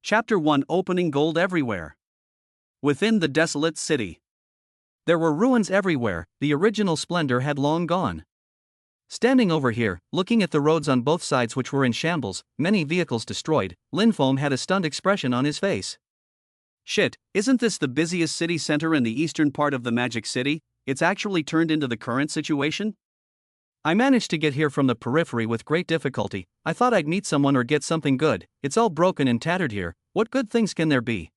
Chapter 1: Opening Gold Everywhere. Within the desolate city, there were ruins everywhere. The original splendor had long gone. Standing over here, looking at the roads on both sides which were in shambles, many vehicles destroyed, Lin Feng had a stunned expression on his face. Shit, isn't this the busiest city center in the eastern part of the Magic City? It's actually turned into the current situation? I managed to get here from the periphery with great difficulty. I thought I'd meet someone or get something good. It's all broken and tattered here. What good things can there be?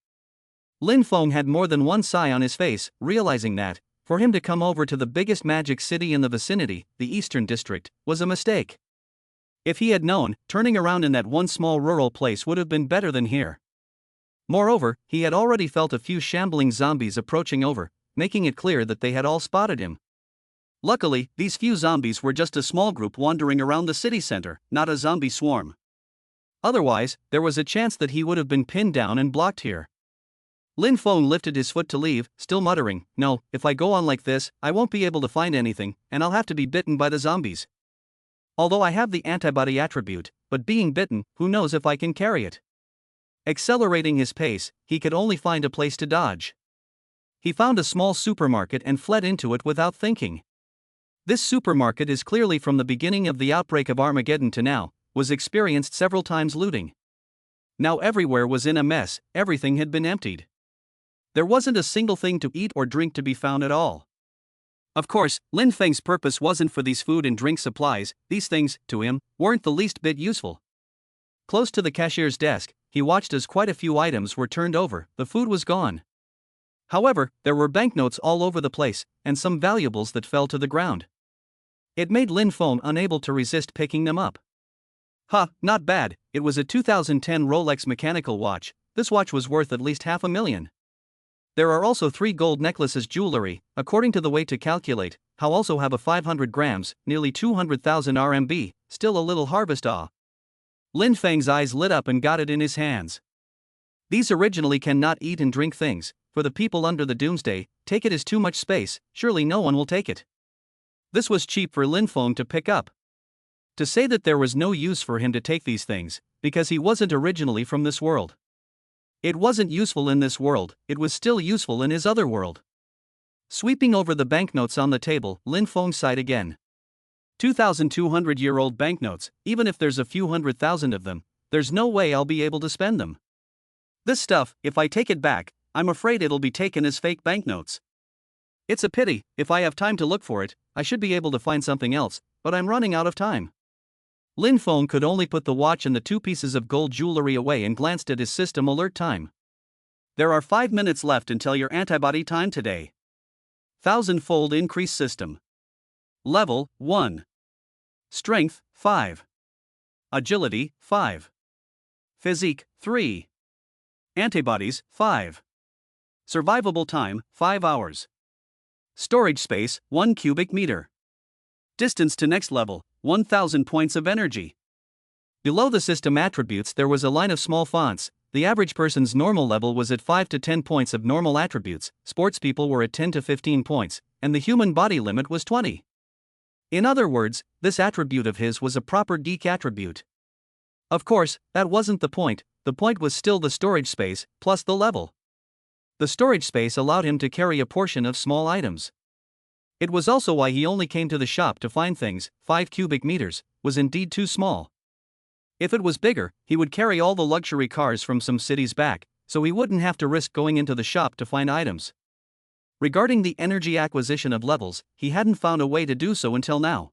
Lin Feng had more than one sigh on his face, realizing that, for him to come over to the biggest magic city in the vicinity, the Eastern District, was a mistake. If he had known, turning around in that one small rural place would have been better than here. Moreover, he had already felt a few shambling zombies approaching over, making it clear that they had all spotted him. Luckily, these few zombies were just a small group wandering around the city center, not a zombie swarm. Otherwise, there was a chance that he would have been pinned down and blocked here. Lin Feng lifted his foot to leave, still muttering, "No, if I go on like this, I won't be able to find anything, and I'll have to be bitten by the zombies. Although I have the antibody attribute, but being bitten, who knows if I can carry it." Accelerating his pace, he could only find a place to dodge. He found a small supermarket and fled into it without thinking. This supermarket is clearly from the beginning of the outbreak of Armageddon to now, was experienced several times looting. Now everywhere was in a mess, everything had been emptied. There wasn't a single thing to eat or drink to be found at all. Of course, Lin Feng's purpose wasn't for these food and drink supplies. These things, to him, weren't the least bit useful. Close to the cashier's desk, he watched as quite a few items were turned over. The food was gone. However, there were banknotes all over the place, and some valuables that fell to the ground. It made Lin Feng unable to resist picking them up. Not bad. It was a 2010 Rolex mechanical watch. This watch was worth at least $500,000. There are also 3 gold necklaces jewelry, according to the way to calculate, how also have a 500 grams, nearly 200,000 RMB, still a little harvest Lin Feng's eyes lit up and got it in his hands. These originally cannot eat and drink things. For the people under the doomsday, take it as too much space, surely no one will take it. This was cheap for Lin Feng to pick up. To say that there was no use for him to take these things, because he wasn't originally from this world. It wasn't useful in this world, it was still useful in his other world. Sweeping over the banknotes on the table, Lin Feng sighed again. 2,200-year-old banknotes, even if there's a few 100,000 of them, there's no way I'll be able to spend them. This stuff, if I take it back, I'm afraid it'll be taken as fake banknotes. It's a pity. If I have time to look for it, I should be able to find something else, but I'm running out of time. Lin Feng could only put the watch and the 2 pieces of gold jewelry away and glanced at his system alert time. There are 5 minutes left until your antibody time today. 1,000-fold increase system. Level 1. Strength 5. Agility 5. Physique 3. Antibodies 5. Survivable time 5 hours. Storage space 1 cubic meter. Distance to next level 1,000 points of energy. Below the system attributes there was a line of small fonts. The average person's normal level was at 5 to 10 points of normal attributes, sports people were at 10 to 15 points, and the human body limit was 20. In other words, this attribute of his was a proper geek attribute. Of course, that wasn't the point was still the storage space, plus the level. The storage space allowed him to carry a portion of small items. It was also why he only came to the shop to find things. 5 cubic meters was indeed too small. If it was bigger, he would carry all the luxury cars from some cities back, so he wouldn't have to risk going into the shop to find items. Regarding the energy acquisition of levels, he hadn't found a way to do so until now.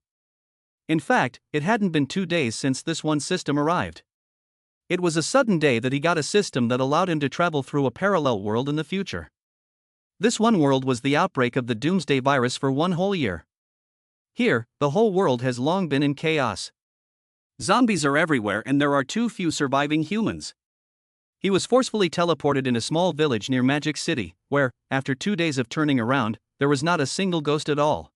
In fact, it hadn't been 2 days since this one system arrived. It was a sudden day that he got a system that allowed him to travel through a parallel world in the future. This one world was the outbreak of the doomsday virus for 1 whole year. Here, the whole world has long been in chaos. Zombies are everywhere and there are too few surviving humans. He was forcefully teleported in a small village near Magic City, where, after 2 days of turning around, there was not a single ghost at all.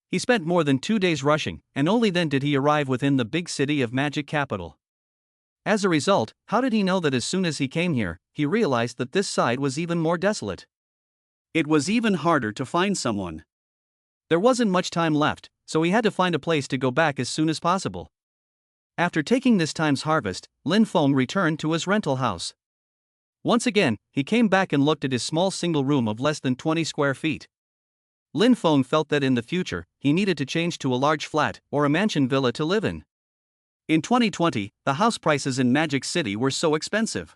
He spent more than 2 days rushing, and only then did he arrive within the big city of Magic Capital. As a result, how did he know that as soon as he came here, he realized that this side was even more desolate? It was even harder to find someone. There wasn't much time left, so he had to find a place to go back as soon as possible. After taking this time's harvest, Lin Feng returned to his rental house. Once again, he came back and looked at his small single room of less than 20 square feet. Lin Feng felt that in the future, he needed to change to a large flat or a mansion villa to live in. In 2020, the house prices in Magic City were so expensive.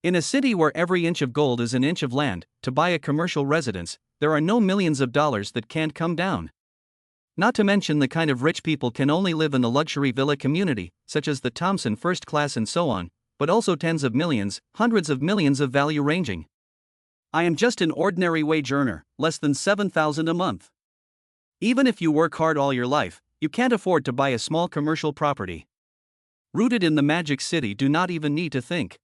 In a city where every inch of gold is an inch of land, to buy a commercial residence, there are no millions of dollars that can't come down. Not to mention the kind of rich people can only live in the luxury villa community, such as the Thompson First Class and so on, but also tens of millions, hundreds of millions of value ranging. I am just an ordinary wage earner, less than $7,000 a month. Even if you work hard all your life, you can't afford to buy a small commercial property. Rooted in the Magic City, do not even need to think.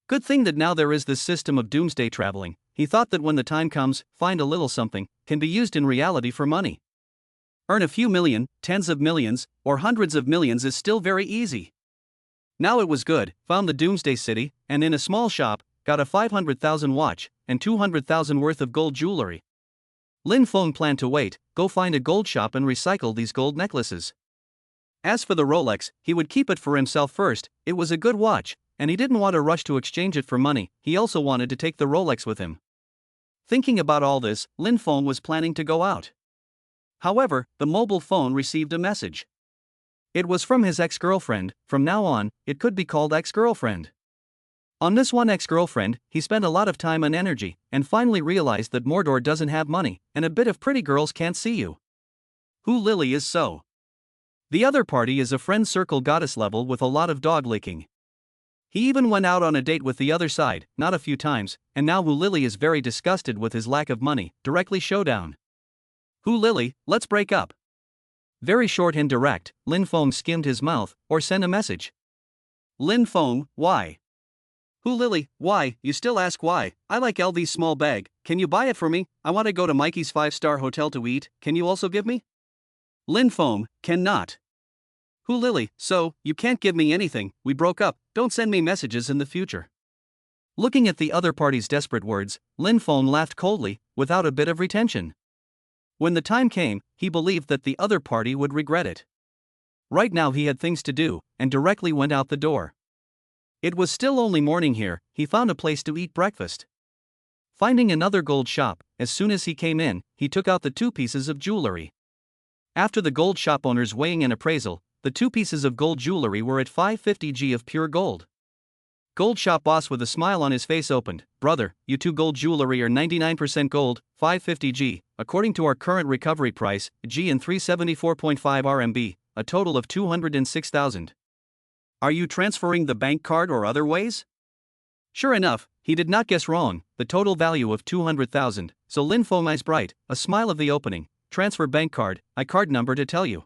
Good thing that now there is this system of doomsday traveling. He thought that when the time comes, find a little something, can be used in reality for money. Earn a few million, tens of millions, or hundreds of millions is still very easy. Now it was good, found the Doomsday City, and in a small shop, got a 500,000 watch, and 200,000 worth of gold jewelry. Lin Feng planned to wait, go find a gold shop and recycle these gold necklaces. As for the Rolex, he would keep it for himself first. It was a good watch, and he didn't want to rush to exchange it for money. He also wanted to take the Rolex with him. Thinking about all this, Lin Feng was planning to go out. However, the mobile phone received a message. It was from his ex-girlfriend. From now on, it could be called ex-girlfriend. On this one ex-girlfriend, he spent a lot of time and energy, and finally realized that Mordor doesn't have money, and a bit of pretty girls can't see you. Hu Lili is so. The other party is a friend circle goddess level with a lot of dog licking. He even went out on a date with the other side, not a few times, and now Hu Lili is very disgusted with his lack of money. Directly showdown. Hu Lili, let's break up. Very short and direct. Lin Feng skimmed his mouth, or sent a message. Lin Feng, why? Hu Lili, why? You still ask why? I like LV's small bag. Can you buy it for me? I want to go to Mikey's 5-star hotel to eat. Can you also give me? Lin Feng, cannot. Hu Lili, so, you can't give me anything. We broke up. Don't send me messages in the future. Looking at the other party's desperate words, Lin Feng laughed coldly, without a bit of retention. When the time came, he believed that the other party would regret it. Right now he had things to do, and directly went out the door. It was still only morning here. He found a place to eat breakfast. Finding another gold shop, as soon as he came in, he took out the 2 pieces of jewelry. After the gold shop owner's weighing and appraisal, the 2 pieces of gold jewelry were at 550 of pure gold. Gold shop boss with a smile on his face opened. Brother, you 2 gold jewelry are 99% gold, 550 according to our current recovery price, G and 374.5 RMB, a total of 206,000. Are you transferring the bank card or other ways? Sure enough, he did not guess wrong, the total value of 200,000, so Lin Feng eyes bright, a smile of the opening. Transfer bank card, I card number to tell you.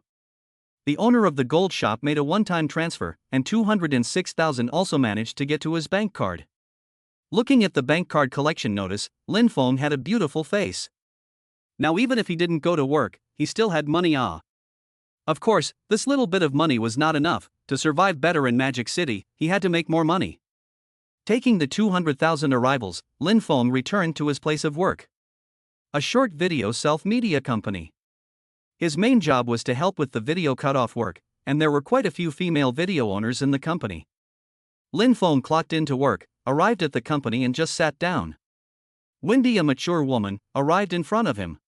The owner of the gold shop made a one-time transfer, and 206,000 also managed to get to his bank card. Looking at the bank card collection notice, Lin Feng had a beautiful face. Now even if he didn't go to work, he still had money. Of course, this little bit of money was not enough. To survive better in Magic City, he had to make more money. Taking the 200,000 arrivals, Lin Feng returned to his place of work. A short video self-media company. His main job was to help with the video cutoff work, and there were quite a few female video owners in the company. Lin Feng clocked into work, arrived at the company and just sat down. Wendy, a mature woman, arrived in front of him.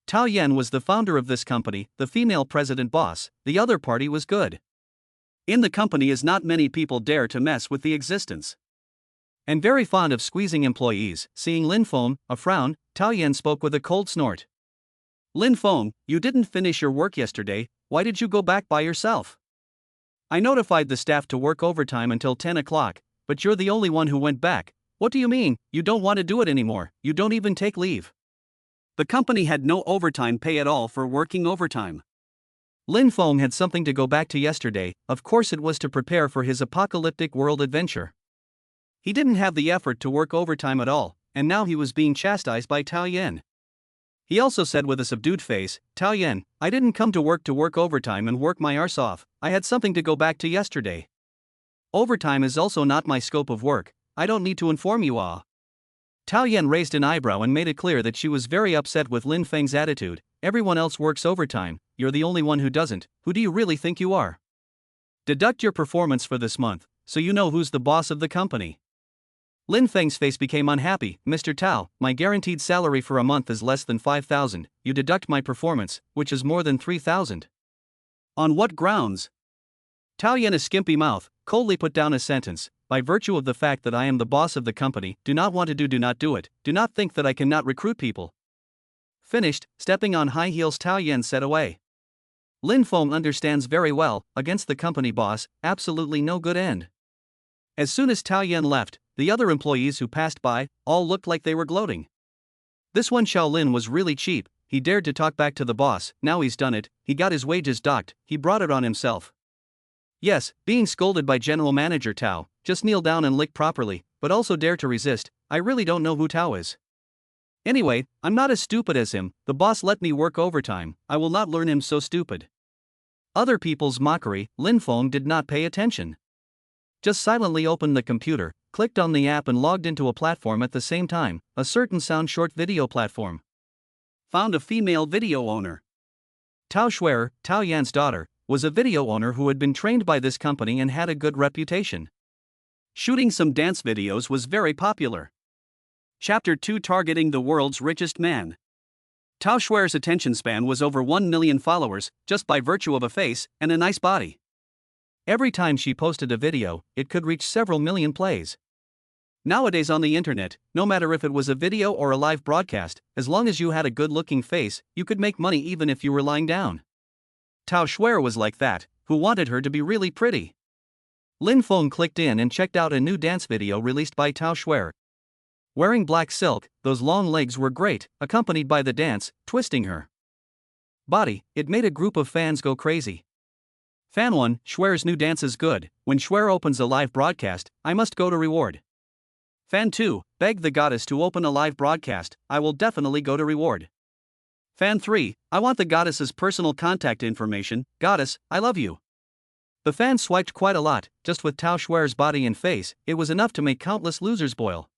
Tao Yan was the founder of this company, the female president boss. The other party was good. In the company is not many people dare to mess with the existence. And very fond of squeezing employees. Seeing Lin Feng, a frown, Tao Yan spoke with a cold snort. Lin Feng, you didn't finish your work yesterday. Why did you go back by yourself? I notified the staff to work overtime until 10 o'clock, but you're the only one who went back. What do you mean, you don't want to do it anymore? You don't even take leave. The company had no overtime pay at all for working overtime. Lin Feng had something to go back to yesterday. Of course it was to prepare for his apocalyptic world adventure. He didn't have the effort to work overtime at all, and now he was being chastised by Tao Yan. He also said with a subdued face, Tao Yan, I didn't come to work overtime and work my arse off. I had something to go back to yesterday. Overtime is also not my scope of work. I don't need to inform you. Tao Yan raised an eyebrow and made it clear that she was very upset with Lin Feng's attitude. Everyone else works overtime, you're the only one who doesn't. Who do you really think you are? Deduct your performance for this month, so you know who's the boss of the company. Lin Feng's face became unhappy. Mr. Tao, my guaranteed salary for a month is less than 5,000. You deduct my performance, which is more than 3,000. On what grounds? Tao Yan, a skimpy mouth, coldly put down a sentence. By virtue of the fact that I am the boss of the company, do not do it. Do not think that I cannot recruit people. Finished, stepping on high heels, Tao Yan said away. Lin Feng understands very well, against the company boss, absolutely no good end. As soon as Tao Yan left, the other employees who passed by, all looked like they were gloating. This one Shaolin was really cheap, he dared to talk back to the boss, now he's done it, he got his wages docked, he brought it on himself. Yes, being scolded by General Manager Tao, just kneel down and lick properly, but also dare to resist, I really don't know who Tao is. Anyway, I'm not as stupid as him, the boss let me work overtime, I will not learn him so stupid. Other people's mockery, Lin Feng did not pay attention. Just silently opened the computer, clicked on the app and logged into a platform at the same time, a certain sound short video platform. Found a female video owner. Tao Xue'er, Tao Yan's daughter, was a video owner who had been trained by this company and had a good reputation. Shooting some dance videos was very popular. Chapter 2, Targeting the World's Richest Man. Tao Xue'er's attention span was over 1 million followers, just by virtue of a face and a nice body. Every time she posted a video, it could reach several million plays. Nowadays on the internet, no matter if it was a video or a live broadcast, as long as you had a good-looking face, you could make money even if you were lying down. Tao Xue'er was like that, who wanted her to be really pretty. Lin Feng clicked in and checked out a new dance video released by Tao Xue'er. Wearing black silk, those long legs were great, accompanied by the dance, twisting her body, it made a group of fans go crazy. Fan 1, Xue'er's new dance is good, when Xue'er opens a live broadcast, I must go to reward. Fan 2, beg the goddess to open a live broadcast, I will definitely go to reward. Fan 3, I want the goddess's personal contact information, goddess, I love you. The fans swiped quite a lot, just with Tao Xue'er's body and face, it was enough to make countless losers boil.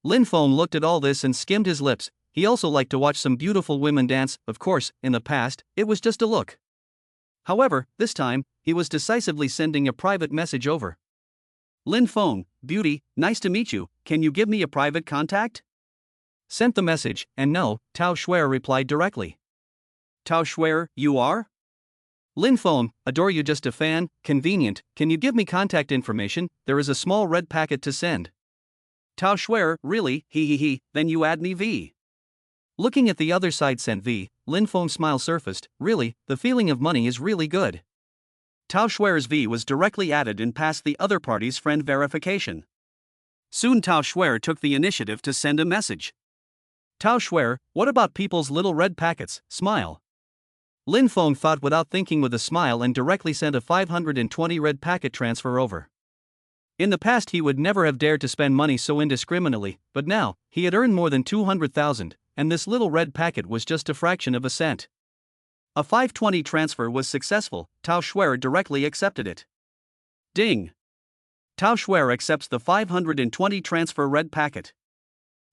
Lin Feng looked at all this and skimmed his lips, he also liked to watch some beautiful women dance, of course, in the past, it was just a look. However, this time, he was decisively sending a private message over. Lin Feng, beauty, nice to meet you, can you give me a private contact? Sent the message, and no, Tao Xue'er replied directly. Tao Xue'er, you are? Lin Feng, adore you, just a fan, convenient, can you give me contact information, there is a small red packet to send. Tao Xue'er, really, he, then you add me V. Looking at the other side sent V, Lin Feng's smile surfaced, really, the feeling of money is really good. Tao Xue'er's V was directly added and passed the other party's friend verification. Soon Tao Xue'er took the initiative to send a message. Tao Xue'er, what about people's little red packets, smile. Lin Feng thought without thinking with a smile and directly sent a 520 red packet transfer over. In the past he would never have dared to spend money so indiscriminately, but now, he had earned more than 200,000, and this little red packet was just a fraction of a cent. A 520 transfer was successful, Tao Xue'er directly accepted it. Ding! Tao Xue'er accepts the 520 transfer red packet.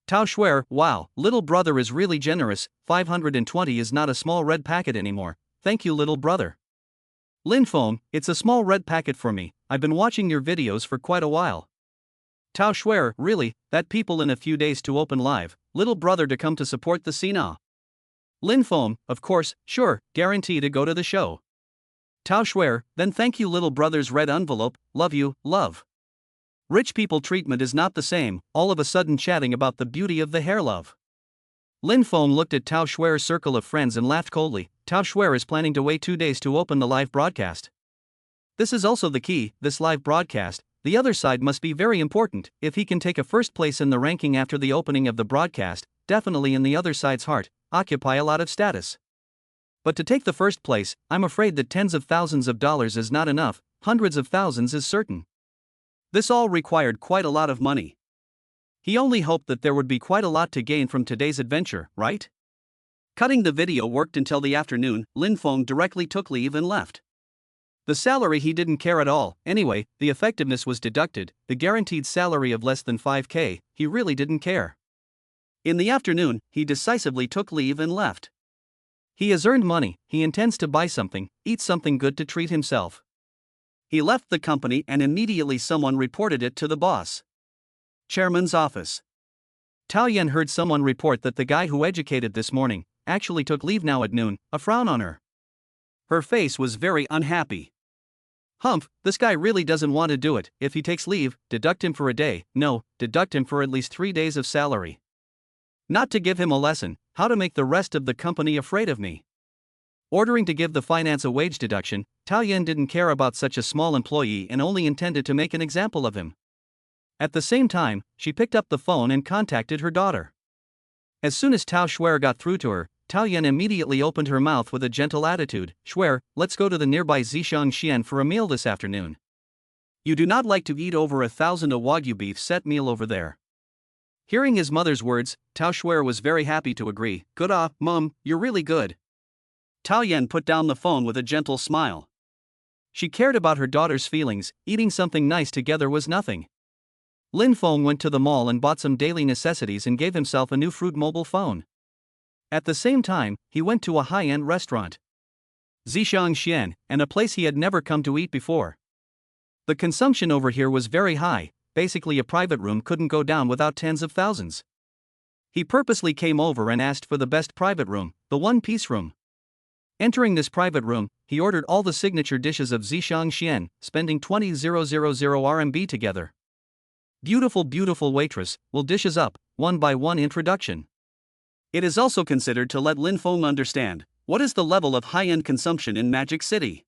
Tao Xue'er, wow, little brother is really generous, 520 is not a small red packet anymore, thank you little brother. Lin Feng, it's a small red packet for me, I've been watching your videos for quite a while. Tao Xue'er, really, that people in a few days to open live, little brother to come to support the scene. Lin Feng, of course, sure, guarantee to go to the show. Tao Xue'er, then thank you little brother's red envelope, love you, love. Rich people treatment is not the same, all of a sudden chatting about the beauty of the hair love. Lin Feng looked at Tao Xue'er's circle of friends and laughed coldly, Tao Xue'er is planning to wait 2 days to open the live broadcast. This is also the key, this live broadcast, the other side must be very important, if he can take a first place in the ranking after the opening of the broadcast, definitely in the other side's heart, occupy a lot of status. But to take the first place, I'm afraid that tens of thousands of dollars is not enough, hundreds of thousands is certain. This all required quite a lot of money. He only hoped that there would be quite a lot to gain from today's adventure, right? Cutting the video worked until the afternoon, Lin Feng directly took leave and left. The salary he didn't care at all, anyway, the effectiveness was deducted, the guaranteed salary of less than 5k, he really didn't care. In the afternoon, he decisively took leave and left. He has earned money, he intends to buy something, eat something good to treat himself. He left the company and immediately someone reported it to the boss. Chairman's office. Tao Yan heard someone report that the guy who educated this morning actually took leave now at noon, a frown on her. Her face was very unhappy. Humph, this guy really doesn't want to do it. If he takes leave, deduct him for a day. No, deduct him for at least 3 days of salary. Not to give him a lesson, how to make the rest of the company afraid of me. Ordering to give the finance a wage deduction, Tao Yan didn't care about such a small employee and only intended to make an example of him. At the same time, she picked up the phone and contacted her daughter. As soon as Xue'er got through to her, Tao Yan immediately opened her mouth with a gentle attitude. Xue'er, let's go to the nearby Zhang for a meal this afternoon. You do not like to eat over 1,000 a Wagyu beef set meal over there. Hearing his mother's words, Xue'er was very happy to agree. Good Mom, you're really good. Tao Yan put down the phone with a gentle smile. She cared about her daughter's feelings, eating something nice together was nothing. Lin Feng went to the mall and bought some daily necessities and gave himself a new Fruit mobile phone. At the same time, he went to a high-end restaurant, Zhang, and a place he had never come to eat before. The consumption over here was very high, basically a private room couldn't go down without tens of thousands. He purposely came over and asked for the best private room, the one-piece room. Entering this private room, he ordered all the signature dishes of Zhang, spending 20,000 RMB together. Beautiful waitress, will dishes up, one by one introduction. It is also considered to let Lin Feng understand what is the level of high-end consumption in Magic City.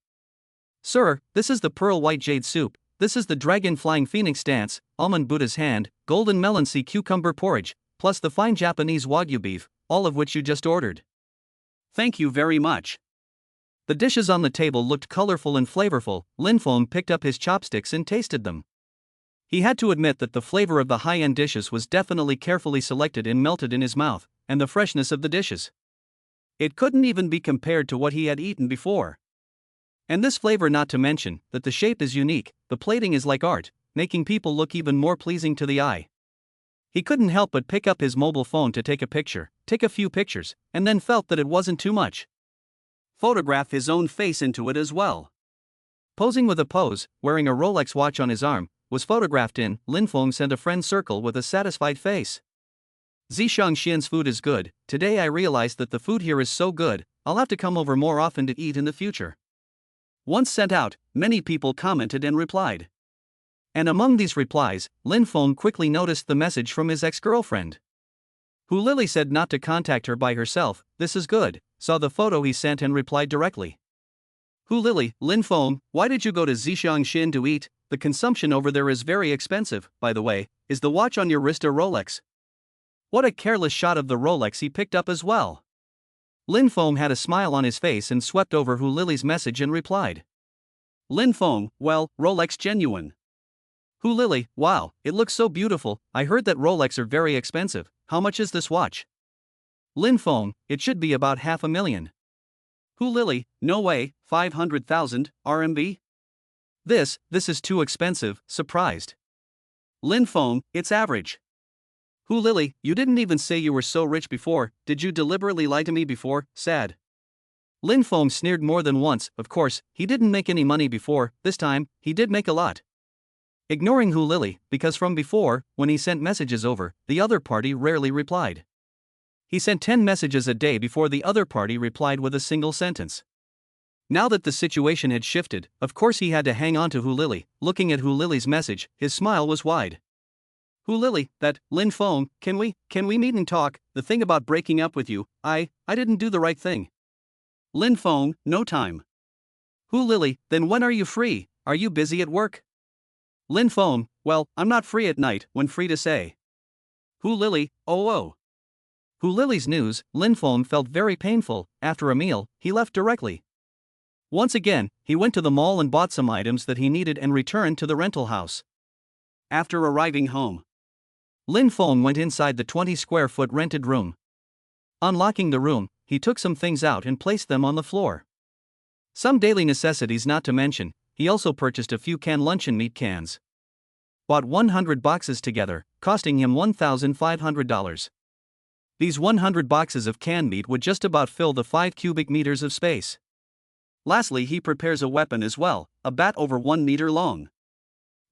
Sir, this is the pearl white jade soup, this is the dragon flying phoenix dance, almond Buddha's hand, golden melon sea cucumber porridge, plus the fine Japanese Wagyu beef, all of which you just ordered. Thank you very much. The dishes on the table looked colorful and flavorful. Lin Feng picked up his chopsticks and tasted them. He had to admit that the flavor of the high-end dishes was definitely carefully selected and melted in his mouth, and the freshness of the dishes. It couldn't even be compared to what he had eaten before. And this flavor, not to mention that the shape is unique, the plating is like art, making people look even more pleasing to the eye. He couldn't help but pick up his mobile phone to take a few pictures, and then felt that it wasn't too much. Photograph his own face into it as well. Posing with a pose, wearing a Rolex watch on his arm, was photographed in. Lin Feng sent a friend circle with a satisfied face. Zhang's food is good. Today I realized that the food here is so good, I'll have to come over more often to eat in the future. Once sent out, many people commented and replied. And among these replies, Lin Feng quickly noticed the message from his ex-girlfriend. Hu Lili said not to contact her by herself. This is good, saw the photo he sent and replied directly. Hu Lili, Lin Feng, why did you go to Zhang to eat? The consumption over there is very expensive. By the way, is the watch on your wrist a Rolex? What a careless shot of the Rolex he picked up as well. Lin Feng had a smile on his face and swept over Hu Lili's message and replied. Lin Feng, well, Rolex genuine. Hu Lili, wow, it looks so beautiful. I heard that Rolex are very expensive. How much is this watch? Lin Feng, it should be about 500,000. Hu Lili, no way, 500,000 RMB? This is too expensive, surprised. Lin Feng, it's average. Hu Lili, you didn't even say you were so rich before, did you deliberately lie to me before? Sad. Lin Feng sneered more than once. Of course, he didn't make any money before, this time, he did make a lot. Ignoring Hu Lili, because from before, when he sent messages over, the other party rarely replied. He sent 10 messages a day before the other party replied with a single sentence. Now that the situation had shifted, of course he had to hang on to Hu Lili. Looking at Hu Lili's message, his smile was wide. Hu Lili, that, Lin Feng, can we meet and talk? The thing about breaking up with you, I didn't do the right thing. Lin Feng, no time. Hu Lili, then when are you free? Are you busy at work? Lin Feng, well, I'm not free at night, when free to say. Hu Lili, oh. Hu Lili's news, Lin Feng felt very painful. After a meal, he left directly. Once again, he went to the mall and bought some items that he needed and returned to the rental house. After arriving home, Lin Feng went inside the 20-square-foot rented room. Unlocking the room, he took some things out and placed them on the floor. Some daily necessities not to mention, he also purchased a few canned luncheon meat cans. Bought 100 boxes together, costing him $1,500. These 100 boxes of canned meat would just about fill the 5 cubic meters of space. Lastly, he prepares a weapon as well, a bat over 1 meter long.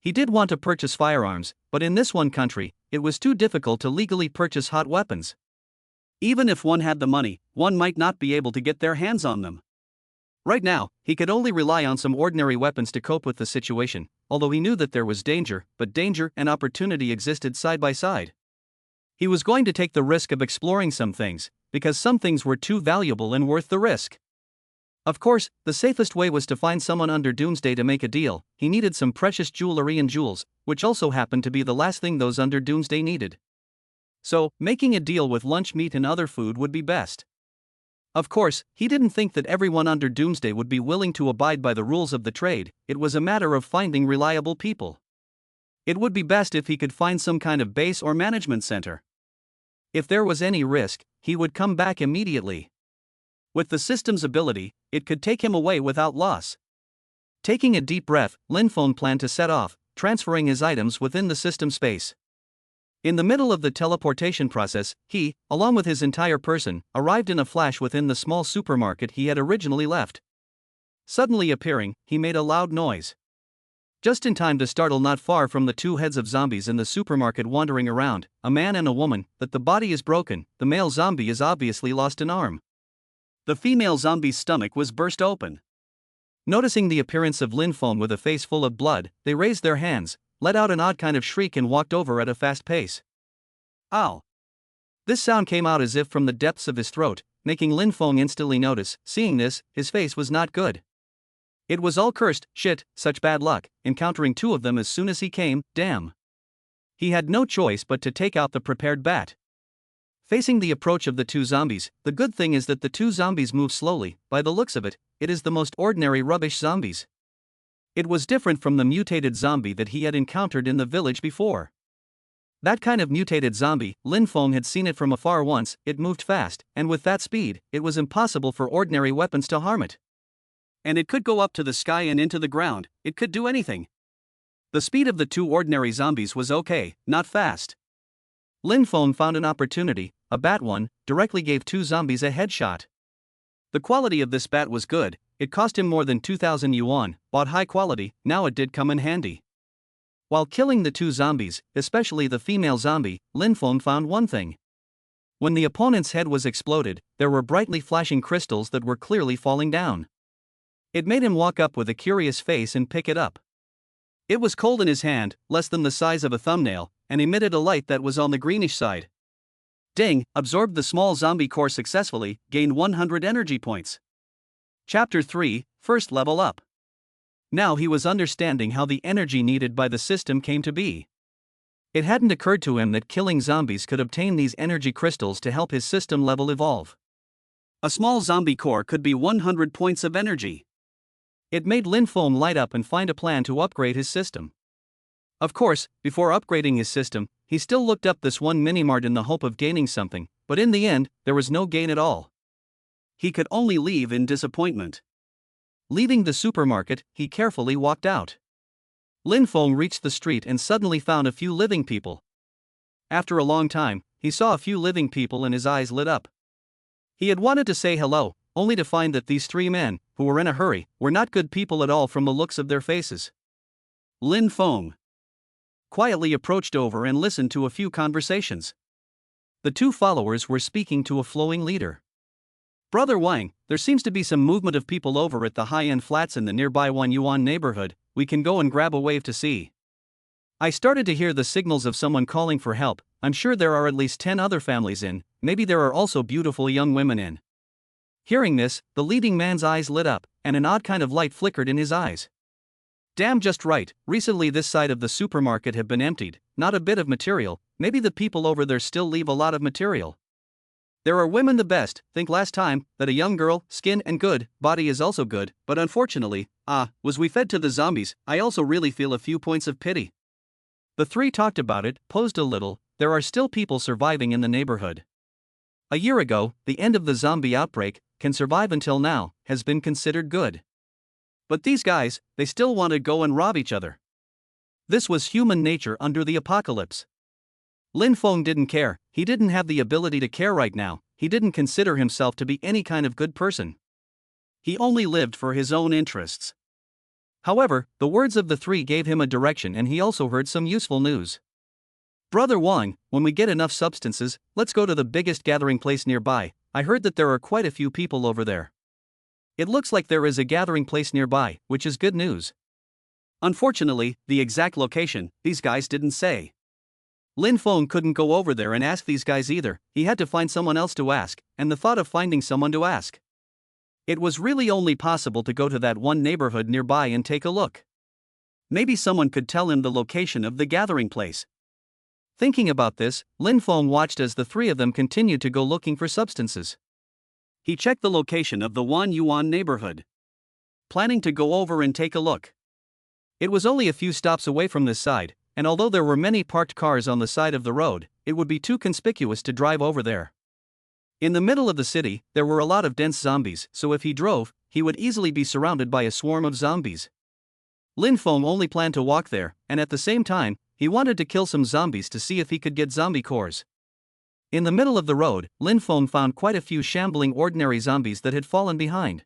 He did want to purchase firearms, but in this one country, it was too difficult to legally purchase hot weapons. Even if one had the money, one might not be able to get their hands on them. Right now, he could only rely on some ordinary weapons to cope with the situation, although he knew that there was danger, but danger and opportunity existed side by side. He was going to take the risk of exploring some things, because some things were too valuable and worth the risk. Of course, the safest way was to find someone under Doomsday to make a deal. He needed some precious jewelry and jewels, which also happened to be the last thing those under Doomsday needed. So, making a deal with lunch meat and other food would be best. Of course, he didn't think that everyone under Doomsday would be willing to abide by the rules of the trade. It was a matter of finding reliable people. It would be best if he could find some kind of base or management center. If there was any risk, he would come back immediately. With the system's ability, it could take him away without loss. Taking a deep breath, Lin Feng planned to set off, transferring his items within the system space. In the middle of the teleportation process, he, along with his entire person, arrived in a flash within the small supermarket he had originally left. Suddenly appearing, he made a loud noise. Just in time to startle not far from the two heads of zombies in the supermarket wandering around, a man and a woman, that the body is broken, the male zombie is obviously lost an arm. The female zombie's stomach was burst open. Noticing the appearance of Lin Feng with a face full of blood, they raised their hands, let out an odd kind of shriek and walked over at a fast pace. Ow! This sound came out as if from the depths of his throat, making Lin Feng instantly notice. Seeing this, his face was not good. It was all cursed, shit, such bad luck, encountering two of them as soon as he came, damn. He had no choice but to take out the prepared bat. Facing the approach of the two zombies, the good thing is that the two zombies move slowly. By the looks of it, it is the most ordinary rubbish zombies. It was different from the mutated zombie that he had encountered in the village before. That kind of mutated zombie, Lin Feng had seen it from afar once. It moved fast, and with that speed, it was impossible for ordinary weapons to harm it. And it could go up to the sky and into the ground, it could do anything. The speed of the two ordinary zombies was okay, not fast. Lin Feng found an opportunity. A bat one, directly gave two zombies a headshot. The quality of this bat was good. It cost him more than 2,000 yuan, bought high quality, now it did come in handy. While killing the two zombies, especially the female zombie, Lin Feng found one thing. When the opponent's head was exploded, there were brightly flashing crystals that were clearly falling down. It made him walk up with a curious face and pick it up. It was cold in his hand, less than the size of a thumbnail, and emitted a light that was on the greenish side. Ding, absorbed the small zombie core successfully, gained 100 energy points. Chapter 3, First Level Up. Now he was understanding how the energy needed by the system came to be. It hadn't occurred to him that killing zombies could obtain these energy crystals to help his system level evolve. A small zombie core could be 100 points of energy. It made Lin Feng light up and find a plan to upgrade his system. Of course, before upgrading his system, he still looked up this one minimart in the hope of gaining something, but in the end, there was no gain at all. He could only leave in disappointment. Leaving the supermarket, he carefully walked out. Lin Feng reached the street and suddenly found a few living people. After a long time, he saw a few living people and his eyes lit up. He had wanted to say hello, only to find that these three men, who were in a hurry, were not good people at all from the looks of their faces. Lin Feng quietly approached over and listened to a few conversations. The two followers were speaking to a flowing leader. Brother Wang, there seems to be some movement of people over at the high-end flats in the nearby Yuan neighborhood. We can go and grab a wave to see. I started to hear the signals of someone calling for help. I'm sure there are at least 10 other families in, maybe there are also beautiful young women in. Hearing this, the leading man's eyes lit up, and an odd kind of light flickered in his eyes. Damn, just right, recently this side of the supermarket had been emptied, not a bit of material. Maybe the people over there still leave a lot of material. There are women the best. Think last time, that a young girl, skin and good, body is also good, but unfortunately, was we fed to the zombies. I also really feel a few points of pity. The three talked about it, posed a little. There are still people surviving in the neighborhood. A year ago, the end of the zombie outbreak, can survive until now, has been considered good. But these guys, they still want to go and rob each other. This was human nature under the apocalypse. Lin Feng didn't care. He didn't have the ability to care right now. He didn't consider himself to be any kind of good person. He only lived for his own interests. However, the words of the three gave him a direction and he also heard some useful news. Brother Wang, when we get enough substances, let's go to the biggest gathering place nearby. I heard that there are quite a few people over there. It looks like there is a gathering place nearby, which is good news. Unfortunately, the exact location, these guys didn't say. Lin Feng couldn't go over there and ask these guys either, he had to find someone else to ask, and the thought of finding someone to ask. It was really only possible to go to that one neighborhood nearby and take a look. Maybe someone could tell him the location of the gathering place. Thinking about this, Lin Feng watched as the three of them continued to go looking for substances. He checked the location of the Wan Yuan neighborhood, planning to go over and take a look. It was only a few stops away from this side, and although there were many parked cars on the side of the road, it would be too conspicuous to drive over there. In the middle of the city, there were a lot of dense zombies, so if he drove, he would easily be surrounded by a swarm of zombies. Lin Feng only planned to walk there, and at the same time, he wanted to kill some zombies to see if he could get zombie cores. In the middle of the road, Lin Feng found quite a few shambling ordinary zombies that had fallen behind.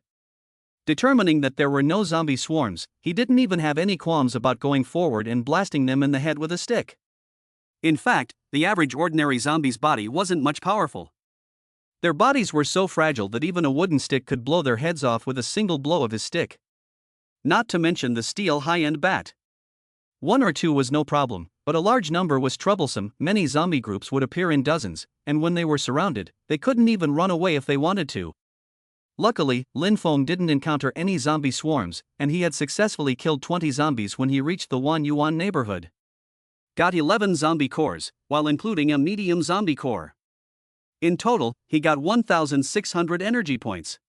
Determining that there were no zombie swarms, he didn't even have any qualms about going forward and blasting them in the head with a stick. In fact, the average ordinary zombie's body wasn't much powerful. Their bodies were so fragile that even a wooden stick could blow their heads off with a single blow of his stick. Not to mention the steel high-end bat. One or two was no problem, but a large number was troublesome. Many zombie groups would appear in dozens, and when they were surrounded, they couldn't even run away if they wanted to. Luckily, Lin Feng didn't encounter any zombie swarms, and he had successfully killed 20 zombies when he reached the Wan Yuan neighborhood. Got 11 zombie cores, while including a medium zombie core. In total, he got 1,600 energy points.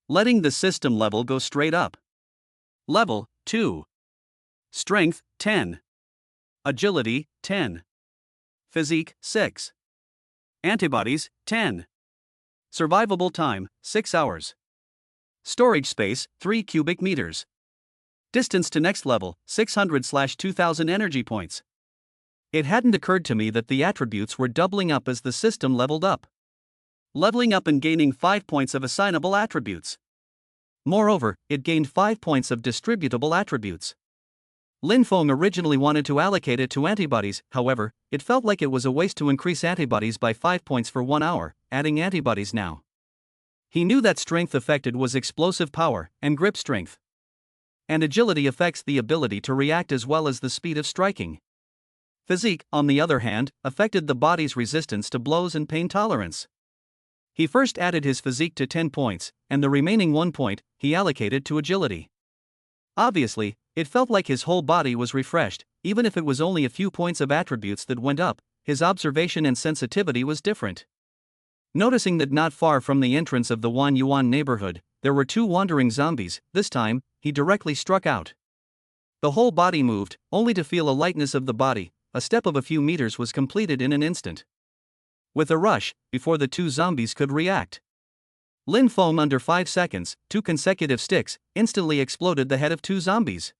Letting the system level go straight up. Level 2. Strength 10. Agility 10. Physique 6. Antibodies 10. Survivable time 6 hours. Storage space 3 cubic meters. Distance to next level 600/2000 energy points. It hadn't occurred to me that the attributes were doubling up as the system leveled up. Leveling up and gaining 5 points of assignable attributes. Moreover, it gained 5 points of distributable attributes. Lin Feng originally wanted to allocate it to antibodies, however, it felt like it was a waste to increase antibodies by 5 points for 1 hour, adding antibodies now. He knew that strength affected was explosive power and grip strength. And agility affects the ability to react as well as the speed of striking. Physique, on the other hand, affected the body's resistance to blows and pain tolerance. He first added his physique to 10 points, and the remaining 1 point, he allocated to agility. Obviously, it felt like his whole body was refreshed, even if it was only a few points of attributes that went up, his observation and sensitivity was different. Noticing that not far from the entrance of the Wan Yuan neighborhood, there were 2 wandering zombies, this time, he directly struck out. The whole body moved, only to feel a lightness of the body. A step of a few meters was completed in an instant. With a rush, before the 2 zombies could react. Lin Feng under 5 seconds, 2 consecutive sticks, instantly exploded the head of 2 zombies.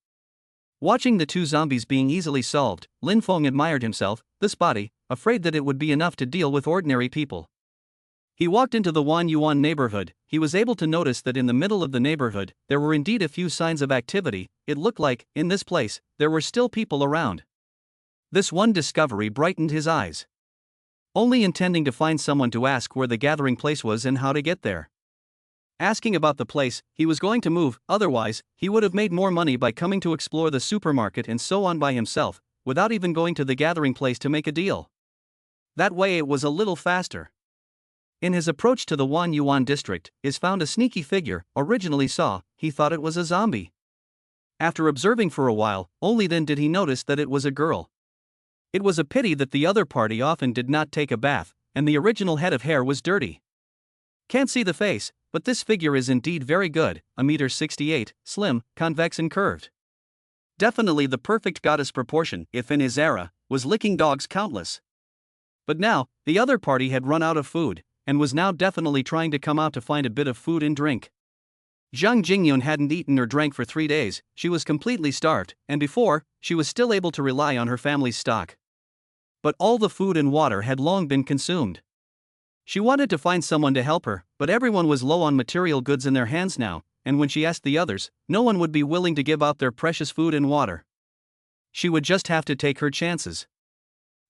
Watching the 2 zombies being easily solved, Lin Feng admired himself, this body, afraid that it would be enough to deal with ordinary people. He walked into the Wan Yuan neighborhood. He was able to notice that in the middle of the neighborhood, there were indeed a few signs of activity. It looked like, in this place, there were still people around. This one discovery brightened his eyes. Only intending to find someone to ask where the gathering place was and how to get there. Asking about the place, he was going to move, otherwise, he would have made more money by coming to explore the supermarket and so on by himself, without even going to the gathering place to make a deal. That way it was a little faster. In his approach to the Wan Yuan district, is found a sneaky figure. Originally saw, he thought it was a zombie. After observing for a while, only then did he notice that it was a girl. It was a pity that the other party often did not take a bath, and the original head of hair was dirty. Can't see the face, but this figure is indeed very good, 1.68 m, slim, convex and curved. Definitely the perfect goddess proportion, if in his era, was licking dogs countless. But now, the other party had run out of food, and was now definitely trying to come out to find a bit of food and drink. Zhang Jingyun hadn't eaten or drank for 3 days, she was completely starved, and before, she was still able to rely on her family's stock. But all the food and water had long been consumed. She wanted to find someone to help her, but everyone was low on material goods in their hands now, and when she asked the others, no one would be willing to give out their precious food and water. She would just have to take her chances.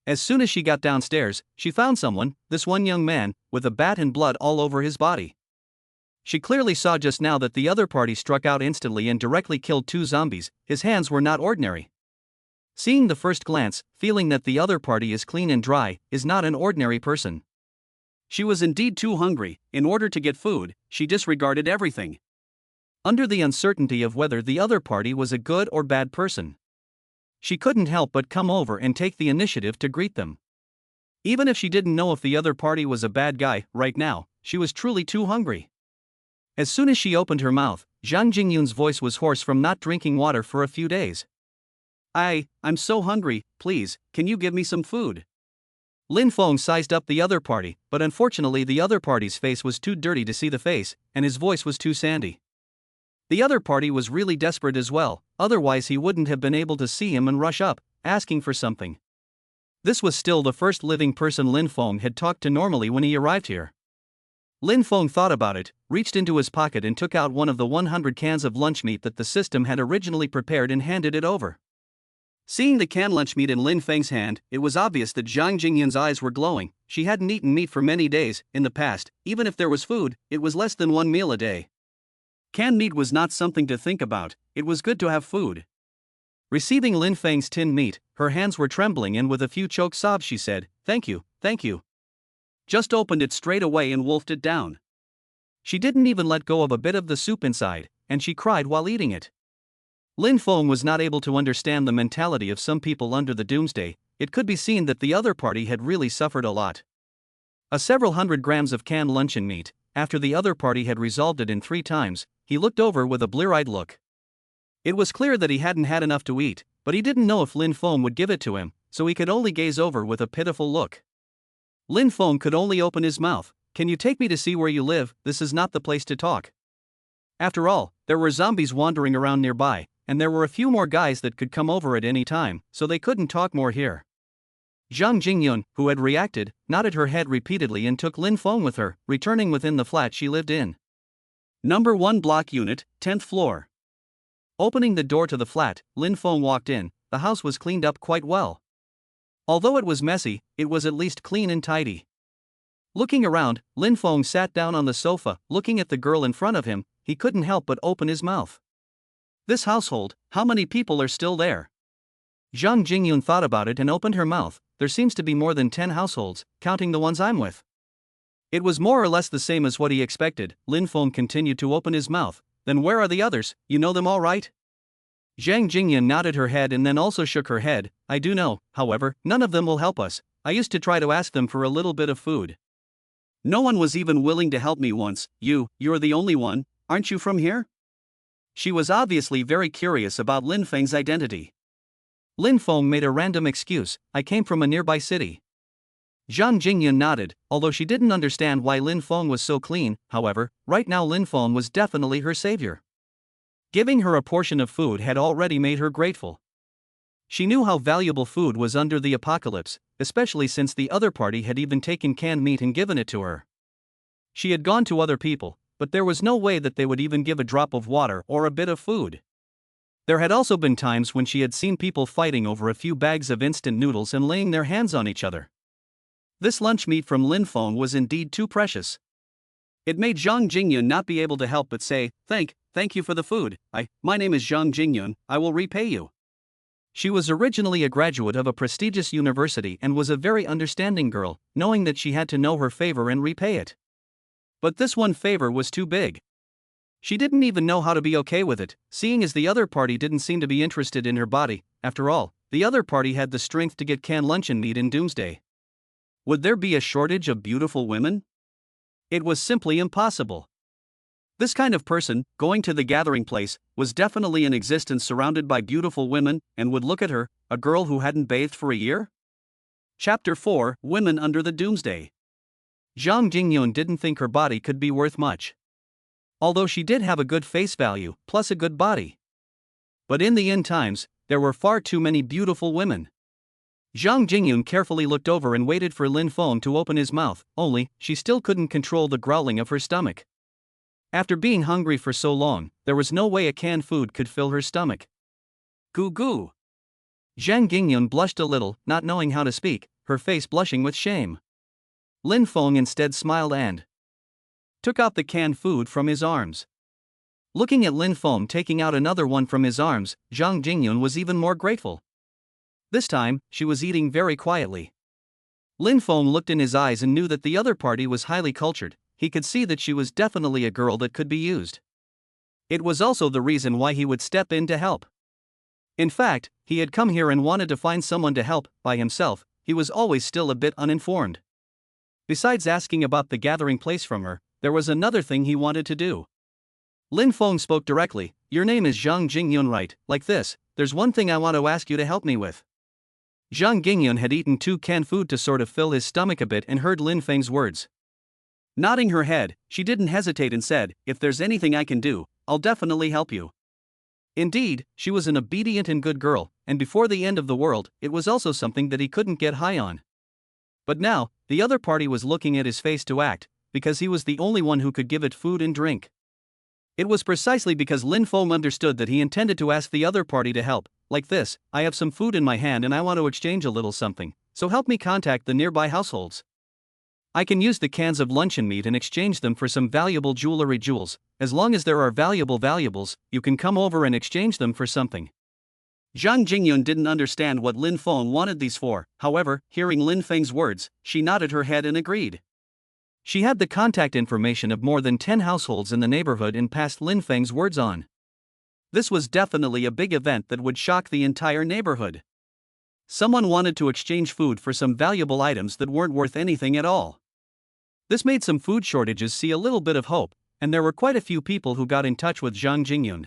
As soon as she got downstairs, she found someone, this one young man, with a bat and blood all over his body. She clearly saw just now that the other party struck out instantly and directly killed two zombies. His hands were not ordinary. Seeing the first glance, feeling that the other party is clean and dry, is not an ordinary person. She was indeed too hungry. In order to get food, she disregarded everything. Under the uncertainty of whether the other party was a good or bad person, she couldn't help but come over and take the initiative to greet them. Even if she didn't know if the other party was a bad guy, right now, she was truly too hungry. As soon as she opened her mouth, Jingyun's voice was hoarse from not drinking water for a few days. I'm so hungry, please, can you give me some food? Lin Feng sized up the other party, but unfortunately the other party's face was too dirty to see the face, and his voice was too sandy. The other party was really desperate as well, otherwise he wouldn't have been able to see him and rush up, asking for something. This was still the first living person Lin Feng had talked to normally when he arrived here. Lin Feng thought about it, reached into his pocket and took out one of the 100 cans of lunch meat that the system had originally prepared and handed it over. Seeing the canned lunch meat in Lin Feng's hand, it was obvious that Zhang Jingyun's eyes were glowing. She hadn't eaten meat for many days. In the past, even if there was food, it was less than one meal a day. Canned meat was not something to think about, it was good to have food. Receiving Lin Feng's tinned meat, her hands were trembling and with a few choked sobs she said, thank you. Just opened it straight away and wolfed it down. She didn't even let go of a bit of the soup inside, and she cried while eating it. Lin Feng was not able to understand the mentality of some people under the doomsday. It could be seen that the other party had really suffered a lot. Several hundred grams of canned luncheon meat, after the other party had resolved it in 3 times, he looked over with a blear-eyed look. It was clear that he hadn't had enough to eat, but he didn't know if Lin Feng would give it to him, so he could only gaze over with a pitiful look. Lin Feng could only open his mouth. Can you take me to see where you live? This is not the place to talk. After all, there were zombies wandering around nearby, and there were a few more guys that could come over at any time, so they couldn't talk more here. Zhang Jingyun, who had reacted, nodded her head repeatedly and took Lin Feng with her, returning within the flat she lived in. Number 1 block unit, 10th floor. Opening the door to the flat, Lin Feng walked in. The house was cleaned up quite well. Although it was messy, it was at least clean and tidy. Looking around, Lin Feng sat down on the sofa. Looking at the girl in front of him, he couldn't help but open his mouth. This household, how many people are still there? Zhang Jingyun thought about it and opened her mouth. There seems to be more than 10 households, counting the ones I'm with. It was more or less the same as what he expected. Lin Feng continued to open his mouth. Then where are the others? You know them all right? Zhang Jingyun nodded her head and then also shook her head. I do know, however, none of them will help us. I used to try to ask them for a little bit of food. No one was even willing to help me once. You're the only one, aren't you from here? She was obviously very curious about Lin Feng's identity. Lin Feng made a random excuse. I came from a nearby city. Zhang Jingyun nodded, although she didn't understand why Lin Feng was so clean. However, right now Lin Feng was definitely her savior. Giving her a portion of food had already made her grateful. She knew how valuable food was under the apocalypse, especially since the other party had even taken canned meat and given it to her. She had gone to other people, but there was no way that they would even give a drop of water or a bit of food. There had also been times when she had seen people fighting over a few bags of instant noodles and laying their hands on each other. This lunch meat from Lin Feng was indeed too precious. It made Zhang Jingyun not be able to help but say, Thank you for the food. My name is Zhang Jingyun, I will repay you. She was originally a graduate of a prestigious university and was a very understanding girl, knowing that she had to know her favor and repay it. But this one favor was too big. She didn't even know how to be okay with it, seeing as the other party didn't seem to be interested in her body. After all, the other party had the strength to get canned luncheon meat in Doomsday. Would there be a shortage of beautiful women? It was simply impossible. This kind of person, going to the gathering place, was definitely in existence surrounded by beautiful women, and would look at her, a girl who hadn't bathed for a year? Chapter 4, Women Under the Doomsday. Zhang Jingyun didn't think her body could be worth much. Although she did have a good face value, plus a good body. But in the end times, there were far too many beautiful women. Zhang Jingyun carefully looked over and waited for Lin Feng to open his mouth, only, she still couldn't control the growling of her stomach. After being hungry for so long, there was no way a canned food could fill her stomach. Goo goo. Zhang Jingyun blushed a little, not knowing how to speak. her face blushing with shame. Lin Feng instead smiled and took out the canned food from his arms. Looking at Lin Feng taking out another one from his arms, Zhang Jingyun was even more grateful. This time, she was eating very quietly. Lin Feng looked in his eyes and knew that the other party was highly cultured. He could see that she was definitely a girl that could be used. It was also the reason why he would step in to help. In fact, he had come here and wanted to find someone to help. By himself, he was always still a bit uninformed. Besides asking about the gathering place from her, there was another thing he wanted to do. Lin Feng spoke directly. Your name is Zhang Jingyun, right? Like this, there's one thing I want to ask you to help me with. Zhang Jingyun had eaten 2 canned food to sort of fill his stomach a bit and heard Lin Feng's words. Nodding her head, she didn't hesitate and said, if there's anything I can do, I'll definitely help you. Indeed, she was an obedient and good girl, and before the end of the world, it was also something that he couldn't get high on. But now, the other party was looking at his face to act, because he was the only one who could give it food and drink. It was precisely because Lin Feng understood that he intended to ask the other party to help. Like this, I have some food in my hand and I want to exchange a little something, so help me contact the nearby households. I can use the cans of luncheon meat and exchange them for some valuable jewels. As long as there are valuables, you can come over and exchange them for something. Zhang Jingyun didn't understand what Lin Feng wanted these for. However, hearing Lin Feng's words, she nodded her head and agreed. She had the contact information of more than 10 households in the neighborhood and passed Lin Feng's words on. This was definitely a big event that would shock the entire neighborhood. Someone wanted to exchange food for some valuable items that weren't worth anything at all. This made some food shortages see a little bit of hope, and there were quite a few people who got in touch with Zhang Jingyun.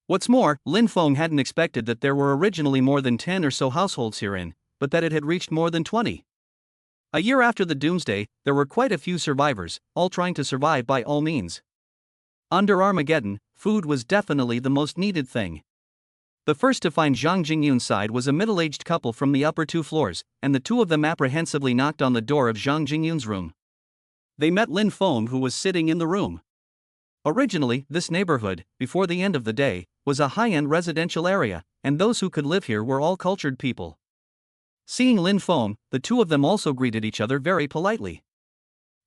What's more, Lin Feng hadn't expected that there were originally more than 10 or so households herein, but that it had reached more than 20. A year after the doomsday, there were quite a few survivors, all trying to survive by all means. Under Armageddon, food was definitely the most needed thing. The first to find Zhang Jingyun's side was a middle-aged couple from the upper 2 floors, and the two of them apprehensively knocked on the door of Zhang Jingyun's room. They met Lin Feng, who was sitting in the room. Originally, this neighborhood, before the end of the day, was a high-end residential area, and those who could live here were all cultured people. Seeing Lin Feng, the two of them also greeted each other very politely.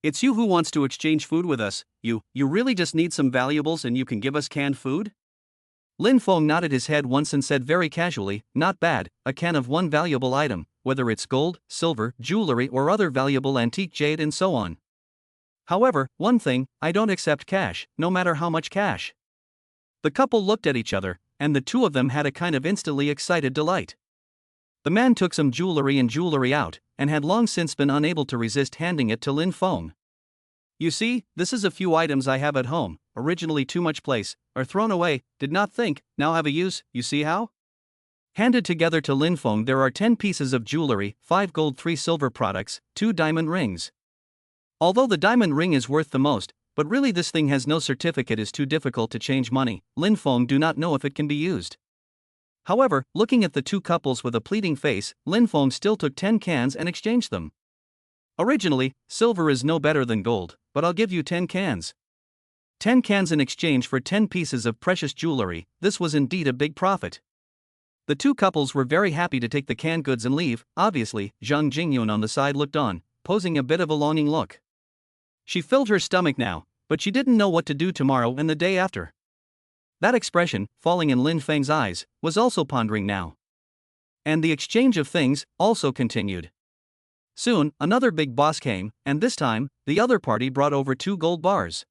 It's you who wants to exchange food with us. You really just need some valuables and you can give us canned food? Lin Feng nodded his head once and said very casually, not bad, a can of one valuable item, whether it's gold, silver, jewelry or other valuable antique jade and so on. However, one thing, I don't accept cash, no matter how much cash. The couple looked at each other, and the two of them had a kind of instantly excited delight. The man took some jewelry out, and had long since been unable to resist handing it to Lin Feng. You see, this is a few items I have at home, originally too much place, or thrown away, did not think, now have a use, you see how? Handed together to Lin Feng there are 10 pieces of jewelry, 5 gold 3 silver products, 2 diamond rings. Although the diamond ring is worth the most, but really this thing has no certificate is too difficult to change money, Lin Feng do not know if it can be used. However, looking at the two couples with a pleading face, Lin Feng still took 10 cans and exchanged them. Originally, silver is no better than gold, but I'll give you 10 cans. 10 cans in exchange for 10 pieces of precious jewelry, this was indeed a big profit. The two couples were very happy to take the canned goods and leave. Obviously, Zhang Jingyun on the side looked on, posing a bit of a longing look. She filled her stomach now, but she didn't know what to do tomorrow and the day after. That expression, falling in Lin Feng's eyes, was also pondering now. And the exchange of things also continued. Soon, another big boss came, and this time, the other party brought over 2 gold bars.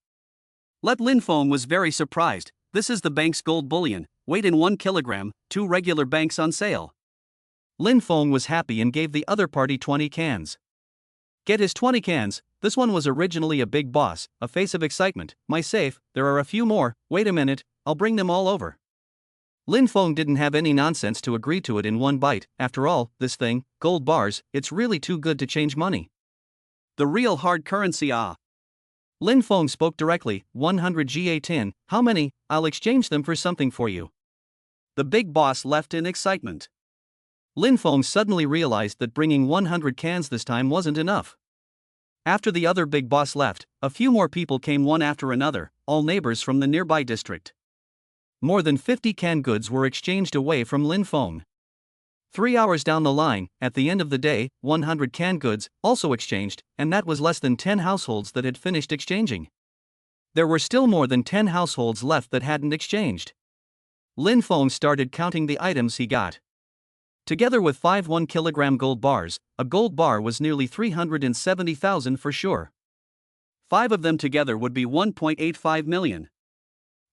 Lin Feng was very surprised. This is the bank's gold bullion, weight in 1 kilogram, 2 regular banks on sale. Lin Feng was happy and gave the other party 20 cans. Get his 20 cans. This one was originally a big boss, a face of excitement. My safe, there are a few more, wait a minute, I'll bring them all over. Lin Feng didn't have any nonsense to agree to it in one bite. After all, this thing, gold bars, it's really too good to change money. The real hard currency. Lin Feng spoke directly, 100 GA tin, how many? I'll exchange them for something for you. The big boss left in excitement. Lin Feng suddenly realized that bringing 100 cans this time wasn't enough. After the other big boss left, a few more people came one after another, all neighbors from the nearby district. More than 50 canned goods were exchanged away from Lin Feng. 3 hours down the line, at the end of the day, 100 canned goods also exchanged, and that was less than 10 households that had finished exchanging. There were still more than 10 households left that hadn't exchanged. Lin Feng started counting the items he got. Together with 5 1-kilogram gold bars, a gold bar was nearly 370,000 for sure. 5 of them together would be 1.85 million.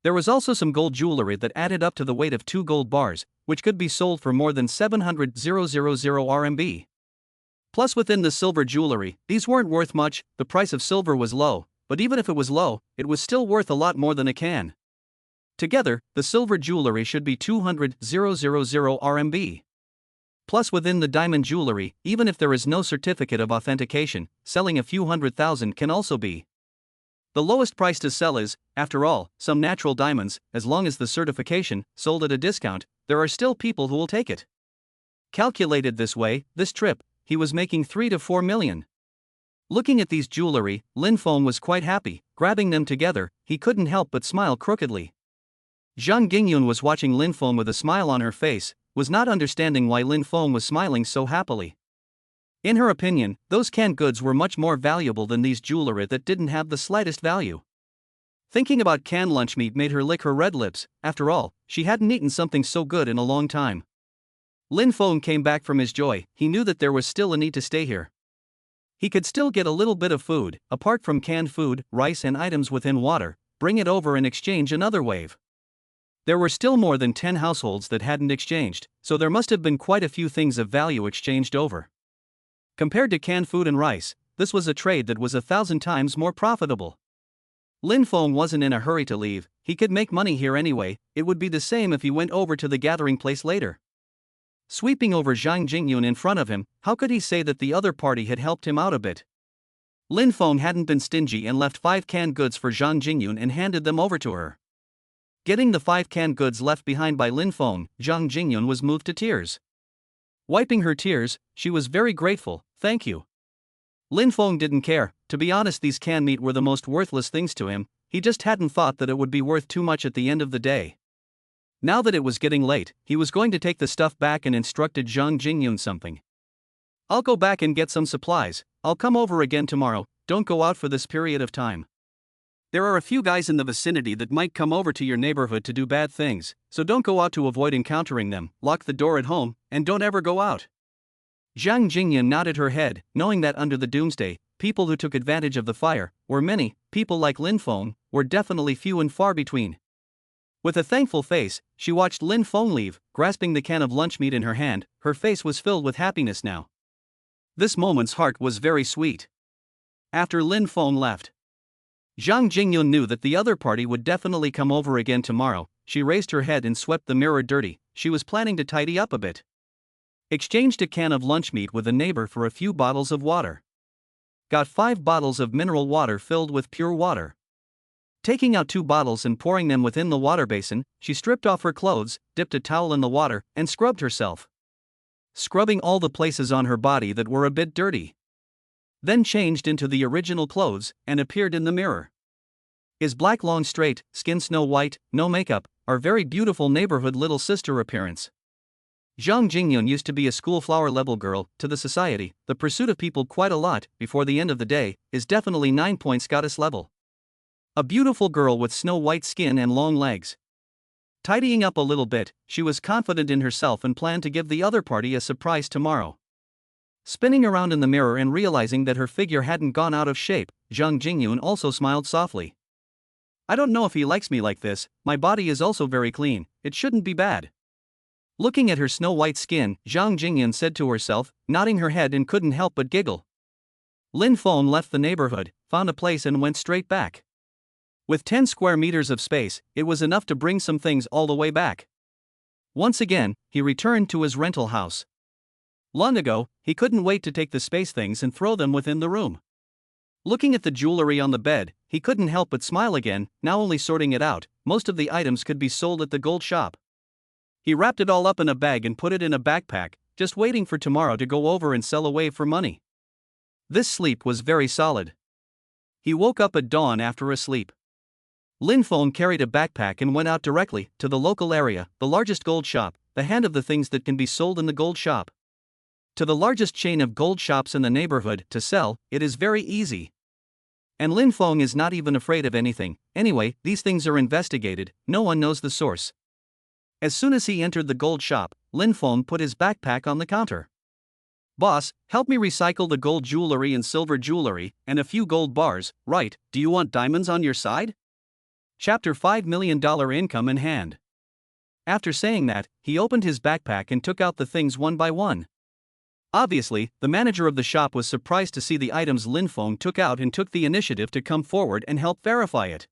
There was also some gold jewelry that added up to the weight of 2 gold bars, which could be sold for more than 700,000 RMB. Plus, within the silver jewelry, these weren't worth much. The price of silver was low, but even if it was low, it was still worth a lot more than a can. Together, the silver jewelry should be 200,000 RMB. Plus, within the diamond jewelry, even if there is no certificate of authentication, selling a few 100,000 can also be. The lowest price to sell is, after all, some natural diamonds. As long as the certification sold at a discount, there are still people who will take it. Calculated this way, this trip, he was making 3 to 4 million. Looking at these jewelry, Lin Feng was quite happy. Grabbing them together, he couldn't help but smile crookedly. Zhang Jingyun was watching Lin Feng with a smile on her face, was not understanding why Lin Feng was smiling so happily. In her opinion, those canned goods were much more valuable than these jewelry that didn't have the slightest value. Thinking about canned lunch meat made her lick her red lips. After all, she hadn't eaten something so good in a long time. Lin Feng came back from his joy. He knew that there was still a need to stay here. He could still get a little bit of food, apart from canned food, rice and items within water, bring it over and exchange another wave. There were still more than 10 households that hadn't exchanged, so there must have been quite a few things of value exchanged over. Compared to canned food and rice, this was a trade that was 1,000 times more profitable. Lin Feng wasn't in a hurry to leave. He could make money here anyway. It would be the same if he went over to the gathering place later. Sweeping over Zhang Jingyun in front of him, how could he say that the other party had helped him out a bit? Lin Feng hadn't been stingy and left 5 canned goods for Zhang Jingyun and handed them over to her. Getting the 5 canned goods left behind by Lin Feng, Zhang Jingyun was moved to tears. Wiping her tears, she was very grateful. Thank you. Lin Feng didn't care. To be honest, these canned meat were the most worthless things to him. He just hadn't thought that it would be worth too much at the end of the day. Now that it was getting late, he was going to take the stuff back and instructed Zhang Jingyun something. I'll go back and get some supplies. I'll come over again tomorrow. Don't go out for this period of time. There are a few guys in the vicinity that might come over to your neighborhood to do bad things, so don't go out to avoid encountering them. Lock the door at home, and don't ever go out. Zhang Jingyun nodded her head, knowing that under the doomsday, people who took advantage of the fire were many. People like Lin Feng were definitely few and far between. With a thankful face, she watched Lin Feng leave, grasping the can of lunch meat in her hand. Her face was filled with happiness now. This moment's heart was very sweet. After Lin Feng left, Zhang Jingyun knew that the other party would definitely come over again tomorrow. She raised her head and swept the mirror dirty. She was planning to tidy up a bit. Exchanged a can of lunch meat with a neighbor for a few bottles of water. Got 5 bottles of mineral water filled with pure water. Taking out 2 bottles and pouring them within the water basin, she stripped off her clothes, dipped a towel in the water, and scrubbed herself. Scrubbing all the places on her body that were a bit dirty. Then changed into the original clothes and appeared in the mirror. His black long straight, skin snow white, no makeup, our very beautiful neighborhood little sister appearance. Zhang Jingyun used to be a school flower level girl. To the society, the pursuit of people quite a lot before the end of the day is definitely 9 points goddess level. A beautiful girl with snow white skin and long legs. Tidying up a little bit, she was confident in herself and planned to give the other party a surprise tomorrow. Spinning around in the mirror and realizing that her figure hadn't gone out of shape, Zhang Jingyun also smiled softly. I don't know if he likes me like this. My body is also very clean. It shouldn't be bad. Looking at her snow white skin, Zhang Jingyun said to herself, nodding her head, and couldn't help but giggle. Lin Feng left the neighborhood, found a place and went straight back. With 10 square meters of space, it was enough to bring some things all the way back. Once again, he returned to his rental house. Long ago, he couldn't wait to take the space things and throw them within the room. Looking at the jewelry on the bed, he couldn't help but smile again. Now only sorting it out, most of the items could be sold at the gold shop. He wrapped it all up in a bag and put it in a backpack, just waiting for tomorrow to go over and sell away for money. This sleep was very solid. He woke up at dawn after a sleep. Lin Feng carried a backpack and went out directly to the local area, the largest gold shop. the hand of the things that can be sold in the gold shop. To the largest chain of gold shops in the neighborhood to sell, it is very easy. And Lin Feng is not even afraid of anything. Anyway, these things are investigated, no one knows the source. As soon as he entered the gold shop, Lin Feng put his backpack on the counter. Boss, help me recycle the gold jewelry and silver jewelry, and a few gold bars, right? Do you want diamonds on your side? Chapter $5 million income in hand. After saying that, he opened his backpack and took out the things one by one. Obviously, the manager of the shop was surprised to see the items Lin Feng took out and took the initiative to come forward and help verify it.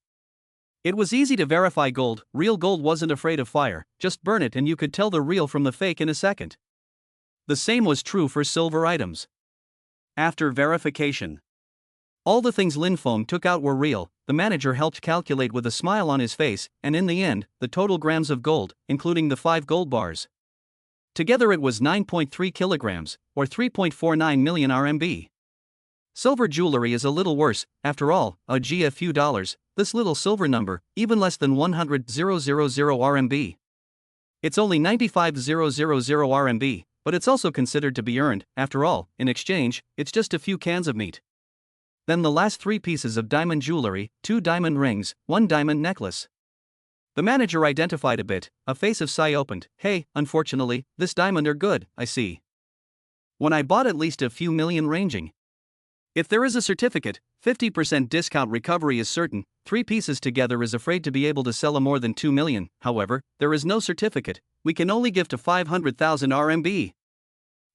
It was easy to verify gold. Real gold wasn't afraid of fire, just burn it and you could tell the real from the fake in a second. The same was true for silver items. After verification, all the things Lin Feng took out were real. The manager helped calculate with a smile on his face, and in the end, the total grams of gold, including the 5 gold bars. Together it was 9.3 kilograms, or 3.49 million RMB. Silver jewelry is a little worse, after all, a few dollars, this little silver number, even less than 100,000 RMB. It's only 95,000 RMB, but it's also considered to be earned. After all, in exchange, it's just a few cans of meat. Then the last 3 pieces of diamond jewelry, 2 diamond rings, 1 diamond necklace. The manager identified a bit, a face of sigh opened. Hey, unfortunately, this diamond are good, I see. When I bought at least a few million ranging. If there is a certificate, 50% discount recovery is certain. 3 pieces together is afraid to be able to sell a more than 2 million, however, there is no certificate, we can only give to 500,000 RMB.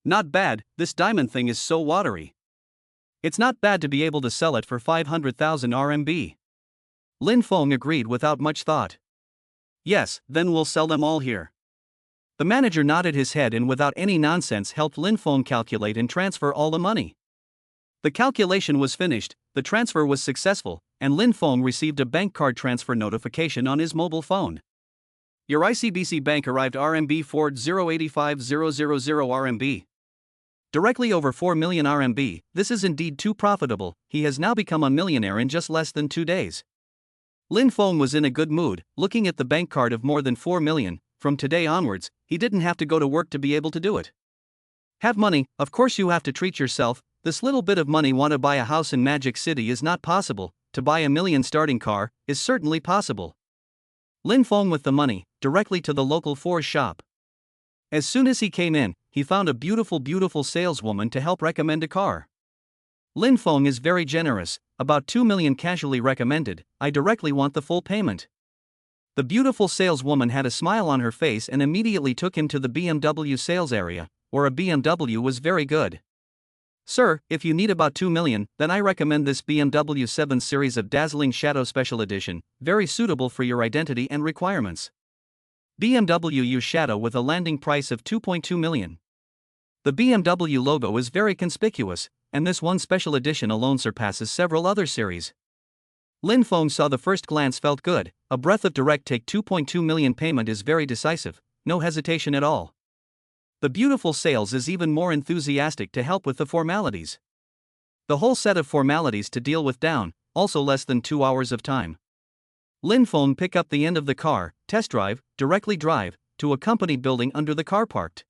Not bad, this diamond thing is so watery. It's not bad to be able to sell it for 500,000 RMB. Lin Feng agreed without much thought. Yes, then we'll sell them all here. The manager nodded his head and without any nonsense helped Lin Feng calculate and transfer all the money. The calculation was finished, the transfer was successful, and Lin Feng received a bank card transfer notification on his mobile phone. Your ICBC bank arrived RMB 4085000 RMB. Directly over 4 million RMB, this is indeed too profitable. He has now become a millionaire in just less than 2 days. Lin Feng was in a good mood, looking at the bank card of more than 4 million, from today onwards, he didn't have to go to work to be able to do it. Have money, of course you have to treat yourself, this little bit of money want to buy a house in Magic City is not possible, to buy a million starting car, is certainly possible. Lin Feng with the money, directly to the local Ford shop. As soon as he came in, he found a beautiful saleswoman to help recommend a car. Lin Feng is very generous, about 2 million casually recommended, I directly want the full payment. The beautiful saleswoman had a smile on her face and immediately took him to the BMW sales area, where a BMW was very good. Sir, if you need about 2 million, then I recommend this BMW 7 Series of Dazzling Shadow Special Edition, very suitable for your identity and requirements. BMW U Shadow with a landing price of 2.2 million. The BMW logo is very conspicuous, and this one special edition alone surpasses several other series. Lin Feng saw the first glance felt good, a breath of direct take 2.2 million payment is very decisive, no hesitation at all. The beautiful sales is even more enthusiastic to help with the formalities. The whole set of formalities to deal with down, also less than 2 hours of time. Lin Feng pick up the end of the car, test drive, directly drive, to a company building under the car parked.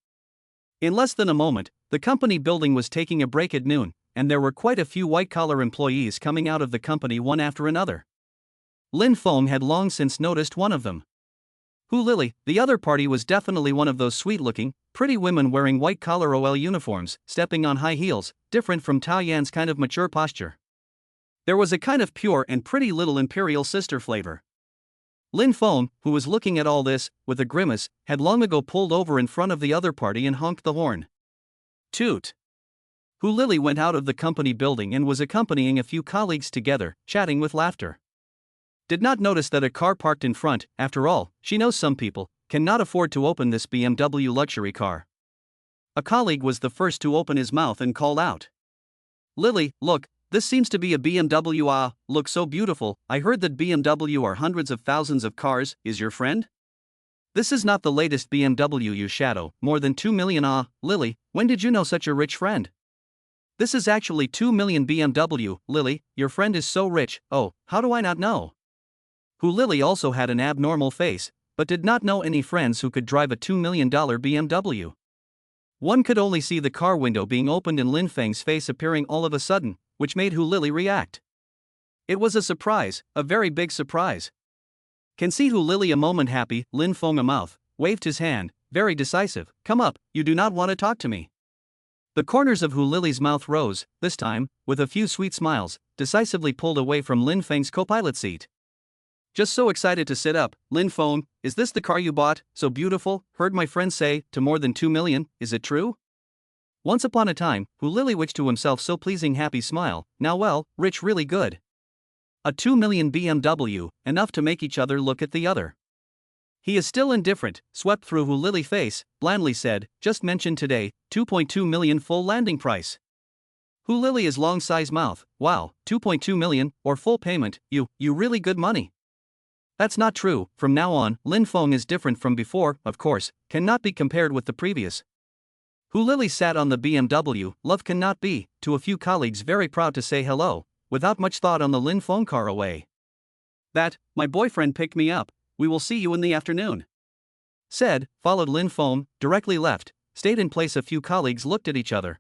In less than a moment, the company building was taking a break at noon, and there were quite a few white-collar employees coming out of the company one after another. Lin Feng had long since noticed one of them. Hu Lili, the other party was definitely one of those sweet-looking, pretty women wearing white-collar OL uniforms, stepping on high heels, different from Tao Yan's kind of mature posture. There was a kind of pure and pretty little imperial sister flavor. Lin Feng, who was looking at all this, with a grimace, had long ago pulled over in front of the other party and honked the horn. Toot! Hu Lili went out of the company building and was accompanying a few colleagues together, chatting with laughter. Did not notice that a car parked in front, after all, she knows some people cannot afford to open this BMW luxury car. A colleague was the first to open his mouth and called out. Lily, look, this seems to be a BMW. Ah, look so beautiful. I heard that BMW are hundreds of thousands of cars. Is your friend? This is not the latest BMW U Shadow, more than 2 million. Ah, Lily, when did you know such a rich friend? This is actually 2 million BMW. Lily, your friend is so rich. Oh, how do I not know? Hu Lili also had an abnormal face, but did not know any friends who could drive a $2 million BMW. One could only see the car window being opened and Lin Feng's face appearing all of a sudden, which made Hu Lili react. It was a surprise, a very big surprise. Can see Hu Lili a moment happy, Lin Feng a mouth, waved his hand, very decisive, come up, you do not want to talk to me. The corners of Hu Lili's mouth rose, this time, with a few sweet smiles, decisively pulled away from Lin Feng's co-pilot seat. Just so excited to sit up, Lin Feng, is this the car you bought, so beautiful, heard my friend say, to more than 2 million, is it true? Once upon a time, Hu Lili wished to himself so pleasing happy smile, now well, rich really good. A 2 million BMW, enough to make each other look at the other. He is still indifferent, swept through Hu Lili face, blandly said, just mentioned today, 2.2 million full landing price. Hu Lili is long size mouth, wow, 2.2 million, or full payment, you really good money. That's not true, from now on, Lin Feng is different from before, of course, cannot be compared with the previous. Hu Lili sat on the BMW, love cannot be, to a few colleagues very proud to say hello, without much thought on the Lin Feng car away. That, my boyfriend picked me up, we will see you in the afternoon. Said, followed Lin Feng, directly left, stayed in place a few colleagues looked at each other.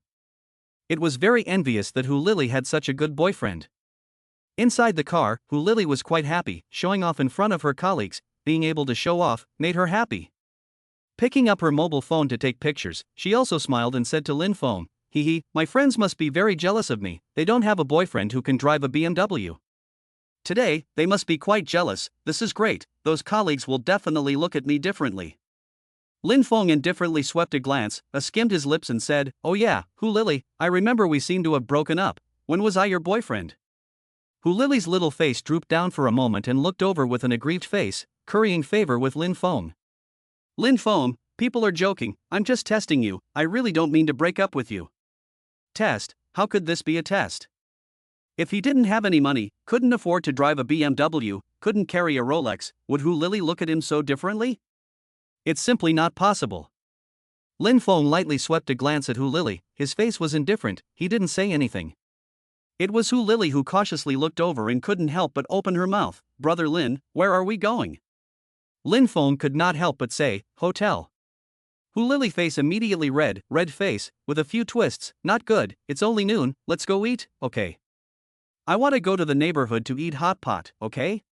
It was very envious that Hu Lili had such a good boyfriend. Inside the car, Hu Lili was quite happy, showing off in front of her colleagues, being able to show off, made her happy. Picking up her mobile phone to take pictures, she also smiled and said to Lin Feng, hee, my friends must be very jealous of me, they don't have a boyfriend who can drive a BMW. Today, they must be quite jealous, this is great, those colleagues will definitely look at me differently. Lin Feng indifferently swept a glance, skimmed his lips and said, oh yeah, Hu Lili, I remember we seem to have broken up, when was I your boyfriend? Hu Lili's little face drooped down for a moment and looked over with an aggrieved face, currying favor with Lin Feng. Lin Feng, people are joking, I'm just testing you, I really don't mean to break up with you. Test, how could this be a test? If he didn't have any money, couldn't afford to drive a BMW, couldn't carry a Rolex, would Hu Lili look at him so differently? It's simply not possible. Lin Feng lightly swept a glance at Hu Lili, his face was indifferent, he didn't say anything. It was Hu Lili who cautiously looked over and couldn't help but open her mouth, brother Lin, where are we going? Lin Feng could not help but say, hotel. Hu Lili face immediately red face, with a few twists, not good, it's only noon, let's go eat, okay. I want to go to the neighborhood to eat hot pot, okay?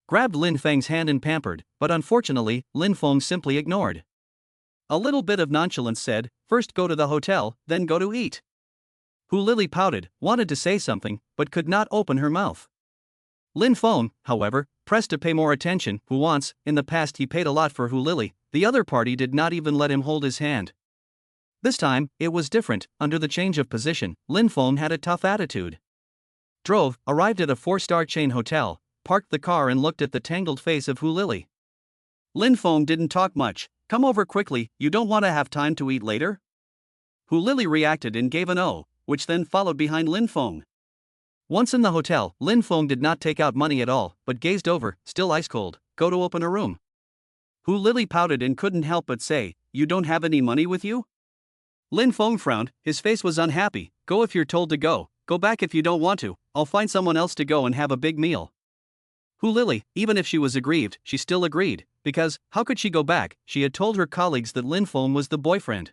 Grabbed Lin Feng's hand and pampered, but unfortunately, Lin Feng simply ignored. A little bit of nonchalance said, first go to the hotel, then go to eat. Hu Lili pouted, wanted to say something, but could not open her mouth. Lin Feng, however, pressed to pay more attention, who once, in the past he paid a lot for Hu Lili, the other party did not even let him hold his hand. This time, it was different, under the change of position, Lin Feng had a tough attitude. Drove, arrived at a 4-star chain hotel, parked the car and looked at the tangled face of Hu Lili. Lin Feng didn't talk much, come over quickly, you don't want to have time to eat later? Hu Lili reacted and gave an O, which then followed behind Lin Feng. Once in the hotel, Lin Feng did not take out money at all, but gazed over, still ice cold, go to open a room. Hu Lili pouted and couldn't help but say, you don't have any money with you? Lin Feng frowned, his face was unhappy, go if you're told to go back if you don't want to, I'll find someone else to go and have a big meal. Hu Lili, even if she was aggrieved, she still agreed, because, how could she go back, she had told her colleagues that Lin Feng was the boyfriend.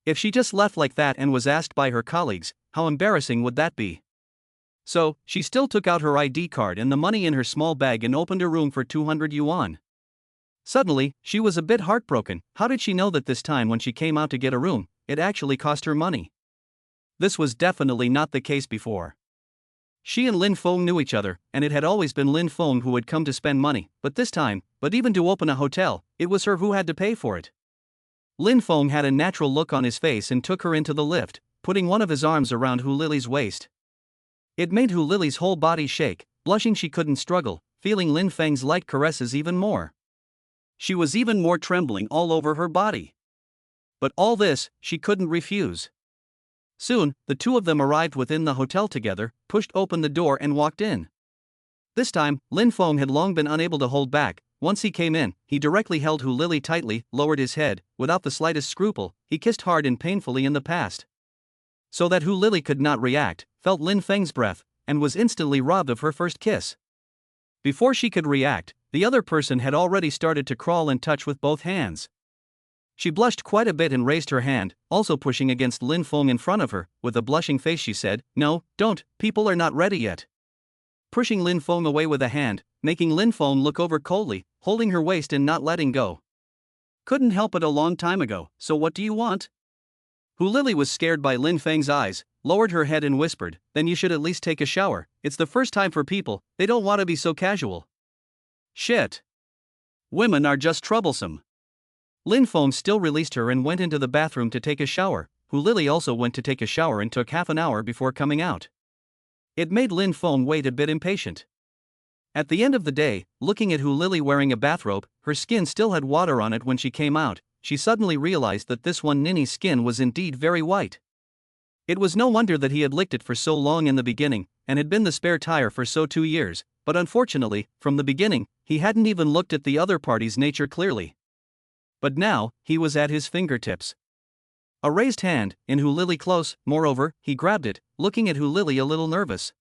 If she just left like that and was asked by her colleagues, how embarrassing would that be? So, she still took out her ID card and the money in her small bag and opened a room for 200 yuan. Suddenly, she was a bit heartbroken, how did she know that this time when she came out to get a room, it actually cost her money? This was definitely not the case before. She and Lin Feng knew each other, and it had always been Lin Feng who had come to spend money, but this time, even to open a hotel, it was her who had to pay for it. Lin Feng had a natural look on his face and took her into the lift, putting one of his arms around Hu Lili's waist. It made Hu Lili's whole body shake, blushing she couldn't struggle, feeling Lin Feng's light caresses even more. She was even more trembling all over her body. But all this, she couldn't refuse. Soon, the two of them arrived within the hotel together, pushed open the door and walked in. This time, Lin Feng had long been unable to hold back. Once he came in, he directly held Hu Lili tightly, lowered his head, without the slightest scruple, he kissed hard and painfully in the past. So that Hu Lili could not react, felt Lin Feng's breath, and was instantly robbed of her first kiss. Before she could react, The other person had already started to crawl and touch with both hands. She blushed quite a bit and raised her hand, also pushing against Lin Feng in front of her. With a blushing face she said, "No, don't, people are not ready yet." Pushing Lin Feng away with a hand, making Lin Feng look over coldly, holding her waist and not letting go. "Couldn't help it a long time ago, so what do you want?" Hu Lili was scared by Lin Feng's eyes, lowered her head and whispered, "Then you should at least take a shower. It's the first time for people, they don't want to be so casual." "Shit. Women are just troublesome." Lin Feng still released her and went into the bathroom to take a shower. Hu Lili also went to take a shower and took half an hour before coming out. It made Lin Feng wait a bit impatient. At the end of the day, looking at Hu Lili wearing a bathrobe, her skin still had water on it when she came out, she suddenly realized that this one ninny's skin was indeed very white. It was no wonder that he had licked it for so long in the beginning, and had been the spare tire for so 2 years, but unfortunately, from the beginning, he hadn't even looked at the other party's nature clearly. But now, he was at his fingertips. A raised hand, in Hu Lili close, moreover, he grabbed it, looking at Hu Lili a little nervous.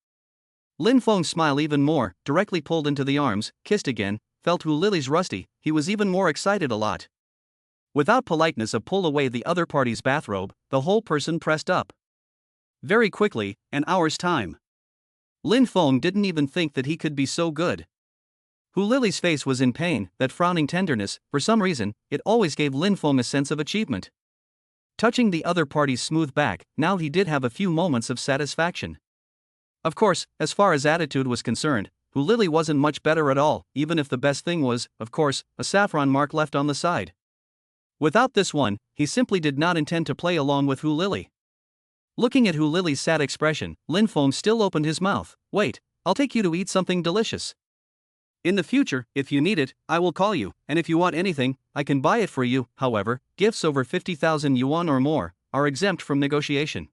Lin Feng's smile even more, directly pulled into the arms, kissed again, felt Hu Lili's rusty, he was even more excited a lot. Without politeness a pull away the other party's bathrobe, the whole person pressed up. Very quickly, an hour's time. Lin Feng didn't even think that he could be so good. Hu Lili's face was in pain, that frowning tenderness, for some reason, it always gave Lin Feng a sense of achievement. Touching the other party's smooth back, now he did have a few moments of satisfaction. Of course, as far as attitude was concerned, Hu Lili wasn't much better at all, even if the best thing was, of course, a saffron mark left on the side. Without this one, he simply did not intend to play along with Hu Lili. Looking at Hu Lili's sad expression, Lin Feng still opened his mouth. "Wait, I'll take you to eat something delicious. In the future, if you need it, I will call you, and if you want anything, I can buy it for you. However, gifts over 50,000 yuan or more are exempt from negotiation."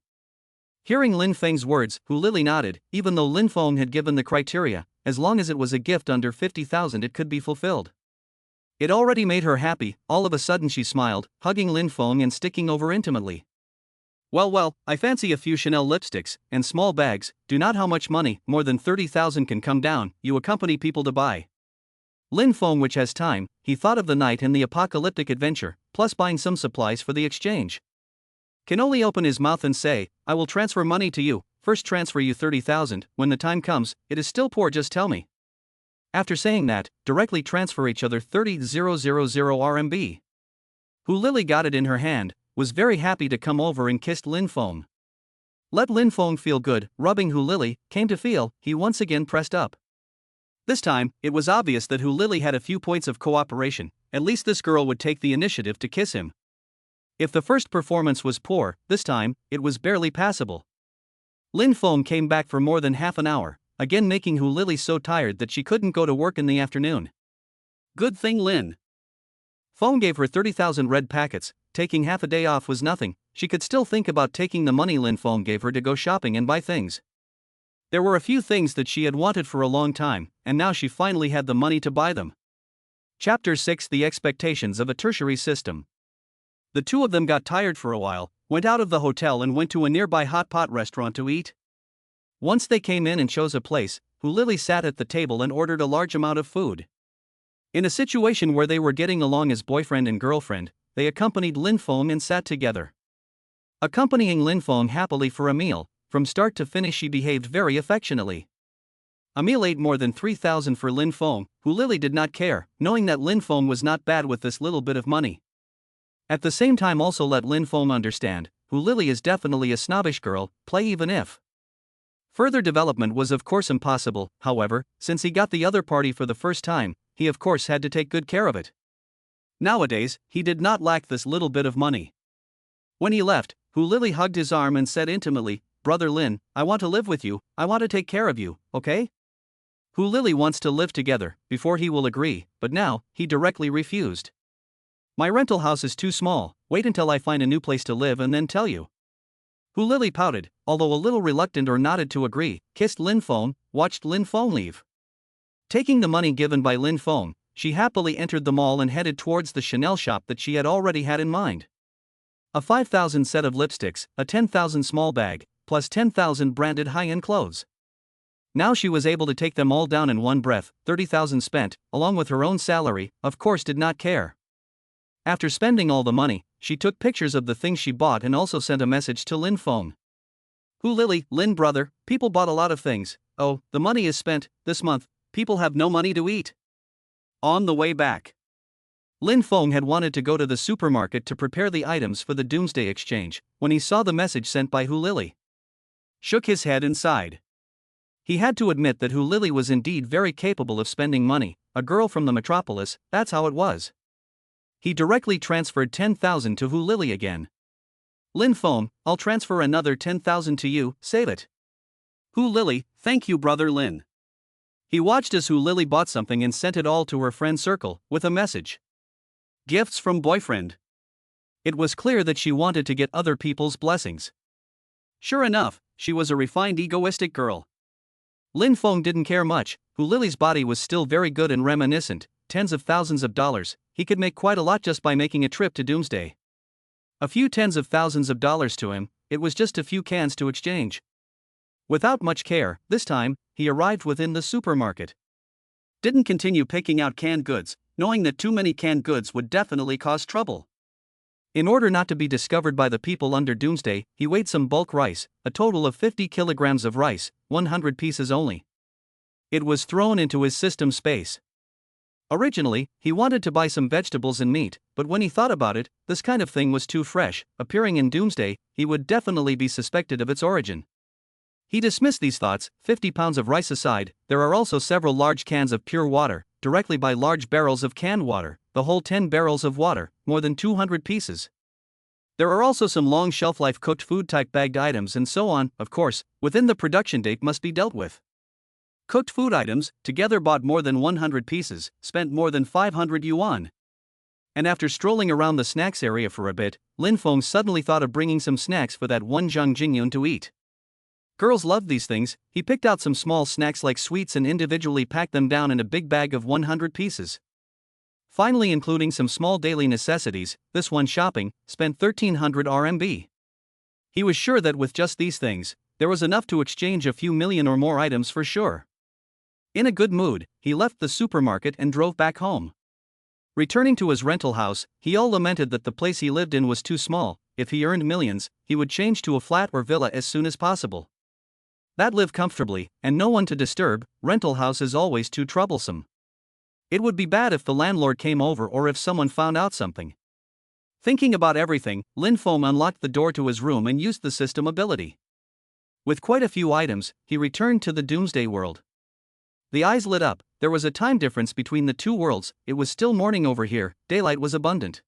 Hearing Lin Feng's words, Hu Lili nodded, even though Lin Feng had given the criteria, as long as it was a gift under 50,000 it could be fulfilled. It already made her happy. All of a sudden she smiled, hugging Lin Feng and sticking over intimately. Well, I fancy a few Chanel lipsticks, and small bags, do not how much money, more than 30,000 can come down, you accompany people to buy." Lin Feng, which has time, he thought of the night and the apocalyptic adventure, plus buying some supplies for the exchange. Can only open his mouth and say, "I will transfer money to you, first transfer you 30,000, when the time comes, it is still poor just tell me." After saying that, directly transfer each other 30,000 RMB. Hu Lili got it in her hand, was very happy to come over and kissed Lin Feng. Let Lin Feng feel good, rubbing Hu Lili, came to feel, he once again pressed up. This time, it was obvious that Hu Lili had a few points of cooperation, at least this girl would take the initiative to kiss him. If the first performance was poor, this time, it was barely passable. Lin Feng came back for more than half an hour, again making Hu Lili so tired that she couldn't go to work in the afternoon. Good thing Lin Feng gave her 30,000 red packets, taking half a day off was nothing, she could still think about taking the money Lin Feng gave her to go shopping and buy things. There were a few things that she had wanted for a long time, and now she finally had the money to buy them. Chapter 6: The Expectations of a Tertiary System. The two of them got tired for a while, went out of the hotel and went to a nearby hot pot restaurant to eat. Once they came in and chose a place, Hu Lili sat at the table and ordered a large amount of food. In a situation where they were getting along as boyfriend and girlfriend, they accompanied Lin Feng and sat together. Accompanying Lin Feng happily for a meal, from start to finish she behaved very affectionately. A meal ate more than 3,000 for Lin Feng, Hu Lili did not care, knowing that Lin Feng was not bad with this little bit of money. At the same time also let Lin Feng understand, Hu Lili is definitely a snobbish girl, play even if. Further development was of course impossible, however, since he got the other party for the first time, he of course had to take good care of it. Nowadays, he did not lack this little bit of money. When he left, Hu Lili hugged his arm and said intimately, "Brother Lin, I want to live with you, I want to take care of you, okay?" Hu Lili wants to live together, before he will agree, but now, he directly refused. "My rental house is too small, wait until I find a new place to live and then tell you." Hu Lili pouted, although a little reluctant or nodded to agree, kissed Lin Feng, watched Lin Feng leave. Taking the money given by Lin Feng, she happily entered the mall and headed towards the Chanel shop that she had already had in mind. A 5,000 set of lipsticks, a 10,000 small bag, plus 10,000 branded high-end clothes. Now she was able to take them all down in one breath. 30,000 spent, along with her own salary, of course did not care. After spending all the money, she took pictures of the things she bought and also sent a message to Lin Feng. Hu Lili, Lin brother, people bought a lot of things. Oh, the money is spent. This month, people have no money to eat. On the way back, Lin Feng had wanted to go to the supermarket to prepare the items for the Doomsday Exchange, when he saw the message sent by Hu Lili. Shook his head and sighed. He had to admit that Hu Lili was indeed very capable of spending money, a girl from the metropolis, that's how it was. He directly transferred 10,000 to Hu Lili again. Lin Feng, I'll transfer another 10,000 to you, save it. Hu Lili, thank you brother Lin. He watched as Hu Lili bought something and sent it all to her friend circle, with a message. Gifts from boyfriend. It was clear that she wanted to get other people's blessings. Sure enough, she was a refined egoistic girl. Lin Feng didn't care much. Hu Lili's body was still very good and reminiscent, tens of thousands of dollars, he could make quite a lot just by making a trip to Doomsday. A few tens of thousands of dollars to him, it was just a few cans to exchange. Without much care, this time, he arrived within the supermarket. Didn't continue picking out canned goods, knowing that too many canned goods would definitely cause trouble. In order not to be discovered by the people under Doomsday, he weighed some bulk rice, a total of 50 kilograms of rice, 100 pieces only. It was thrown into his system space. Originally, he wanted to buy some vegetables and meat, but when he thought about it, this kind of thing was too fresh. Appearing in Doomsday, he would definitely be suspected of its origin. He dismissed these thoughts. 50 pounds of rice aside, there are also several large cans of pure water, directly by large barrels of canned water, the whole 10 barrels of water, more than 200 pieces. There are also some long shelf-life cooked food type bagged items and so on, of course, within the production date must be dealt with. Cooked food items, together bought more than 100 pieces, spent more than 500 yuan. And after strolling around the snacks area for a bit, Lin Feng suddenly thought of bringing some snacks for that one Zhang Jingyun to eat. Girls love these things. He picked out some small snacks like sweets and individually packed them down in a big bag of 100 pieces. Finally, including some small daily necessities, this one shopping, spent 1300 RMB. He was sure that with just these things, there was enough to exchange a few million or more items for sure. In a good mood, he left the supermarket and drove back home. Returning to his rental house, he all lamented that the place he lived in was too small. If he earned millions, he would change to a flat or villa as soon as possible. That live comfortably, and no one to disturb. Rental house is always too troublesome. It would be bad if the landlord came over or if someone found out something. Thinking about everything, Lin Feng unlocked the door to his room and used the system ability. With quite a few items, he returned to the Doomsday world. The eyes lit up. There was a time difference between the two worlds. It was still morning over here, daylight was abundant.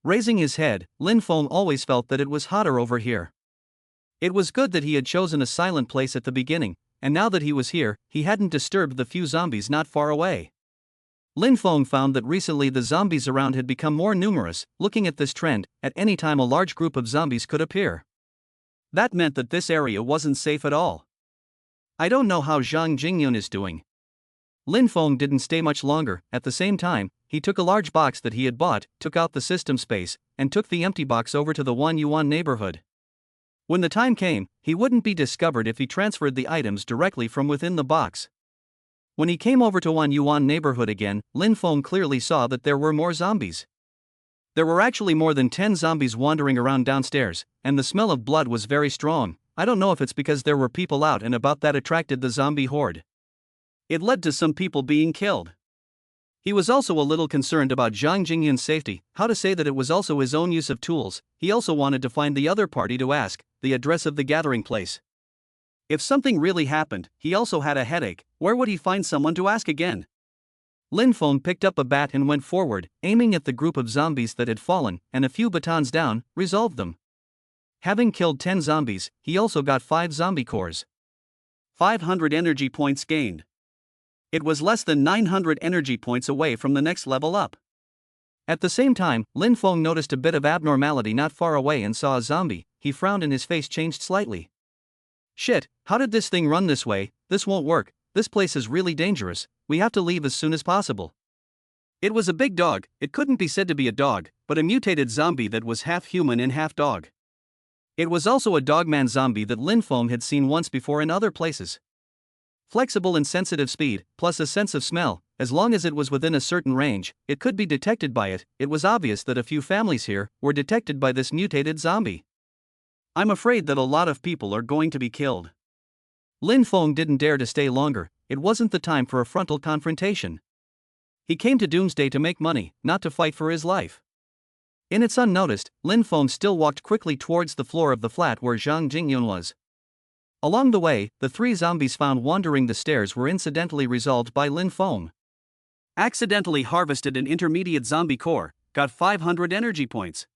Raising his head, Lin Feng always felt that it was hotter over here. It was good that he had chosen a silent place at the beginning, and now that he was here, he hadn't disturbed the few zombies not far away. Lin Feng found that recently the zombies around had become more numerous. Looking at this trend, at any time a large group of zombies could appear. That meant that this area wasn't safe at all. I don't know how Zhang Jingyun is doing. Lin Feng didn't stay much longer. At the same time, he took a large box that he had bought, took out the system space, and took the empty box over to the 1 yuan neighborhood. When the time came, he wouldn't be discovered if he transferred the items directly from within the box. When he came over to 1 yuan neighborhood again, Lin Feng clearly saw that there were more zombies. There were actually more than 10 zombies wandering around downstairs, and the smell of blood was very strong. I don't know if it's because there were people out and about that attracted the zombie horde. It led to some people being killed. He was also a little concerned about Zhang Jingyun's safety. How to say that it was also his own use of tools. He also wanted to find the other party to ask, the address of the gathering place. If something really happened, he also had a headache. Where would he find someone to ask again? Lin Feng picked up a bat and went forward, aiming at the group of zombies that had fallen, and a few batons down, resolved them. Having killed 10 zombies, he also got 5 zombie cores. 500 energy points gained. It was less than 900 energy points away from the next level up. At the same time, Lin Feng noticed a bit of abnormality not far away and saw a zombie. He frowned and his face changed slightly. Shit, how did this thing run this way? This won't work. This place is really dangerous. We have to leave as soon as possible. It was a big dog. It couldn't be said to be a dog, but a mutated zombie that was half human and half dog. It was also a dogman zombie that Lin Feng had seen once before in other places. Flexible and sensitive speed, plus a sense of smell, as long as it was within a certain range, it could be detected by it. It was obvious that a few families here were detected by this mutated zombie. I'm afraid that a lot of people are going to be killed. Lin Feng didn't dare to stay longer. It wasn't the time for a frontal confrontation. He came to Doomsday to make money, not to fight for his life. In its unnoticed, Lin Feng still walked quickly towards the floor of the flat where Zhang Jingyun was. Along the way, the 3 zombies found wandering the stairs were incidentally resolved by Lin Feng. Accidentally harvested an intermediate zombie core, got 500 energy points.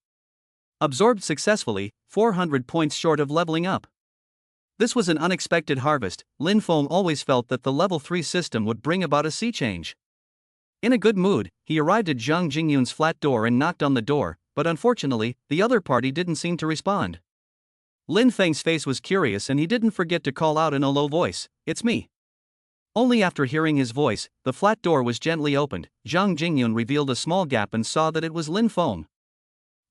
Absorbed successfully, 400 points short of leveling up. This was an unexpected harvest. Lin Feng always felt that the level 3 system would bring about a sea change. In a good mood, he arrived at Zhang Jingyun's flat door and knocked on the door, but unfortunately, the other party didn't seem to respond. Lin Feng's face was curious and he didn't forget to call out in a low voice, "It's me." Only after hearing his voice, the flat door was gently opened. Zhang Jingyun revealed a small gap and saw that it was Lin Feng.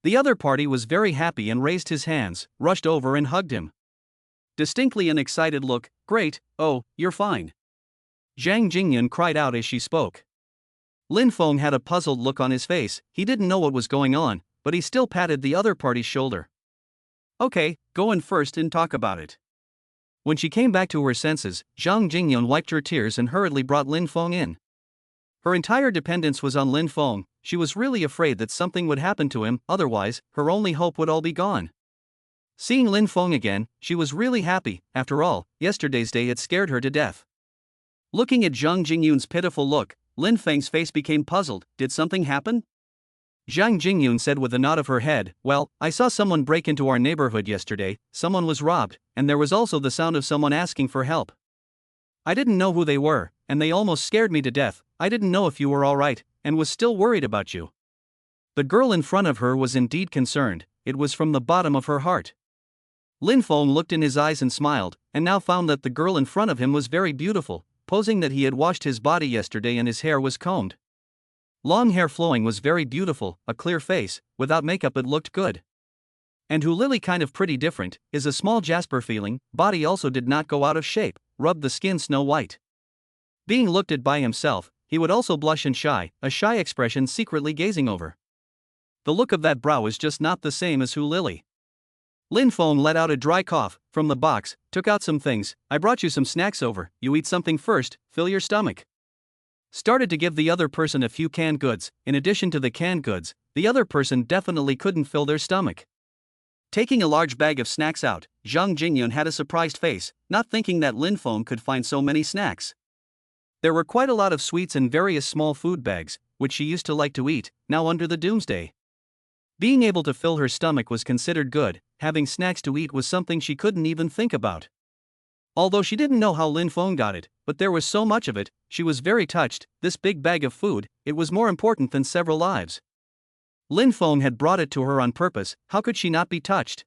The other party was very happy and raised his hands, rushed over and hugged him. Distinctly an excited look. "Great, oh, you're fine." Zhang Jingyun cried out as she spoke. Lin Feng had a puzzled look on his face. He didn't know what was going on, but he still patted the other party's shoulder. "Okay, go in first and talk about it." When she came back to her senses, Zhang Jingyun wiped her tears and hurriedly brought Lin Feng in. Her entire dependence was on Lin Feng. She was really afraid that something would happen to him, otherwise, her only hope would all be gone. Seeing Lin Feng again, she was really happy. After all, yesterday's day had scared her to death. Looking at Zhang Jingyun's pitiful look, Lin Feng's face became puzzled. Did something happen? Zhang Jingyun said with a nod of her head, "Well, I saw someone break into our neighborhood yesterday, someone was robbed, and there was also the sound of someone asking for help. I didn't know who they were, and they almost scared me to death. I didn't know if you were alright, and was still worried about you." The girl in front of her was indeed concerned. It was from the bottom of her heart. Lin Feng looked in his eyes and smiled, and now found that the girl in front of him was very beautiful, posing that he had washed his body yesterday and his hair was combed. Long hair flowing was very beautiful, a clear face, without makeup it looked good. And Hu Lili kind of pretty different, is a small jasper feeling, body also did not go out of shape, rubbed the skin snow white. Being looked at by himself, he would also blush and shy, a shy expression secretly gazing over. The look of that brow is just not the same as Hu Lili. Lin Feng let out a dry cough, from the box, took out some things. "I brought you some snacks over, you eat something first, fill your stomach." Started to give the other person a few canned goods. In addition to the canned goods, the other person definitely couldn't fill their stomach. Taking a large bag of snacks out, Zhang Jingyun had a surprised face, not thinking that Lin Feng could find so many snacks. There were quite a lot of sweets in various small food bags, which she used to like to eat, now under the doomsday. Being able to fill her stomach was considered good, having snacks to eat was something she couldn't even think about. Although she didn't know how Lin Feng got it, but there was so much of it, she was very touched. This big bag of food, it was more important than several lives. Lin Feng had brought it to her on purpose, how could she not be touched?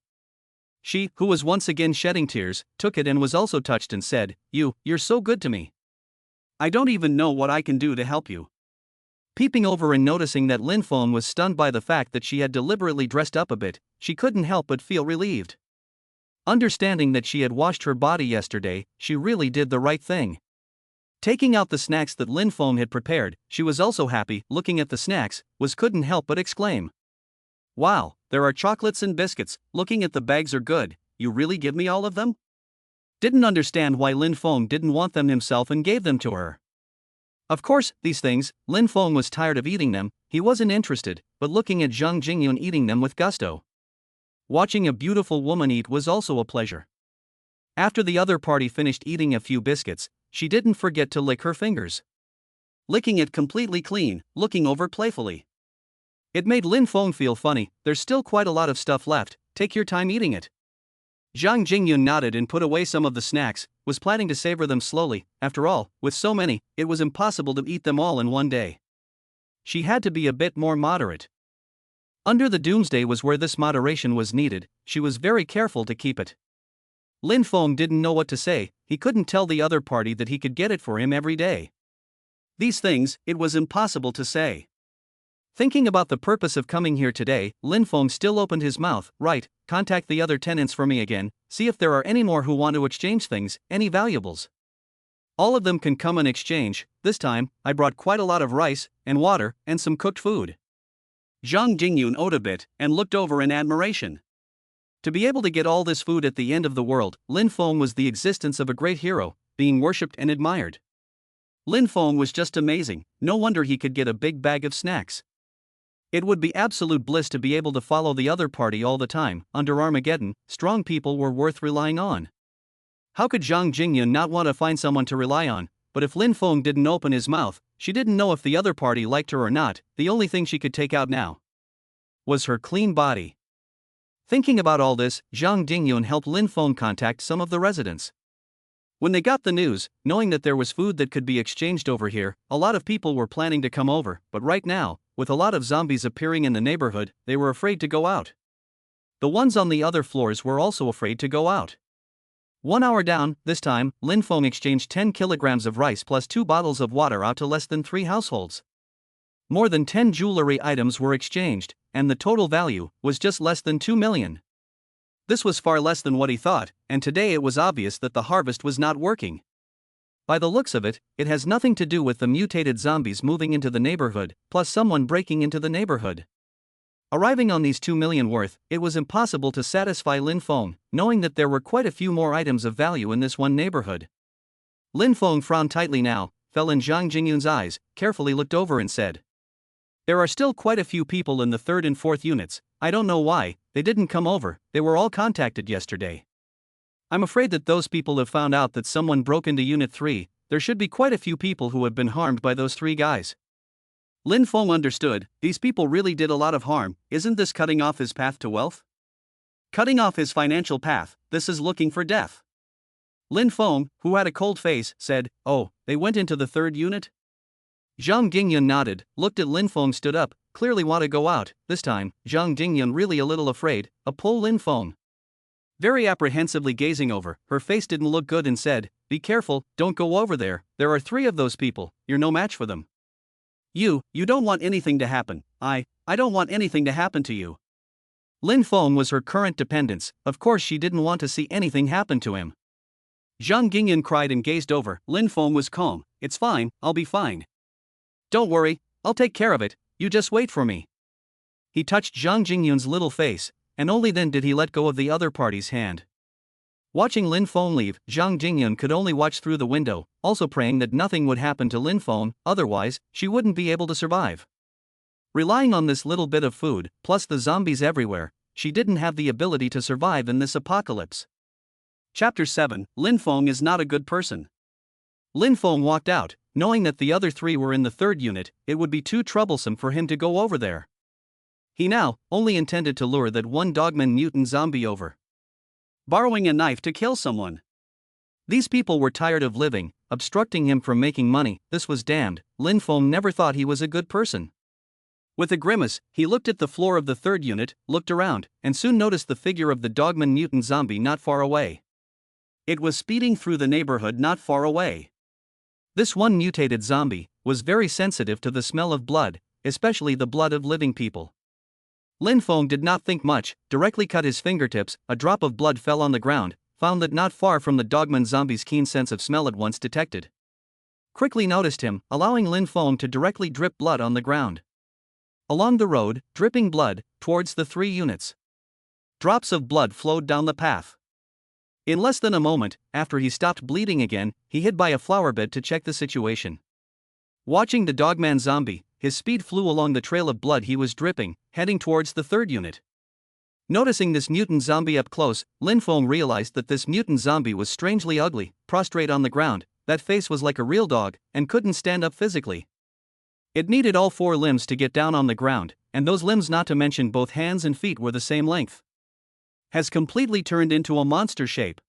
She, who was once again shedding tears, took it and was also touched and said, You're so good to me. I don't even know what I can do to help you." Peeping over and noticing that Lin Feng was stunned by the fact that she had deliberately dressed up a bit, she couldn't help but feel relieved. Understanding that she had washed her body yesterday, she really did the right thing. Taking out the snacks that Lin Feng had prepared, she was also happy. Looking at the snacks, couldn't help but exclaim, "Wow, there are chocolates and biscuits, looking at the bags are good, you really give me all of them?" Didn't understand why Lin Feng didn't want them himself and gave them to her. Of course, these things, Lin Feng was tired of eating them, he wasn't interested, but looking at Zhang Jingyun eating them with gusto. Watching a beautiful woman eat was also a pleasure. After the other party finished eating a few biscuits, she didn't forget to lick her fingers. Licking it completely clean, looking over playfully. It made Lin Feng feel funny. There's still quite a lot of stuff left, take your time eating it. Zhang Jingyun nodded and put away some of the snacks, was planning to savor them slowly. After all, with so many, it was impossible to eat them all in one day. She had to be a bit more moderate. Under the doomsday was where this moderation was needed, she was very careful to keep it. Lin Feng didn't know what to say, he couldn't tell the other party that he could get it for him every day. These things, it was impossible to say. Thinking about the purpose of coming here today, Lin Feng still opened his mouth. Right, contact the other tenants for me again, see if there are any more who want to exchange things, any valuables. All of them can come in exchange. This time, I brought quite a lot of rice, and water, and some cooked food. Zhang Jingyun owed a bit, and looked over in admiration. To be able to get all this food at the end of the world, Lin Feng was the existence of a great hero, being worshipped and admired. Lin Feng was just amazing, no wonder he could get a big bag of snacks. It would be absolute bliss to be able to follow the other party all the time. Under Armageddon, strong people were worth relying on. How could Zhang Jingyun not want to find someone to rely on? But if Lin Feng didn't open his mouth, she didn't know if the other party liked her or not. The only thing she could take out now was her clean body. Thinking about all this, Zhang Jingyun helped Lin Feng contact some of the residents. When they got the news, knowing that there was food that could be exchanged over here, a lot of people were planning to come over, but right now, with a lot of zombies appearing in the neighborhood, they were afraid to go out. The ones on the other floors were also afraid to go out. 1 hour down, this time, Lin Feng exchanged 10 kilograms of rice plus 2 bottles of water out to less than 3 households. More than 10 jewelry items were exchanged, and the total value was just less than 2 million. This was far less than what he thought, and today it was obvious that the harvest was not working. By the looks of it, it has nothing to do with the mutated zombies moving into the neighborhood, plus someone breaking into the neighborhood. Arriving on these 2 million worth, it was impossible to satisfy Lin Feng, knowing that there were quite a few more items of value in this one neighborhood. Lin Feng frowned tightly now, fell in Zhang Jingyun's eyes, carefully looked over and said, "There are still quite a few people in the 3rd and 4th units. I don't know why, they didn't come over, they were all contacted yesterday. I'm afraid that those people have found out that someone broke into Unit 3, there should be quite a few people who have been harmed by those 3 guys." Lin Feng understood, these people really did a lot of harm. Isn't this cutting off his path to wealth? Cutting off his financial path, this is looking for death. Lin Feng, who had a cold face, said, "Oh, they went into the 3rd unit?" Zhang Jingyun nodded, looked at Lin Feng, stood up, clearly want to go out. This time, Zhang Jingyun really a little afraid, pull Lin Feng. Very apprehensively gazing over, her face didn't look good and said, "Be careful, don't go over there, there are 3 of those people, you're no match for them. You don't want anything to happen, I don't want anything to happen to you." Lin Feng was her current dependence, of course she didn't want to see anything happen to him. Zhang Jingyun cried and gazed over, Lin Feng was calm, "It's fine, I'll be fine. Don't worry, I'll take care of it, you just wait for me." He touched Zhang Jingyun's little face, and only then did he let go of the other party's hand. Watching Lin Feng leave, Zhang Jingyun could only watch through the window, also praying that nothing would happen to Lin Feng, otherwise, she wouldn't be able to survive. Relying on this little bit of food, plus the zombies everywhere, she didn't have the ability to survive in this apocalypse. Chapter 7, Lin Feng is not a good person. Lin Feng walked out, knowing that the other 3 were in the 3rd unit, it would be too troublesome for him to go over there. He now only intended to lure that one dogman mutant zombie over. Borrowing a knife to kill someone. These people were tired of living, obstructing him from making money. This was damned. Lin Feng never thought he was a good person. With a grimace, he looked at the floor of the 3rd unit, looked around, and soon noticed the figure of the dogman mutant zombie not far away. It was speeding through the neighborhood not far away. This one mutated zombie was very sensitive to the smell of blood, especially the blood of living people. Lin Feng did not think much, directly cut his fingertips, a drop of blood fell on the ground, found that not far from the dogman zombie's keen sense of smell at once detected. Quickly noticed him, allowing Lin Feng to directly drip blood on the ground. Along the road, dripping blood, towards the 3 units. Drops of blood flowed down the path. In less than a moment, after he stopped bleeding again, he hid by a flower bed to check the situation. Watching the dogman zombie, his speed flew along the trail of blood he was dripping, heading towards the 3rd unit. Noticing this mutant zombie up close, Lin Feng realized that this mutant zombie was strangely ugly, prostrate on the ground, that face was like a real dog, and couldn't stand up physically. It needed all 4 limbs to get down on the ground, and those limbs, not to mention both hands and feet, were the same length. Has completely turned into a monster shape.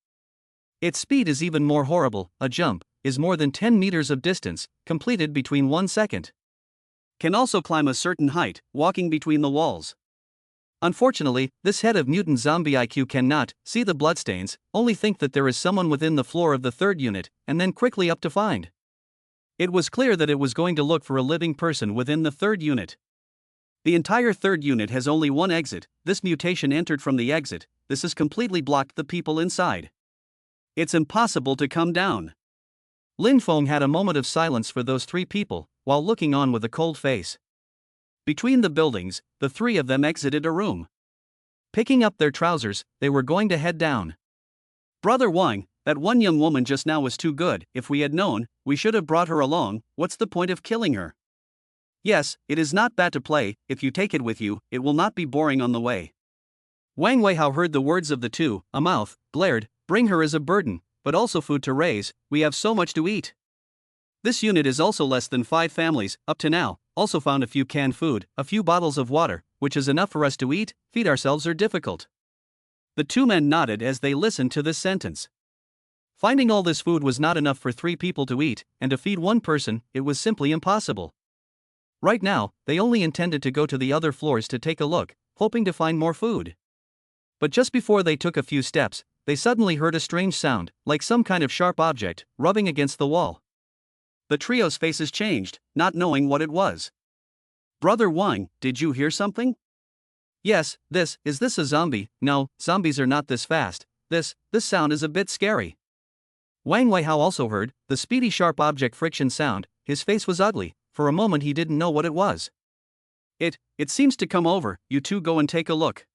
Its speed is even more horrible, a jump is more than 10 meters of distance, completed between 1 second. Can also climb a certain height, walking between the walls. Unfortunately, this head of mutant zombie IQ cannot see the bloodstains, only think that there is someone within the floor of the 3rd unit, and then quickly up to find. It was clear that it was going to look for a living person within the 3rd unit. The entire 3rd unit has only one exit, this mutation entered from the exit, this has completely blocked the people inside. It's impossible to come down. Lin Feng had a moment of silence for those three people, while looking on with a cold face. Between the buildings, the three of them exited a room. Picking up their trousers, they were going to head down. Brother Wang, that one young woman just now was too good. If we had known, we should have brought her along. What's the point of killing her? Yes, it is not bad to play. If you take it with you, it will not be boring on the way. Wang Weihao heard the words of the two, a mouth, blared, bring her as a burden, but also food to raise. We have so much to eat. This unit is also less than 5 families, up to now, also found a few canned food, a few bottles of water, which is enough for us to eat. Feed ourselves are difficult. The two men nodded as they listened to this sentence. Finding all this food was not enough for 3 people to eat, and to feed one person, it was simply impossible. Right now, they only intended to go to the other floors to take a look, hoping to find more food. But just before they took a few steps, they suddenly heard a strange sound, like some kind of sharp object, rubbing against the wall. The trio's faces changed, not knowing what it was. Brother Wang, did you hear something? Yes, is this a zombie? No, zombies are not this fast. This sound is a bit scary. Wang Weihao also heard the speedy sharp object friction sound. His face was ugly. For a moment he didn't know what it was. It seems to come over. You two go and take a look.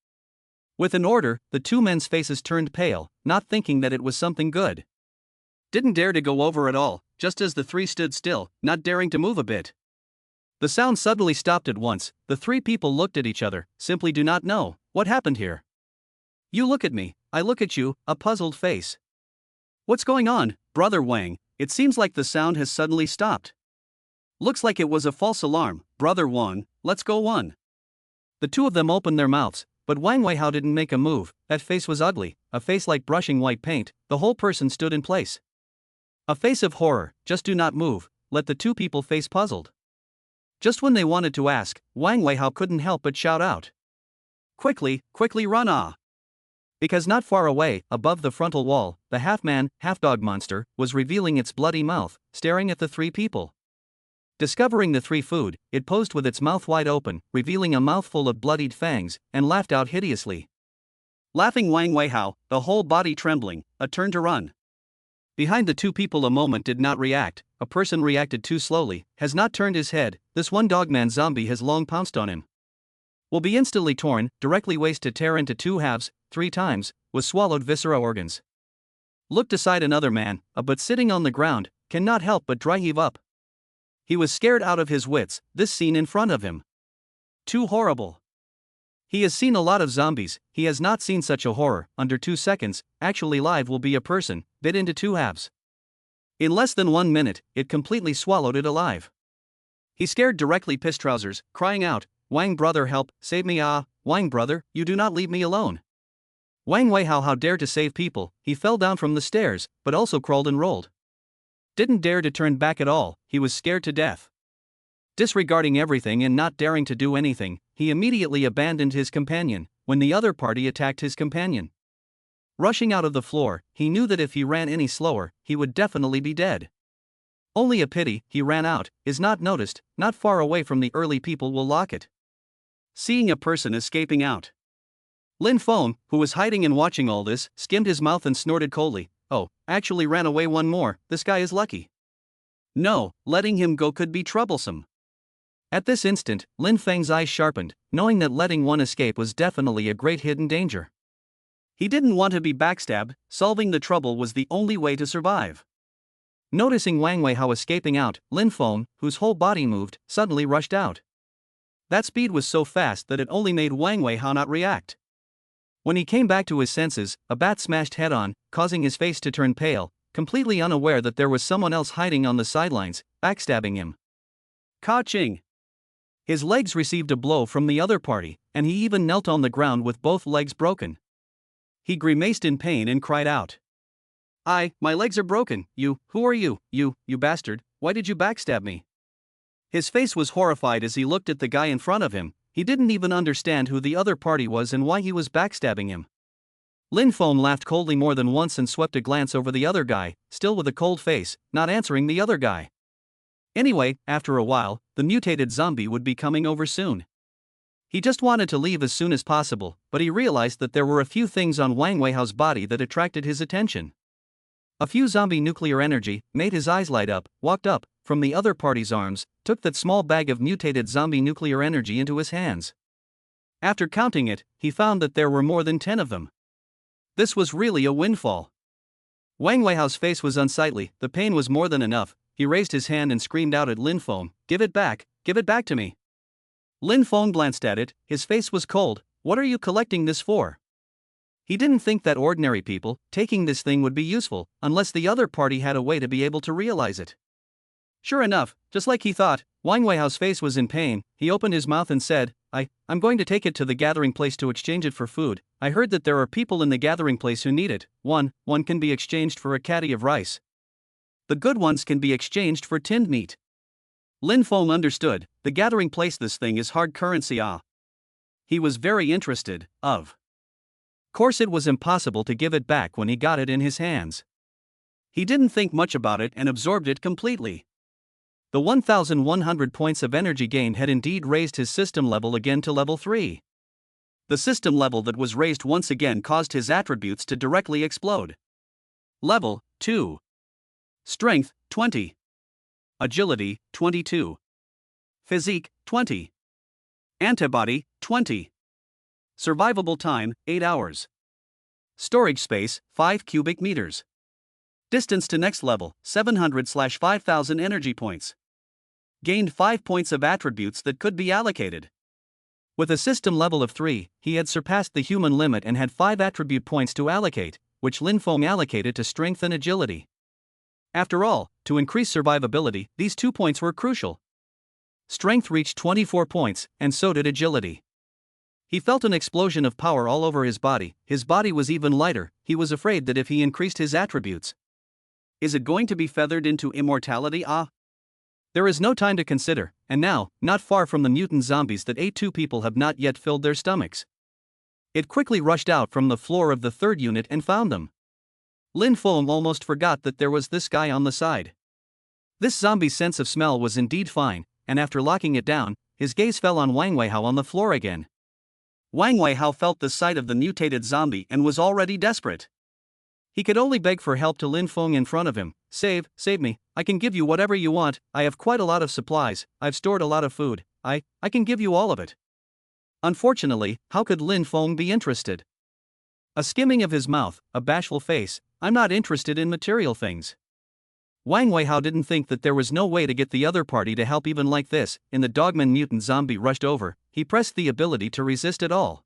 With an order, the two men's faces turned pale, not thinking that it was something good. Didn't dare to go over at all, just as the three stood still, not daring to move a bit. The sound suddenly stopped at once. The 3 people looked at each other, simply do not know what happened here. You look at me, I look at you, a puzzled face. What's going on, Brother Wang? It seems like the sound has suddenly stopped. Looks like it was a false alarm. Brother Wang, let's go on. The two of them opened their mouths, but Wang Weihao didn't make a move. That face was ugly, a face like brushing white paint. The whole person stood in place. A face of horror. Just do not move. Let the 2 people face puzzled. Just when they wanted to ask, Wang Weihao couldn't help but shout out. Quickly run Because not far away, above the frontal wall, the half-man, half-dog monster was revealing its bloody mouth, staring at the 3 people. Discovering the 3 food, it posed with its mouth wide open, revealing a mouthful of bloodied fangs, and laughed out hideously. Laughing Wang Weihao, the whole body trembling, a turn to run. Behind the 2 people a moment did not react. A person reacted too slowly, has not turned his head. This one dogman zombie has long pounced on him. Will be instantly torn, directly waist to tear into 2 halves, 3 times, was swallowed viscera organs. Looked aside another man, but sitting on the ground, cannot help but dry heave up. He was scared out of his wits, this scene in front of him. Too horrible. He has seen a lot of zombies, he has not seen such a horror. Under 2 seconds, actually live will be a person, bit into 2 halves. In less than 1 minute, it completely swallowed it alive. He scared directly pissed trousers, crying out, Wang brother help, save me Wang brother, you do not leave me alone. Wang Weihao how dare to save people, he fell down from the stairs, but also crawled and rolled. Didn't dare to turn back at all, he was scared to death. Disregarding everything and not daring to do anything, he immediately abandoned his companion, when the other party attacked his companion. Rushing out of the floor, he knew that if he ran any slower, he would definitely be dead. Only a pity, he ran out, is not noticed, not far away from the early people will lock it. Seeing a person escaping out. Lin Feng, who was hiding and watching all this, skimmed his mouth and snorted coldly, oh, actually ran away one more, this guy is lucky. No, letting him go could be troublesome. At this instant, Lin Feng's eyes sharpened, knowing that letting one escape was definitely a great hidden danger. He didn't want to be backstabbed, solving the trouble was the only way to survive. Noticing Wang Weihao escaping out, Lin Feng, whose whole body moved, suddenly rushed out. That speed was so fast that it only made Wang Weihao not react. When he came back to his senses, a bat smashed head-on, causing his face to turn pale, completely unaware that there was someone else hiding on the sidelines, backstabbing him. Ka-ching! His legs received a blow from the other party, and he even knelt on the ground with both legs broken. He grimaced in pain and cried out. My legs are broken, who are you, you bastard, why did you backstab me? His face was horrified as he looked at the guy in front of him, he didn't even understand who the other party was and why he was backstabbing him. Lin Feng laughed coldly more than once and swept a glance over the other guy, still with a cold face, not answering the other guy. Anyway, after a while, the mutated zombie would be coming over soon. He just wanted to leave as soon as possible, but he realized that there were a few things on Wang Weihao's body that attracted his attention. A few zombie nuclear energy made his eyes light up, walked up from the other party's arms, took that small bag of mutated zombie nuclear energy into his hands. After counting it, he found that there were more than 10 of them. This was really a windfall. Wang Weihao's face was unsightly, the pain was more than enough. He raised his hand and screamed out at Lin Feng, give it back to me. Lin Feng glanced at it, his face was cold. What are you collecting this for? He didn't think that ordinary people taking this thing would be useful, unless the other party had a way to be able to realize it. Sure enough, just like he thought, Wang Weihao's face was in pain. He opened his mouth and said, I'm going to take it to the gathering place to exchange it for food. I heard that there are people in the gathering place who need it. One can be exchanged for a caddy of rice. The good ones can be exchanged for tinned meat. Lin Feng understood, the gathering place, this thing is hard currency. He was very interested. Of course it was impossible to give it back when he got it in his hands. He didn't think much about it and absorbed it completely. The 1,100 points of energy gained had indeed raised his system level again to level 3. The system level that was raised once again caused his attributes to directly explode. Level 2. Strength 20. Agility 22. Physique 20. Antibody 20. Survivable time 8 hours. Storage space 5 cubic meters. Distance to next level 700/5000 energy points. Gained 5 points of attributes that could be allocated. With a system level of 3, he had surpassed the human limit and had 5 attribute points to allocate, which Lin Feng allocated to strength and agility. After all, to increase survivability, these 2 points were crucial. Strength reached 24 points, and so did agility. He felt an explosion of power all over his body was even lighter. He was afraid that if he increased his attributes, is it going to be feathered into immortality? There is no time to consider, and now, not far from the mutant zombies that ate 2 people have not yet filled their stomachs. It quickly rushed out from the floor of the 3rd unit and found them. Lin Feng almost forgot that there was this guy on the side. This zombie's sense of smell was indeed fine, and after locking it down, his gaze fell on Wang Weihao on the floor again. Wang Weihao felt the sight of the mutated zombie and was already desperate. He could only beg for help to Lin Feng in front of him. Save me, I can give you whatever you want, I have quite a lot of supplies, I've stored a lot of food, I can give you all of it. Unfortunately, how could Lin Feng be interested? A skimming of his mouth, a bashful face, I'm not interested in material things. Wang Weihao didn't think that there was no way to get the other party to help even like this. In the dogman mutant zombie rushed over, he pressed the ability to resist it all.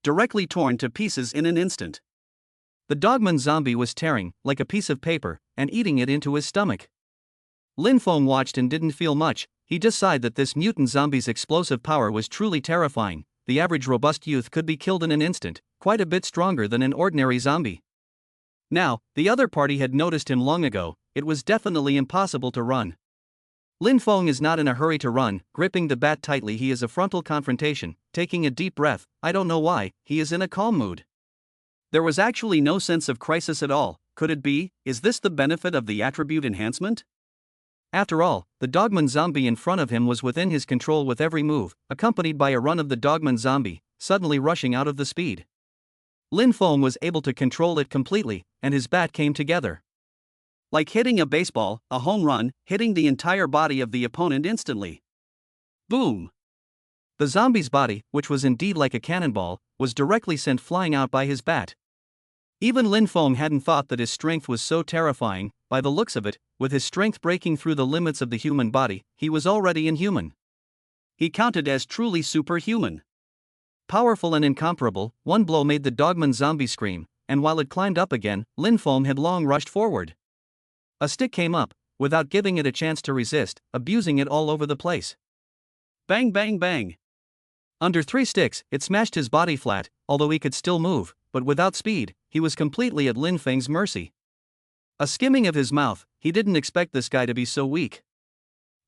Directly torn to pieces in an instant. The dogman zombie was tearing, like a piece of paper, and eating it into his stomach. Lin Feng watched and didn't feel much. He just sighed that this mutant zombie's explosive power was truly terrifying. The average robust youth could be killed in an instant, quite a bit stronger than an ordinary zombie. Now, the other party had noticed him long ago. It was definitely impossible to run. Lin Feng is not in a hurry to run, gripping the bat tightly. He is a frontal confrontation, taking a deep breath. I don't know why, he is in a calm mood. There was actually no sense of crisis at all. Could it be? Is this the benefit of the attribute enhancement? After all, the dogman zombie in front of him was within his control with every move, accompanied by a run of the dogman zombie, suddenly rushing out of the speed. Lin Feng was able to control it completely, and his bat came together. Like hitting a baseball, a home run, hitting the entire body of the opponent instantly. Boom! The zombie's body, which was indeed like a cannonball, was directly sent flying out by his bat. Even Lin Feng hadn't thought that his strength was so terrifying. By the looks of it, with his strength breaking through the limits of the human body, he was already inhuman. He counted as truly superhuman. Powerful and incomparable, one blow made the dogman zombie scream, and while it climbed up again, Lin Feng had long rushed forward. A stick came up, without giving it a chance to resist, abusing it all over the place. Bang bang bang. Under 3 sticks, it smashed his body flat, although he could still move, but without speed, he was completely at Lin Feng's mercy. A skimming of his mouth, he didn't expect this guy to be so weak.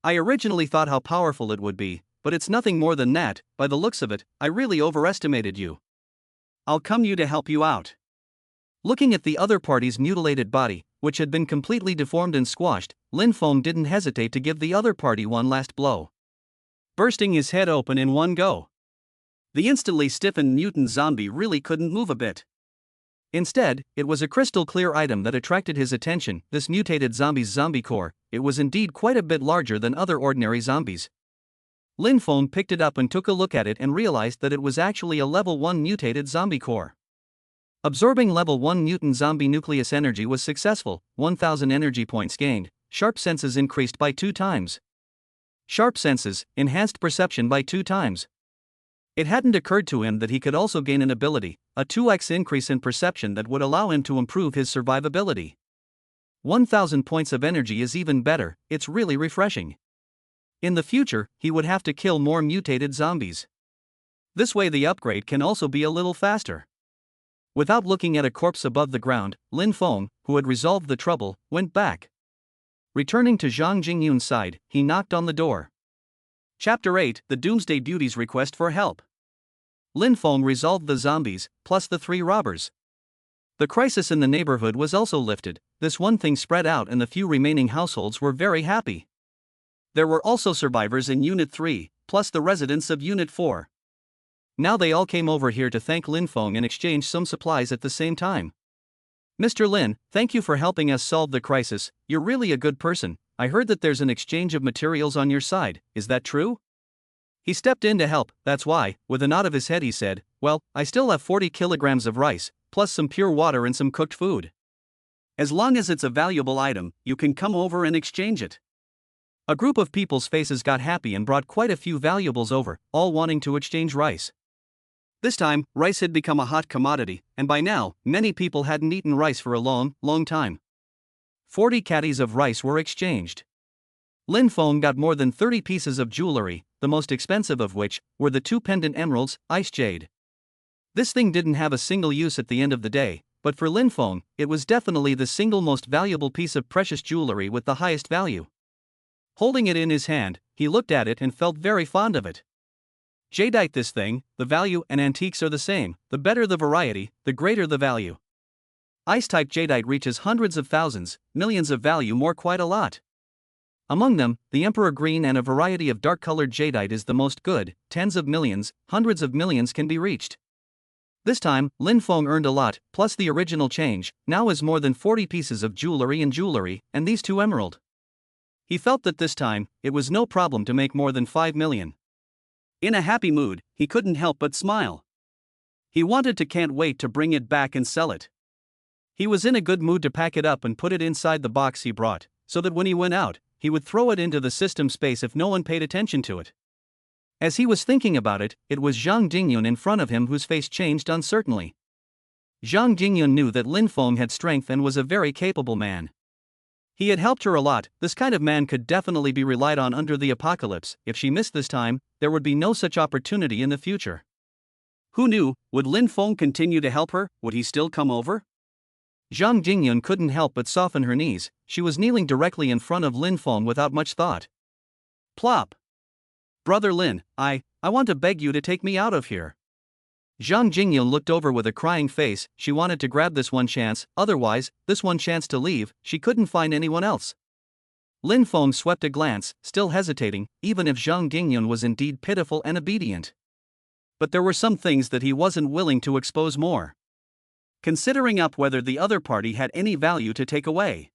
I originally thought how powerful it would be, but it's nothing more than that. By the looks of it, I really overestimated you. I'll come to help you out. Looking at the other party's mutilated body, which had been completely deformed and squashed, Lin Feng didn't hesitate to give the other party one last blow, bursting his head open in one go. The instantly stiffened mutant zombie really couldn't move a bit. Instead, it was a crystal clear item that attracted his attention. This mutated zombie's zombie core. It was indeed quite a bit larger than other ordinary zombies. Lin Feng picked it up and took a look at it and realized that it was actually a level 1 mutated zombie core. Absorbing level 1 mutant zombie nucleus energy was successful, 1000 energy points gained, sharp senses increased by 2 times. Sharp senses, enhanced perception by 2 times. It hadn't occurred to him that he could also gain an ability, a 2x increase in perception that would allow him to improve his survivability. 1000 points of energy is even better, it's really refreshing. In the future, he would have to kill more mutated zombies. This way the upgrade can also be a little faster. Without looking at a corpse above the ground, Lin Feng, who had resolved the trouble, went back. Returning to Zhang Jingyun's side, he knocked on the door. Chapter 8, The Doomsday Beauties Request for Help. Lin Feng resolved the zombies, plus the 3 robbers. The crisis in the neighborhood was also lifted. This one thing spread out and the few remaining households were very happy. There were also survivors in Unit 3, plus the residents of Unit 4. Now they all came over here to thank Lin Feng and exchange some supplies at the same time. Mr. Lin, thank you for helping us solve the crisis, you're really a good person. I heard that there's an exchange of materials on your side, is that true? He stepped in to help, that's why. With a nod of his head he said, well, I still have 40 kilograms of rice, plus some pure water and some cooked food. As long as it's a valuable item, you can come over and exchange it. A group of people's faces got happy and brought quite a few valuables over, all wanting to exchange rice. This time, rice had become a hot commodity, and by now, many people hadn't eaten rice for a long time. 40 caddies of rice were exchanged. Lin Feng got more than 30 pieces of jewelry, the most expensive of which were the 2 pendant emeralds, ice jade. This thing didn't have a single use at the end of the day, but for Lin Feng, it was definitely the single most valuable piece of precious jewelry with the highest value. Holding it in his hand, he looked at it and felt very fond of it. Jadeite, this thing, the value and antiques are the same, the better the variety, the greater the value. Ice-type jadeite reaches hundreds of thousands, millions of value more, quite a lot. Among them, the Emperor Green and a variety of dark-colored jadeite is the most good, tens of millions, hundreds of millions can be reached. This time, Lin Feng earned a lot, plus the original change, now is more than 40 pieces of jewelry, and these 2 emerald. He felt that this time, it was no problem to make more than 5 million. In a happy mood, he couldn't help but smile. He can't wait to bring it back and sell it. He was in a good mood to pack it up and put it inside the box he brought, so that when he went out, he would throw it into the system space if no one paid attention to it. As he was thinking about it, it was Zhang Jingyun in front of him whose face changed uncertainly. Zhang Jingyun knew that Lin Feng had strength and was a very capable man. He had helped her a lot. This kind of man could definitely be relied on under the apocalypse. If she missed this time, there would be no such opportunity in the future. Who knew, would Lin Feng continue to help her? Would he still come over? Zhang Jingyun couldn't help but soften her knees. She was kneeling directly in front of Lin Feng without much thought. Plop. Brother Lin, I want to beg you to take me out of here. Zhang Jingyun looked over with a crying face. She wanted to grab this one chance, otherwise, this one chance to leave, she couldn't find anyone else. Lin Feng swept a glance, still hesitating, even if Zhang Jingyun was indeed pitiful and obedient. But there were some things that he wasn't willing to expose more. Considering up whether the other party had any value to take away.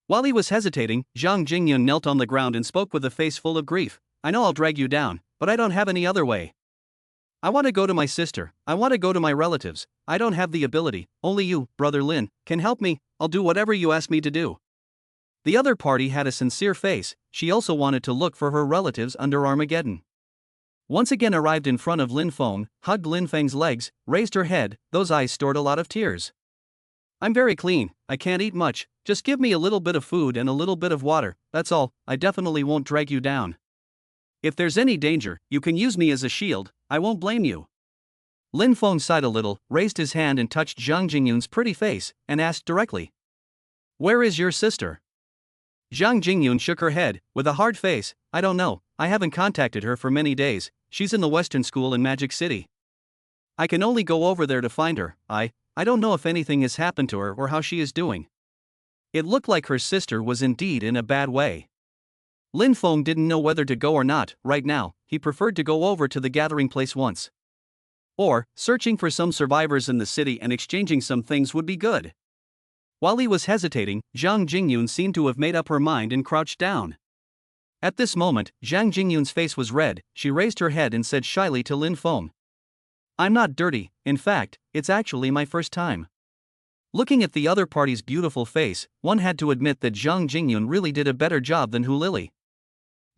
While he was hesitating, Zhang Jingyun knelt on the ground and spoke with a face full of grief. I know I'll drag you down, but I don't have any other way. I want to go to my sister, I want to go to my relatives, I don't have the ability, only you, Brother Lin, can help me, I'll do whatever you ask me to do. The other party had a sincere face, she also wanted to look for her relatives under Armageddon. Once again arrived in front of Lin Feng, hugged Lin Feng's legs, raised her head, those eyes stored a lot of tears. I'm very clean, I can't eat much, just give me a little bit of food and a little bit of water, that's all, I definitely won't drag you down. If there's any danger, you can use me as a shield, I won't blame you. Lin Feng sighed a little, raised his hand and touched Zhang Jingyun's pretty face, and asked directly. Where is your sister? Zhang Jingyun shook her head, with a hard face, I don't know, I haven't contacted her for many days, she's in the Western School in Magic City. I can only go over there to find her, I don't know if anything has happened to her or how she is doing. It looked like her sister was indeed in a bad way. Lin Feng didn't know whether to go or not. Right now, he preferred to go over to the gathering place once. Or, searching for some survivors in the city and exchanging some things would be good. While he was hesitating, Zhang Jingyun seemed to have made up her mind and crouched down. At this moment, Zhang Jingyun's face was red. She raised her head and said shyly to Lin Feng, "I'm not dirty, in fact, it's actually my first time." Looking at the other party's beautiful face, one had to admit that Zhang Jingyun really did a better job than Hu Lili.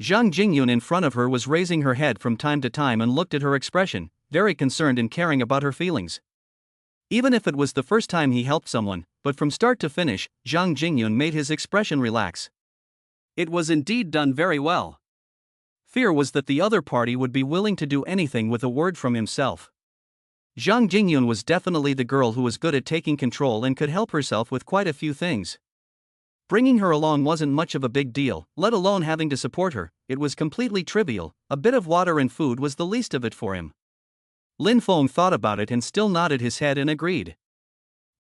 Zhang Jingyun in front of her was raising her head from time to time and looked at her expression, very concerned and caring about her feelings. Even if it was the first time he helped someone, but from start to finish, Zhang Jingyun made his expression relax. It was indeed done very well. Fear was that the other party would be willing to do anything with a word from himself. Zhang Jingyun was definitely the girl who was good at taking control and could help herself with quite a few things. Bringing her along wasn't much of a big deal, let alone having to support her. It was completely trivial. A bit of water and food was the least of it for him. Lin Feng thought about it and still nodded his head and agreed.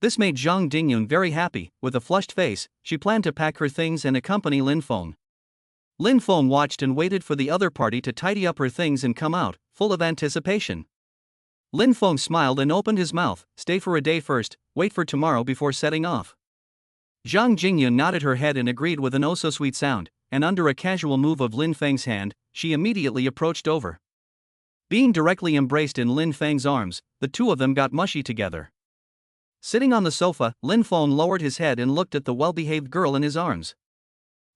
This made Zhang Jingyun very happy. With a flushed face, she planned to pack her things and accompany Lin Feng. Lin Feng watched and waited for the other party to tidy up her things and come out, full of anticipation. Lin Feng smiled and opened his mouth. "Stay for a day first, wait for tomorrow before setting off." Zhang Jingyun nodded her head and agreed with an oh-so-sweet sound, and under a casual move of Lin Feng's hand, she immediately approached over. Being directly embraced in Lin Feng's arms, the two of them got mushy together. Sitting on the sofa, Lin Feng lowered his head and looked at the well-behaved girl in his arms.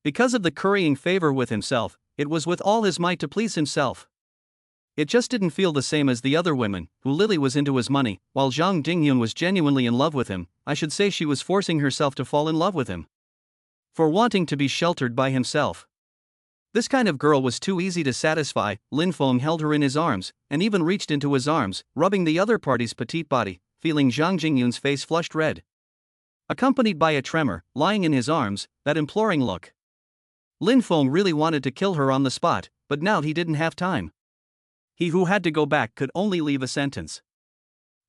Because of the currying favor with himself, it was with all his might to please himself. It just didn't feel the same as the other women. Hu Lili was into his money, while Zhang Jingyun was genuinely in love with him. I should say she was forcing herself to fall in love with him. For wanting to be sheltered by himself. This kind of girl was too easy to satisfy. Lin Feng held her in his arms, and even reached into his arms, rubbing the other party's petite body, feeling Zhang Jingyun's face flushed red. Accompanied by a tremor, lying in his arms, that imploring look. Lin Feng really wanted to kill her on the spot, but now he didn't have time. He who had to go back could only leave a sentence.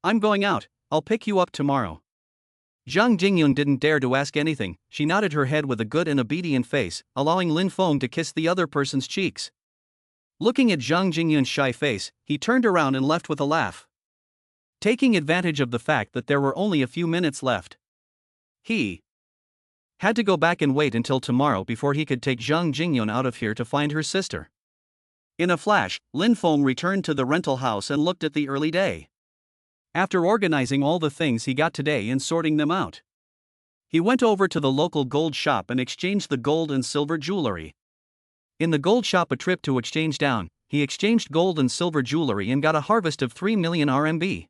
"I'm going out, I'll pick you up tomorrow." Zhang Jingyun didn't dare to ask anything. She nodded her head with a good and obedient face, allowing Lin Feng to kiss the other person's cheeks. Looking at Zhang Jingyun's shy face, he turned around and left with a laugh. Taking advantage of the fact that there were only a few minutes left, he had to go back and wait until tomorrow before he could take Zhang Jingyun out of here to find her sister. In a flash, Lin Feng returned to the rental house and looked at the early day. After organizing all the things he got today and sorting them out, he went over to the local gold shop and exchanged the gold and silver jewelry. In the gold shop, a trip to exchange down, he exchanged gold and silver jewelry and got a harvest of 3 million RMB.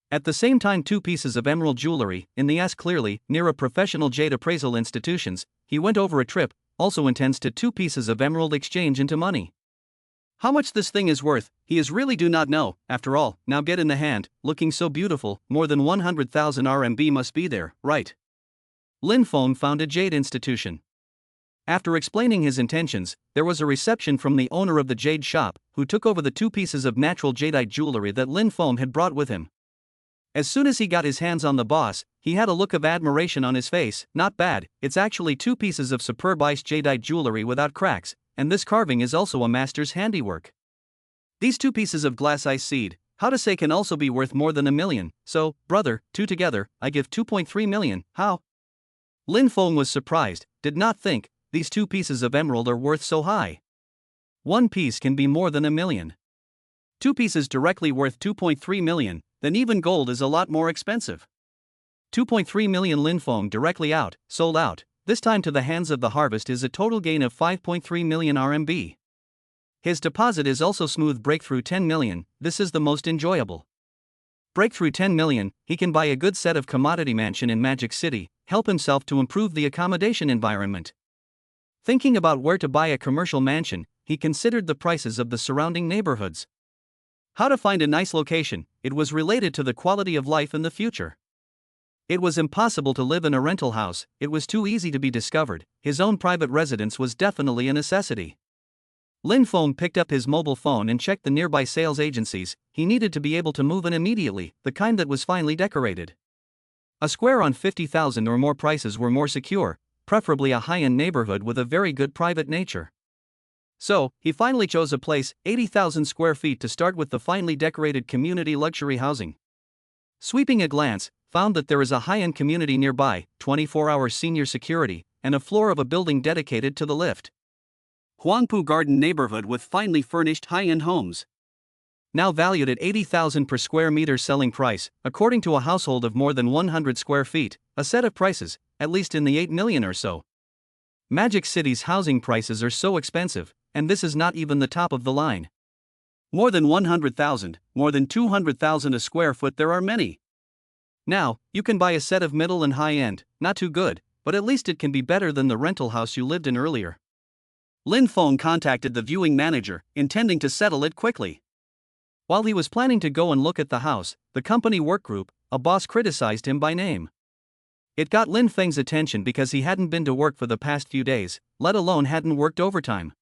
At the same time, 2 pieces of emerald jewelry, in the ass clearly, near a professional jade appraisal institutions. He went over a trip, also intends to 2 pieces of emerald exchange into money. How much this thing is worth, he is really do not know. After all, now get in the hand, looking so beautiful, more than 100,000 RMB must be there, right? Lin Feng found a jade institution. After explaining his intentions, there was a reception from the owner of the jade shop, who took over the 2 pieces of natural jadeite jewelry that Lin Feng had brought with him. As soon as he got his hands on the boss, he had a look of admiration on his face. "Not bad, it's actually 2 pieces of superb iced jadeite jewelry without cracks, and this carving is also a master's handiwork. These 2 pieces of glass ice seed, how to say, can also be worth more than 1 million, so, brother, 2 together, I give 2.3 million, how?" Lin Feng was surprised, did not think these 2 pieces of emerald are worth so high. 1 piece can be more than 1 million. 2 pieces directly worth 2.3 million, then even gold is a lot more expensive. 2.3 million Lin Feng directly out, sold out. This time to the hands of the harvest is a total gain of 5.3 million RMB. His deposit is also smooth breakthrough 10 million, this is the most enjoyable. Breakthrough 10 million, he can buy a good set of commodity mansion in Magic City, help himself to improve the accommodation environment. Thinking about where to buy a commercial mansion, he considered the prices of the surrounding neighborhoods. How to find a nice location, it was related to the quality of life in the future. It was impossible to live in a rental house, it was too easy to be discovered. His own private residence was definitely a necessity. Lin Feng picked up his mobile phone and checked the nearby sales agencies. He needed to be able to move in immediately, the kind that was finely decorated. A square on 50,000 or more prices were more secure, preferably a high-end neighborhood with a very good private nature. So, he finally chose a place, 80,000 square feet to start with, the finely decorated community luxury housing. Sweeping a glance, found that there is a high-end community nearby, 24-hour senior security, and a floor of a building dedicated to the lift. Huangpu Garden neighborhood with finely furnished high-end homes. Now valued at 80,000 per square meter selling price, according to a household of more than 100 square feet, a set of prices, at least in the 8 million or so. Magic City's housing prices are so expensive, and this is not even the top of the line. More than 100,000, more than 200,000 a square foot, there are many. Now, you can buy a set of middle and high-end, not too good, but at least it can be better than the rental house you lived in earlier. Lin Feng contacted the viewing manager, intending to settle it quickly. While he was planning to go and look at the house, the company work group, a boss, criticized him by name. It got Lin Feng's attention because he hadn't been to work for the past few days, let alone hadn't worked overtime.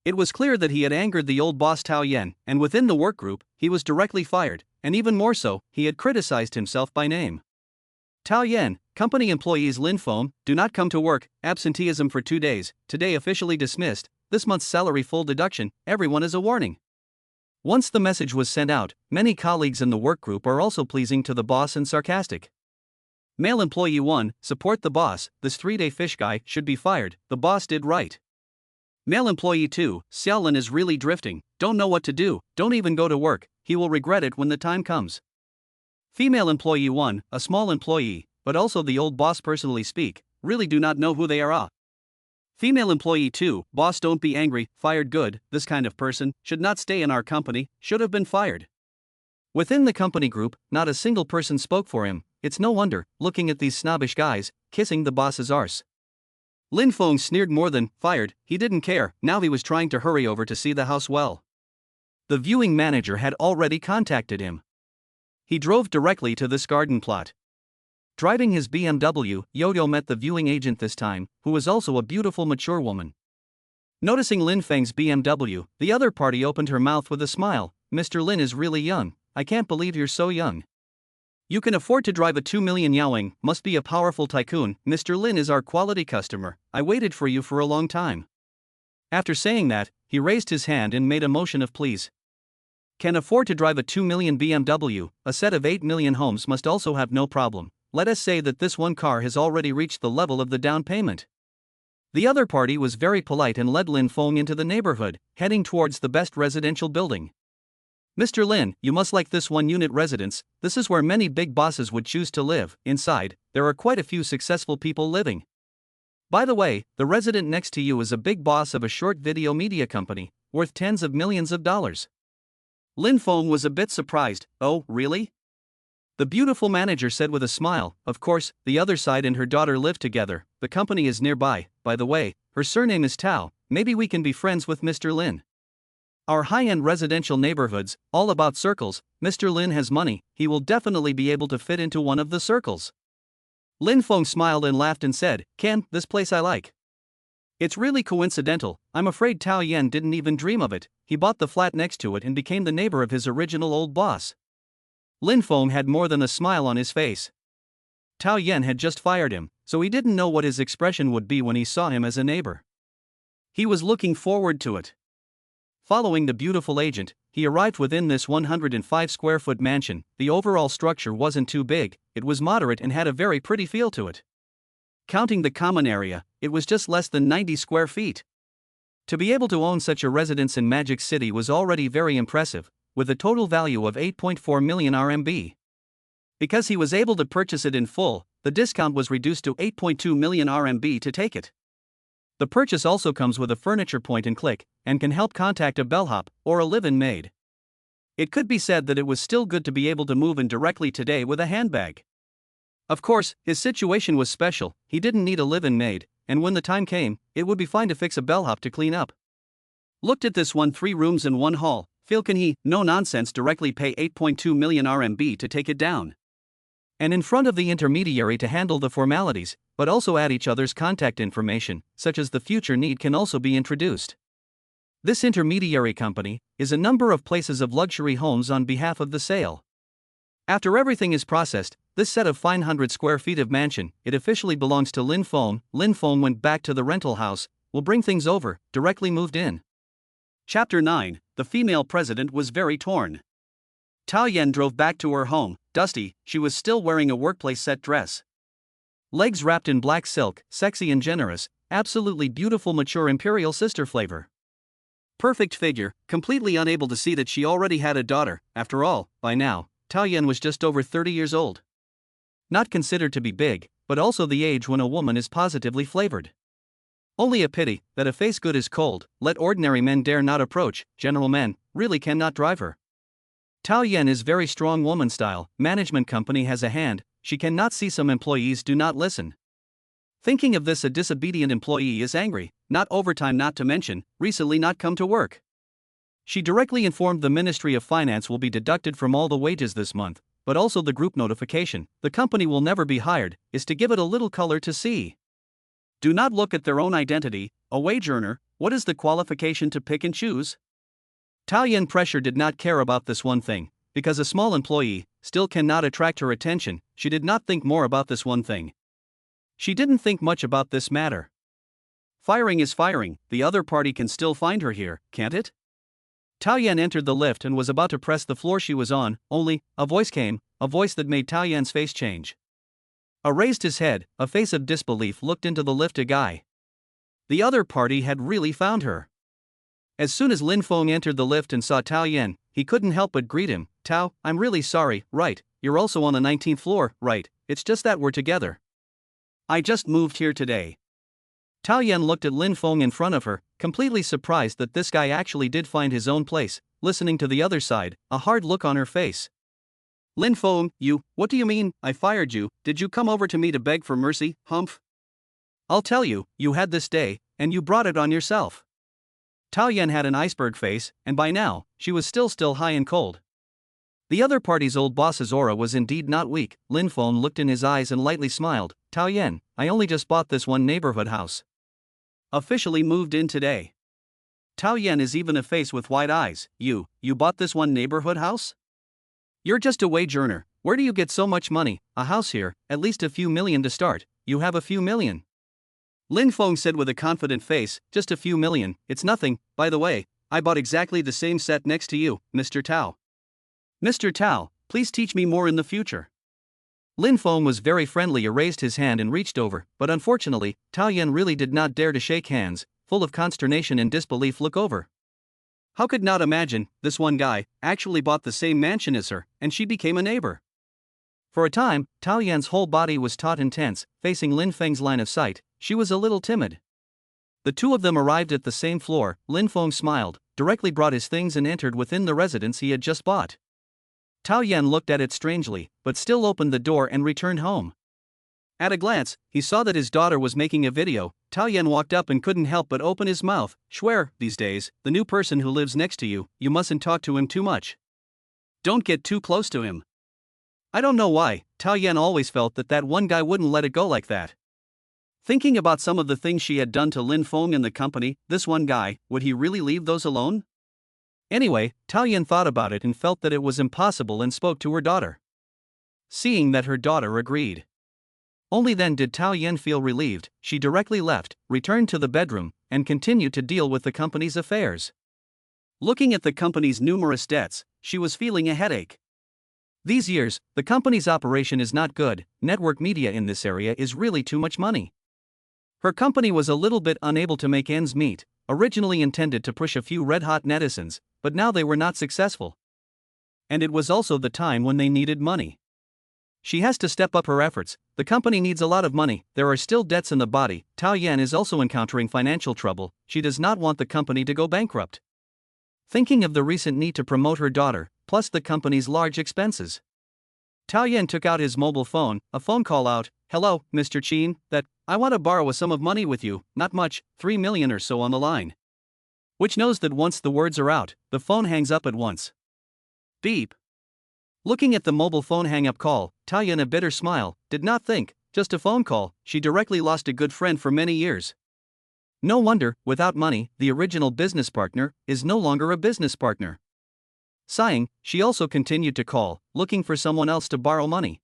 It was clear that he had angered the old boss Tao Yan, and within the work group, he was directly fired, and even more so, he had criticized himself by name. Tao Yan, company employees Lin Feng, do not come to work, absenteeism for 2 days, today officially dismissed, this month's salary full deduction, everyone is a warning. Once the message was sent out, many colleagues in the work group are also pleasing to the boss and sarcastic. Male employee 1, support the boss, this 3-day fish guy should be fired, the boss did right. Male employee 2, Xiaolin is really drifting, don't know what to do, don't even go to work, he will regret it when the time comes. Female employee 1, a small employee, but also the old boss personally speak, really do not know who they are. Female employee 2, boss don't be angry, fired good, this kind of person should not stay in our company, should have been fired. Within the company group, not a single person spoke for him, it's no wonder, looking at these snobbish guys, kissing the boss's arse. Lin Feng sneered more than fired, he didn't care, now he was trying to hurry over to see the house well. The viewing manager had already contacted him. He drove directly to this garden plot. Driving his BMW, Yoyo met the viewing agent this time, who was also a beautiful mature woman. Noticing Lin Feng's BMW, the other party opened her mouth with a smile, Mr. Lin is really young, I can't believe you're so young. You can afford to drive a 2 million Yaoing, must be a powerful tycoon, Mr. Lin is our quality customer, I waited for you for a long time. After saying that, he raised his hand and made a motion of please. Can afford to drive a 2 million BMW, a set of 8 million homes must also have no problem. Let us say that this one car has already reached the level of the down payment. The other party was very polite and led Lin Feng into the neighborhood, heading towards the best residential building. Mr. Lin, you must like this one-unit residence, this is where many big bosses would choose to live, inside, there are quite a few successful people living. By the way, the resident next to you is a big boss of a short video media company, worth tens of millions of dollars. Lin Feng was a bit surprised, oh, really? The beautiful manager said with a smile, of course, the other side and her daughter live together, the company is nearby, by the way, her surname is Tao, maybe we can be friends with Mr. Lin. Our high-end residential neighborhoods, all about circles, Mr. Lin has money, he will definitely be able to fit into one of the circles. Lin Feng smiled and laughed and said, Ken, this place I like. It's really coincidental, I'm afraid Tao Yan didn't even dream of it, he bought the flat next to it and became the neighbor of his original old boss. Lin Feng had more than a smile on his face. Tao Yan had just fired him, so he didn't know what his expression would be when he saw him as a neighbor. He was looking forward to it. Following the beautiful agent, he arrived within this 105 square foot mansion. The overall structure wasn't too big, it was moderate and had a very pretty feel to it. Counting the common area, it was just less than 90 square feet. To be able to own such a residence in Magic City was already very impressive, with a total value of 8.4 million RMB. Because he was able to purchase it in full, the discount was reduced to 8.2 million RMB to take it. The purchase also comes with a furniture point and click, and can help contact a bellhop or a live-in maid. It could be said that it was still good to be able to move in directly today with a handbag. Of course, his situation was special, he didn't need a live-in maid, and when the time came, it would be fine to fix a bellhop to clean up. Looked at this one, 3 rooms and 1 hall, feel can he, no nonsense, directly pay 8.2 million RMB to take it down. And in front of the intermediary to handle the formalities, but also add each other's contact information, such as the future need can also be introduced. This intermediary company is a number of places of luxury homes on behalf of the sale. After everything is processed, this set of 500 square feet of mansion, it officially belongs to Lin Feng. Lin Feng went back to the rental house, will bring things over, directly moved in. Chapter 9. The female president was very torn. Tao Yan drove back to her home, dusty. She was still wearing a workplace set dress. Legs wrapped in black silk, sexy and generous, absolutely beautiful mature imperial sister flavor. Perfect figure, completely unable to see that she already had a daughter. After all, by now, Tao Yan was just over 30 years old. Not considered to be big, but also the age when a woman is positively flavored. Only a pity that a face good as cold, let ordinary men dare not approach, general men, really cannot drive her. Tao Yan is very strong woman style, management company has a hand, she cannot see some employees do not listen. Thinking of this, a disobedient employee is angry, not overtime not to mention, recently not come to work. She directly informed the Ministry of Finance will be deducted from all the wages this month, but also the group notification, the company will never be hired, is to give it a little color to see. Do not look at their own identity, a wage earner, what is the qualification to pick and choose? Tao Yan pressure did not care about this one thing, because a small employee still cannot attract her attention, she did not think more about this one thing. She didn't think much about this matter. Firing is firing, the other party can still find her here, can't it? Tao Yan entered the lift and was about to press the floor she was on, only, a voice came, a voice that made Tao Yan's face change. Raised his head, a face of disbelief looked into the lift. A guy. The other party had really found her. As soon as Lin Feng entered the lift and saw Tao Yan, he couldn't help but greet him. Tao, I'm really sorry, right, you're also on the 19th floor, right, it's just that we're together. I just moved here today. Tao Yan looked at Lin Feng in front of her, completely surprised that this guy actually did find his own place, listening to the other side, a hard look on her face. Lin Feng, you, what do you mean, I fired you, did you come over to me to beg for mercy, humph? I'll tell you, you had this day, and you brought it on yourself. Tao Yan had an iceberg face, and by now, she was still high and cold. The other party's old boss's aura was indeed not weak. Lin Feng looked in his eyes and lightly smiled. Tao Yan, I only just bought this one neighborhood house. Officially moved in today. Tao Yan is even a face with wide eyes. You bought this one neighborhood house? You're just a wage earner, where do you get so much money? A house here, at least a few million to start, you have a few million. Lin Feng said with a confident face, just a few million, it's nothing, by the way, I bought exactly the same set next to you, Mr. Tao. Mr. Tao, please teach me more in the future. Lin Feng was very friendly, raised his hand and reached over, but unfortunately, Tao Yan really did not dare to shake hands, full of consternation and disbelief look over. How could not imagine, this one guy, actually bought the same mansion as her, and she became a neighbor. For a time, Tao Yan's whole body was taut and tense, facing Lin Feng's line of sight, she was a little timid. The two of them arrived at the same floor, Lin Feng smiled, directly brought his things and entered within the residence he had just bought. Tao Yan looked at it strangely, but still opened the door and returned home. At a glance, he saw that his daughter was making a video. Tao Yan walked up and couldn't help but open his mouth. Xue'er, these days, the new person who lives next to you, you mustn't talk to him too much. Don't get too close to him. I don't know why, Tao Yan always felt that one guy wouldn't let it go like that. Thinking about some of the things she had done to Lin Feng and the company, this one guy, would he really leave those alone? Anyway, Tao Yan thought about it and felt that it was impossible and spoke to her daughter. Seeing that her daughter agreed. Only then did Tao Yan feel relieved. She directly left, returned to the bedroom, and continued to deal with the company's affairs. Looking at the company's numerous debts, she was feeling a headache. These years, the company's operation is not good, network media in this area is really too much money. Her company was a little bit unable to make ends meet, originally intended to push a few red-hot netizens, but now they were not successful. And it was also the time when they needed money. She has to step up her efforts, the company needs a lot of money, there are still debts in the body. Tao Yan is also encountering financial trouble, she does not want the company to go bankrupt. Thinking of the recent need to promote her daughter, plus the company's large expenses. Tao Yan took out his mobile phone, a phone call out, hello, Mr. Qin, I want to borrow a sum of money with you, not much, 3 million or so on the line. Which knows that once the words are out, the phone hangs up at once. Beep. Looking at the mobile phone hang-up call, Tao Yan a bitter smile, did not think, just a phone call, she directly lost a good friend for many years. No wonder, without money, the original business partner is no longer a business partner. Sighing, she also continued to call, looking for someone else to borrow money.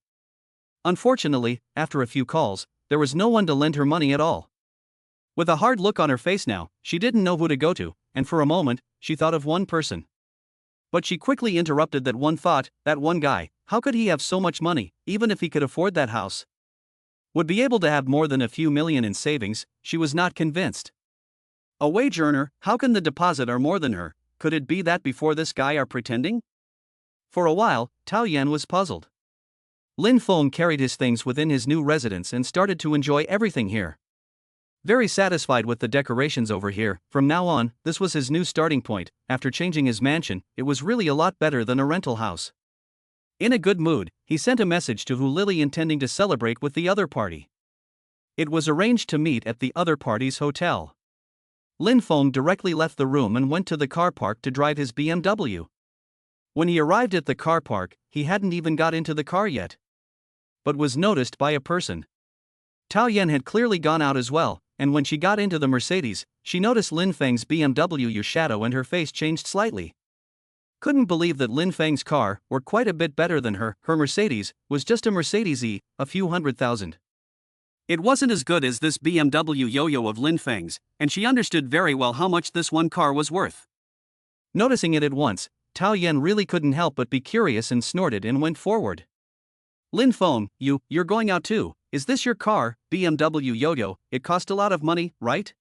Unfortunately, after a few calls, there was no one to lend her money at all. With a hard look on her face now, she didn't know who to go to, and for a moment, she thought of one person. But she quickly interrupted that one thought, that one guy, how could he have so much money, even if he could afford that house? Would be able to have more than a few million in savings, she was not convinced. A wage earner, how can the deposit are more than her? Could it be that before this guy are pretending? For a while, Tao Yan was puzzled. Lin Feng carried his things within his new residence and started to enjoy everything here. Very satisfied with the decorations over here, from now on, this was his new starting point. After changing his mansion, it was really a lot better than a rental house. In a good mood, he sent a message to Hu Lili intending to celebrate with the other party. It was arranged to meet at the other party's hotel. Lin Feng directly left the room and went to the car park to drive his BMW. When he arrived at the car park, he hadn't even got into the car yet, but was noticed by a person. Tao Yan had clearly gone out as well, and when she got into the Mercedes, she noticed Lin Feng's BMW shadow and her face changed slightly. Couldn't believe that Lin Feng's car were quite a bit better than her Mercedes was just a Mercedes E, a few $100,000. It wasn't as good as this BMW yo-yo of Lin Feng's, and she understood very well how much this one car was worth. Noticing it at once, Tao Yan really couldn't help but be curious and snorted and went forward. Lin Feng, you're going out too, is this your car, BMW yo-yo, it cost a lot of money, right?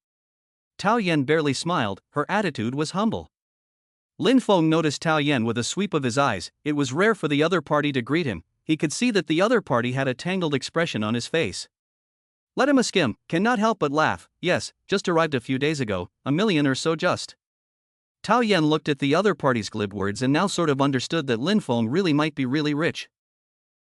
Tao Yan barely smiled, her attitude was humble. Lin Feng noticed Tao Yan with a sweep of his eyes. It was rare for the other party to greet him. He could see that the other party had a tangled expression on his face. Let him skim, cannot help but laugh. Yes, just arrived a few days ago, $1 million or so just. Tao Yan looked at the other party's glib words and now sort of understood that Lin Feng really might be really rich.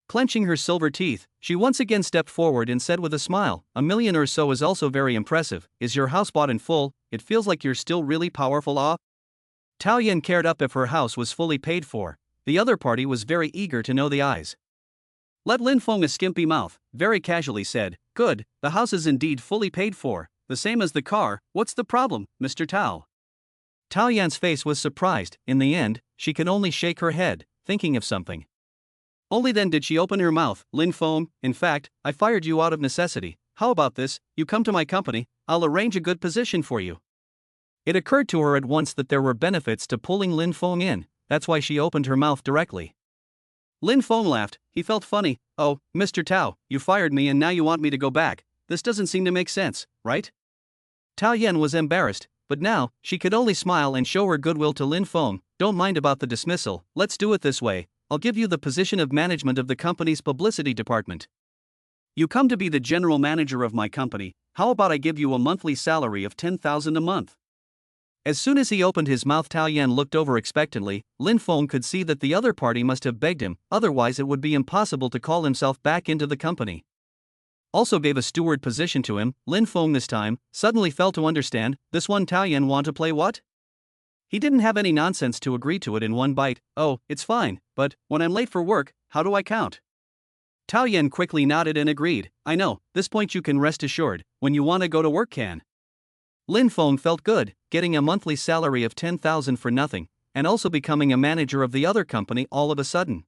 Clenching her silver teeth, she once again stepped forward and said with a smile, $1 million or so is also very impressive. Is your house bought in full? It feels like you're still really powerful. Tao Yan cared up if her house was fully paid for. The other party was very eager to know the eyes. Let Lin Feng a skimpy mouth, very casually said, good, the house is indeed fully paid for, the same as the car, what's the problem, Mr. Tao? Tao Yan's face was surprised. In the end, she could only shake her head, thinking of something. Only then did she open her mouth. Lin Feng, in fact, I fired you out of necessity. How about this, you come to my company, I'll arrange a good position for you. It occurred to her at once that there were benefits to pulling Lin Feng in, that's why she opened her mouth directly. Lin Feng laughed, he felt funny. Oh, Mr. Tao, you fired me and now you want me to go back. This doesn't seem to make sense, right? Tao Yan was embarrassed, but now, she could only smile and show her goodwill to Lin Feng. Don't mind about the dismissal, let's do it this way. I'll give you the position of management of the company's publicity department. You come to be the general manager of my company, how about I give you a monthly salary of 10,000 a month? As soon as he opened his mouth, Tao Yan looked over expectantly. Lin Feng could see that the other party must have begged him, otherwise it would be impossible to call himself back into the company. Also gave a steward position to him. Lin Feng this time suddenly fell to understand, this one Tao Yan want to play what? He didn't have any nonsense to agree to it in one bite. Oh, it's fine, but when I'm late for work, how do I count? Tao Yan quickly nodded and agreed. I know, this point you can rest assured, when you want to go to work can. Lin Feng felt good, getting a monthly salary of 10,000 for nothing, and also becoming a manager of the other company all of a sudden.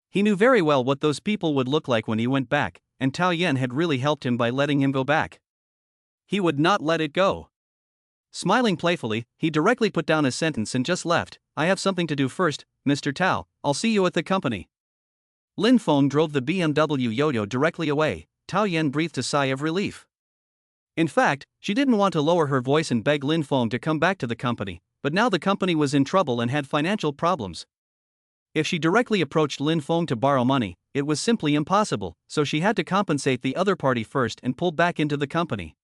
He knew very well what those people would look like when he went back, and Tao Yan had really helped him by letting him go back. He would not let it go. Smiling playfully, he directly put down a sentence and just left. I have something to do first, Mr. Tao, I'll see you at the company. Lin Feng drove the BMW yo-yo directly away. Tao Yan breathed a sigh of relief. In fact, she didn't want to lower her voice and beg Lin Feng to come back to the company, but now the company was in trouble and had financial problems. If she directly approached Lin Feng to borrow money, it was simply impossible, so she had to compensate the other party first and pull back into the company.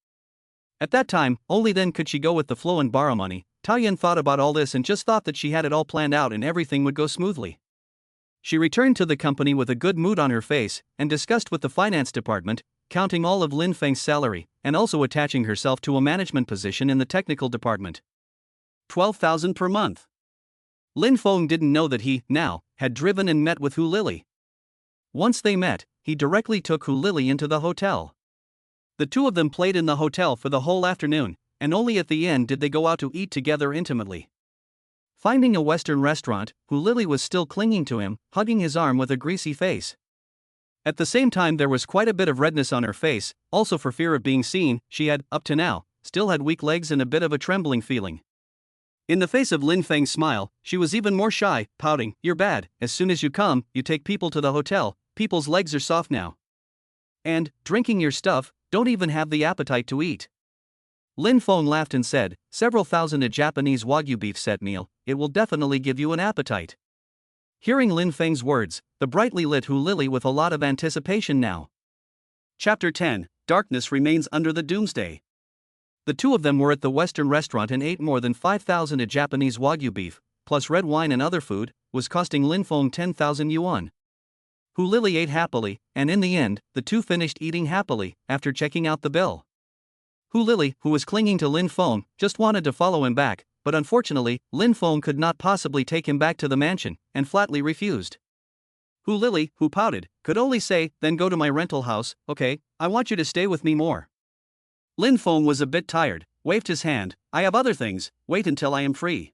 At that time, only then could she go with the flow and borrow money. Tao Yan thought about all this and just thought that she had it all planned out and everything would go smoothly. She returned to the company with a good mood on her face and discussed with the finance department, counting all of Lin Feng's salary, and also attaching herself to a management position in the technical department. 12,000 per month. Lin Feng didn't know that he, now, had driven and met with Hu Lili. Once they met, he directly took Hu Lili into the hotel. The two of them played in the hotel for the whole afternoon, and only at the end did they go out to eat together intimately. Finding a Western restaurant, Hu Lili was still clinging to him, hugging his arm with a greasy face. At the same time there was quite a bit of redness on her face, also for fear of being seen. She had, up to now, still had weak legs and a bit of a trembling feeling. In the face of Lin Feng's smile, she was even more shy, pouting, "You're bad. As soon as you come, you take people to the hotel, people's legs are soft now. And, drinking your stuff, don't even have the appetite to eat." Lin Feng laughed and said, "Several thousand a Japanese Wagyu beef set meal, it will definitely give you an appetite." Hearing Lin Feng's words, the brightly lit Hu Lili with a lot of anticipation now. Chapter 10, Darkness Remains Under the Doomsday. The two of them were at the Western restaurant and ate more than 5,000 a Japanese Wagyu beef, plus red wine and other food, was costing Lin Feng 10,000 yuan. Hu Lili ate happily, and in the end, the two finished eating happily, after checking out the bill. Hu Lili, who was clinging to Lin Feng, just wanted to follow him back, but unfortunately, Lin Feng could not possibly take him back to the mansion, and flatly refused. Hu Lili, who pouted, could only say, "Then go to my rental house, okay, I want you to stay with me more." Lin Feng was a bit tired, waved his hand, "I have other things, wait until I am free."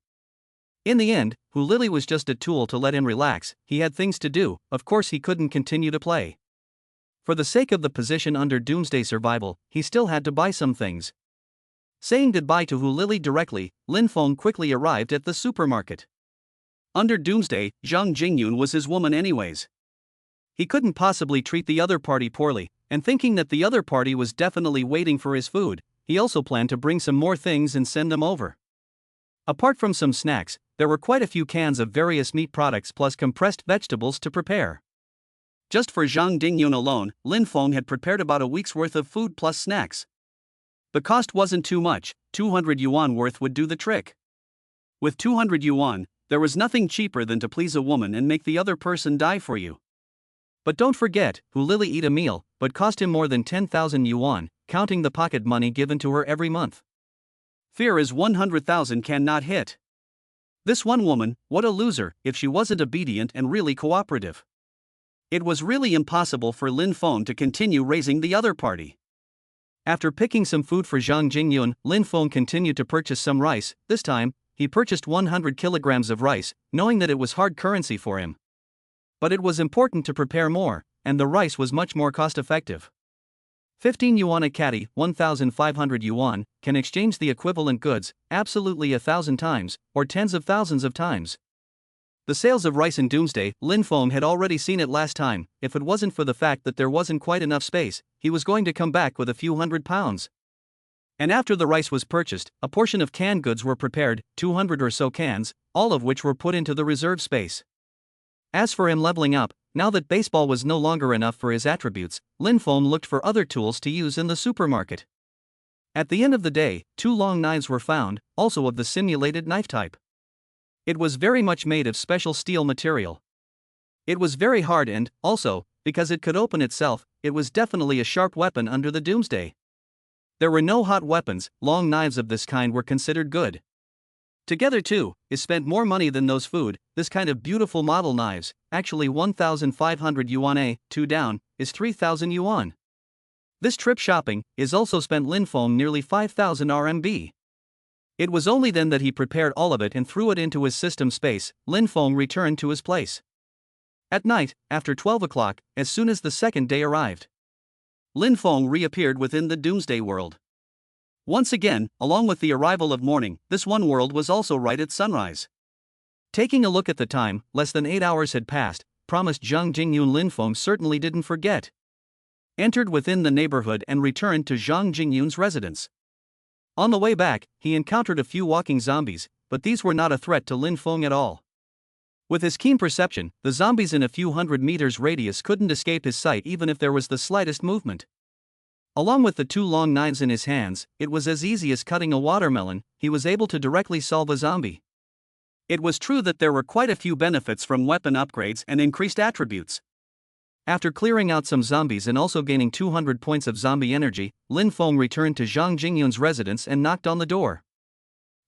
In the end, Hu Lili was just a tool to let him relax, he had things to do, of course he couldn't continue to play. For the sake of the position under Doomsday survival, he still had to buy some things. Saying goodbye to Hu Lili directly, Lin Feng quickly arrived at the supermarket. Under Doomsday, Zhang Jingyun was his woman anyways. He couldn't possibly treat the other party poorly, and thinking that the other party was definitely waiting for his food, he also planned to bring some more things and send them over. Apart from some snacks, there were quite a few cans of various meat products plus compressed vegetables to prepare. Just for Zhang Jingyun alone, Lin Feng had prepared about a week's worth of food plus snacks. The cost wasn't too much, 200 yuan worth would do the trick. With 200 yuan, there was nothing cheaper than to please a woman and make the other person die for you. But don't forget, Hu Lili eat a meal, but cost him more than 10,000 yuan, counting the pocket money given to her every month. Fear is 100,000 cannot hit. This one woman, what a loser, if she wasn't obedient and really cooperative. It was really impossible for Lin Feng to continue raising the other party. After picking some food for Zhang Jingyun, Lin Feng continued to purchase some rice. This time, he purchased 100 kilograms of rice, knowing that it was hard currency for him. But it was important to prepare more, and the rice was much more cost-effective. 15 yuan a caddy, 1,500 yuan, can exchange the equivalent goods, absolutely 1,000 times, or tens of thousands of times. The sales of rice in Doomsday, Lin Feng had already seen it last time. If it wasn't for the fact that there wasn't quite enough space, he was going to come back with a few £100. And after the rice was purchased, a portion of canned goods were prepared, 200 or so cans, all of which were put into the reserve space. As for him leveling up, now that baseball was no longer enough for his attributes, Lin Feng looked for other tools to use in the supermarket. At the end of the day, 2 long knives were found, also of the simulated knife type. It was very much made of special steel material. It was very hard and, also, because it could open itself, it was definitely a sharp weapon under the Doomsday. There were no hot weapons, long knives of this kind were considered good. Together too, is spent more money than those food. This kind of beautiful model knives, actually 1,500 yuan a, 2 down, is 3,000 yuan. This trip shopping, is also spent Lin Feng nearly 5,000 RMB. It was only then that he prepared all of it and threw it into his system space. Lin Feng returned to his place. At night, after 12 o'clock, as soon as the second day arrived, Lin Feng reappeared within the Doomsday world. Once again, along with the arrival of morning, this one world was also right at sunrise. Taking a look at the time, less than 8 hours had passed, promised Zhang Jingyun. Lin Feng certainly didn't forget. Entered within the neighborhood and returned to Zhang Jingyun's residence. On the way back, he encountered a few walking zombies, but these were not a threat to Lin Feng at all. With his keen perception, the zombies in a few hundred meters radius couldn't escape his sight even if there was the slightest movement. Along with the 2 long knives in his hands, it was as easy as cutting a watermelon. He was able to directly solve a zombie. It was true that there were quite a few benefits from weapon upgrades and increased attributes. After clearing out some zombies and also gaining 200 points of zombie energy, Lin Feng returned to Zhang Jingyun's residence and knocked on the door.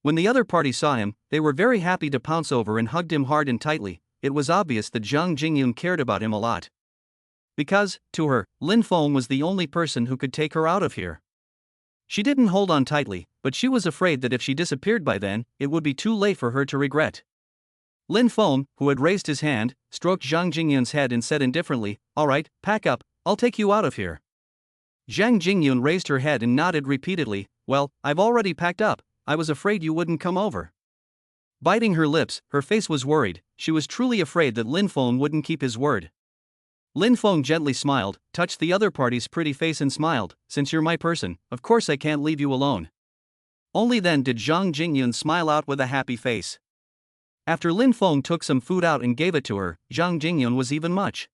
When the other party saw him, they were very happy to pounce over and hugged him hard and tightly. It was obvious that Zhang Jingyun cared about him a lot. Because, to her, Lin Feng was the only person who could take her out of here. She didn't hold on tightly, but she was afraid that if she disappeared by then, it would be too late for her to regret. Lin Feng, who had raised his hand, stroked Zhang Jingyun's head and said indifferently, "All right, pack up, I'll take you out of here." Zhang Jingyun raised her head and nodded repeatedly, "Well, I've already packed up, I was afraid you wouldn't come over." Biting her lips, her face was worried. She was truly afraid that Lin Feng wouldn't keep his word. Lin Feng gently smiled, touched the other party's pretty face and smiled, "Since you're my person, of course I can't leave you alone." Only then did Zhang Jingyun smile out with a happy face. After Lin Feng took some food out and gave it to her, Zhang Jingyun was even much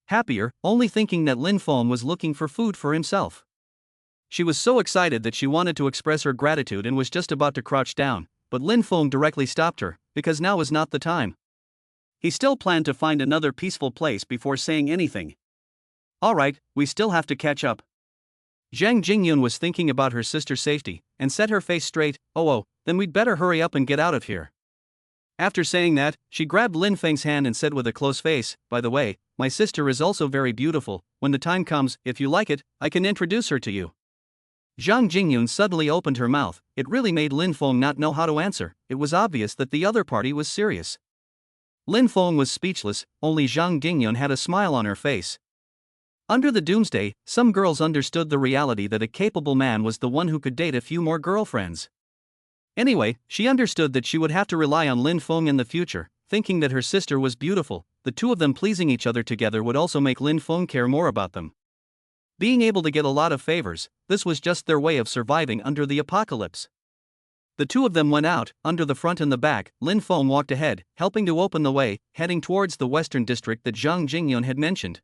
happier, only thinking that Lin Feng was looking for food for himself. She was so excited that she wanted to express her gratitude and was just about to crouch down, but Lin Feng directly stopped her, because now was not the time. He still planned to find another peaceful place before saying anything. "Alright, we still have to catch up." Zhang Jingyun was thinking about her sister's safety, and set her face straight. Oh, then we'd better hurry up and get out of here." After saying that, she grabbed Lin Feng's hand and said with a close face, "By the way, my sister is also very beautiful. When the time comes, if you like it, I can introduce her to you." Zhang Jingyun suddenly opened her mouth. It really made Lin Feng not know how to answer. It was obvious that the other party was serious. Lin Feng was speechless, only Zhang Jingyun had a smile on her face. Under the doomsday, some girls understood the reality that a capable man was the one who could date a few more girlfriends. Anyway, she understood that she would have to rely on Lin Feng in the future, thinking that her sister was beautiful. The two of them pleasing each other together would also make Lin Feng care more about them. Being able to get a lot of favors, this was just their way of surviving under the apocalypse. The two of them went out, under the front and the back. Lin Feng walked ahead, helping to open the way, heading towards the western district that Zhang Jingyun had mentioned.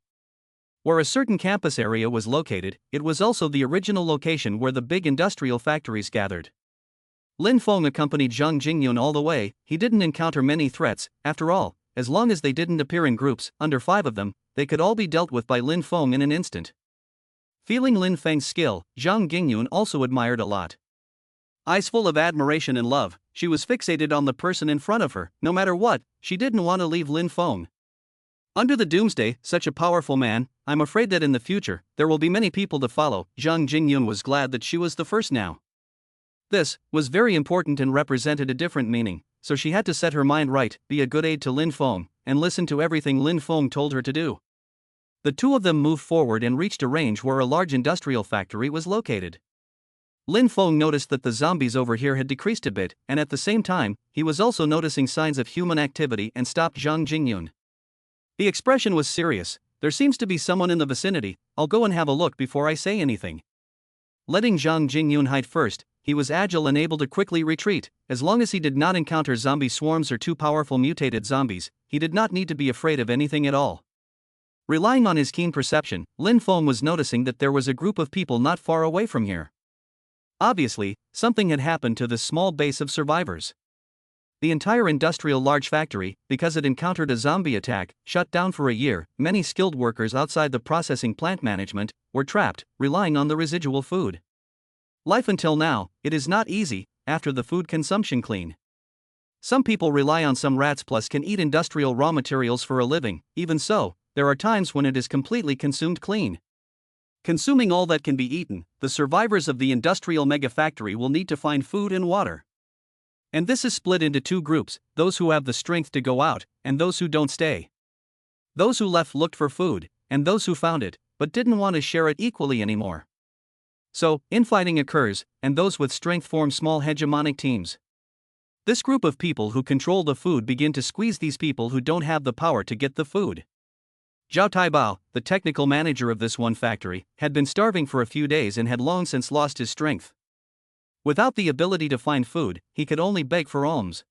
Where a certain campus area was located, it was also the original location where the big industrial factories gathered. Lin Feng accompanied Zhang Jingyun all the way. He didn't encounter many threats. After all, as long as they didn't appear in groups, under 5 of them, they could all be dealt with by Lin Feng in an instant. Feeling Lin Feng's skill, Zhang Jingyun also admired a lot. Eyes full of admiration and love, she was fixated on the person in front of her. No matter what, she didn't want to leave Lin Feng. Under the doomsday, such a powerful man, I'm afraid that in the future, there will be many people to follow. Zhang Jingyun was glad that she was the first now. This was very important and represented a different meaning, so she had to set her mind right, be a good aid to Lin Feng, and listen to everything Lin Feng told her to do. The two of them moved forward and reached a range where a large industrial factory was located. Lin Feng noticed that the zombies over here had decreased a bit, and at the same time, he was also noticing signs of human activity and stopped Zhang Jingyun. The expression was serious. "There seems to be someone in the vicinity, I'll go and have a look before I say anything." Letting Zhang Jingyun hide first, he was agile and able to quickly retreat. As long as he did not encounter zombie swarms or too powerful mutated zombies, he did not need to be afraid of anything at all. Relying on his keen perception, Lin Feng was noticing that there was a group of people not far away from here. Obviously, something had happened to this small base of survivors. The entire industrial large factory, because it encountered a zombie attack, shut down for a year. Many skilled workers outside the processing plant management were trapped, relying on the residual food. Life until now, it is not easy, after the food consumption clean. Some people rely on some rats plus can eat industrial raw materials for a living. Even so, there are times when it is completely consumed clean. Consuming all that can be eaten, the survivors of the industrial mega factory will need to find food and water. And this is split into 2 groups, those who have the strength to go out, and those who don't stay. Those who left looked for food, and those who found it, but didn't want to share it equally anymore. So, infighting occurs, and those with strength form small hegemonic teams. This group of people who control the food begin to squeeze these people who don't have the power to get the food. Zhao Taibao, the technical manager of this one factory, had been starving for a few days and had long since lost his strength. Without the ability to find food, he could only beg for alms.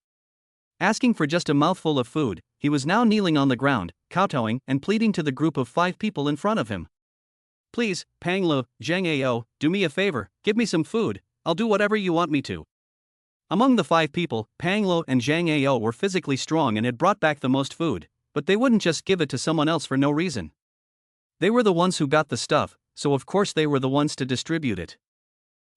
Asking for just a mouthful of food, he was now kneeling on the ground, kowtowing and pleading to the group of 5 people in front of him. "Please, Pang Lu, Zhang Ao, do me a favor, give me some food, I'll do whatever you want me to." Among the 5 people, Pang Lu and Zhang Ao were physically strong and had brought back the most food, but they wouldn't just give it to someone else for no reason. They were the ones who got the stuff, so of course they were the ones to distribute it.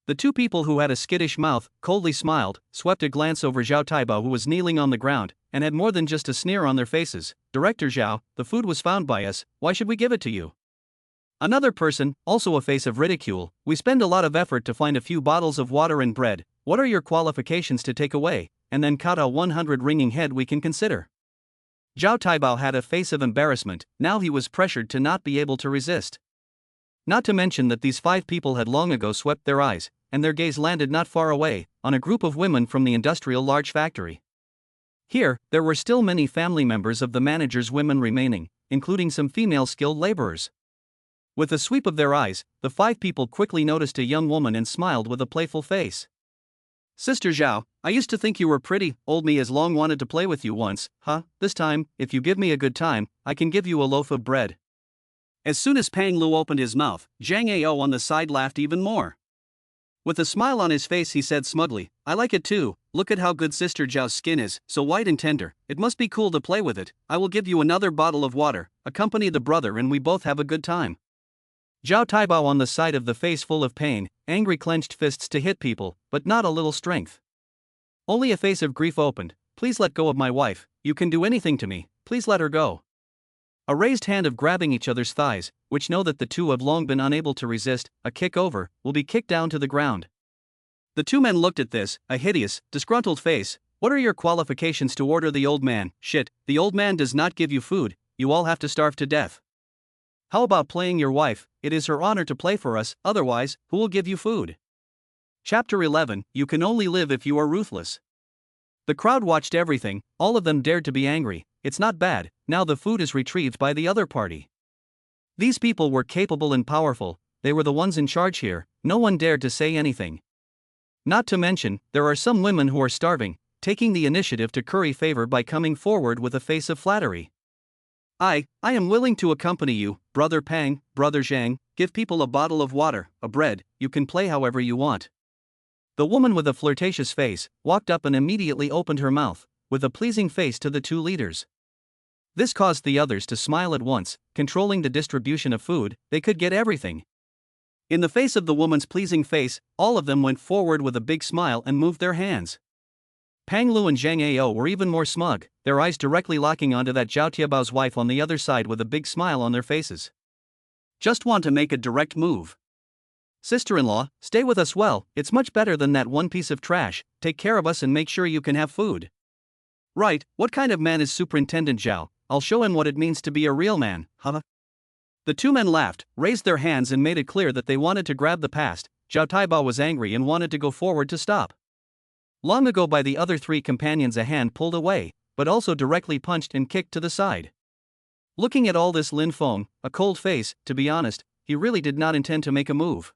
The 2 people who had a skittish mouth coldly smiled, swept a glance over Zhao Taibao who was kneeling on the ground, and had more than just a sneer on their faces. "Director Zhao, the food was found by us, why should we give it to you?" Another person, also a face of ridicule, "We spend a lot of effort to find a few bottles of water and bread, what are your qualifications to take away, and then cut a 100 ringing head we can consider?" Zhao Taibao had a face of embarrassment, now he was pressured to not be able to resist. Not to mention that these 5 people had long ago swept their eyes, and their gaze landed not far away, on a group of women from the industrial large factory. Here, there were still many family members of the manager's women remaining, including some female skilled laborers. With a sweep of their eyes, the 5 people quickly noticed a young woman and smiled with a playful face. Sister Zhao, I used to think you were pretty. Old me has long wanted to play with you once, huh? This time, if you give me a good time, I can give you a loaf of bread. As soon as Pang Lu opened his mouth, Zhang Ao on the side laughed even more. With a smile on his face he said smugly, I like it too. Look at how good Sister Zhao's skin is, so white and tender. It must be cool to play with it. I will give you another bottle of water, accompany the brother and we both have a good time. Zhao Taibao on the side of the face full of pain, angry clenched fists to hit people, but not a little strength. Only a face of grief opened. Please let go of my wife, you can do anything to me, please let her go. A raised hand of grabbing each other's thighs, which know that the two have long been unable to resist, a kick over, will be kicked down to the ground. The 2 men looked at this, a hideous, disgruntled face. What are your qualifications to order the old man? Shit, the old man does not give you food, you all have to starve to death. How about playing your wife? It is her honor to play for us, otherwise, who will give you food? Chapter 11, You can only live if you are ruthless. The crowd watched everything, all of them dared to be angry. It's not bad, now the food is retrieved by the other party. These people were capable and powerful, they were the ones in charge here, no one dared to say anything. Not to mention, there are some women who are starving, taking the initiative to curry favor by coming forward with a face of flattery. I am willing to accompany you, Brother Pang, Brother Zhang, give people a bottle of water, a bread, you can play however you want. The woman with a flirtatious face walked up and immediately opened her mouth, with a pleasing face to the 2 leaders. This caused the others to smile at once, controlling the distribution of food, they could get everything. In the face of the woman's pleasing face, all of them went forward with a big smile and moved their hands. Pang Lu and Zhang Ao were even more smug, their eyes directly locking onto that Zhao Tiabao's wife on the other side with a big smile on their faces. Just want to make a direct move. Sister-in-law, stay with us well, it's much better than that one piece of trash, take care of us and make sure you can have food. Right, what kind of man is Superintendent Zhao? I'll show him what it means to be a real man, huh? The 2 men laughed, raised their hands and made it clear that they wanted to grab the past. Zhao Taibao was angry and wanted to go forward to stop. Long ago by the other 3 companions a hand pulled away, but also directly punched and kicked to the side. Looking at all this Lin Feng, a cold face, to be honest, he really did not intend to make a move.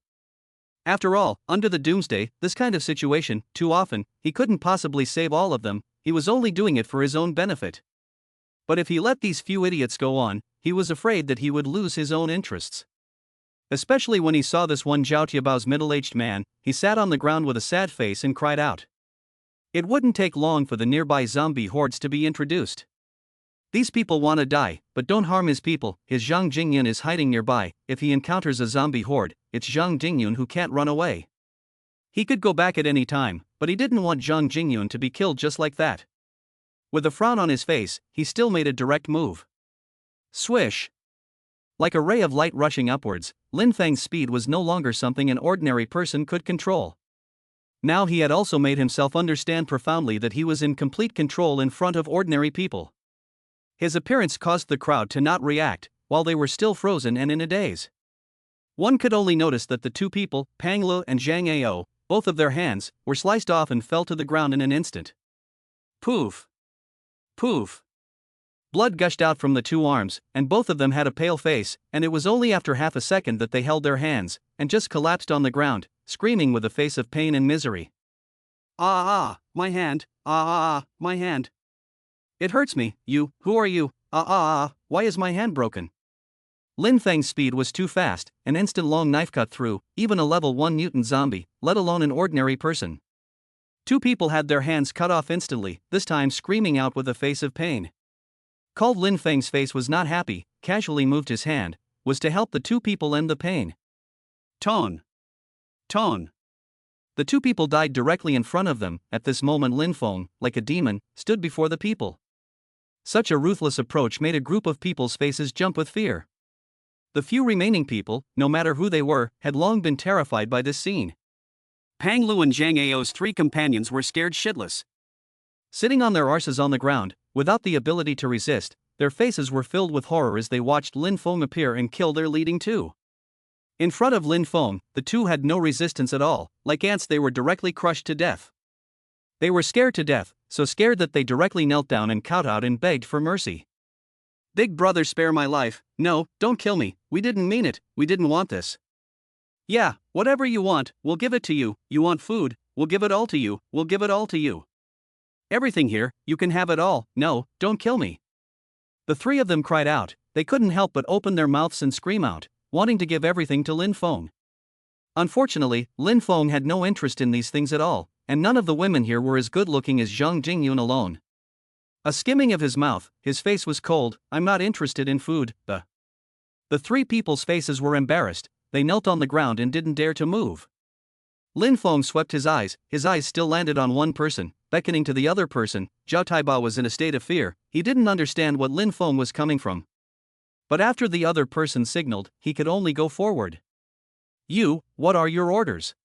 After all, under the doomsday, this kind of situation, too often, he couldn't possibly save all of them, he was only doing it for his own benefit. But if he let these few idiots go on, he was afraid that he would lose his own interests. Especially when he saw this one Zhao Tiabao's middle-aged man, he sat on the ground with a sad face and cried out. It wouldn't take long for the nearby zombie hordes to be introduced. These people want to die, but don't harm his people. His Zhang Jingyun is hiding nearby. If he encounters a zombie horde, it's Zhang Jingyun who can't run away. He could go back at any time, but he didn't want Zhang Jingyun to be killed just like that. With a frown on his face, he still made a direct move. Swish! Like a ray of light rushing upwards, Lin Feng's speed was no longer something an ordinary person could control. Now he had also made himself understand profoundly that he was in complete control in front of ordinary people. His appearance caused the crowd to not react, while they were still frozen and in a daze. One could only notice that the 2 people, Pang Lu and Zhang Ao, both of their hands, were sliced off and fell to the ground in an instant. Poof! Poof! Blood gushed out from the 2 arms, and both of them had a pale face, and it was only after half a second that they held their hands, and just collapsed on the ground, screaming with a face of pain and misery. My hand, my hand. It hurts me, who are you, why is my hand broken? Lin Feng's speed was too fast, an instant long knife cut through, even a level 1 mutant zombie, let alone an ordinary person. 2 people had their hands cut off instantly, this time screaming out with a face of pain. Called Lin Feng's face was not happy, casually moved his hand, was to help the 2 people end the pain. Tone. The 2 people died directly in front of them. At this moment Lin Feng, like a demon, stood before the people. Such a ruthless approach made a group of people's faces jump with fear. The few remaining people, no matter who they were, had long been terrified by this scene. Pang Lu and Zhang Ao's 3 companions were scared shitless. Sitting on their arses on the ground, without the ability to resist, their faces were filled with horror as they watched Lin Feng appear and kill their leading 2. In front of Lin Feng, the 2 had no resistance at all, like ants they were directly crushed to death. They were scared to death, so scared that they directly knelt down and kowtowed and begged for mercy. Big brother, spare my life. No, don't kill me. We didn't mean it. We didn't want this. Yeah, whatever you want, we'll give it to you. You want food? We'll give it all to you. We'll give it all to you. Everything here, you can have it all. No, don't kill me. The three of them cried out. They couldn't help but open their mouths and scream out, wanting to give everything to Lin Feng. Unfortunately, Lin Feng had no interest in these things at all, and none of the women here were as good-looking as Zhang Jingyun alone. A skimming of his mouth, his face was cold. I'm not interested in food. The three people's faces were embarrassed. They knelt on the ground and didn't dare to move. Lin Feng swept his eyes still landed on one person, beckoning to the other person. Zhao Taibao was in a state of fear. He didn't understand what Lin Feng was coming from. But after the other person signaled, he could only go forward. You, what are your orders?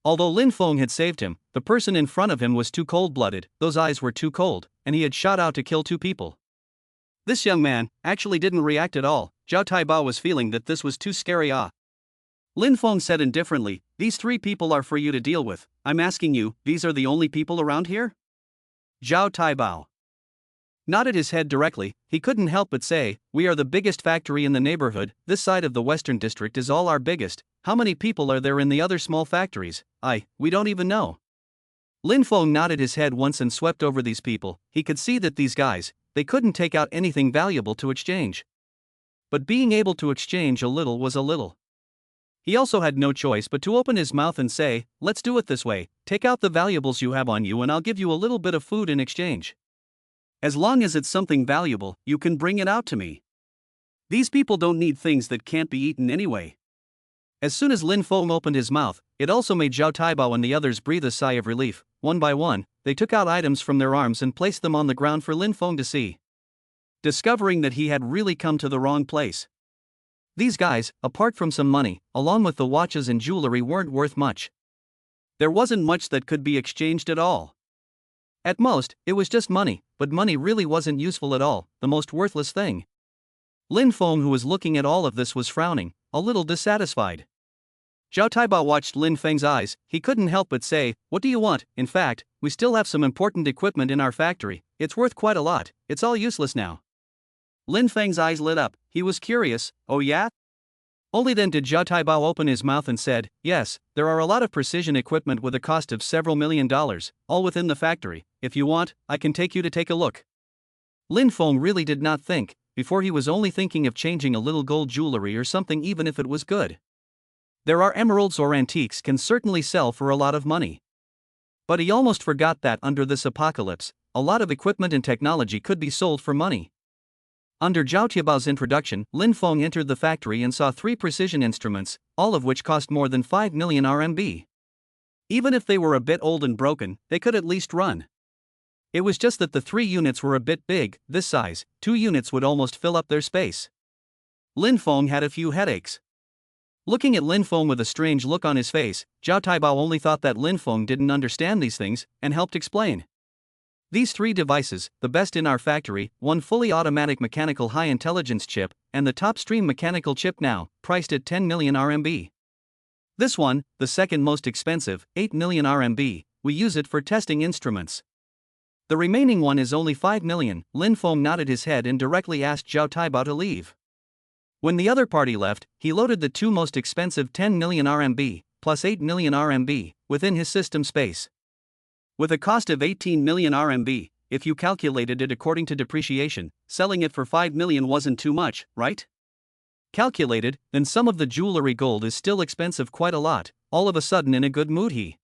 Although Lin Feng had saved him, the person in front of him was too cold-blooded, those eyes were too cold, and he had shot out to kill two people. This young man actually didn't react at all. Zhao Taibao was feeling that this was too scary. Lin Feng said indifferently, these three people are for you to deal with. I'm asking you, these are the only people around here? Zhao Taibao nodded his head directly. He couldn't help but say, we are the biggest factory in the neighborhood. This side of the western district is all our biggest. How many people are there in the other small factories? We don't even know. Lin Feng nodded his head once and swept over these people. He could see that these guys, they couldn't take out anything valuable to exchange. But being able to exchange a little was a little. He also had no choice but to open his mouth and say, let's do it this way. Take out the valuables you have on you and I'll give you a little bit of food in exchange. As long as it's something valuable, you can bring it out to me. These people don't need things that can't be eaten anyway. As soon as Lin Feng opened his mouth, it also made Zhao Taibao and the others breathe a sigh of relief. One by one, they took out items from their arms and placed them on the ground for Lin Feng to see. Discovering that he had really come to the wrong place. These guys, apart from some money, along with the watches and jewelry, weren't worth much. There wasn't much that could be exchanged at all. At most, it was just money, but money really wasn't useful at all, the most worthless thing. Lin Feng, who was looking at all of this, was frowning, a little dissatisfied. Zhao Taibao watched Lin Feng's eyes. He couldn't help but say, what do you want? In fact, we still have some important equipment in our factory. It's worth quite a lot. It's all useless now. Lin Feng's eyes lit up. He was curious. Oh yeah? Only then did Zhao Taibao open his mouth and said, yes, there are a lot of precision equipment with a cost of several $1 million, all within the factory. If you want, I can take you to take a look. Lin Feng really did not think. Before, he was only thinking of changing a little gold jewelry or something, even if it was good. There are emeralds or antiques can certainly sell for a lot of money. But he almost forgot that under this apocalypse, a lot of equipment and technology could be sold for money. Under Zhao Taibao's introduction, Lin Feng entered the factory and saw 3 precision instruments, all of which cost more than 5 million RMB. Even if they were a bit old and broken, they could at least run. It was just that the 3 units were a bit big. This size, 2 units would almost fill up their space. Lin Feng had a few headaches. Looking at Lin Feng with a strange look on his face, Zhao Taibao only thought that Lin Feng didn't understand these things, and helped explain. These 3 devices, the best in our factory, one fully automatic mechanical high-intelligence chip, and the top-stream mechanical chip now, priced at 10 million RMB. This one, the second most expensive, 8 million RMB, we use it for testing instruments. The remaining one is only 5 million. Lin Feng nodded his head and directly asked Zhao Taibao to leave. When the other party left, he loaded the 2 most expensive 10 million RMB, plus 8 million RMB, within his system space. With a cost of 18 million RMB, if you calculated it according to depreciation, selling it for 5 million wasn't too much, right? Calculated, then some of the jewelry gold is still expensive quite a lot. All of a sudden, in a good mood, he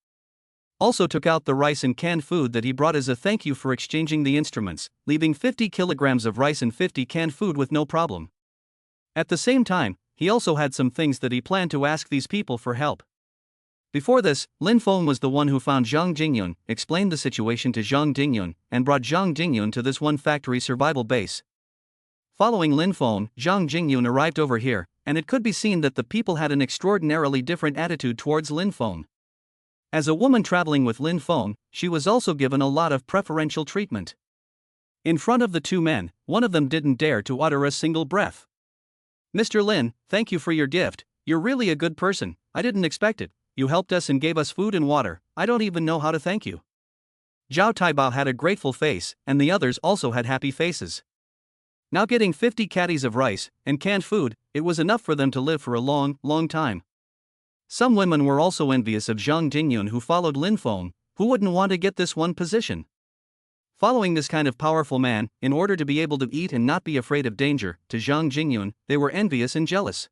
also took out the rice and canned food that he brought as a thank you for exchanging the instruments, leaving 50 kilograms of rice and 50 canned food with no problem. At the same time, he also had some things that he planned to ask these people for help. Before this, Lin Feng was the one who found Zhang Jingyun, explained the situation to Zhang Jingyun, and brought Zhang Jingyun to this one factory survival base. Following Lin Feng, Zhang Jingyun arrived over here, and it could be seen that the people had an extraordinarily different attitude towards Lin Feng. As a woman traveling with Lin Feng, she was also given a lot of preferential treatment. In front of the 2 men, one of them didn't dare to utter a single breath. Mr. Lin, thank you for your gift. You're really a good person. I didn't expect it. You helped us and gave us food and water. I don't even know how to thank you. Zhao Taibao had a grateful face, and the others also had happy faces. Now getting 50 caddies of rice and canned food, it was enough for them to live for a long, long time. Some women were also envious of Zhang Jingyun, who followed Lin Feng. Who wouldn't want to get this one position? Following this kind of powerful man, in order to be able to eat and not be afraid of danger, to Zhang Jingyun, they were envious and jealous.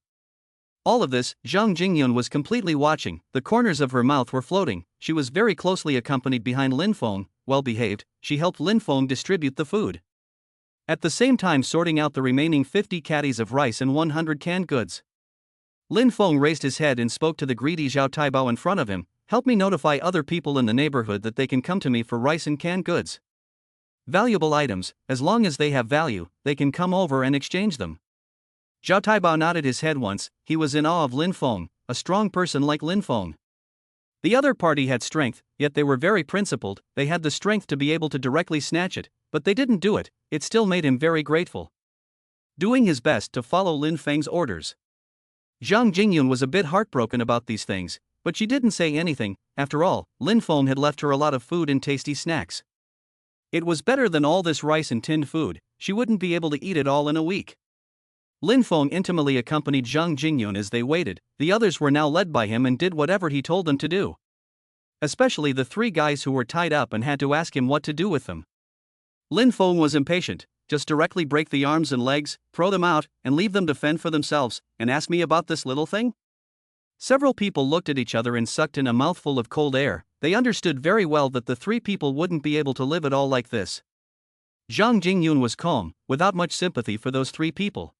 All of this, Zhang Jingyun was completely watching. The corners of her mouth were floating. She was very closely accompanied behind Lin Feng. Well behaved, she helped Lin Feng distribute the food, at the same time sorting out the remaining 50 caddies of rice and 100 canned goods. Lin Feng raised his head and spoke to the greedy Zhao Taibao in front of him. Help me notify other people in the neighborhood that they can come to me for rice and canned goods. Valuable items, as long as they have value, they can come over and exchange them. Zhao Taibao nodded his head once. He was in awe of Lin Feng, a strong person like Lin Feng. The other party had strength, yet they were very principled. They had the strength to be able to directly snatch it, but they didn't do it. It still made him very grateful, doing his best to follow Lin Feng's orders. Zhang Jingyun was a bit heartbroken about these things, but she didn't say anything. After all, Lin Feng had left her a lot of food and tasty snacks. It was better than all this rice and tinned food. She wouldn't be able to eat it all in a week. Lin Feng intimately accompanied Zhang Jingyun as they waited. The others were now led by him and did whatever he told them to do. Especially the three guys who were tied up and had to ask him what to do with them. Lin Feng was impatient. Just directly break the arms and legs, throw them out, and leave them to fend for themselves, and ask me about this little thing? Several people looked at each other and sucked in a mouthful of cold air. They understood very well that the three people wouldn't be able to live at all like this. Zhang Jingyun was calm, without much sympathy for those three people.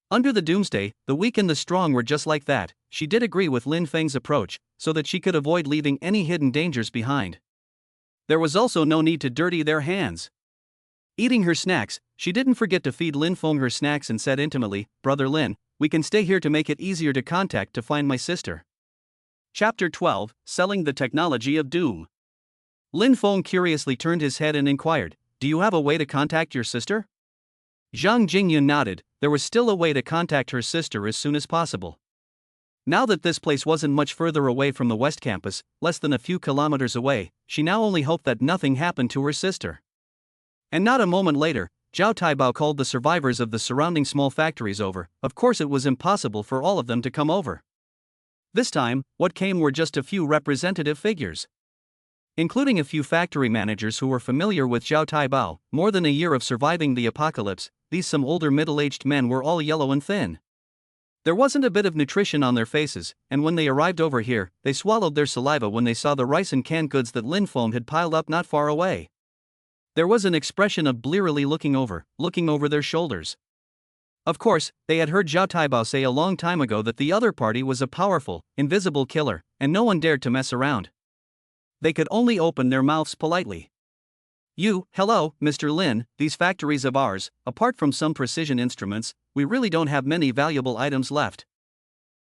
Under the doomsday, the weak and the strong were just like that. She did agree with Lin Feng's approach, so that she could avoid leaving any hidden dangers behind. There was also no need to dirty their hands. Eating her snacks, she didn't forget to feed Lin Feng her snacks and said intimately, "Brother Lin, we can stay here to make it easier to contact to find my sister." Chapter 12, Selling the Technology of Doom. Lin Feng curiously turned his head and inquired, "Do you have a way to contact your sister?" Zhang Jingyun nodded. There was still a way to contact her sister as soon as possible. Now that this place wasn't much further away from the West Campus, less than a few kilometers away, she now only hoped that nothing happened to her sister. And not a moment later, Zhao Taibao called the survivors of the surrounding small factories over. Of course it was impossible for all of them to come over. This time, what came were just a few representative figures, including a few factory managers who were familiar with Zhao Taibao. More than a year of surviving the apocalypse, these some older middle-aged men were all yellow and thin. There wasn't a bit of nutrition on their faces, and when they arrived over here, they swallowed their saliva when they saw the rice and canned goods that Lin Feng had piled up not far away. There was an expression of blearily looking over their shoulders. Of course, they had heard Zhao Taibao say a long time ago that the other party was a powerful, invisible killer, and no one dared to mess around. They could only open their mouths politely. Hello, Mr. Lin, these factories of ours, apart from some precision instruments, we really don't have many valuable items left.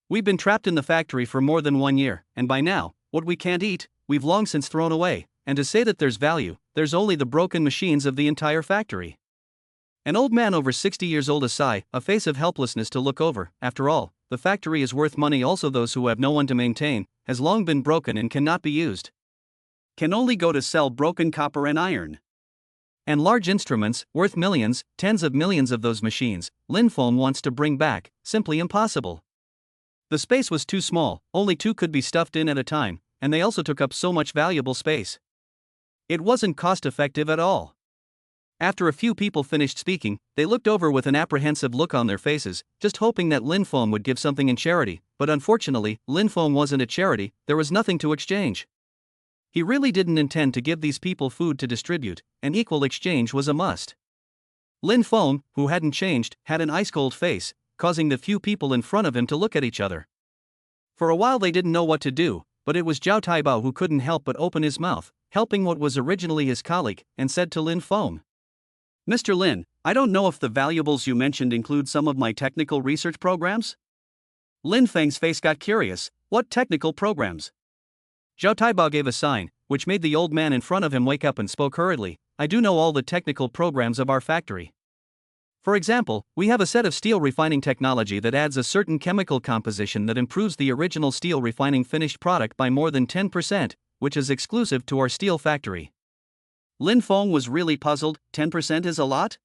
We've been trapped in the factory for more than 1 year, and by now, what we can't eat, we've long since thrown away, and to say that there's value, there's only the broken machines of the entire factory. An old man over 60 years old, a sigh, a face of helplessness to look over. After all, the factory is worth money. Also those who have no one to maintain, has long been broken and cannot be used. Can only go to sell broken copper and iron. And large instruments, worth millions, tens of millions of those machines, Lin Feng wants to bring back, simply impossible. The space was too small, only 2 could be stuffed in at a time, and they also took up so much valuable space. It wasn't cost-effective at all. After a few people finished speaking, they looked over with an apprehensive look on their faces, just hoping that Lin Feng would give something in charity, but unfortunately, Lin Feng wasn't a charity. There was nothing to exchange. He really didn't intend to give these people food to distribute. An equal exchange was a must. Lin Feng, who hadn't changed, had an ice-cold face, causing the few people in front of him to look at each other. For a while they didn't know what to do, but it was Zhao Taibao who couldn't help but open his mouth, helping what was originally his colleague, and said to Lin Feng, "Mr. Lin, I don't know if the valuables you mentioned include some of my technical research programs?" Lin Feng's face got curious. What technical programs? Zhao Taibao gave a sign, which made the old man in front of him wake up and spoke hurriedly. "I do know all the technical programs of our factory. For example, we have a set of steel refining technology that adds a certain chemical composition that improves the original steel refining finished product by more than 10%, which is exclusive to our steel factory. Lin Feng was really puzzled. 10% is a lot?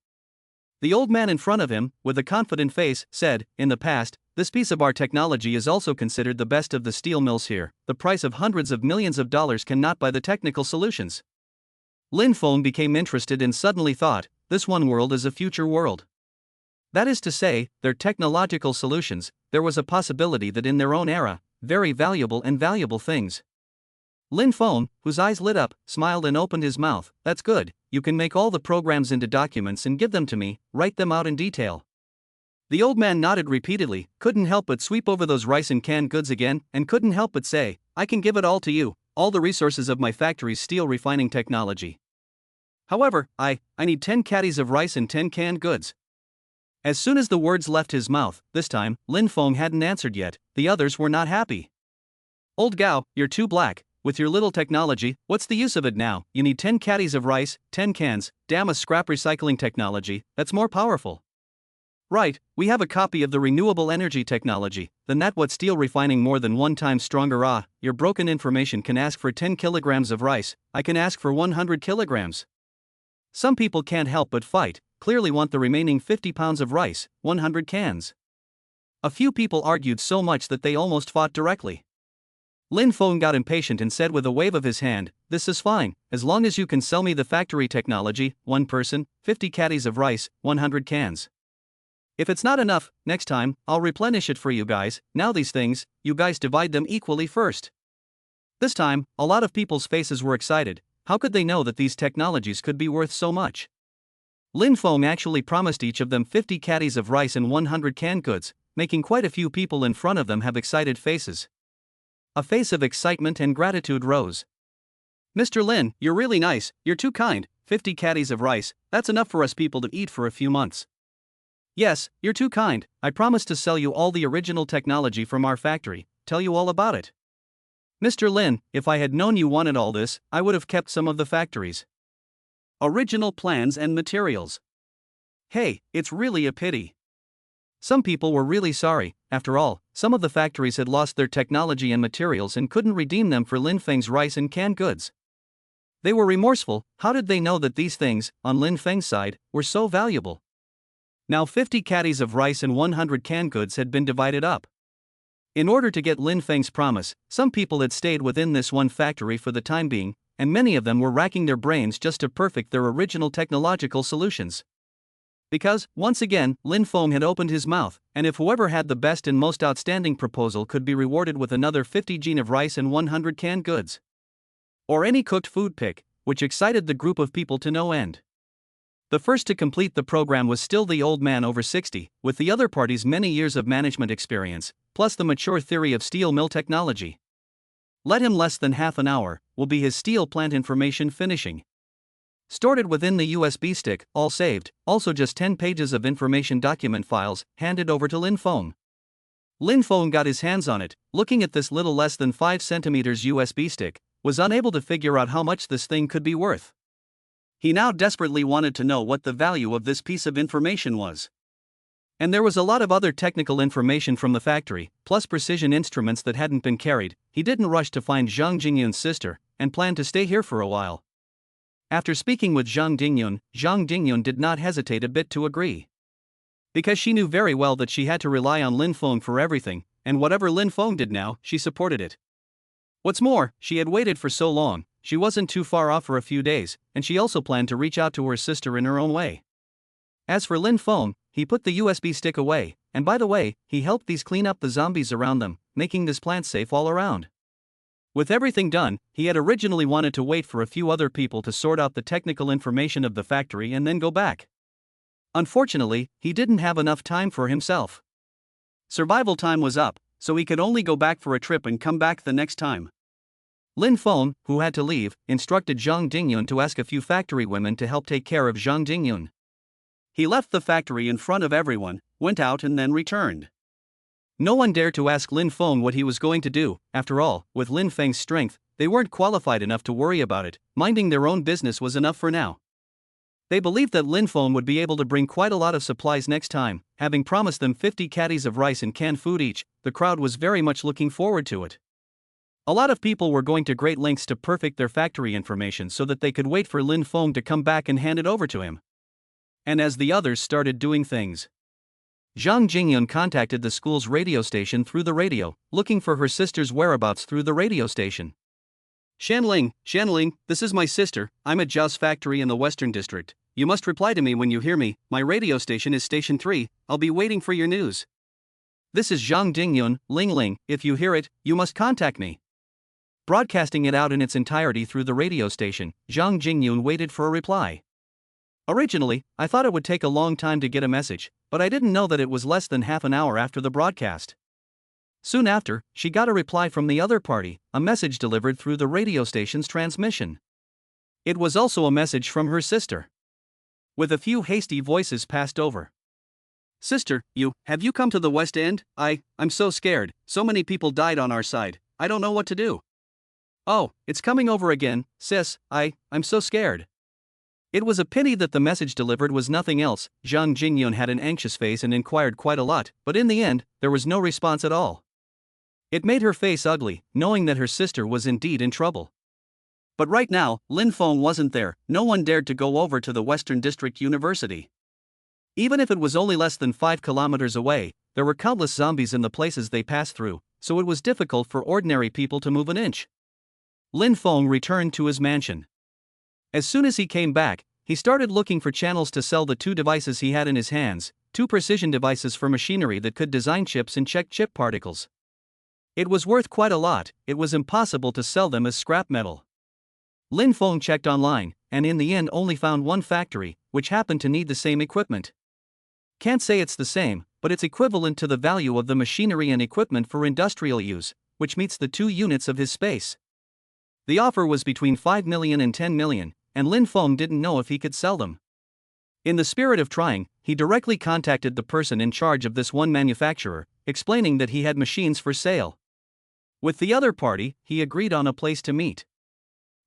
The old man in front of him, with a confident face, said, in the past, this piece of our technology is also considered the best of the steel mills here. The price of hundreds of millions of dollars cannot buy the technical solutions. Lin Feng became interested and suddenly thought, this one world is a future world. That is to say, their technological solutions, there was a possibility that in their own era, very valuable and valuable things. Lin Feng, whose eyes lit up, smiled and opened his mouth. That's good, you can make all the programs into documents and give them to me, write them out in detail. The old man nodded repeatedly, couldn't help but sweep over those rice and canned goods again, and couldn't help but say, I can give it all to you, all the resources of my factory's steel refining technology. However, I need 10 caddies of rice and 10 canned goods. As soon as the words left his mouth, this time, Lin Feng hadn't answered yet, the others were not happy. Old Gao, you're too black. With your little technology, what's the use of it now? You need 10 caddies of rice, 10 cans, damn a scrap recycling technology, that's more powerful. Right, we have a copy of the renewable energy technology, then that what steel refining more than 1 time stronger. Your broken information can ask for 10 kilograms of rice, I can ask for 100 kilograms. Some people can't help but fight, clearly want the remaining 50 pounds of rice, 100 cans. A few people argued so much that they almost fought directly. Lin Feng got impatient and said with a wave of his hand, this is fine, as long as you can sell me the factory technology, 1 person, 50 caddies of rice, 100 cans. If it's not enough, next time, I'll replenish it for you guys. Now these things, you guys divide them equally first. This time, a lot of people's faces were excited. How could they know that these technologies could be worth so much? Lin Feng actually promised each of them 50 caddies of rice and 100 canned goods, making quite a few people in front of them have excited faces. A face of excitement and gratitude rose. Mr. Lin, you're really nice, you're too kind, 50 caddies of rice, that's enough for us people to eat for a few months. Yes, you're too kind, I promise to sell you all the original technology from our factory, tell you all about it. Mr. Lin, if I had known you wanted all this, I would have kept some of the factories. Original plans and materials. Hey, it's really a pity. Some people were really sorry, after all, some of the factories had lost their technology and materials and couldn't redeem them for Lin Feng's rice and canned goods. They were remorseful. How did they know that these things, on Lin Feng's side, were so valuable? Now 50 caddies of rice and 100 canned goods had been divided up. In order to get Lin Feng's promise, some people had stayed within this one factory for the time being, and many of them were racking their brains just to perfect their original technological solutions. Because, once again, Lin Feng had opened his mouth, and if whoever had the best and most outstanding proposal could be rewarded with another 50 gene of rice and 100 canned goods. Or any cooked food pick, which excited the group of people to no end. The first to complete the program was still the old man over 60, with the other party's many years of management experience, plus the mature theory of steel mill technology. Let him less than half an hour, will be his steel plant information finishing. Stored within the USB stick, all saved, also just 10 pages of information document files, handed over to Lin Feng. Lin Feng got his hands on it, looking at this little less than 5 centimeters USB stick, was unable to figure out how much this thing could be worth. He now desperately wanted to know what the value of this piece of information was. And there was a lot of other technical information from the factory, plus precision instruments that hadn't been carried. He didn't rush to find Zhang Jingyun's sister, and planned to stay here for a while. After speaking with Zhang Jingyun did not hesitate a bit to agree. Because she knew very well that she had to rely on Lin Feng for everything, and whatever Lin Feng did now, she supported it. What's more, she had waited for so long, she wasn't too far off for a few days, and she also planned to reach out to her sister in her own way. As for Lin Feng, he put the USB stick away, and by the way, he helped these clean up the zombies around them, making this plant safe all around. With everything done, he had originally wanted to wait for a few other people to sort out the technical information of the factory and then go back. Unfortunately, he didn't have enough time for himself. Survival time was up, so he could only go back for a trip and come back the next time. Lin Feng, who had to leave, instructed Zhang Jingyun to ask a few factory women to help take care of Zhang Jingyun. He left the factory in front of everyone, went out and then returned. No one dared to ask Lin Feng what he was going to do. After all, with Lin Feng's strength, they weren't qualified enough to worry about it. Minding their own business was enough for now. They believed that Lin Feng would be able to bring quite a lot of supplies next time, having promised them 50 caddies of rice and canned food each. The crowd was very much looking forward to it. A lot of people were going to great lengths to perfect their factory information so that they could wait for Lin Feng to come back and hand it over to him. And as the others started doing things, Zhang Jingyun contacted the school's radio station through the radio, looking for her sister's whereabouts through the radio station. Shanling, this is my sister. I'm at Zhao's factory in the Western District. You must reply to me when you hear me. My radio station is Station 3. I'll be waiting for your news. This is Zhang Jingyun, Ling. If you hear it, you must contact me. Broadcasting it out in its entirety through the radio station, Zhang Jingyun waited for a reply. Originally, I thought it would take a long time to get a message, but I didn't know that it was less than half an hour after the broadcast. Soon after, she got a reply from the other party, a message delivered through the radio station's transmission. It was also a message from her sister. With a few hasty voices passed over. Sister, have you come to the West End? I'm so scared, so many people died on our side, I don't know what to do. Oh, it's coming over again, sis, I'm so scared. It was a pity that the message delivered was nothing else. Zhang Jingyun had an anxious face and inquired quite a lot, but in the end, there was no response at all. It made her face ugly, knowing that her sister was indeed in trouble. But right now, Lin Feng wasn't there. No one dared to go over to the Western District University. Even if it was only less than 5 kilometers away, there were countless zombies in the places they passed through, so it was difficult for ordinary people to move an inch. Lin Feng returned to his mansion. As soon as he came back, he started looking for channels to sell the 2 devices he had in his hands, 2 precision devices for machinery that could design chips and check chip particles. It was worth quite a lot. It was impossible to sell them as scrap metal. Lin Feng checked online, and in the end only found one factory, which happened to need the same equipment. Can't say it's the same, but it's equivalent to the value of the machinery and equipment for industrial use, which meets the 2 units of his space. The offer was between 5 million and 10 million, and Lin Feng didn't know if he could sell them. In the spirit of trying, he directly contacted the person in charge of this one manufacturer, explaining that he had machines for sale. With the other party, he agreed on a place to meet.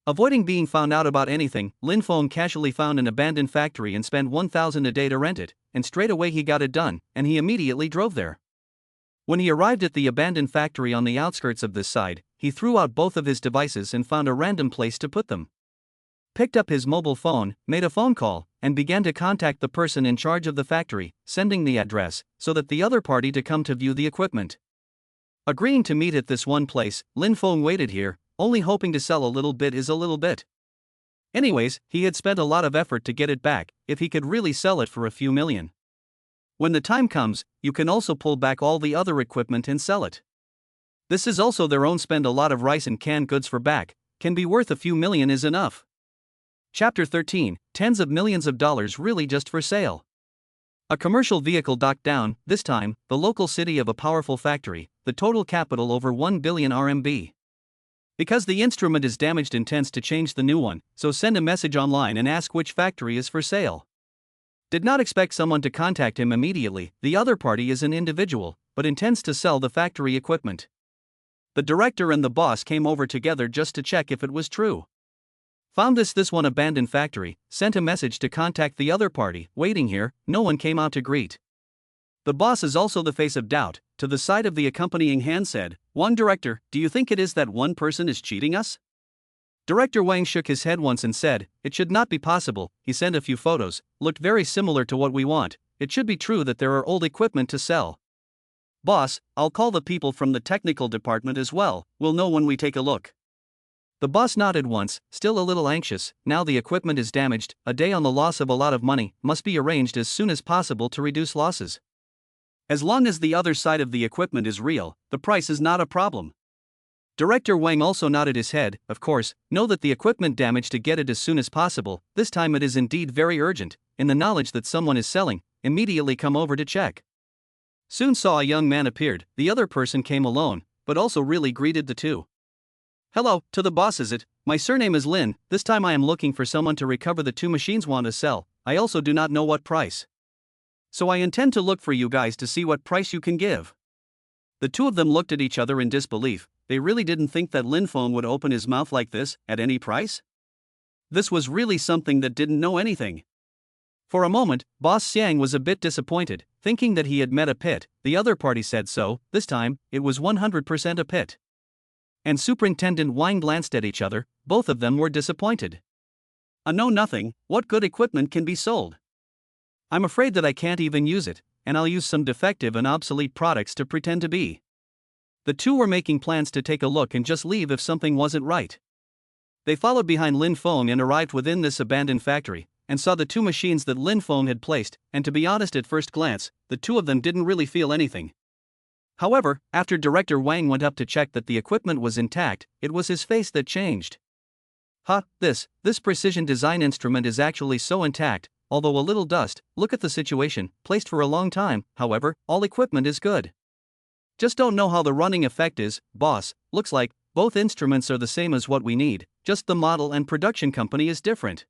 Avoiding being found out about anything, Lin Feng casually found an abandoned factory and spent 1,000 a day to rent it, and straight away he got it done, and he immediately drove there. When he arrived at the abandoned factory on the outskirts of this side, he threw out both of his devices and found a random place to put them. Picked up his mobile phone, made a phone call, and began to contact the person in charge of the factory, sending the address, so that the other party to come to view the equipment. Agreeing to meet at this one place, Lin Feng waited here, only hoping to sell a little bit is a little bit. Anyways, he had spent a lot of effort to get it back, if he could really sell it for a few million. When the time comes, you can also pull back all the other equipment and sell it. This is also their own spend a lot of rice and canned goods for back, can be worth a few million is enough. Chapter 13, tens of millions of dollars really just for sale. A commercial vehicle docked down, this time, the local city of a powerful factory, the total capital over 1 billion RMB. Because the instrument is damaged intends to change the new one, so send a message online and ask which factory is for sale. Did not expect someone to contact him immediately. The other party is an individual, but intends to sell the factory equipment. The director and the boss came over together just to check if it was true. Found this one abandoned factory, sent a message to contact the other party, waiting here, no one came out to greet. The boss is also the face of doubt, to the side of the accompanying hand said, "Wang director, do you think it is that one person is cheating us?" Director Wang shook his head once and said, "It should not be possible." He sent a few photos, looked very similar to what we want. It should be true that there are old equipment to sell. Boss, I'll call the people from the technical department as well, we'll know when we take a look. The boss nodded once, still a little anxious. Now the equipment is damaged, a day on the loss of a lot of money, must be arranged as soon as possible to reduce losses. As long as the other side of the equipment is real, the price is not a problem. Director Wang also nodded his head. Of course, know that the equipment damaged to get it as soon as possible. This time it is indeed very urgent, in the knowledge that someone is selling, immediately come over to check. Soon saw a young man appeared, the other person came alone, but also really greeted the two. "Hello, to the boss is it? My surname is Lin, this time I am looking for someone to recover the 2 machines want to sell, I also do not know what price. So I intend to look for you guys to see what price you can give." The two of them looked at each other in disbelief, they really didn't think that Lin Feng would open his mouth like this, at any price? This was really something that didn't know anything. For a moment, Boss Xiang was a bit disappointed, thinking that he had met a pit. The other party said so, this time, it was 100% a pit. and Superintendent Wang glanced at each other, both of them were disappointed. A know-nothing, what good equipment can be sold? I'm afraid that I can't even use it, and I'll use some defective and obsolete products to pretend to be. The two were making plans to take a look and just leave if something wasn't right. They followed behind Lin Feng and arrived within this abandoned factory, and saw the two machines that Lin Feng had placed, and to be honest, at first glance, the two of them didn't really feel anything. However, after Director Wang went up to check that the equipment was intact, it was his face that changed. This precision design instrument is actually so intact, although a little dust. Look at the situation, placed for a long time, however, all equipment is good. Just don't know how the running effect is, boss. Looks like both instruments are the same as what we need, just the model and production company is different.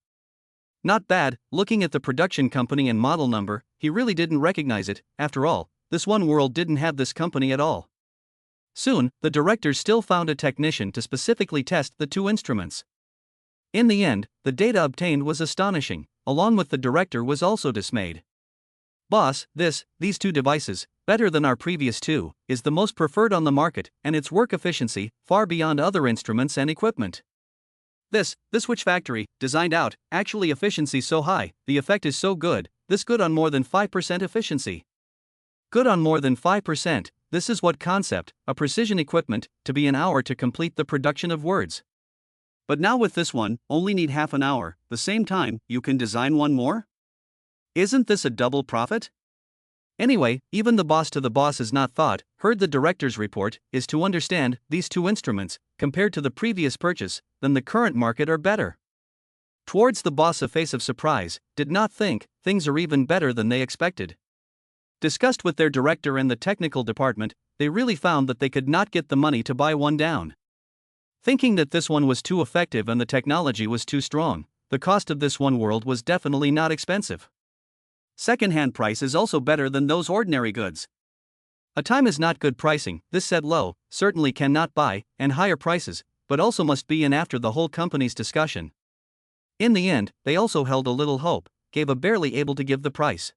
Not bad. Looking at the production company and model number, he really didn't recognize it. After all, this one world didn't have this company at all. Soon, the directors still found a technician to specifically test the two instruments. In the end, the data obtained was astonishing, along with the director was also dismayed. Boss, these two devices, better than our previous two, is the most preferred on the market, and its work efficiency, far beyond other instruments and equipment. This which factory, designed out, actually efficiency so high, the effect is so good, this good on more than 5% efficiency. Good on more than 5%, this is what concept, a precision equipment, to be an hour to complete the production of words. But now with this one, only need half an hour, the same time, you can design one more? Isn't this a double profit? Anyway, even the boss to the boss is not thought, heard the director's report, is to understand, these two instruments, compared to the previous purchase, than the current market are better. Towards the boss a face of surprise, did not think, things are even better than they expected. Discussed with their director and the technical department, they really found that they could not get the money to buy one down. Thinking that this one was too effective and the technology was too strong, the cost of this one world was definitely not expensive. Second-hand price is also better than those ordinary goods. A time is not good pricing, this said low, certainly cannot buy, and higher prices, but also must be in after the whole company's discussion. In the end, they also held a little hope, gave a barely able to give the price.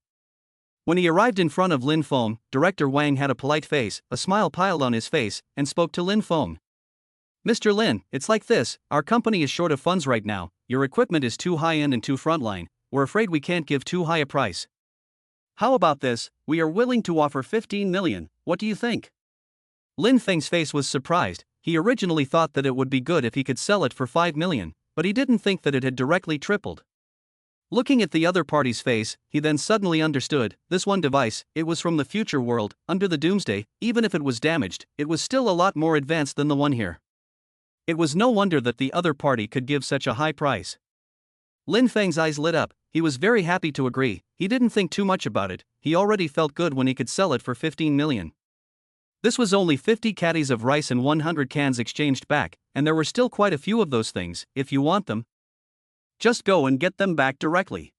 When he arrived in front of Lin Feng, Director Wang had a polite face, a smile piled on his face, and spoke to Lin Feng. Mr. Lin, it's like this, our company is short of funds right now, your equipment is too high-end and too frontline, we're afraid we can't give too high a price. How about this, we are willing to offer 15 million, what do you think? Lin Feng's face was surprised, he originally thought that it would be good if he could sell it for 5 million, but he didn't think that it had directly tripled. Looking at the other party's face, he then suddenly understood, this one device, it was from the future world, under the doomsday, even if it was damaged, it was still a lot more advanced than the one here. It was no wonder that the other party could give such a high price. Lin Feng's eyes lit up, he was very happy to agree, he didn't think too much about it, he already felt good when he could sell it for 15 million. This was only 50 caddies of rice and 100 cans exchanged back, and there were still quite a few of those things, if you want them. Just go and get them back directly.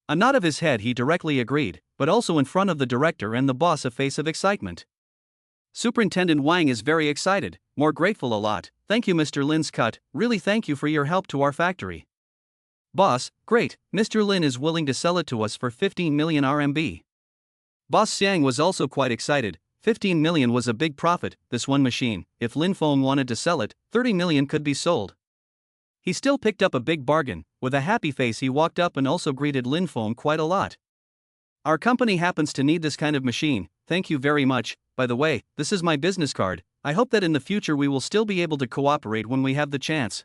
A nod of his head he directly agreed, but also in front of the director and the boss a face of excitement. Superintendent Wang is very excited, more grateful a lot, thank you Mr. Lin's cut, really thank you for your help to our factory. Boss, great, Mr. Lin is willing to sell it to us for 15 million RMB. Boss Zhang was also quite excited, 15 million was a big profit, this one machine, if Lin Feng wanted to sell it, 30 million could be sold. He still picked up a big bargain, with a happy face he walked up and also greeted Lin Feng quite a lot. Our company happens to need this kind of machine, thank you very much, by the way, this is my business card, I hope that in the future we will still be able to cooperate when we have the chance.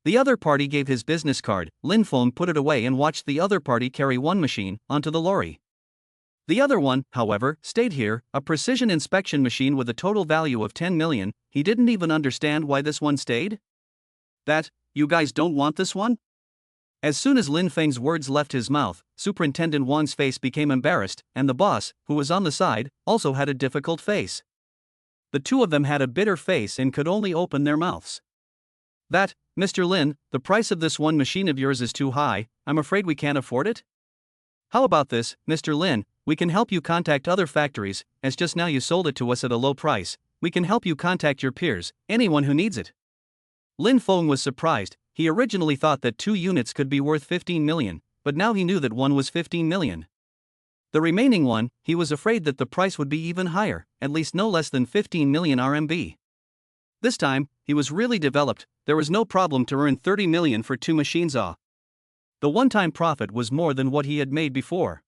The other party gave his business card, Lin Feng put it away and watched the other party carry one machine onto the lorry. The other one, however, stayed here, a precision inspection machine with a total value of 10 million, he didn't even understand why this one stayed? That, you guys don't want this one? As soon as Lin Feng's words left his mouth, Superintendent Wang's face became embarrassed, and the boss, who was on the side, also had a difficult face. The two of them had a bitter face and could only open their mouths. That, Mr. Lin, the price of this one machine of yours is too high, I'm afraid we can't afford it? How about this, Mr. Lin, we can help you contact other factories, as just now you sold it to us at a low price, we can help you contact your peers, anyone who needs it. Lin Feng was surprised, he originally thought that 2 units could be worth 15 million, but now he knew that one was 15 million. The remaining one, he was afraid that the price would be even higher, at least no less than 15 million RMB. This time, he was really developed. There was no problem to earn 30 million for 2 machines. The one-time profit was more than what he had made before.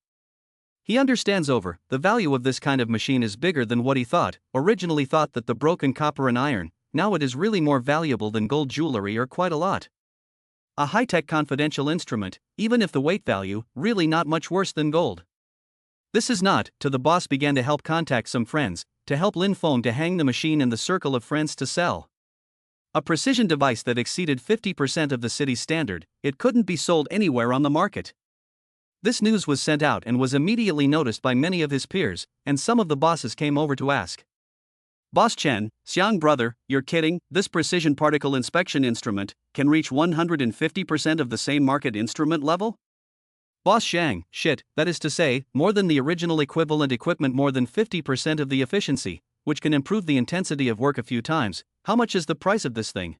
He understands the value of this kind of machine is bigger than what he thought. Originally thought that the broken copper and iron, now it is really more valuable than gold jewelry or quite a lot. A high-tech confidential instrument, even if the weight value, really not much worse than gold. This is not, to the boss began to help contact some friends, to help Lin Feng to hang the machine in the circle of friends to sell. A precision device that exceeded 50% of the city's standard, it couldn't be sold anywhere on the market. This news was sent out and was immediately noticed by many of his peers, and some of the bosses came over to ask. Boss Chen, Zhang brother, you're kidding, this precision particle inspection instrument can reach 150% of the same market instrument level? Boss Zhang, shit, that is to say, more than the original equivalent equipment, more than 50% of the efficiency, which can improve the intensity of work a few times. How much is the price of this thing?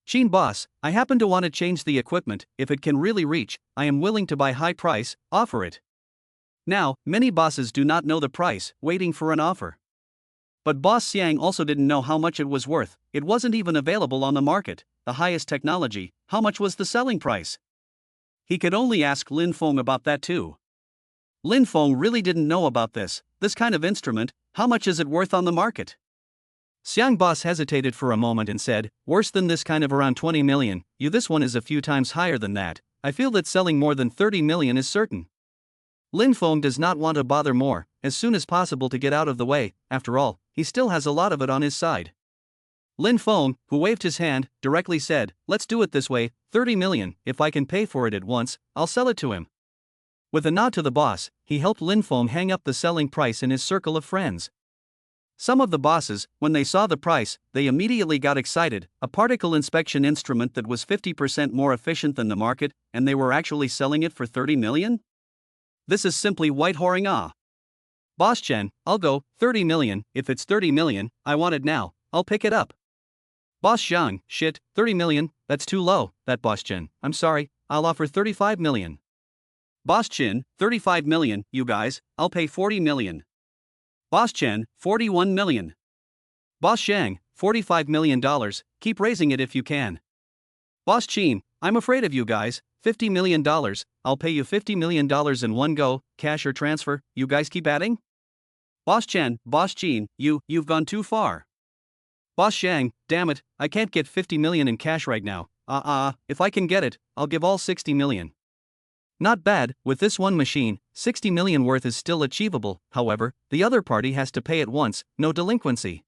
Sheen boss, I happen to want to change the equipment. If it can really reach, I am willing to buy high price, offer it. Now, many bosses do not know the price, waiting for an offer. But Boss Xiang also didn't know how much it was worth. It wasn't even available on the market. The highest technology, how much was the selling price? He could only ask Lin Feng about that too. Lin Feng really didn't know about this kind of instrument. How much is it worth on the market? Xiang boss hesitated for a moment and said, worse than this kind of around 20 million, this one is a few times higher than that. I feel that selling more than 30 million is certain. Lin Feng does not want to bother more, as soon as possible to get out of the way. After all, he still has a lot of it on his side. Lin Feng, who waved his hand, directly said, let's do it this way, 30 million, if I can pay for it at once, I'll sell it to him. With a nod to the boss, he helped Lin Feng hang up the selling price in his circle of friends. Some of the bosses, when they saw the price, they immediately got excited, a particle inspection instrument that was 50% more efficient than the market, and they were actually selling it for 30 million? This is simply white whoring. Boss Chen, I'll go, 30 million, if it's 30 million, I want it now, I'll pick it up. Boss Zhang, shit, 30 million, that's too low, that Boss Chen, I'm sorry, I'll offer 35 million. Boss Chin, 35 million, you guys, I'll pay 40 million. Boss Chen, 41 million. Boss Zhang, $45 million, keep raising it if you can. Boss Chin, I'm afraid of you guys, $50 million, I'll pay you $50 million in one go, cash or transfer, you guys keep adding? Boss Chen, Boss Chin, you've gone too far. Boss Zhang, damn it, I can't get 50 million in cash right now, if I can get it, I'll give all 60 million. Not bad, with this one machine, 60 million worth is still achievable, however, the other party has to pay at once, no delinquency.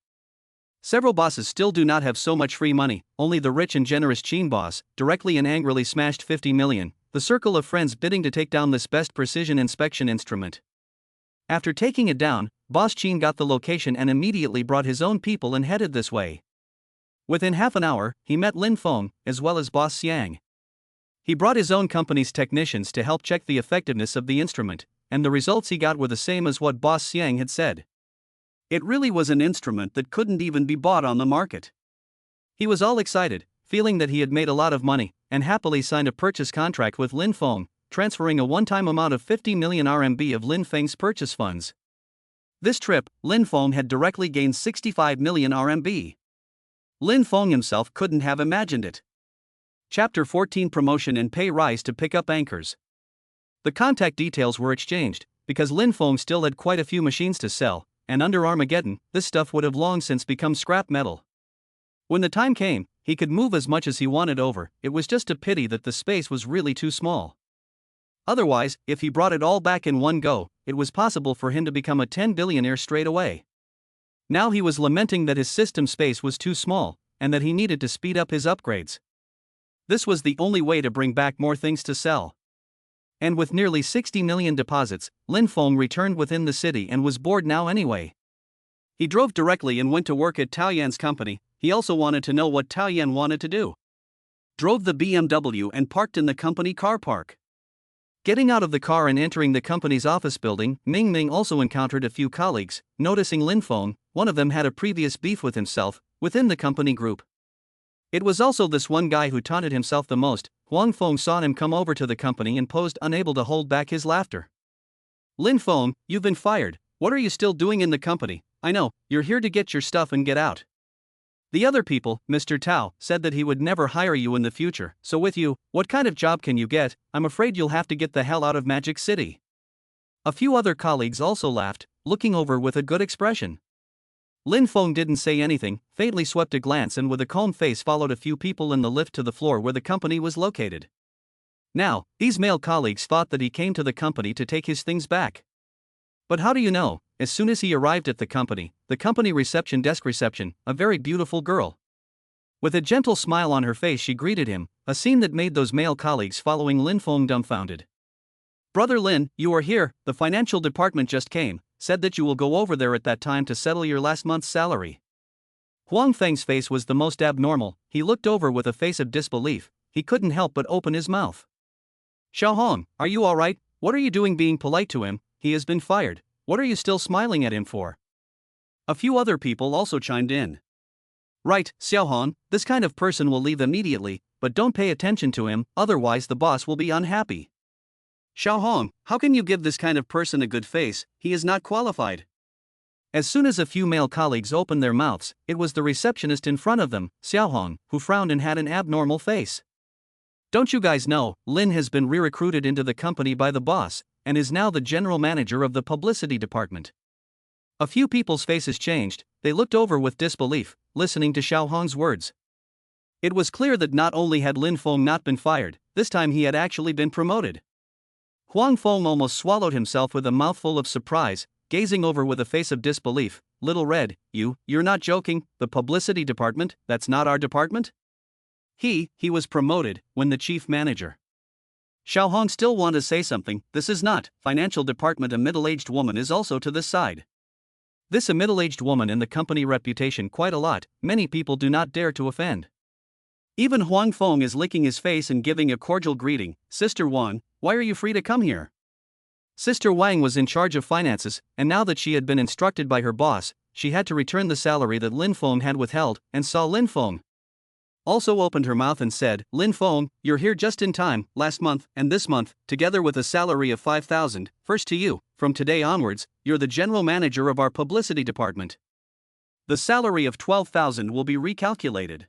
Several bosses still do not have so much free money, only the rich and generous Qin boss, directly and angrily smashed 50 million, the circle of friends bidding to take down this best precision inspection instrument. After taking it down, Boss Qin got the location and immediately brought his own people and headed this way. Within half an hour, he met Lin Feng, as well as Boss Xiang. He brought his own company's technicians to help check the effectiveness of the instrument, and the results he got were the same as what Boss Xiang had said. It really was an instrument that couldn't even be bought on the market. He was all excited, feeling that he had made a lot of money, and happily signed a purchase contract with Lin Feng, transferring a one-time amount of 50 million RMB of Lin Feng's purchase funds. This trip, Lin Feng had directly gained 65 million RMB. Lin Feng himself couldn't have imagined it. Chapter 14 Promotion and Pay Rise to Pick Up Anchors. The contact details were exchanged, because Lin Feng still had quite a few machines to sell, and under Armageddon, this stuff would have long since become scrap metal. When the time came, he could move as much as he wanted over, it was just a pity that the space was really too small. Otherwise, if he brought it all back in one go, it was possible for him to become a 10 billionaire straight away. Now he was lamenting that his system space was too small, and that he needed to speed up his upgrades. This was the only way to bring back more things to sell. And with nearly 60 million deposits, Lin Feng returned within the city and was bored now anyway. He drove directly and went to work at Tao Yan's company. He also wanted to know what Tao Yan wanted to do. Drove the BMW and parked in the company car park. Getting out of the car and entering the company's office building, Ming Ming also encountered a few colleagues. Noticing Lin Feng, one of them had a previous beef with himself, within the company group. It was also this one guy who taunted himself the most. Huang Feng saw him come over to the company and posed unable to hold back his laughter. Lin Feng, you've been fired, what are you still doing in the company? I know, you're here to get your stuff and get out. The other people, Mr. Tao, said that he would never hire you in the future, so with you, what kind of job can you get? I'm afraid you'll have to get the hell out of Magic City. A few other colleagues also laughed, looking over with a good expression. Lin Feng didn't say anything, faintly swept a glance and with a calm face followed a few people in the lift to the floor where the company was located. Now, these male colleagues thought that he came to the company to take his things back. But how do you know? As soon as he arrived at the company reception desk, a very beautiful girl. With a gentle smile on her face she greeted him, a scene that made those male colleagues following Lin Feng dumbfounded. Brother Lin, you are here, the financial department just came, said that you will go over there at that time to settle your last month's salary. Huang Feng's face was the most abnormal, he looked over with a face of disbelief, he couldn't help but open his mouth. Xiaohong, are you alright? What are you doing being polite to him? He has been fired. What are you still smiling at him for? A few other people also chimed in. Right, Xiaohong, this kind of person will leave immediately, but don't pay attention to him, otherwise the boss will be unhappy. Xiaohong, how can you give this kind of person a good face? He is not qualified. As soon as a few male colleagues opened their mouths, it was the receptionist in front of them, Xiaohong, who frowned and had an abnormal face. Don't you guys know, Lin has been re-recruited into the company by the boss, and is now the general manager of the publicity department. A few people's faces changed, they looked over with disbelief, listening to Xiaohong's words. It was clear that not only had Lin Feng not been fired, this time he had actually been promoted. Huang Feng almost swallowed himself with a mouthful of surprise, gazing over with a face of disbelief. Little Red, you're not joking, the publicity department, that's not our department? He was promoted, when the chief manager. Xiaohong still wanted to say something, this is not, financial department, a middle-aged woman is also to this side. This a middle-aged woman in the company reputation quite a lot, many people do not dare to offend. Even Huang Feng is licking his face and giving a cordial greeting, Sister Wang, why are you free to come here? Sister Wang was in charge of finances, and now that she had been instructed by her boss, she had to return the salary that Lin Feng had withheld, and saw Lin Feng. Also opened her mouth and said, Lin Feng, you're here just in time, last month, and this month, together with a salary of 5,000, first to you, from today onwards, you're the general manager of our publicity department. The salary of 12,000 will be recalculated.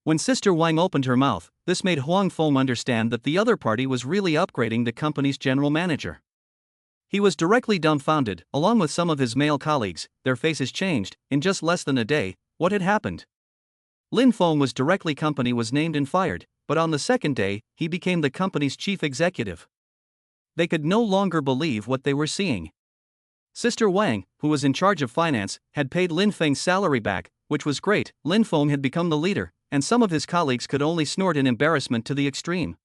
When Sister Wang opened her mouth, this made Huang Feng understand that the other party was really upgrading the company's general manager. He was directly dumbfounded, along with some of his male colleagues, their faces changed, in just less than a day, what had happened? Lin Feng was named and fired, but on the second day, he became the company's chief executive. They could no longer believe what they were seeing. Sister Wang, who was in charge of finance, had paid Lin Feng's salary back, which was great. Lin Feng had become the leader, and some of his colleagues could only snort in embarrassment to the extreme.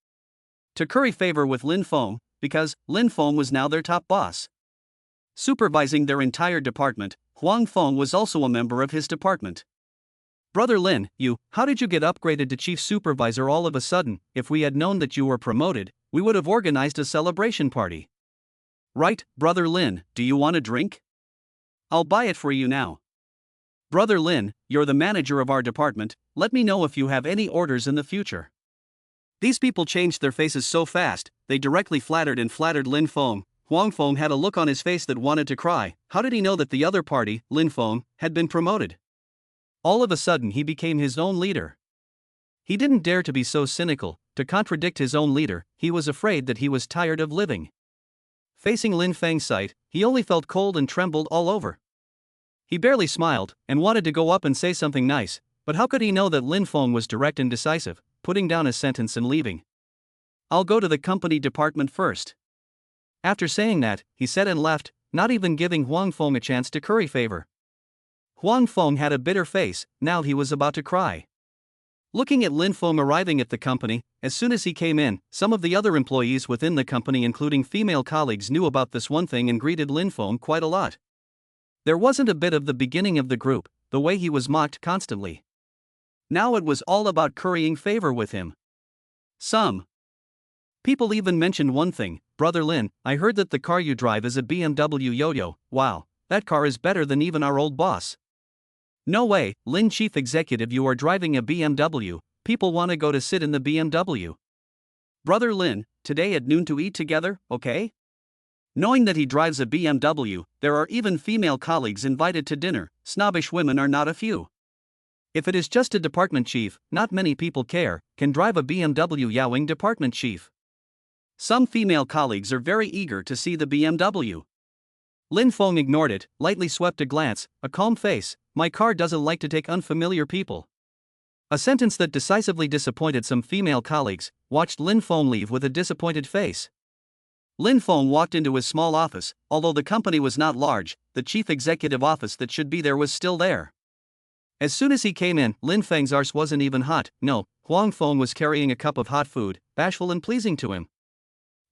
To curry favor with Lin Feng, because Lin Feng was now their top boss. Supervising their entire department, Huang Feng was also a member of his department. Brother Lin, how did you get upgraded to chief supervisor all of a sudden? If we had known that you were promoted, we would have organized a celebration party. Right, Brother Lin, do you want a drink? I'll buy it for you now. Brother Lin, you're the manager of our department, let me know if you have any orders in the future. These people changed their faces so fast, they directly flattered Lin Feng. Huang Feng had a look on his face that wanted to cry. How did he know that the other party, Lin Feng, had been promoted? All of a sudden he became his own leader. He didn't dare to be so cynical, to contradict his own leader, he was afraid that he was tired of living. Facing Lin Feng's sight, he only felt cold and trembled all over. He barely smiled, and wanted to go up and say something nice, but how could he know that Lin Feng was direct and decisive, putting down his sentence and leaving? I'll go to the company department first. After saying that, he said and left, not even giving Huang Feng a chance to curry favor. Huang Feng had a bitter face, now he was about to cry. Looking at Lin Feng arriving at the company, as soon as he came in, some of the other employees within the company including female colleagues knew about this one thing and greeted Lin Feng quite a lot. There wasn't a bit of the beginning of the group, the way he was mocked constantly. Now it was all about currying favor with him. Some people even mentioned one thing, Brother Lin, I heard that the car you drive is a BMW Yo-Yo, wow, that car is better than even our old boss. No way, Lin Chief Executive, you are driving a BMW, people want to go to sit in the BMW. Brother Lin, today at noon to eat together, okay? Knowing that he drives a BMW, there are even female colleagues invited to dinner, snobbish women are not a few. If it is just a department chief, not many people care, can drive a BMW Yaoing department chief. Some female colleagues are very eager to see the BMW. Lin Feng ignored it, lightly swept a glance, a calm face. My car doesn't like to take unfamiliar people. A sentence that decisively disappointed some female colleagues. Watched Lin Feng leave with a disappointed face. Lin Feng walked into his small office. Although the company was not large, the chief executive office that should be there was still there. As soon as he came in, Lin Feng's arse wasn't even hot. No, Huang Feng was carrying a cup of hot food, bashful and pleasing to him.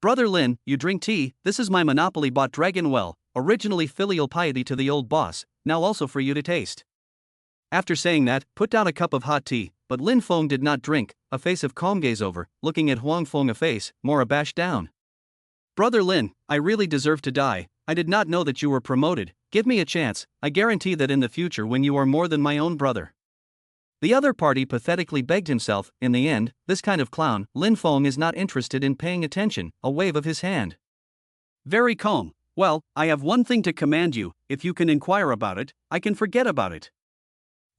Brother Lin, you drink tea. This is my monopoly bought Dragon Well, originally filial piety to the old boss, now also for you to taste. After saying that, put down a cup of hot tea, but Lin Feng did not drink, a face of calm gaze over, looking at Huang Feng, a face, more abashed down. Brother Lin, I really deserve to die. I did not know that you were promoted. Give me a chance. I guarantee that in the future when you are more than my own brother. The other party pathetically begged himself. In the end, this kind of clown, Lin Feng, is not interested in paying attention. A wave of his hand. Very calm. Well, I have one thing to command you. If you can inquire about it, I can forget about it.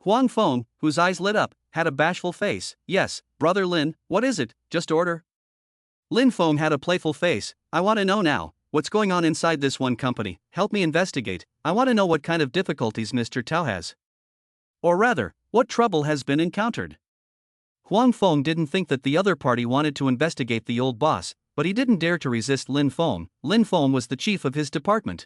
Huang Feng, whose eyes lit up, had a bashful face. Yes, Brother Lin, what is it? Just order. Lin Feng had a playful face. I want to know now. What's going on inside this one company? Help me investigate. I want to know what kind of difficulties Mr. Tao has. Or rather, what trouble has been encountered. Huang Feng didn't think that the other party wanted to investigate the old boss, but he didn't dare to resist Lin Feng. Lin Feng was the chief of his department.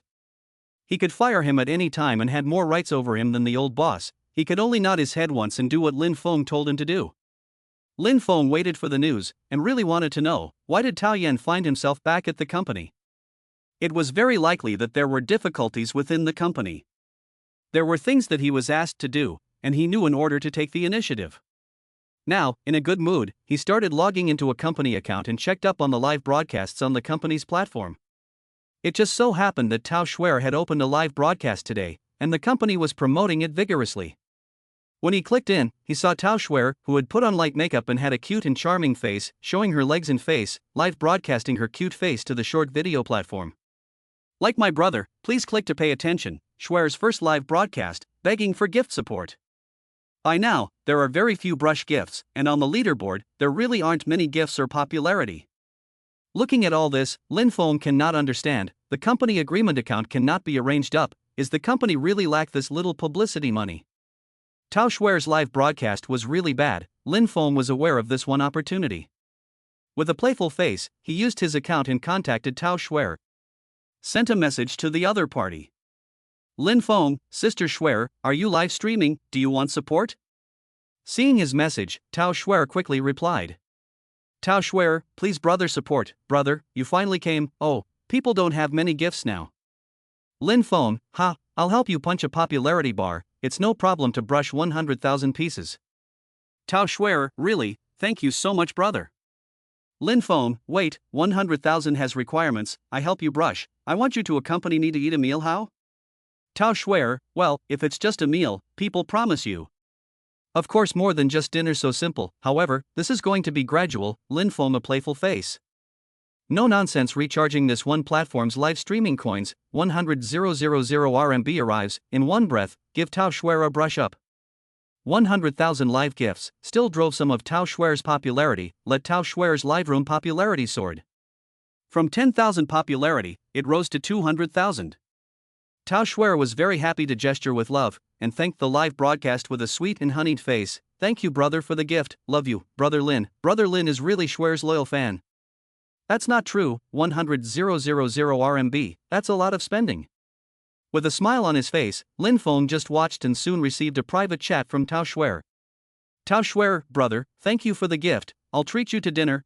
He could fire him at any time and had more rights over him than the old boss. He could only nod his head once and do what Lin Feng told him to do. Lin Feng waited for the news, and really wanted to know, why did Tao Yan find himself back at the company? It was very likely that there were difficulties within the company. There were things that he was asked to do, and he knew in order to take the initiative. Now, in a good mood, he started logging into a company account and checked up on the live broadcasts on the company's platform. It just so happened that Tao Xue'er had opened a live broadcast today, and the company was promoting it vigorously. When he clicked in, he saw Tao Xue'er, who had put on light makeup and had a cute and charming face, showing her legs and face, live broadcasting her cute face to the short video platform. Like my brother, please click to pay attention. Xue'er's first live broadcast, begging for gift support. By now, there are very few brush gifts, and on the leaderboard, there really aren't many gifts or popularity. Looking at all this, Lin Feng cannot understand. The company agreement account cannot be arranged up. Is the company really lack this little publicity money? Tao Xue'er's live broadcast was really bad. Lin Feng was aware of this one opportunity. With a playful face, he used his account and contacted Tao Xue'er. Sent a message to the other party. Lin Feng, Sister Xue'er, are you live streaming? Do you want support? Seeing his message, Tao Xue'er quickly replied. Tao Xue'er, please brother support. Brother, you finally came. Oh, people don't have many gifts now. Lin Feng, I'll help you punch a popularity bar. It's no problem to brush 100,000 pieces. Tao Xue'er, really, thank you so much brother. Lin Feng, wait, 100,000 has requirements. I help you brush. I want you to accompany me to eat a meal. How? Tao Xue'er, well, if it's just a meal, people promise you. Of course, more than just dinner, so simple. However, this is going to be gradual. Lin Feng, a playful face. No nonsense recharging this one platform's live streaming coins. 100,000 RMB arrives in one breath. Give Tao Xue'er a brush up. 100,000 live gifts still drove some of Tao Xue'er's popularity. Let Tao Xue'er's live room popularity soared. From 10,000 popularity, it rose to 200,000. Tao Xue'er was very happy to gesture with love, and thanked the live broadcast with a sweet and honeyed face. Thank you brother for the gift. Love you, Brother Lin. Brother Lin is really Xue'er's loyal fan. That's not true. 100,000 RMB, that's a lot of spending. With a smile on his face, Lin Feng just watched and soon received a private chat from Tao Xue'er. Tao Xue'er, brother, thank you for the gift. I'll treat you to dinner.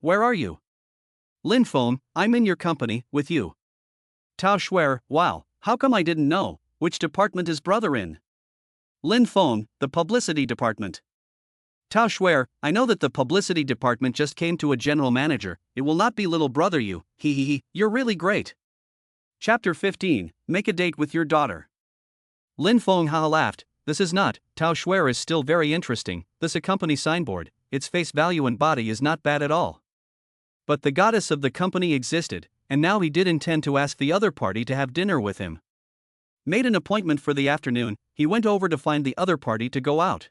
Where are you? Lin Feng, I'm in your company, with you. Tao Xue'er, wow, how come I didn't know? Which department is brother in? Lin Feng, the publicity department. Tao Xue'er, I know that the publicity department just came to a general manager. It will not be little brother you. You're really great. Chapter 15, Make a date with your daughter. Lin Feng laughed. This is not. Tao Xue'er is still very interesting. This accompany signboard, its face value and body is not bad at all. But the goddess of the company existed, and now he did intend to ask the other party to have dinner with him. Made an appointment for the afternoon, he went over to find the other party to go out.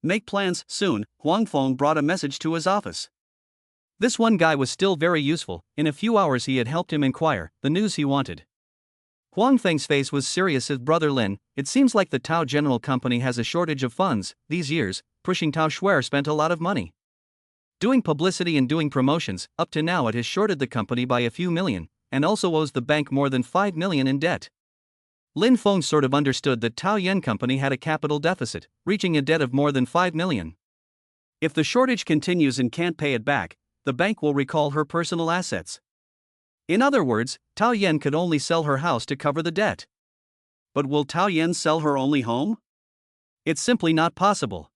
Make plans soon. Huang Feng brought a message to his office. This one guy was still very useful. In a few hours he had helped him inquire the news he wanted. Huang Feng's face was serious as Brother Lin. It seems like the Tao General Company has a shortage of funds these years. Pushing Tao Xue'er spent a lot of money doing publicity and doing promotions. Up to now it has shorted the company by a few million, and also owes the bank more than 5 million in debt. Lin Feng sort of understood that Tao Yan Company had a capital deficit, reaching a debt of more than 5 million. If the shortage continues and can't pay it back, the bank will recall her personal assets. In other words, Tao Yan could only sell her house to cover the debt. But will Tao Yan sell her only home? It's simply not possible.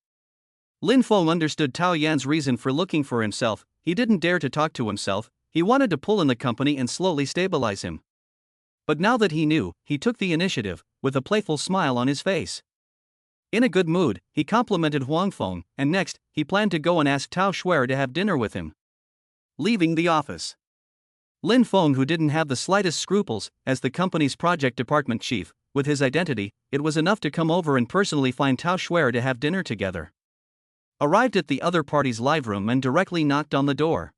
Lin Feng understood Tao Yan's reason for looking for himself. He didn't dare to talk to himself. He wanted to pull in the company and slowly stabilize him. But now that he knew, he took the initiative, with a playful smile on his face. In a good mood, he complimented Huang Feng, and next, he planned to go and ask Tao Xue'er to have dinner with him. Leaving the office, Lin Feng, who didn't have the slightest scruples, as the company's project department chief, with his identity, it was enough to come over and personally find Tao Xue'er to have dinner together. Arrived at the other party's live room and directly knocked on the door.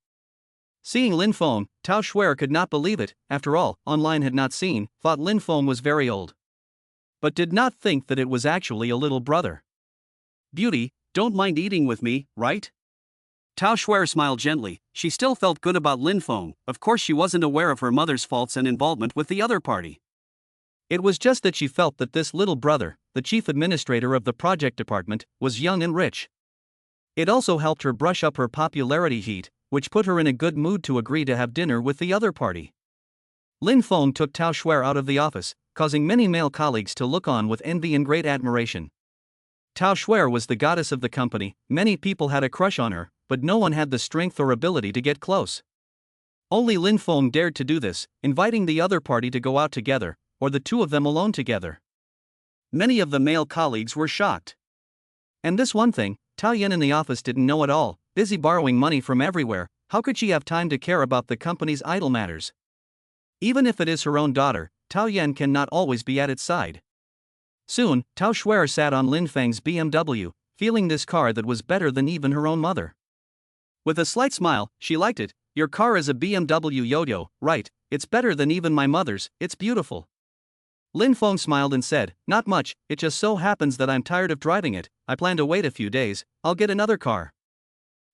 Seeing Lin Feng, Tao Xue'er could not believe it. After all, online had not seen, thought Lin Feng was very old. But did not think that it was actually a little brother. Beauty, don't mind eating with me, right? Tao Xue'er smiled gently. She still felt good about Lin Feng. Of course she wasn't aware of her mother's faults and involvement with the other party. It was just that she felt that this little brother, the chief administrator of the project department, was young and rich. It also helped her brush up her popularity heat, which put her in a good mood to agree to have dinner with the other party. Lin Feng took Tao Xue'er out of the office, causing many male colleagues to look on with envy and great admiration. Tao Xue'er was the goddess of the company. Many people had a crush on her, but no one had the strength or ability to get close. Only Lin Feng dared to do this, inviting the other party to go out together, or the two of them alone together. Many of the male colleagues were shocked. And this one thing, Tao Yan in the office didn't know at all. Busy borrowing money from everywhere, how could she have time to care about the company's idle matters? Even if it is her own daughter, Tao Yan cannot always be at its side. Soon, Tao Xue'er sat on Lin Feng's BMW, feeling this car that was better than even her own mother. With a slight smile, she liked it. Your car is a BMW Yo-Yo, right? It's better than even my mother's, it's beautiful. Lin Feng smiled and said, not much, it just so happens that I'm tired of driving it. I plan to wait a few days, I'll get another car.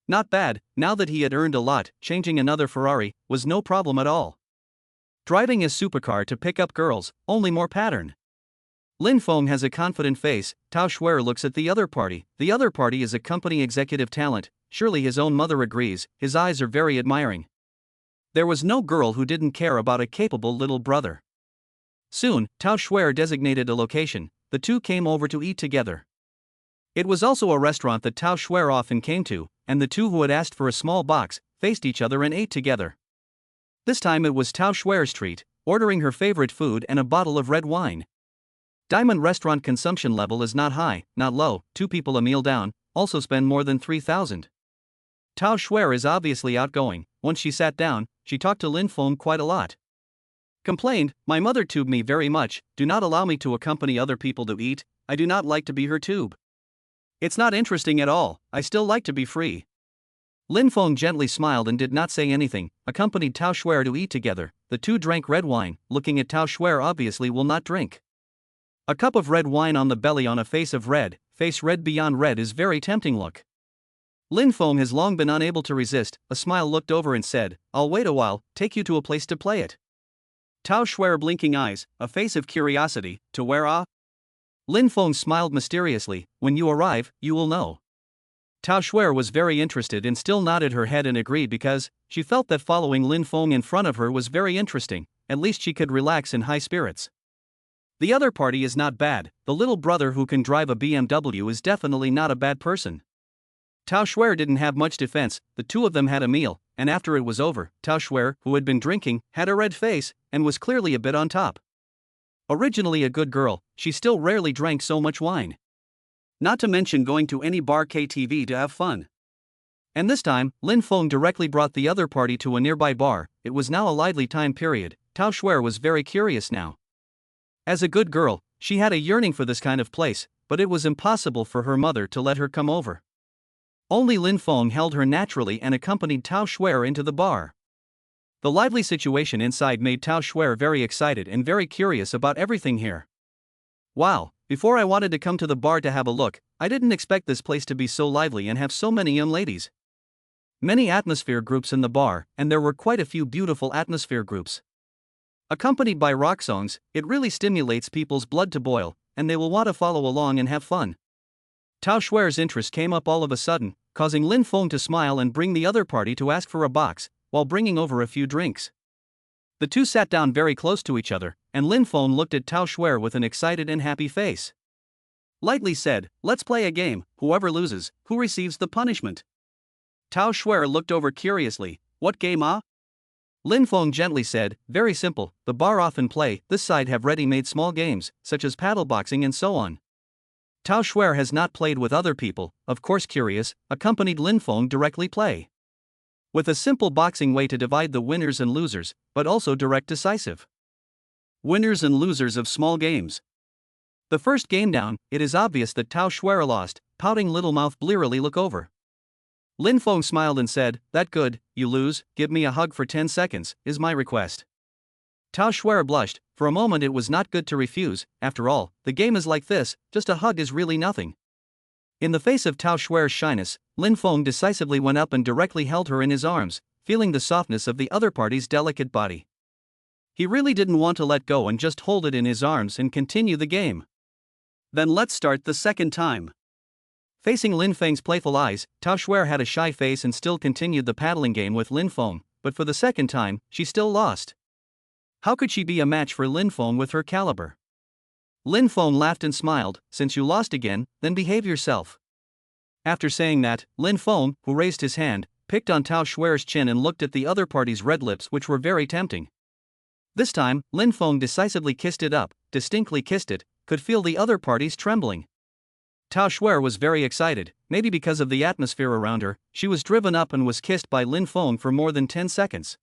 Not bad. Now that he had earned a lot, changing another Ferrari was no problem at all. Driving a supercar to pick up girls, only more pattern. Lin Feng has a confident face. Tao Xue'er looks at the other party. The other party is a company executive talent. Surely his own mother agrees. His eyes are very admiring. There was no girl who didn't care about a capable little brother. Soon, Tao Xue'er designated a location. The two came over to eat together. It was also a restaurant that Tao Xue'er often came to, and the two who had asked for a small box faced each other and ate together. This time it was Tao Xue'er's treat, ordering her favorite food and a bottle of red wine. Diamond restaurant consumption level is not high, not low. 2 people a meal down, also spend more than 3,000. Tao Xue'er is obviously outgoing. Once she sat down, she talked to Lin Feng quite a lot. Complained, my mother tubed me very much, do not allow me to accompany other people to eat, I do not like to be her tube. It's not interesting at all, I still like to be free. Lin Feng gently smiled and did not say anything, accompanied Tao Xue'er to eat together. The two drank red wine, looking at Tao Xue'er obviously will not drink. A cup of red wine on the belly on a face red beyond red is very tempting look. Lin Feng has long been unable to resist. A smile looked over and said, I'll wait a while, take you to a place to play it. Tao Xue'er blinking eyes, a face of curiosity, to where ah? Lin Feng smiled mysteriously, when you arrive, you will know. Tao Xue'er was very interested and still nodded her head and agreed because she felt that following Lin Feng in front of her was very interesting, at least she could relax in high spirits. The other party is not bad, the little brother who can drive a BMW is definitely not a bad person. Tao Xue'er didn't have much defense. The two of them had a meal, and after it was over, Tao Xue'er, who had been drinking, had a red face, and was clearly a bit on top. Originally a good girl, she still rarely drank so much wine. Not to mention going to any bar KTV to have fun. And this time, Lin Feng directly brought the other party to a nearby bar. It was now a lively time period. Tao Xue'er was very curious now. As a good girl, she had a yearning for this kind of place, but it was impossible for her mother to let her come over. Only Lin Feng held her naturally and accompanied Tao Xue'er into the bar. The lively situation inside made Tao Xue'er very excited and very curious about everything here. Wow, before I wanted to come to the bar to have a look, I didn't expect this place to be so lively and have so many young ladies. Many atmosphere groups in the bar, and there were quite a few beautiful atmosphere groups. Accompanied by rock songs, it really stimulates people's blood to boil, and they will want to follow along and have fun. Tao Xue'er's interest came up all of a sudden, causing Lin Feng to smile and bring the other party to ask for a box, while bringing over a few drinks. The two sat down very close to each other, and Lin Feng looked at Tao Xue'er with an excited and happy face. Lightly said, "Let's play a game, whoever loses, who receives the punishment." Tao Xue'er looked over curiously, "What game ah?" Lin Feng gently said, "Very simple, the bar often play, this side have ready-made small games, such as paddleboxing and so on." Tao Xue'er has not played with other people, of course curious, accompanied Lin Feng directly play. With a simple boxing way to divide the winners and losers, but also direct decisive. Winners and losers of small games. The first game down, it is obvious that Tao Xue'er lost, pouting little mouth blearily look over. Lin Feng smiled and said, "That good, you lose, give me a hug for 10 seconds, is my request." Tao Xue'er blushed, for a moment it was not good to refuse, after all, the game is like this, just a hug is really nothing. In the face of Tao Xue'er's shyness, Lin Feng decisively went up and directly held her in his arms, feeling the softness of the other party's delicate body. He really didn't want to let go and just hold it in his arms and continue the game. Then let's start the second time. Facing Lin Feng's playful eyes, Tao Xue'er had a shy face and still continued the paddling game with Lin Feng, but for the second time, she still lost. How could she be a match for Lin Feng with her caliber? Lin Feng laughed and smiled, "Since you lost again, then behave yourself." After saying that, Lin Feng, who raised his hand, picked on Tao Xue'er's chin and looked at the other party's red lips, which were very tempting. This time, Lin Feng decisively kissed it up, distinctly kissed it, could feel the other parties trembling. Tao Xue'er was very excited, maybe because of the atmosphere around her, she was driven up and was kissed by Lin Feng for more than 10 seconds.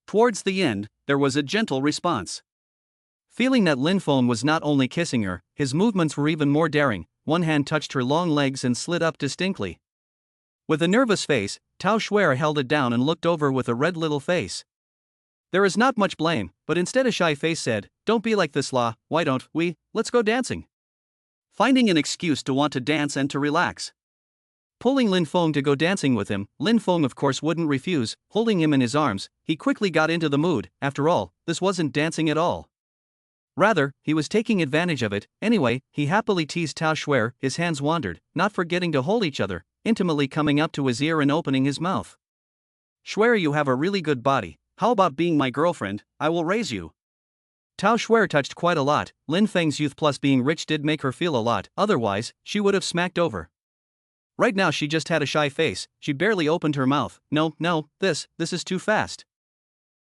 Towards the end, there was a gentle response. Feeling that Lin Feng was not only kissing her, his movements were even more daring, one hand touched her long legs and slid up distinctly. With a nervous face, Tao Xue'er held it down and looked over with a red little face. There is not much blame, but instead a shy face said, "Don't be like this La, why don't we, let's go dancing." Finding an excuse to want to dance and to relax. Pulling Lin Feng to go dancing with him, Lin Feng of course wouldn't refuse, holding him in his arms, he quickly got into the mood, after all, this wasn't dancing at all. Rather, he was taking advantage of it. Anyway, he happily teased Tao Xue'er, his hands wandered, not forgetting to hold each other, intimately coming up to his ear and opening his mouth. "Xue'er, you have a really good body, how about being my girlfriend, I will raise you." Tao Xue'er touched quite a lot, Lin Feng's youth plus being rich did make her feel a lot, otherwise, she would have smacked over. Right now she just had a shy face, she barely opened her mouth. No, this is too fast."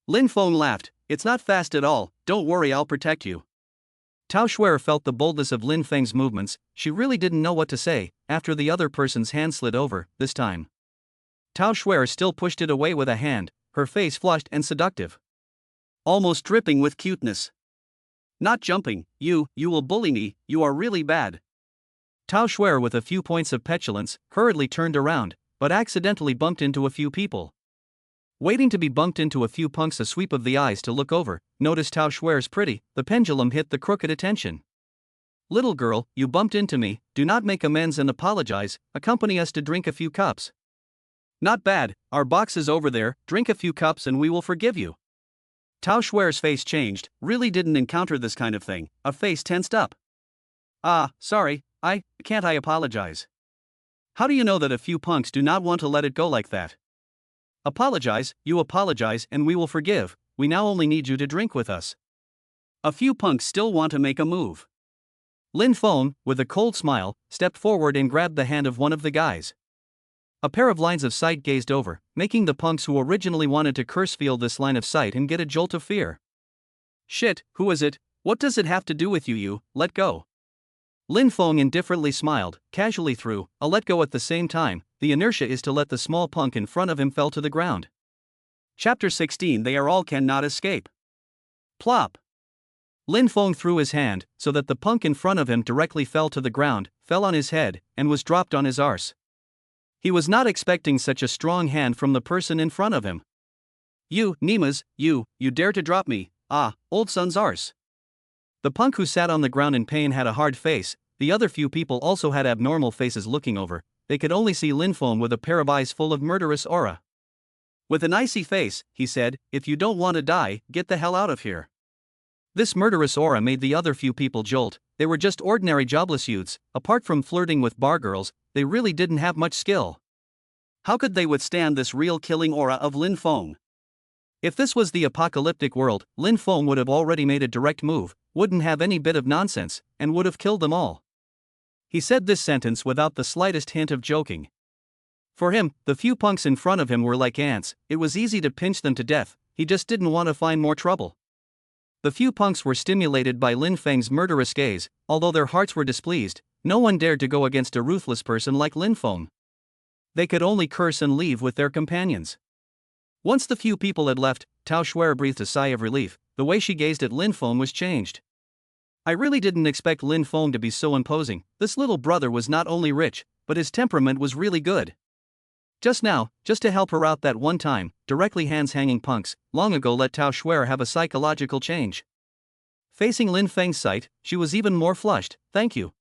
Lin Feng laughed, "It's not fast at all, don't worry, I'll protect you." Tao Xue'er felt the boldness of Lin Feng's movements, she really didn't know what to say, after the other person's hand slid over, this time. Tao Xue'er still pushed it away with a hand, her face flushed and seductive. Almost dripping with cuteness. "Not jumping, you will bully me, you are really bad." Tao Xue'er with a few points of petulance, hurriedly turned around, but accidentally bumped into a few people. Waiting to be bumped into a few punks, a sweep of the eyes to look over, noticed Tao Xue'er's pretty, the pendulum hit the crooked attention. "Little girl, you bumped into me, do not make amends and apologize, accompany us to drink a few cups." "Not bad, our box is over there, drink a few cups and we will forgive you." Tao Xue'er's face changed, really didn't encounter this kind of thing, a face tensed up. Sorry, can't I apologize? How do you know that a few punks do not want to let it go like that? Apologize, you apologize and we will forgive, we now only need you to drink with us. A few punks still want to make a move. Lin Feng, with a cold smile, stepped forward and grabbed the hand of one of the guys. A pair of lines of sight gazed over, making the punks who originally wanted to curse feel this line of sight and get a jolt of fear. "Shit, who is it? What does it have to do with you, let go?" Lin Feng indifferently smiled, casually threw a let go at the same time, the inertia is to let the small punk in front of him fell to the ground. Chapter 16 They are all cannot escape. Plop. Lin Feng threw his hand, so that the punk in front of him directly fell to the ground, fell on his head, and was dropped on his arse. He was not expecting such a strong hand from the person in front of him. You, Nimas, you dare to drop me, old son's arse. The punk who sat on the ground in pain had a hard face. The other few people also had abnormal faces looking over. They could only see Lin Feng with a pair of eyes full of murderous aura. With an icy face, he said, "If you don't want to die, get the hell out of here." This murderous aura made the other few people jolt. They were just ordinary jobless youths. Apart from flirting with bar girls, they really didn't have much skill. How could they withstand this real killing aura of Lin Feng? If this was the apocalyptic world, Lin Feng would have already made a direct move, wouldn't have any bit of nonsense, and would have killed them all. He said this sentence without the slightest hint of joking. For him, the few punks in front of him were like ants. It was easy to pinch them to death. He just didn't want to find more trouble. The few punks were stimulated by Lin Feng's murderous gaze. Although their hearts were displeased, no one dared to go against a ruthless person like Lin Feng. They could only curse and leave with their companions. Once the few people had left, Tao Xue'er breathed a sigh of relief. The way she gazed at Lin Feng was changed. I really didn't expect Lin Feng to be so imposing. This little brother was not only rich, but his temperament was really good. Just now, just to help her out that one time, directly hands-hanging punks, long ago let Tao Xue'er have a psychological change. Facing Lin Feng's sight, she was even more flushed. "Thank you."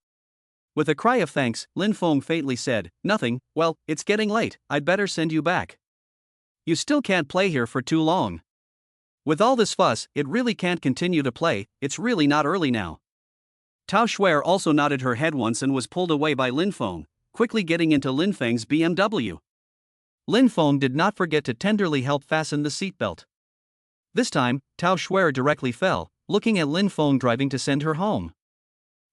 With a cry of thanks, Lin Feng faintly said, "Nothing, well, it's getting late, I'd better send you back. You still can't play here for too long. With all this fuss, it really can't continue to play, it's really not early now." Tao Xue'er also nodded her head once and was pulled away by Lin Feng, quickly getting into Lin Feng's BMW. Lin Feng did not forget to tenderly help fasten the seatbelt. This time, Tao Xue'er directly fell, looking at Lin Feng driving to send her home.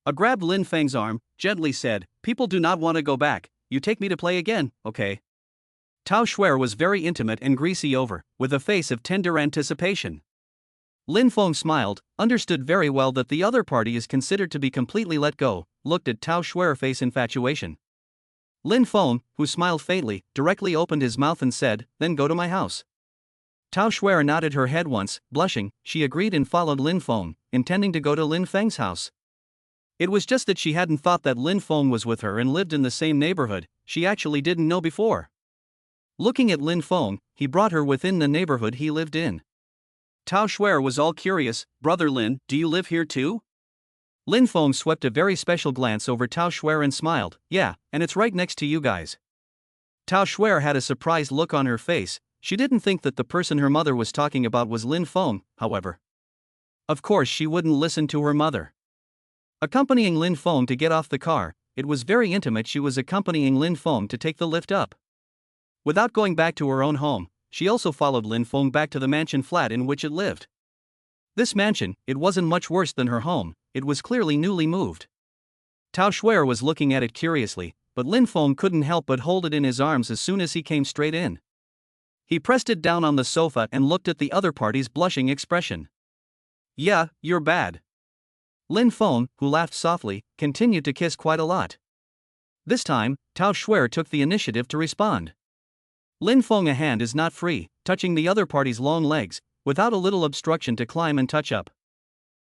I grabbed Lin Feng's arm, gently said, "People do not want to go back, you take me to play again, okay?" Tao Xue'er was very intimate and greasy over, with a face of tender anticipation. Lin Feng smiled, understood very well that the other party is considered to be completely let go, looked at Tao Xue'er face infatuation. Lin Feng, who smiled faintly, directly opened his mouth and said, "Then go to my house." Tao Xue'er nodded her head once, blushing. She agreed and followed Lin Feng, intending to go to Lin Feng's house. It was just that she hadn't thought that Lin Feng was with her and lived in the same neighborhood. She actually didn't know before. Looking at Lin Feng, he brought her within the neighborhood he lived in. Tao Xue'er was all curious. "Brother Lin, do you live here too?" Lin Feng swept a very special glance over Tao Xue'er and smiled. "Yeah, and it's right next to you guys." Tao Xue'er had a surprised look on her face. She didn't think that the person her mother was talking about was Lin Feng, however. Of course she wouldn't listen to her mother. Accompanying Lin Feng to get off the car, it was very intimate. She was accompanying Lin Feng to take the lift up. Without going back to her own home, she also followed Lin Feng back to the mansion flat in which it lived. This mansion, it wasn't much worse than her home, it was clearly newly moved. Tao Xue'er was looking at it curiously, but Lin Feng couldn't help but hold it in his arms as soon as he came straight in. He pressed it down on the sofa and looked at the other party's blushing expression. "Yeah, you're bad." Lin Feng, who laughed softly, continued to kiss quite a lot. This time, Tao Xue'er took the initiative to respond. Lin Feng, a hand is not free, touching the other party's long legs, without a little obstruction to climb and touch up.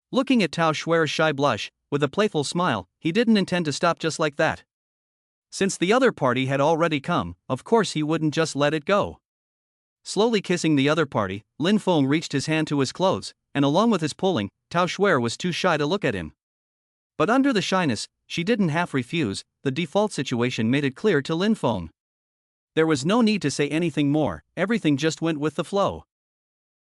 Looking at Tao Xue'er's shy blush, with a playful smile, he didn't intend to stop just like that. Since the other party had already come, of course he wouldn't just let it go. Slowly kissing the other party, Lin Feng reached his hand to his clothes, and along with his pulling, Tao Xue'er was too shy to look at him. But under the shyness, she didn't half refuse. The default situation made it clear to Lin Feng. There was no need to say anything more, everything just went with the flow.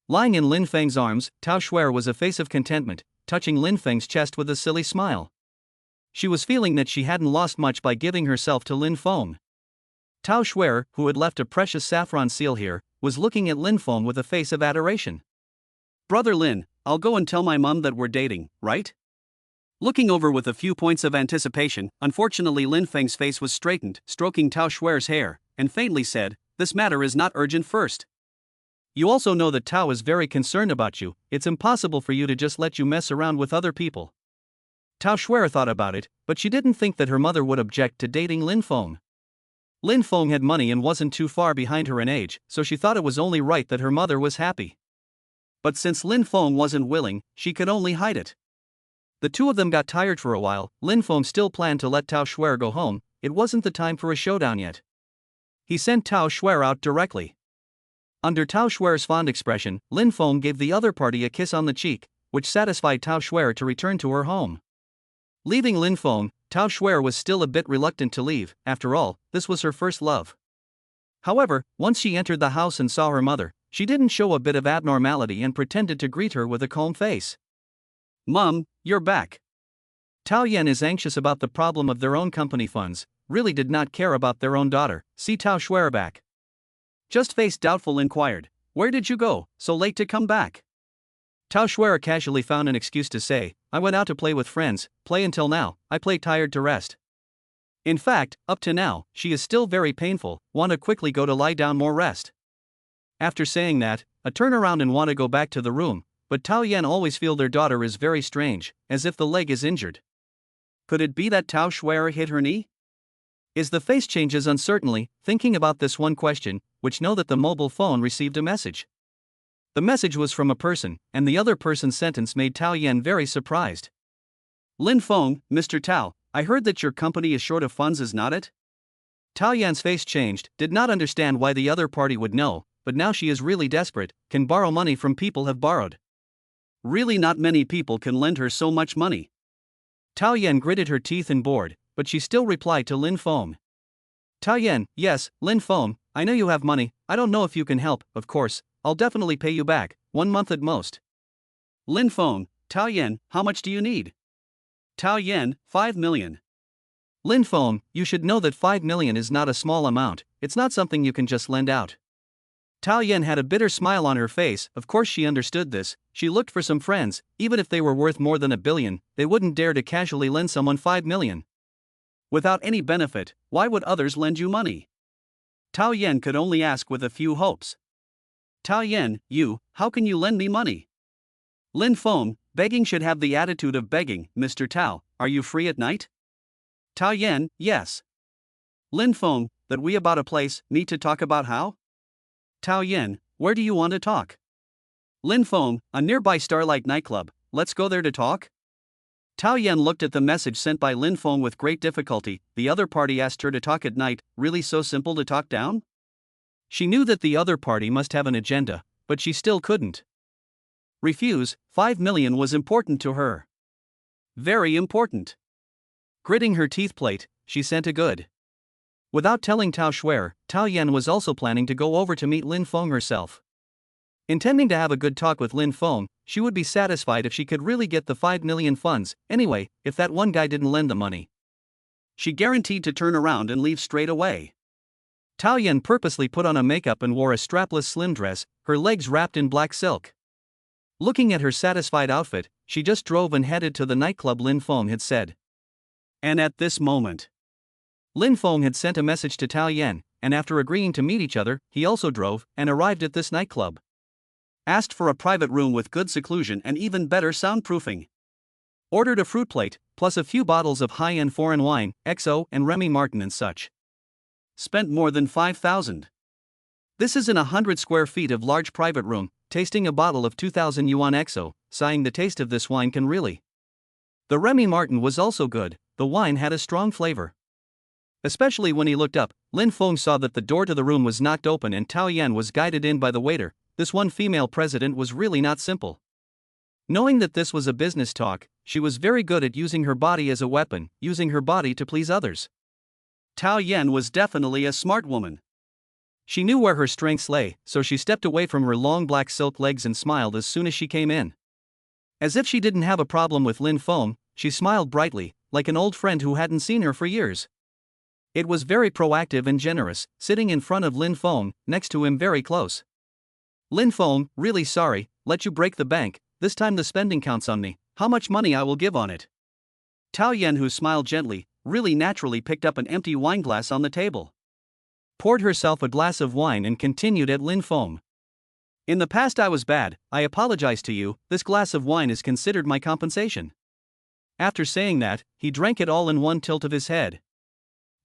Lying in Lin Feng's arms, Tao Xue'er was a face of contentment, touching Lin Feng's chest with a silly smile. She was feeling that she hadn't lost much by giving herself to Lin Feng. Tao Xue'er, who had left a precious saffron seal here, was looking at Lin Feng with a face of adoration. "Brother Lin, I'll go and tell my mom that we're dating, right?" Looking over with a few points of anticipation, unfortunately Lin Feng's face was straightened, stroking Tao Xue'er's hair, and faintly said, "This matter is not urgent first. You also know that Tao is very concerned about you. It's impossible for you to just let you mess around with other people." Tao Xue'er thought about it, but she didn't think that her mother would object to dating Lin Feng. Lin Feng had money and wasn't too far behind her in age, so she thought it was only right that her mother was happy. But since Lin Feng wasn't willing, she could only hide it. The two of them got tired for a while. Lin Feng still planned to let Tao Xue'er go home. It wasn't the time for a showdown yet. He sent Tao Xue'er out directly. Under Tao Xue'er's fond expression, Lin Feng gave the other party a kiss on the cheek, which satisfied Tao Xue'er to return to her home. Leaving Lin Feng, Tao Xue'er was still a bit reluctant to leave. After all, this was her first love. However, once she entered the house and saw her mother, she didn't show a bit of abnormality and pretended to greet her with a calm face. "Mom, you're back." Tao Yan is anxious about the problem of their own company funds, really did not care about their own daughter. "See Tao Xue'er back?" Just face doubtful inquired. "Where did you go, so late to come back?" Tao Xue'er casually found an excuse to say, "I went out to play with friends, play until now, I play tired to rest." In fact, up to now, she is still very painful, want to quickly go to lie down more rest. After saying that, I turn around and want to go back to the room, but Tao Yan always feel their daughter is very strange, as if the leg is injured. Could it be that Tao Xue'er hit her knee? Is the face changes uncertainly, thinking about this one question, which know that the mobile phone received a message. The message was from a person, and the other person's sentence made Tao Yan very surprised. "Lin Feng, Mr. Tao, I heard that your company is short of funds, is not it?" Tao Yan's face changed, did not understand why the other party would know, but now she is really desperate, can borrow money from people have borrowed. Really not many people can lend her so much money. Tao Yan gritted her teeth and bored, but she still replied to Lin Feng. "Tao Yan, yes, Lin Feng, I know you have money, I don't know if you can help, of course, I'll definitely pay you back, 1 month at most." Lin Feng, "Tao Yan, how much do you need?" Tao Yan, 5 million. Lin Feng, you should know that 5 million is not a small amount, it's not something you can just lend out. Tao Yan had a bitter smile on her face, of course she understood this, she looked for some friends, even if they were worth more than 1 billion, they wouldn't dare to casually lend someone 5 million. Without any benefit, why would others lend you money? Tao Yan could only ask with a few hopes. "Tao Yan, how can you lend me money?" Lin Feng, begging should have the attitude of begging. "Mr. Tao, are you free at night?" Tao Yan, yes. Lin Feng, that we about a place, need to talk about how? Tao Yan, where do you want to talk? Lin Feng, a nearby Starlight nightclub, let's go there to talk? Tao Yan looked at the message sent by Lin Feng with great difficulty. The other party asked her to talk at night, really so simple to talk down? She knew that the other party must have an agenda, but she still couldn't refuse. 5 million was important to her. Very important. Gritting her teeth plate, she sent a good. Without telling Tao Xue'er, Tao Yan was also planning to go over to meet Lin Feng herself. Intending to have a good talk with Lin Feng, she would be satisfied if she could really get the 5 million funds, anyway, if that one guy didn't lend the money. She guaranteed to turn around and leave straight away. Tao Yan purposely put on a makeup and wore a strapless slim dress, her legs wrapped in black silk. Looking at her satisfied outfit, she just drove and headed to the nightclub Lin Feng had said. And at this moment, Lin Feng had sent a message to Tao Yan, and after agreeing to meet each other, he also drove and arrived at this nightclub. Asked for a private room with good seclusion and even better soundproofing. Ordered a fruit plate, plus a few bottles of high-end foreign wine, XO and Remy Martin and such. Spent more than 5,000. This is in 100 square feet of large private room, tasting a bottle of 2,000 yuan XO, sighing the taste of this wine can really. The Remy Martin was also good, the wine had a strong flavor. Especially when he looked up, Lin Feng saw that the door to the room was knocked open and Tao Yan was guided in by the waiter. This one female president was really not simple. Knowing that this was a business talk, she was very good at using her body as a weapon, using her body to please others. Tao Yan was definitely a smart woman. She knew where her strengths lay, so she stepped away from her long black silk legs and smiled as soon as she came in. As if she didn't have a problem with Lin Feng, she smiled brightly, like an old friend who hadn't seen her for years. It was very proactive and generous, sitting in front of Lin Feng, next to him very close. Lin Feng, really sorry, let you break the bank, this time the spending counts on me, how much money I will give on it. Tao Yan, who smiled gently, really naturally picked up an empty wine glass on the table. Poured herself a glass of wine and continued at Lin Feng. In the past I was bad, I apologize to you, this glass of wine is considered my compensation. After saying that, he drank it all in one tilt of his head.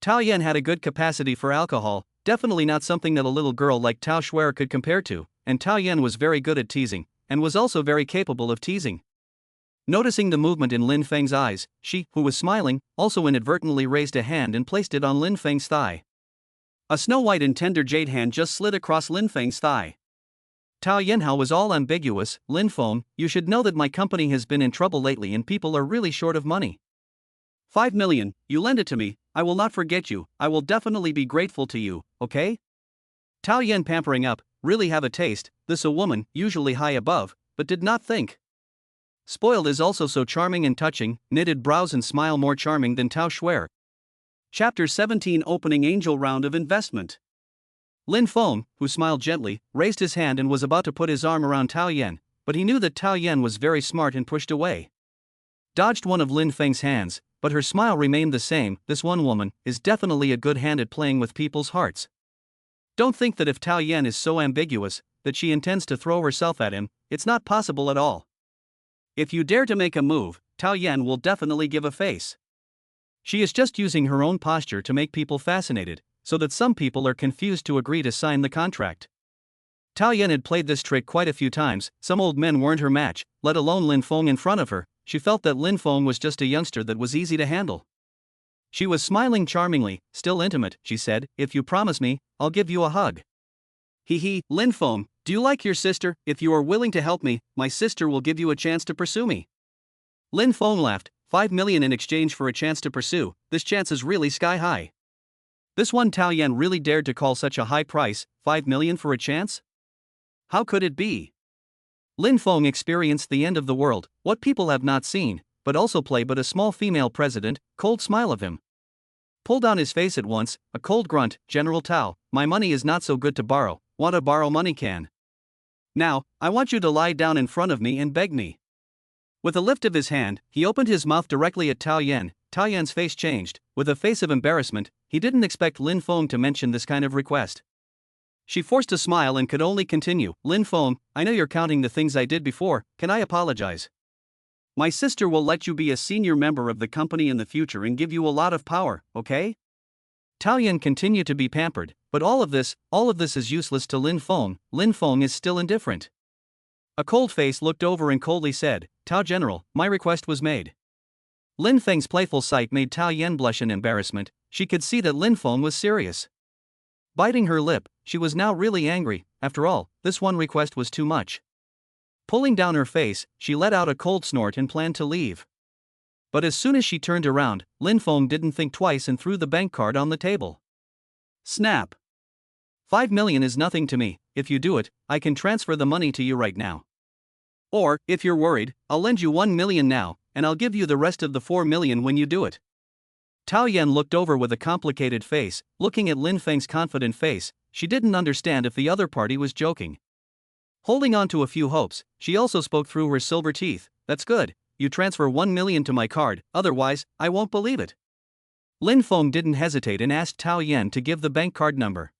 Tao Yan had a good capacity for alcohol, definitely not something that a little girl like Tao Xue'er could compare to, and Tao Yan was very good at teasing, and was also very capable of teasing. Noticing the movement in Lin Feng's eyes, she, who was smiling, also inadvertently raised a hand and placed it on Lin Feng's thigh. A snow-white and tender jade hand just slid across Lin Feng's thigh. Tao Yan was all ambiguous. Lin Feng, you should know that my company has been in trouble lately and people are really short of money. 5 million, you lend it to me, I will not forget you, I will definitely be grateful to you, okay? Tao Yan pampering up, really have a taste, this a woman, usually high above, but did not think. Spoiled is also so charming and touching, knitted brows and smile more charming than Tao Xue'er. Chapter 17 Opening Angel Round of Investment. Lin Feng, who smiled gently, raised his hand and was about to put his arm around Tao Yan, but he knew that Tao Yan was very smart and pushed away. Dodged one of Lin Feng's hands, but her smile remained the same. This one woman is definitely a good hand at playing with people's hearts. Don't think that if Tao Yan is so ambiguous that she intends to throw herself at him, it's not possible at all. If you dare to make a move, Tao Yan will definitely give a face. She is just using her own posture to make people fascinated, so that some people are confused to agree to sign the contract. Tao Yan had played this trick quite a few times, some old men weren't her match, let alone Lin Feng in front of her. She felt that Lin Feng was just a youngster that was easy to handle. She was smiling charmingly, still intimate, she said, if you promise me, I'll give you a hug. Hee, Lin Feng, do you like your sister? If you are willing to help me, my sister will give you a chance to pursue me. Lin Feng laughed, 5 million in exchange for a chance to pursue, this chance is really sky high. This one Tao Yan really dared to call such a high price, 5 million for a chance? How could it be? Lin Feng experienced the end of the world, what people have not seen, but also play but a small female president, cold smile of him. Pulled on his face at once, a cold grunt, General Tao, my money is not so good to borrow, want to borrow money can. Now, I want you to lie down in front of me and beg me. With a lift of his hand, he opened his mouth directly at Tao Yan. Tao Yan's face changed, with a face of embarrassment, he didn't expect Lin Feng to mention this kind of request. She forced a smile and could only continue, Lin Feng, I know you're counting the things I did before, can I apologize? My sister will let you be a senior member of the company in the future and give you a lot of power, okay? Tao Yan continued to be pampered, but all of this is useless to Lin Feng. Lin Feng is still indifferent. A cold face looked over and coldly said, Tao General, my request was made. Lin Feng's playful sight made Tao Yan blush in embarrassment, she could see that Lin Feng was serious. Biting her lip, she was now really angry, after all, this one request was too much. Pulling down her face, she let out a cold snort and planned to leave. But as soon as she turned around, Lin Feng didn't think twice and threw the bank card on the table. Snap! 5 million is nothing to me, if you do it, I can transfer the money to you right now. Or, if you're worried, I'll lend you 1 million now, and I'll give you the rest of the 4 million when you do it. Tao Yan looked over with a complicated face, looking at Lin Feng's confident face, she didn't understand if the other party was joking. Holding on to a few hopes, she also spoke through her silver teeth, that's good, you transfer 1 million to my card, otherwise, I won't believe it. Lin Feng didn't hesitate and asked Tao Yan to give the bank card number.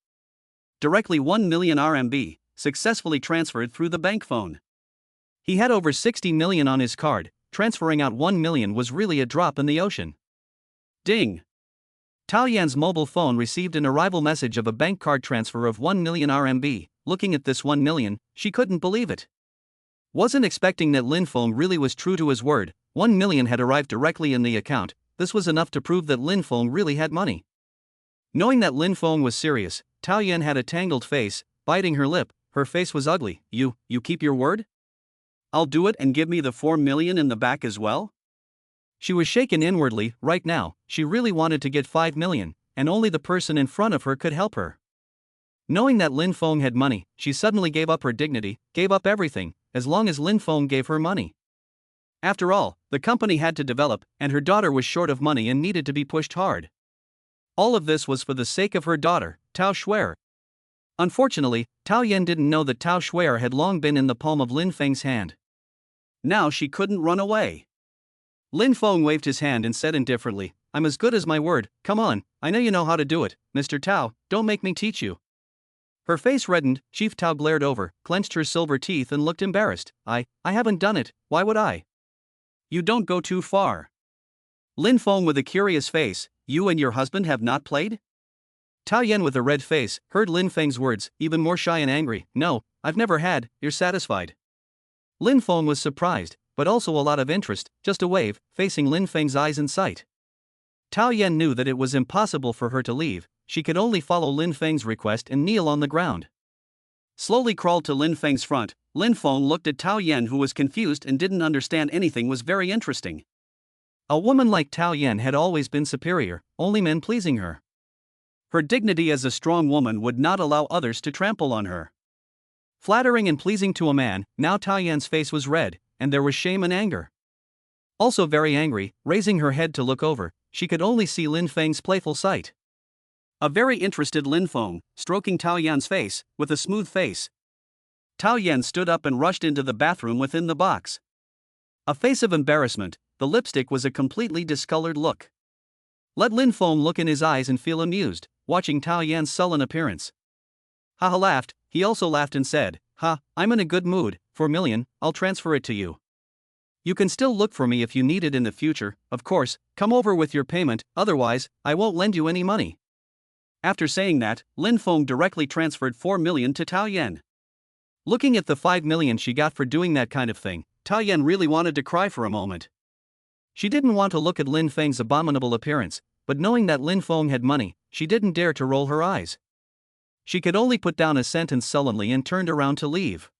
Directly 1 million RMB, successfully transferred through the bank phone. He had over 60 million on his card, transferring out 1 million was really a drop in the ocean. Ding! Tao Yan's mobile phone received an arrival message of a bank card transfer of 1 million RMB, looking at this 1 million, she couldn't believe it. Wasn't expecting that Lin Feng really was true to his word, 1 million had arrived directly in the account, this was enough to prove that Lin Feng really had money. Knowing that Lin Feng was serious, Tao Yan had a tangled face, biting her lip, her face was ugly, you keep your word? I'll do it and give me the 4 million in the back as well? She was shaken inwardly, right now, she really wanted to get 5 million, and only the person in front of her could help her. Knowing that Lin Feng had money, she suddenly gave up her dignity, gave up everything, as long as Lin Feng gave her money. After all, the company had to develop, and her daughter was short of money and needed to be pushed hard. All of this was for the sake of her daughter, Tao Xue'er. Unfortunately, Tao Yan didn't know that Tao Xue'er had long been in the palm of Lin Feng's hand. Now she couldn't run away. Lin Feng waved his hand and said indifferently, I'm as good as my word, come on, I know you know how to do it, Mr. Tao, don't make me teach you. Her face reddened, Chief Tao glared over, clenched her silver teeth and looked embarrassed, I haven't done it, why would I? You don't go too far. Lin Feng with a curious face, you and your husband have not played? Tao Yan with a red face, heard Lin Feng's words, even more shy and angry, no, I've never had, you're satisfied. Lin Feng was surprised, but also a lot of interest, just a wave, facing Lin Feng's eyes in sight. Tao Yan knew that it was impossible for her to leave, she could only follow Lin Feng's request and kneel on the ground. Slowly crawled to Lin Feng's front, Lin Feng looked at Tao Yan, who was confused and didn't understand anything was very interesting. A woman like Tao Yan had always been superior, only men pleasing her. Her dignity as a strong woman would not allow others to trample on her. Flattering and pleasing to a man, now Tao Yan's face was red, and there was shame and anger. Also very angry, raising her head to look over, she could only see Lin Feng's playful sight. A very interested Lin Feng, stroking Tao Yan's face, with a smooth face. Tao Yan stood up and rushed into the bathroom within the box. A face of embarrassment, the lipstick was a completely discolored look. Let Lin Feng look in his eyes and feel amused, watching Tao Yan's sullen appearance. Haha laughed, he also laughed and said, "Ha, I'm in a good mood, 4 million, I'll transfer it to you. You can still look for me if you need it in the future, of course, come over with your payment, otherwise, I won't lend you any money." After saying that, Lin Feng directly transferred 4 million to Tao Yan. Looking at the 5 million she got for doing that kind of thing, Tao Yan really wanted to cry for a moment. She didn't want to look at Lin Feng's abominable appearance, but knowing that Lin Feng had money, she didn't dare to roll her eyes. She could only put down a sentence sullenly and turned around to leave.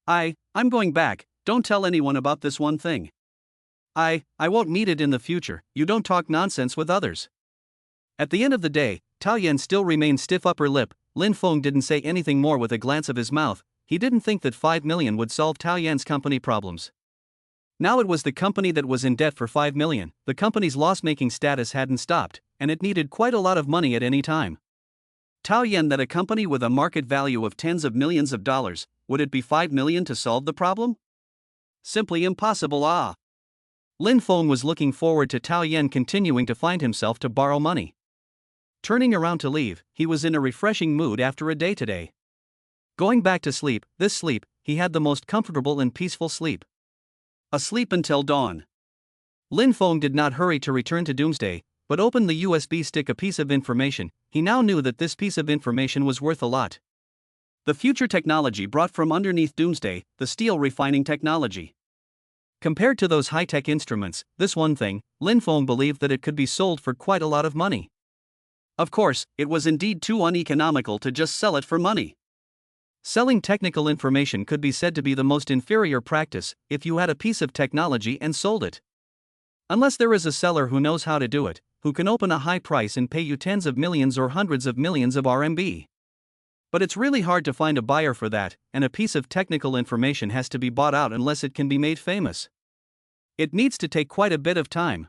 I'm going back, don't tell anyone about this one thing. I won't need it in the future, you don't talk nonsense with others. At the end of the day, Tao Yan still remained stiff upper lip. Lin Feng didn't say anything more with a glance of his mouth. He didn't think that 5 million would solve Tao Yan's company problems. Now it was the company that was in debt for 5 million, the company's loss-making status hadn't stopped, and it needed quite a lot of money at any time. Tao Yan, that a company with a market value of tens of millions of dollars, would it be 5 million to solve the problem? Simply impossible. Lin Feng was looking forward to Tao Yan continuing to find himself to borrow money. Turning around to leave, he was in a refreshing mood after a day today. Going back to sleep, this sleep, he had the most comfortable and peaceful sleep. Asleep until dawn. Lin Feng did not hurry to return to Doomsday, but opened the USB stick a piece of information. He now knew that this piece of information was worth a lot. The future technology brought from underneath Doomsday, the steel refining technology. Compared to those high-tech instruments, this one thing, Lin Feng believed that it could be sold for quite a lot of money. Of course, it was indeed too uneconomical to just sell it for money. Selling technical information could be said to be the most inferior practice if you had a piece of technology and sold it. Unless there is a seller who knows how to do it, who can open a high price and pay you tens of millions or hundreds of millions of RMB. But it's really hard to find a buyer for that, and a piece of technical information has to be bought out unless it can be made famous. It needs to take quite a bit of time.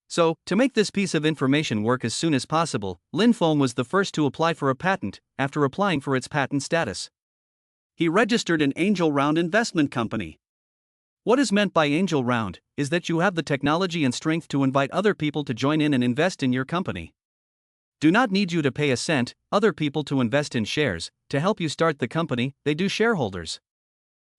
So, to make this piece of information work as soon as possible, Lin Feng was the first to apply for a patent. After applying for its patent status, he registered an angel round investment company. What is meant by angel round is that you have the technology and strength to invite other people to join in and invest in your company. Do not need you to pay a cent, other people to invest in shares, to help you start the company, they do shareholders.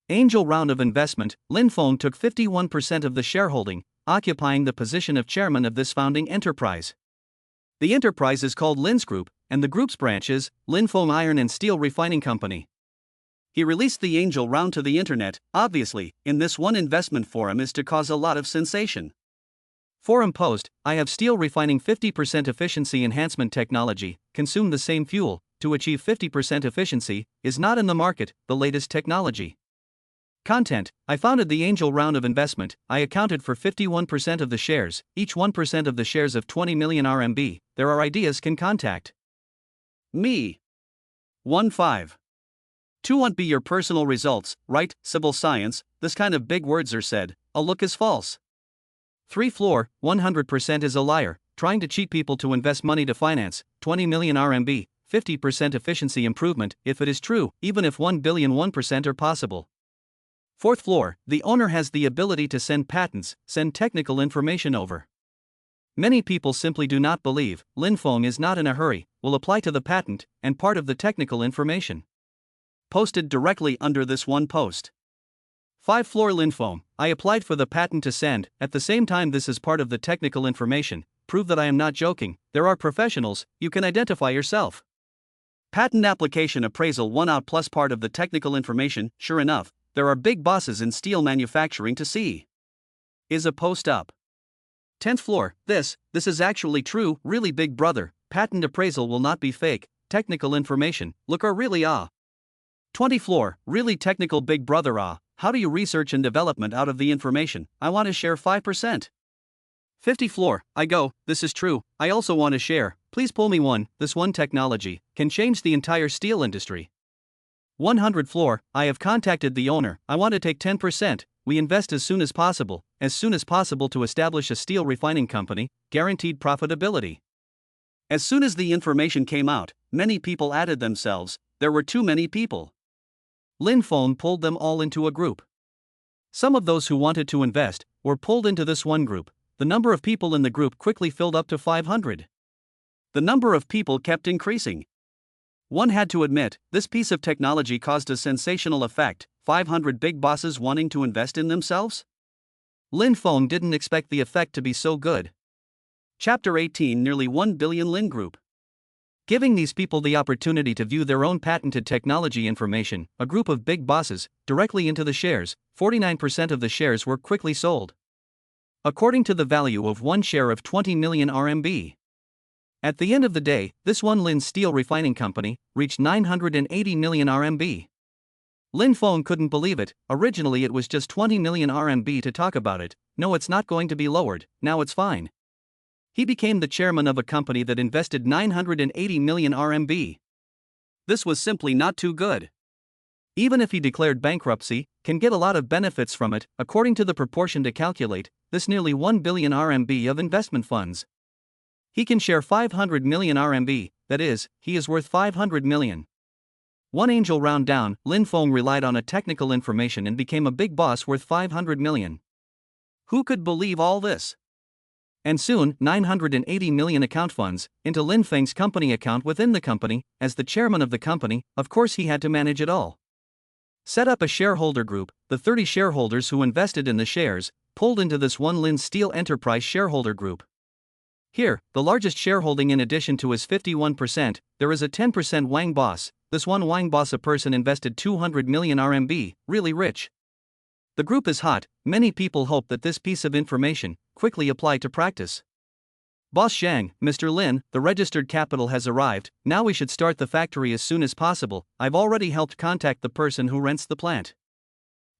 Angel round of investment, Lin Feng took 51% of the shareholding, occupying the position of chairman of this founding enterprise. The enterprise is called Lin's Group, and the group's branch is Lin Feng Iron and Steel Refining Company. He released the angel round to the internet, obviously, in this one investment forum is to cause a lot of sensation. Forum post, I have steel refining 50% efficiency enhancement technology, consume the same fuel, to achieve 50% efficiency, is not in the market, the latest technology. Content, I founded the angel round of investment, I accounted for 51% of the shares, each 1% of the shares of 20 million RMB, there are ideas can contact me. 1.5. 2 won't be your personal results, right, civil science, this kind of big words are said, a look is false. 3 floor, 100% is a liar, trying to cheat people to invest money to finance, 20 million RMB, 50% efficiency improvement, if it is true, even if 1 billion 1% are possible. 4th floor, the owner has the ability to send patents, send technical information over. Many people simply do not believe, Lin Feng is not in a hurry, will apply to the patent, and part of the technical information. Posted directly under this one post. 5th floor Lin Feng, I applied for the patent to send, at the same time this is part of the technical information, prove that I am not joking, there are professionals, you can identify yourself. Patent application appraisal 1 out plus part of the technical information, sure enough, there are big bosses in steel manufacturing to see. Is a post up. 10th floor, this is actually true, really big brother, patent appraisal will not be fake, technical information, look are really 20th floor, really technical big brother how do you research and development out of the information, I want to share 5%. 50th floor, I go, this is true, I also want to share, please pull me one, this one technology, can change the entire steel industry. 100th floor, I have contacted the owner, I want to take 10%, we invest as soon as possible to establish a steel refining company, guaranteed profitability. As soon as the information came out, many people added themselves, there were too many people. Lin Feng pulled them all into a group. Some of those who wanted to invest were pulled into this one group. The number of people in the group quickly filled up to 500. The number of people kept increasing. One had to admit, this piece of technology caused a sensational effect, 500 big bosses wanting to invest in themselves? Lin Feng didn't expect the effect to be so good. Chapter 18 Nearly 1 billion Lin Group. Giving these people the opportunity to view their own patented technology information, a group of big bosses, directly into the shares, 49% of the shares were quickly sold. According to the value of one share of 20 million RMB. At the end of the day, this one Lin Steel Refining Company reached 980 million RMB. Lin Feng couldn't believe it, originally it was just 20 million RMB to talk about it, no it's not going to be lowered, now it's fine. He became the chairman of a company that invested 980 million RMB. This was simply not too good. Even if he declared bankruptcy, can get a lot of benefits from it, according to the proportion to calculate, this nearly 1 billion RMB of investment funds. He can share 500 million RMB, that is, he is worth 500 million. One angel round down, Lin Feng relied on a technical information and became a big boss worth 500 million. Who could believe all this? And soon, 980 million account funds, into Lin Feng's company account within the company, as the chairman of the company, of course he had to manage it all. Set up a shareholder group, the 30 shareholders who invested in the shares, pulled into this one Lin Steel Enterprise shareholder group. Here, the largest shareholding in addition to his 51%, there is a 10% Wang boss, this one Wang boss a person invested 200 million RMB, really rich. The group is hot, many people hope that this piece of information quickly apply to practice. Boss Zhang, Mr. Lin, the registered capital has arrived, now we should start the factory as soon as possible, I've already helped contact the person who rents the plant.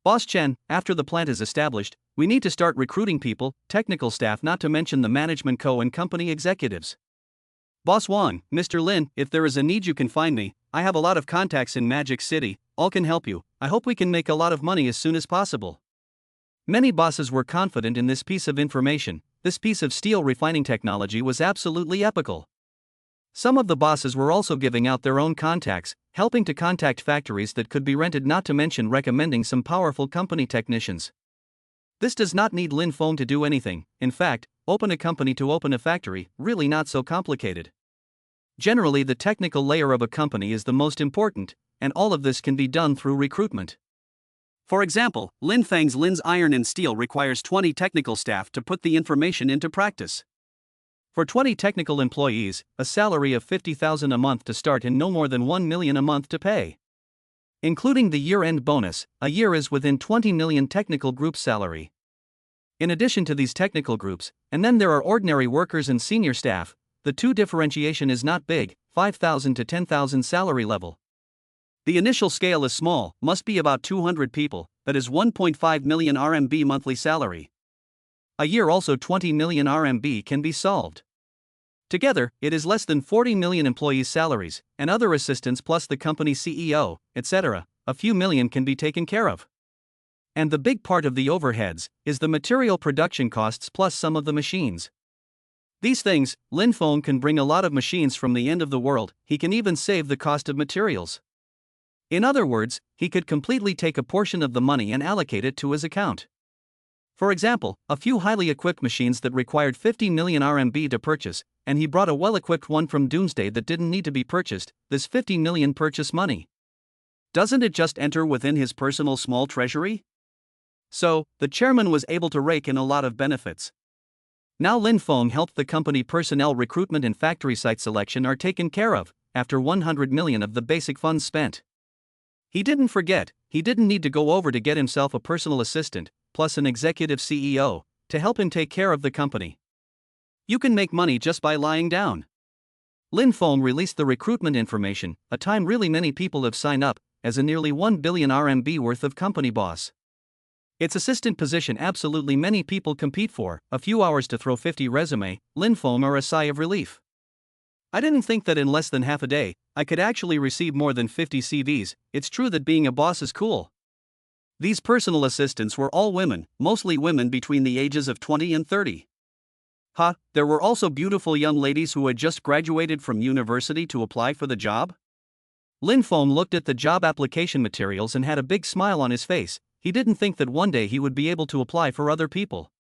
Boss Chen, after the plant is established, we need to start recruiting people, technical staff not to mention the management and company executives. Boss Wang, Mr. Lin, if there is a need you can find me, I have a lot of contacts in Magic City, all can help you, I hope we can make a lot of money as soon as possible. Many bosses were confident in this piece of information, this piece of steel refining technology was absolutely epical. Some of the bosses were also giving out their own contacts, helping to contact factories that could be rented not to mention recommending some powerful company technicians. This does not need Lin Feng to do anything, in fact, open a company to open a factory, really not so complicated. Generally the technical layer of a company is the most important, and all of this can be done through recruitment. For example, Lin Feng's Lin's Iron and Steel requires 20 technical staff to put the information into practice. For 20 technical employees, a salary of 50,000 a month to start and no more than 1 million a month to pay. Including the year-end bonus, a year is within 20 million technical group salary. In addition to these technical groups, and then there are ordinary workers and senior staff, the two differentiation is not big, 5,000 to 10,000 salary level. The initial scale is small, must be about 200 people, that is 1.5 million RMB monthly salary. A year also 20 million RMB can be solved. Together, it is less than 40 million employees' salaries, and other assistants plus the company CEO, etc., a few million can be taken care of. And the big part of the overheads is the material production costs plus some of the machines. These things, Lin Feng can bring a lot of machines from the end of the world, he can even save the cost of materials. In other words, he could completely take a portion of the money and allocate it to his account. For example, a few highly equipped machines that required 50 million RMB to purchase, and he brought a well-equipped one from Doomsday that didn't need to be purchased, this 50 million purchase money. Doesn't it just enter within his personal small treasury? So, the chairman was able to rake in a lot of benefits. Now Lin Feng helped the company personnel recruitment and factory site selection are taken care of, after 100 million of the basic funds spent. He didn't forget, he didn't need to go over to get himself a personal assistant, plus an executive CEO, to help him take care of the company. You can make money just by lying down. Lin Feng released the recruitment information, a time really many people have signed up, as a nearly 1 billion RMB worth of company boss. Its assistant position absolutely many people compete for, a few hours to throw 50 resume, Lin Feng are a sigh of relief. I didn't think that in less than half a day, I could actually receive more than 50 CVs. It's true that being a boss is cool. These personal assistants were all women, mostly women between the ages of 20 and 30. There were also beautiful young ladies who had just graduated from university to apply for the job? Lin Feng looked at the job application materials and had a big smile on his face. He didn't think that one day he would be able to apply for other people.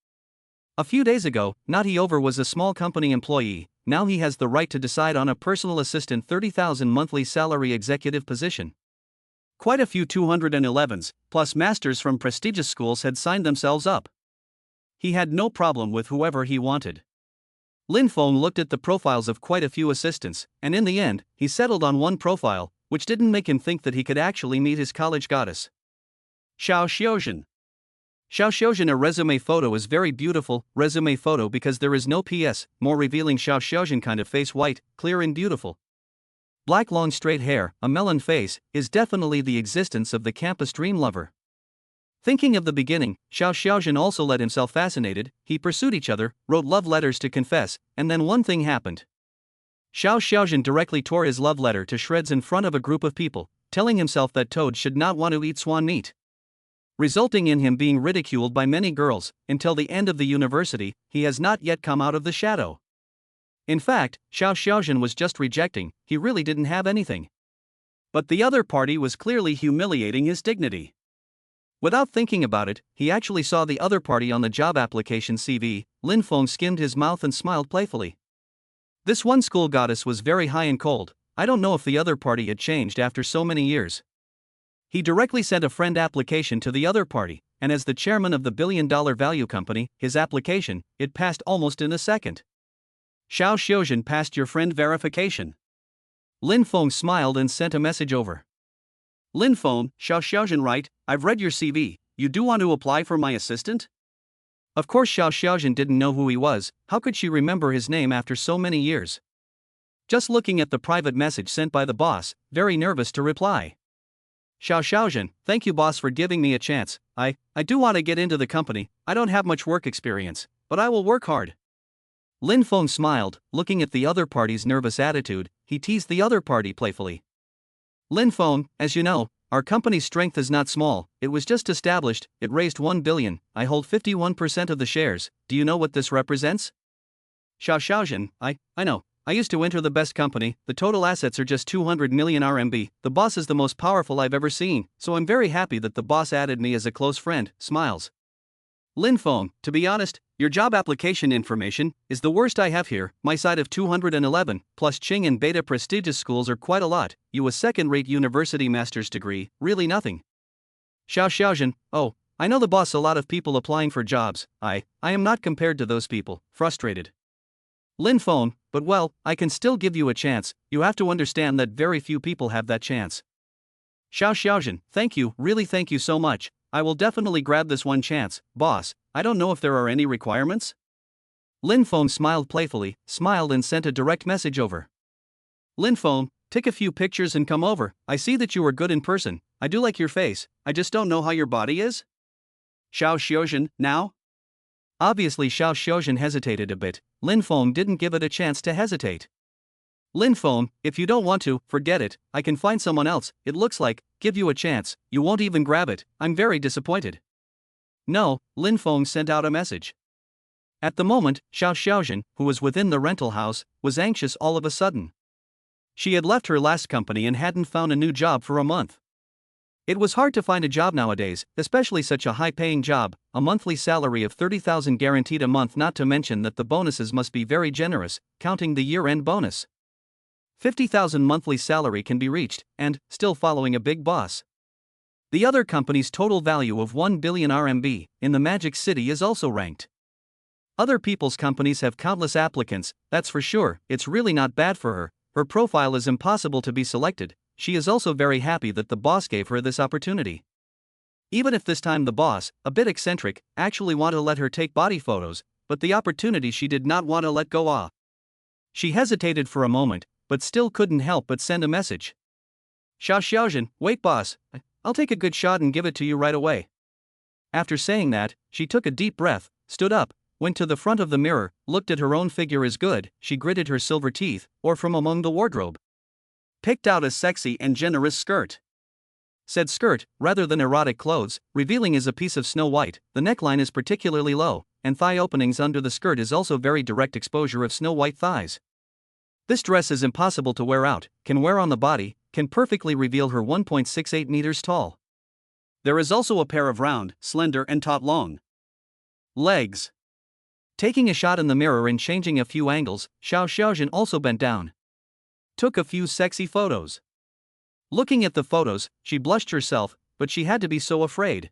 A few days ago, Over was a small company employee. Now he has the right to decide on a personal assistant 30,000 monthly salary executive position. Quite a few 211s, plus masters from prestigious schools had signed themselves up. He had no problem with whoever he wanted. Lin Feng looked at the profiles of quite a few assistants, and in the end, he settled on one profile, which didn't make him think that he could actually meet his college goddess. Xiao Xiaozhen. Xiao Xiaozhen, a resume photo is very beautiful, resume photo because there is no PS, more revealing Xiao Xiaozhen kind of face, white, clear and beautiful. Black long straight hair, a melon face, is definitely the existence of the campus dream lover. Thinking of the beginning, Xiao Xiaozhen also let himself fascinated. He pursued each other, wrote love letters to confess, and then one thing happened. Xiao Xiaozhen directly tore his love letter to shreds in front of a group of people, telling himself that toads should not want to eat swan meat. Resulting in him being ridiculed by many girls. Until the end of the university, he has not yet come out of the shadow. In fact, Xiao Xiaozhen was just rejecting, he really didn't have anything. But the other party was clearly humiliating his dignity. Without thinking about it, he actually saw the other party on the job application CV. Lin Feng skimmed his mouth and smiled playfully. This one school goddess was very high and cold. I don't know if the other party had changed after so many years. He directly sent a friend application to the other party, and as the chairman of the billion-dollar value company, his application, it passed almost in a second. Xiao Xiaozhen passed your friend verification. Lin Feng smiled and sent a message over. Lin Feng, Xiao Xiaozhen, right, I've read your CV, you do want to apply for my assistant? Of course Xiao Xiaozhen didn't know who he was. How could she remember his name after so many years? Just looking at the private message sent by the boss, very nervous to reply. Xiao Xiaozhen, thank you boss for giving me a chance. I do want to get into the company. I don't have much work experience, but I will work hard. Lin Feng smiled, looking at the other party's nervous attitude. He teased the other party playfully. Lin Feng, as you know, our company's strength is not small. It was just established, it raised 1 billion, I hold 51% of the shares. Do you know what this represents? Xiao Xiaozhen, I know. I used to enter the best company, the total assets are just 200 million RMB, the boss is the most powerful I've ever seen, so I'm very happy that the boss added me as a close friend, smiles. Lin Feng, to be honest, your job application information is the worst I have here. My side of 211, plus Qing and Beta prestigious schools are quite a lot. You a second-rate university master's degree, really nothing. Xiao Xiaozhen, oh, I know the boss, a lot of people applying for jobs. I am not compared to those people, frustrated. Lin Feng, but well, I can still give you a chance. You have to understand that very few people have that chance. Xiao Xiaozhen, thank you, really thank you so much. I will definitely grab this one chance, boss. I don't know if there are any requirements? Lin Feng smiled playfully, smiled and sent a direct message over. Lin Feng, take a few pictures and come over. I see that you are good in person. I do like your face, I just don't know how your body is. Xiao Xiaozhen, now? Obviously Xiao Xiaozhen hesitated a bit. Lin Feng didn't give it a chance to hesitate. Lin Feng, if you don't want to, forget it, I can find someone else. It looks like, give you a chance, you won't even grab it. I'm very disappointed. No, Lin Feng sent out a message. At the moment, Xiao Xiaozhen, who was within the rental house, was anxious all of a sudden. She had left her last company and hadn't found a new job for a month. It was hard to find a job nowadays, especially such a high-paying job, a monthly salary of 30,000 guaranteed a month, not to mention that the bonuses must be very generous, counting the year-end bonus. 50,000 monthly salary can be reached, and, still following a big boss. The other company's total value of 1 billion RMB in the Magic City is also ranked. Other people's companies have countless applicants, that's for sure. It's really not bad for her. Her profile is impossible to be selected. She is also very happy that the boss gave her this opportunity. Even if this time the boss, a bit eccentric, actually wanted to let her take body photos, but the opportunity she did not want to let go of. She hesitated for a moment, but still couldn't help but send a message. Xiaoxiaojin, wait boss, I'll take a good shot and give it to you right away. After saying that, she took a deep breath, stood up, went to the front of the mirror, looked at her own figure as good, she gritted her silver teeth, or from among the wardrobe. Picked out a sexy and generous skirt. Said skirt, rather than erotic clothes, revealing as a piece of snow white, the neckline is particularly low, and thigh openings under the skirt is also very direct exposure of snow white thighs. This dress is impossible to wear out, can wear on the body, can perfectly reveal her 1.68 meters tall. There is also a pair of round, slender and taut long legs. Taking a shot in the mirror and changing a few angles, Xiaoxiaojin also bent down. Took a few sexy photos. Looking at the photos, she blushed herself, but she had to be so afraid.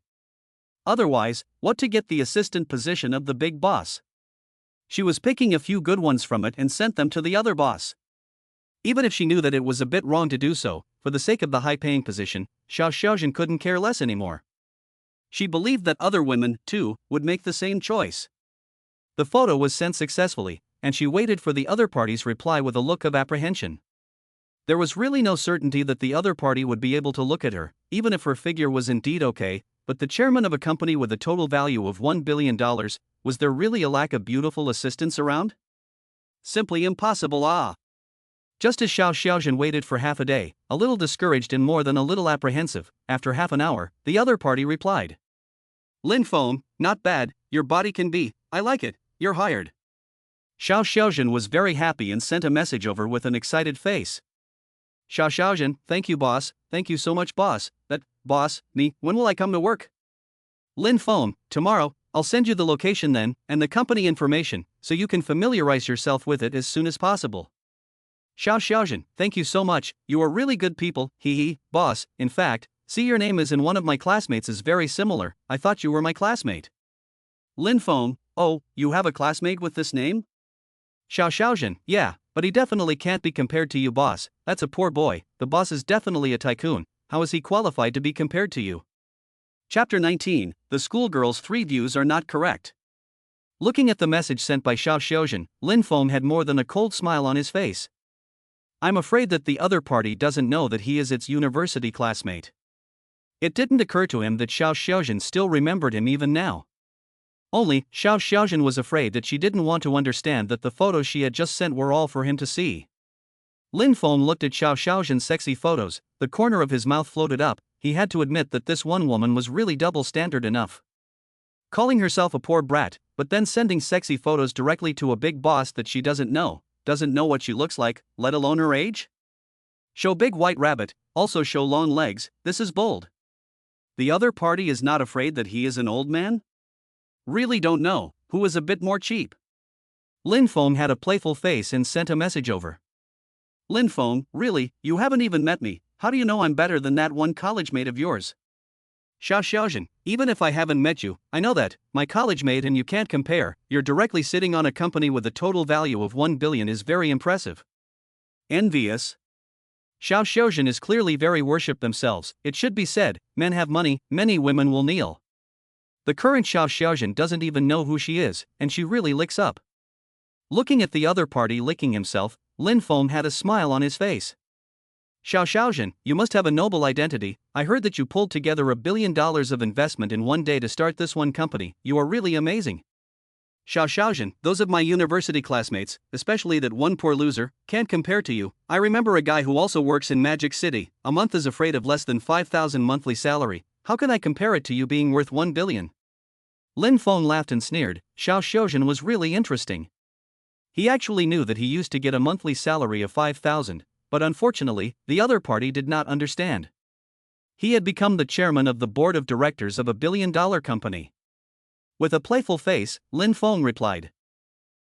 Otherwise, what to get the assistant position of the big boss? She was picking a few good ones from it and sent them to the other boss. Even if she knew that it was a bit wrong to do so, for the sake of the high-paying position, Xiaoxiaojin couldn't care less anymore. She believed that other women, too, would make the same choice. The photo was sent successfully, and she waited for the other party's reply with a look of apprehension. There was really no certainty that the other party would be able to look at her, even if her figure was indeed okay, but the chairman of a company with a total value of $1 billion, was there really a lack of beautiful assistants around? Simply impossible. Just as Xiaoxiaojin waited for half a day, a little discouraged and more than a little apprehensive, after half an hour, the other party replied. Lin Feng, not bad, your body can be, I like it, you're hired. Xiaoxiaojin was very happy and sent a message over with an excited face. Xiaoxiaojin, thank you boss, thank you so much boss, boss, when will I come to work? Lin Feng, tomorrow, I'll send you the location then, and the company information, so you can familiarize yourself with it as soon as possible. Xiaoxiaojin, thank you so much, you are really good people, boss, in fact, see your name is in one of my classmates is very similar, I thought you were my classmate. Lin Feng, oh, you have a classmate with this name? Xiaoxiaojin, yeah, but he definitely can't be compared to you boss, that's a poor boy, the boss is definitely a tycoon, how is he qualified to be compared to you? Chapter 19, The Schoolgirl's 3 views are not correct. Looking at the message sent by Xiaoxiaojin, Lin Feng had more than a cold smile on his face. I'm afraid that the other party doesn't know that he is its university classmate. It didn't occur to him that Xiaoxiaojin still remembered him even now. Only, Xiaoxiaojin was afraid that she didn't want to understand that the photos she had just sent were all for him to see. Lin Feng looked at Xiaoxiaojin's sexy photos, the corner of his mouth floated up, he had to admit that this one woman was really double standard enough. Calling herself a poor brat, but then sending sexy photos directly to a big boss that she doesn't know what she looks like, let alone her age? Show big white rabbit, also show long legs, this is bold. The other party is not afraid that he is an old man? Really don't know, who is a bit more cheap? Lin Feng had a playful face and sent a message over. Lin Feng, really, you haven't even met me, how do you know I'm better than that one college mate of yours? Xiaoxiaojin, even if I haven't met you, I know that, my college mate and you can't compare, you're directly sitting on a company with a total value of 1 billion is very impressive. Envious. Xiaoxiaojin is clearly very worship themselves, it should be said, men have money, many women will kneel. The current Xiaoxiaojin doesn't even know who she is, and she really licks up. Looking at the other party licking himself, Lin Feng had a smile on his face. Xiaoxiaojin, you must have a noble identity, I heard that you pulled together $1 billion of investment in one day to start this one company, you are really amazing. Xiaoxiaojin, those of my university classmates, especially that one poor loser, can't compare to you, I remember a guy who also works in Magic City, a month is afraid of less than 5,000 monthly salary, how can I compare it to you being worth 1 billion? Lin Feng laughed and sneered, Xiaoxiaojin was really interesting. He actually knew that he used to get a monthly salary of 5,000, but unfortunately, the other party did not understand. He had become the chairman of the board of directors of a billion-dollar company. With a playful face, Lin Feng replied.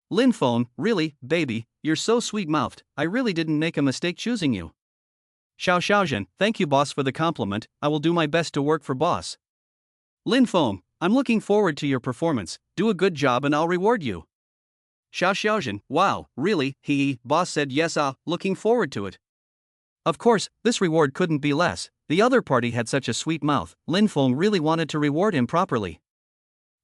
Lin Feng, really, baby, you're so sweet-mouthed, I really didn't make a mistake choosing you. Xiaoxiaojin, thank you boss for the compliment, I will do my best to work for boss. Lin Feng, I'm looking forward to your performance, do a good job and I'll reward you. Xiaoxiaojin, wow, really, boss said yes, looking forward to it. Of course, this reward couldn't be less, The other party had such a sweet mouth, Lin Feng really wanted to reward him properly.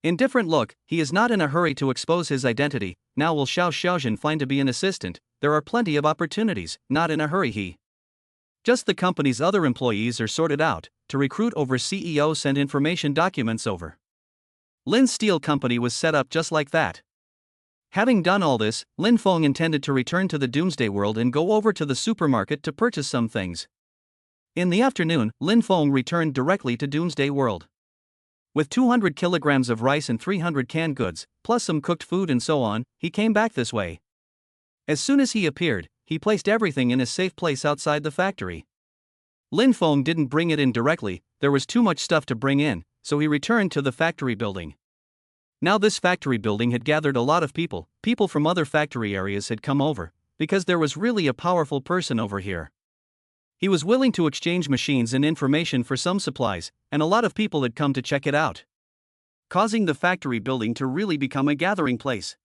Indifferent look, he is not in a hurry to expose his identity, now will Xiao Xiaojin find to be an assistant, there are plenty of opportunities, not in a hurry he. Just the company's other employees are sorted out, to recruit over CEO send information documents over. Lin's steel company was set up just like that. Having done all this, Lin Feng intended to return to the Doomsday World and go over to the supermarket to purchase some things. In the afternoon, Lin Feng returned directly to Doomsday World. With 200 kilograms of rice and 300 canned goods, plus some cooked food and so on, he came back this way. As soon as he appeared, he placed everything in a safe place outside the factory. Lin Feng didn't bring it in directly, there was too much stuff to bring in, so he returned to the factory building. Now this factory building had gathered a lot of people from other factory areas had come over, because there was really a powerful person over here. He was willing to exchange machines and information for some supplies, and a lot of people had come to check it out, causing the factory building to really become a gathering place.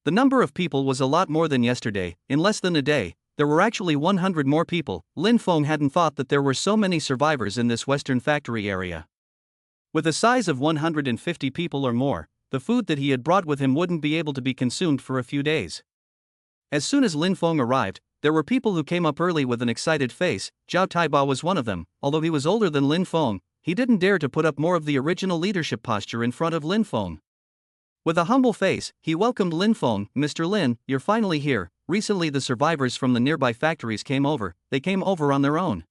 The number of people was a lot more than yesterday. In less than a day, there were actually 100 more people. Lin Feng hadn't thought that there were so many survivors in this western factory area. With a size of 150 people or more, the food that he had brought with him wouldn't be able to be consumed for a few days. As soon as Lin Feng arrived, there were people who came up early with an excited face. Zhao Taibao was one of them. Although he was older than Lin Feng, he didn't dare to put up more of the original leadership posture in front of Lin Feng. With a humble face, he welcomed Lin Feng. Mr. Lin, you're finally here. Recently the survivors from the nearby factories came over. They came over on their own.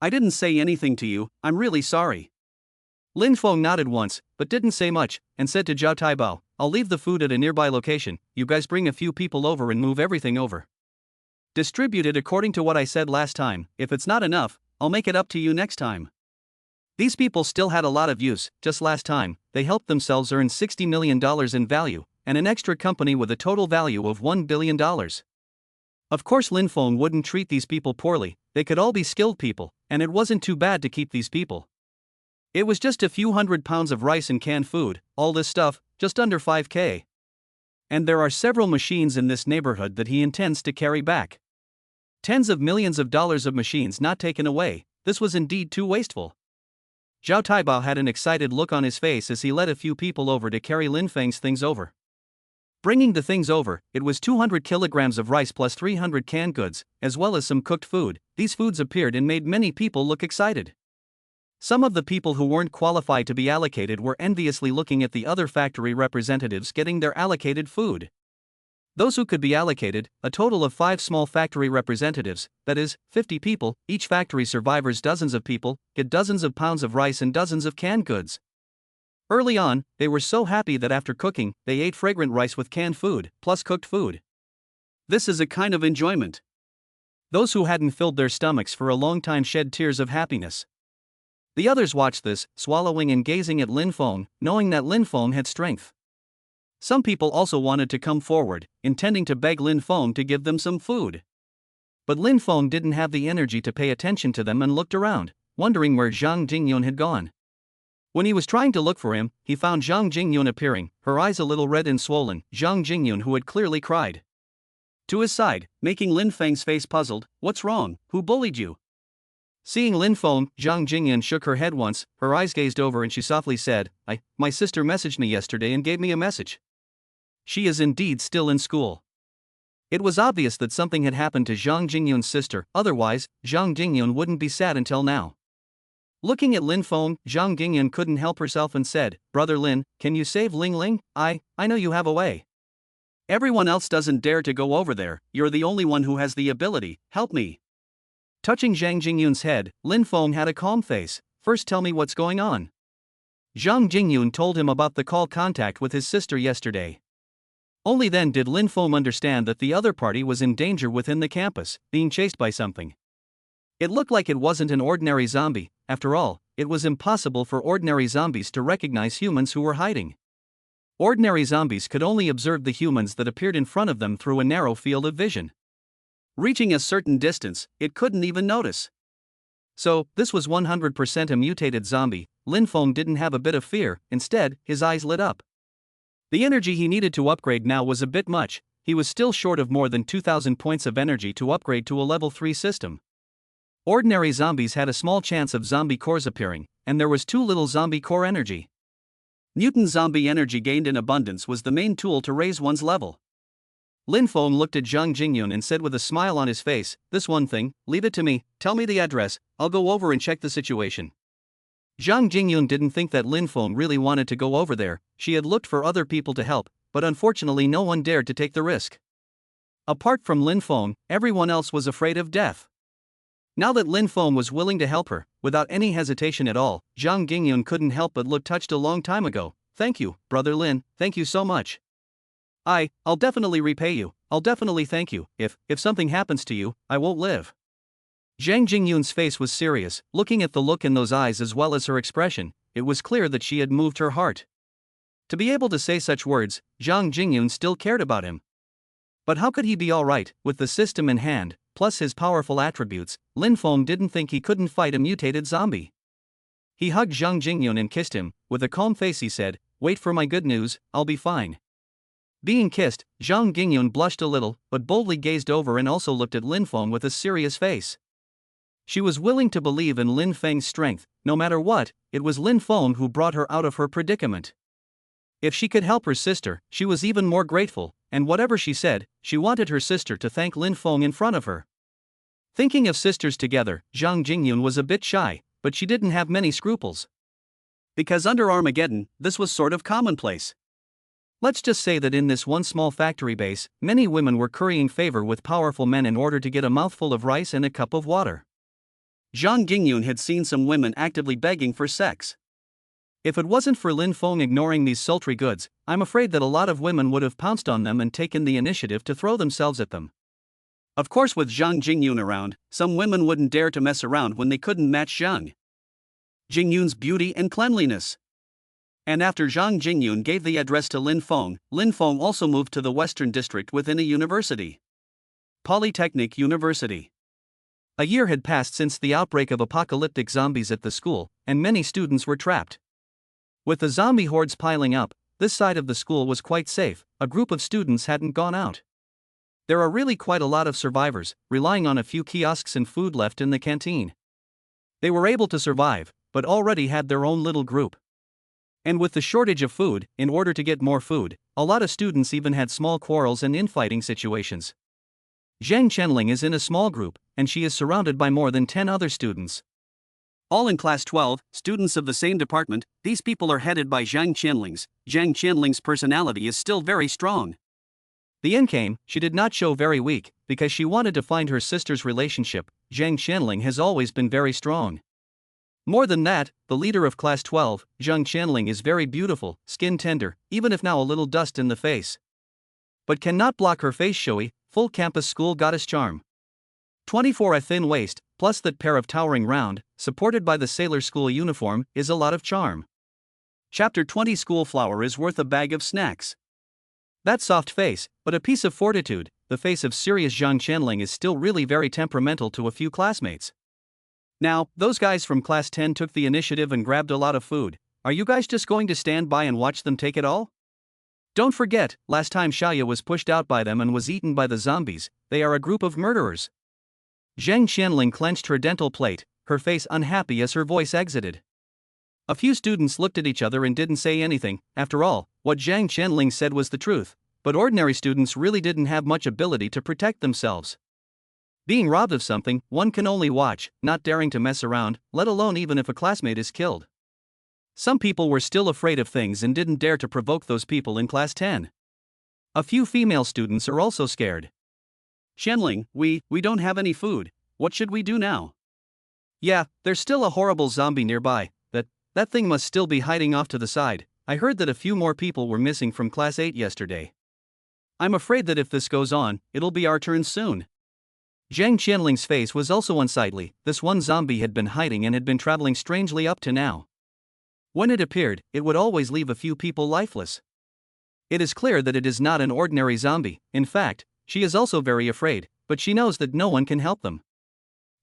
I didn't say anything to you, I'm really sorry. Lin Feng nodded once, but didn't say much, and said to Zhao Taibao, I'll leave the food at a nearby location, you guys bring a few people over and move everything over. Distribute it according to what I said last time. If it's not enough, I'll make it up to you next time. These people still had a lot of use. Just last time, they helped themselves earn $60 million in value, and an extra company with a total value of $1 billion. Of course Lin Feng wouldn't treat these people poorly, they could all be skilled people, and it wasn't too bad to keep these people. It was just a few hundred pounds of rice and canned food, all this stuff, just under 5k. And there are several machines in this neighborhood that he intends to carry back. Tens of millions of dollars of machines not taken away, this was indeed too wasteful. Zhao Taibao had an excited look on his face as he led a few people over to carry Lin Feng's things over. Bringing the things over, it was 200 kilograms of rice plus 300 canned goods, as well as some cooked food. These foods appeared and made many people look excited. Some of the people who weren't qualified to be allocated were enviously looking at the other factory representatives getting their allocated food. Those who could be allocated, a total of 5 small factory representatives, that is, 50 people, each factory survivors dozens of people, get dozens of pounds of rice and dozens of canned goods. Early on, they were so happy that after cooking, they ate fragrant rice with canned food, plus cooked food. This is a kind of enjoyment. Those who hadn't filled their stomachs for a long time shed tears of happiness. The others watched this, swallowing and gazing at Lin Feng, knowing that Lin Feng had strength. Some people also wanted to come forward, intending to beg Lin Feng to give them some food. But Lin Feng didn't have the energy to pay attention to them and looked around, wondering where Zhang Jingyun had gone. When he was trying to look for him, he found Zhang Jingyun appearing, her eyes a little red and swollen, Zhang Jingyun who had clearly cried. To his side, making Lin Feng's face puzzled, what's wrong, who bullied you? Seeing Lin Feng, Zhang Jingyun shook her head once, her eyes gazed over and she softly said, my sister messaged me yesterday and gave me a message. She is indeed still in school. It was obvious that something had happened to Zhang Jingyun's sister, otherwise, Zhang Jingyun wouldn't be sad until now. Looking at Lin Feng, Zhang Jingyun couldn't help herself and said, Brother Lin, can you save Ling Ling? I know you have a way. Everyone else doesn't dare to go over there, you're the only one who has the ability, help me. Touching Zhang Jingyun's head, Lin Feng had a calm face. First tell me what's going on. Zhang Jingyun told him about the call contact with his sister yesterday. Only then did Lin Feng understand that the other party was in danger within the campus, being chased by something. It looked like it wasn't an ordinary zombie, after all, it was impossible for ordinary zombies to recognize humans who were hiding. Ordinary zombies could only observe the humans that appeared in front of them through a narrow field of vision. Reaching a certain distance, it couldn't even notice. So, this was 100% a mutated zombie. Lin Feng didn't have a bit of fear, instead, his eyes lit up. The energy he needed to upgrade now was a bit much, he was still short of more than 2,000 points of energy to upgrade to a level 3 system. Ordinary zombies had a small chance of zombie cores appearing, and there was too little zombie core energy. Mutant zombie energy gained in abundance was the main tool to raise one's level. Lin Feng looked at Zhang Jingyun and said with a smile on his face, "This one thing, leave it to me, tell me the address, I'll go over and check the situation." Zhang Jingyun didn't think that Lin Feng really wanted to go over there. She had looked for other people to help, but unfortunately no one dared to take the risk. Apart from Lin Feng, everyone else was afraid of death. Now that Lin Feng was willing to help her, without any hesitation at all, Zhang Jingyun couldn't help but look touched a long time ago. "Thank you, brother Lin, thank you so much. I'll definitely repay you, I'll definitely thank you. If something happens to you, I won't live." Zhang Jingyun's face was serious. Looking at the look in those eyes as well as her expression, it was clear that she had moved her heart. To be able to say such words, Zhang Jingyun still cared about him. But how could he be alright, with the system in hand, plus his powerful attributes? Lin Feng didn't think he couldn't fight a mutated zombie. He hugged Zhang Jingyun and kissed him. With a calm face he said, "Wait for my good news, I'll be fine." Being kissed, Zhang Jingyun blushed a little, but boldly gazed over and also looked at Lin Feng with a serious face. She was willing to believe in Lin Feng's strength. No matter what, it was Lin Feng who brought her out of her predicament. If she could help her sister, she was even more grateful, and whatever she said, she wanted her sister to thank Lin Feng in front of her. Thinking of sisters together, Zhang Jingyun was a bit shy, but she didn't have many scruples. Because under Armageddon, this was sort of commonplace. Let's just say that in this one small factory base, many women were currying favor with powerful men in order to get a mouthful of rice and a cup of water. Zhang Jingyun had seen some women actively begging for sex. If it wasn't for Lin Feng ignoring these sultry goods, I'm afraid that a lot of women would have pounced on them and taken the initiative to throw themselves at them. Of course, with Zhang Jingyun around, some women wouldn't dare to mess around when they couldn't match Zhang Jingyun's beauty and cleanliness. And after Zhang Jingyun gave the address to Lin Feng also moved to the Western District within a university. Polytechnic University. A year had passed since the outbreak of apocalyptic zombies at the school, and many students were trapped. With the zombie hordes piling up, this side of the school was quite safe. A group of students hadn't gone out. There are really quite a lot of survivors, relying on a few kiosks and food left in the canteen. They were able to survive, but already had their own little group. And with the shortage of food, in order to get more food, a lot of students even had small quarrels and infighting situations. Zhang Chenling is in a small group, and she is surrounded by more than 10 other students. All in class 12, students of the same department. These people are headed by Zhang Chenling's personality is still very strong. The end came, she did not show very weak, because she wanted to find her sister's relationship. Zhang Chenling has always been very strong. More than that, the leader of class 12, Zhang Chenling, is very beautiful, skin tender, even if now a little dust in the face. But cannot block her face showy, full campus school goddess charm. 24 a thin waist, plus that pair of towering round, supported by the sailor school uniform, is a lot of charm. Chapter 20 School flower is worth a bag of snacks. That soft face, but a piece of fortitude. The face of serious Zhang Chenling is still really very temperamental to a few classmates. Now, those guys from class 10 took the initiative and grabbed a lot of food. Are you guys just going to stand by and watch them take it all? Don't forget, last time Xiaoya was pushed out by them and was eaten by the zombies. They are a group of murderers. Zhang Chenling clenched her dental plate, her face unhappy as her voice exited. A few students looked at each other and didn't say anything. After all, what Zhang Chenling said was the truth. But ordinary students really didn't have much ability to protect themselves. Being robbed of something, one can only watch, not daring to mess around, let alone even if a classmate is killed. Some people were still afraid of things and didn't dare to provoke those people in class 10. A few female students are also scared. Chenling, we don't have any food. What should we do now? Yeah, there's still a horrible zombie nearby. That thing must still be hiding off to the side. I heard that a few more people were missing from class 8 yesterday. I'm afraid that if this goes on, it'll be our turn soon. Zhang Chenling's face was also unsightly. This one zombie had been hiding and had been traveling strangely up to now. When it appeared, it would always leave a few people lifeless. It is clear that it is not an ordinary zombie. In fact, she is also very afraid, but she knows that no one can help them.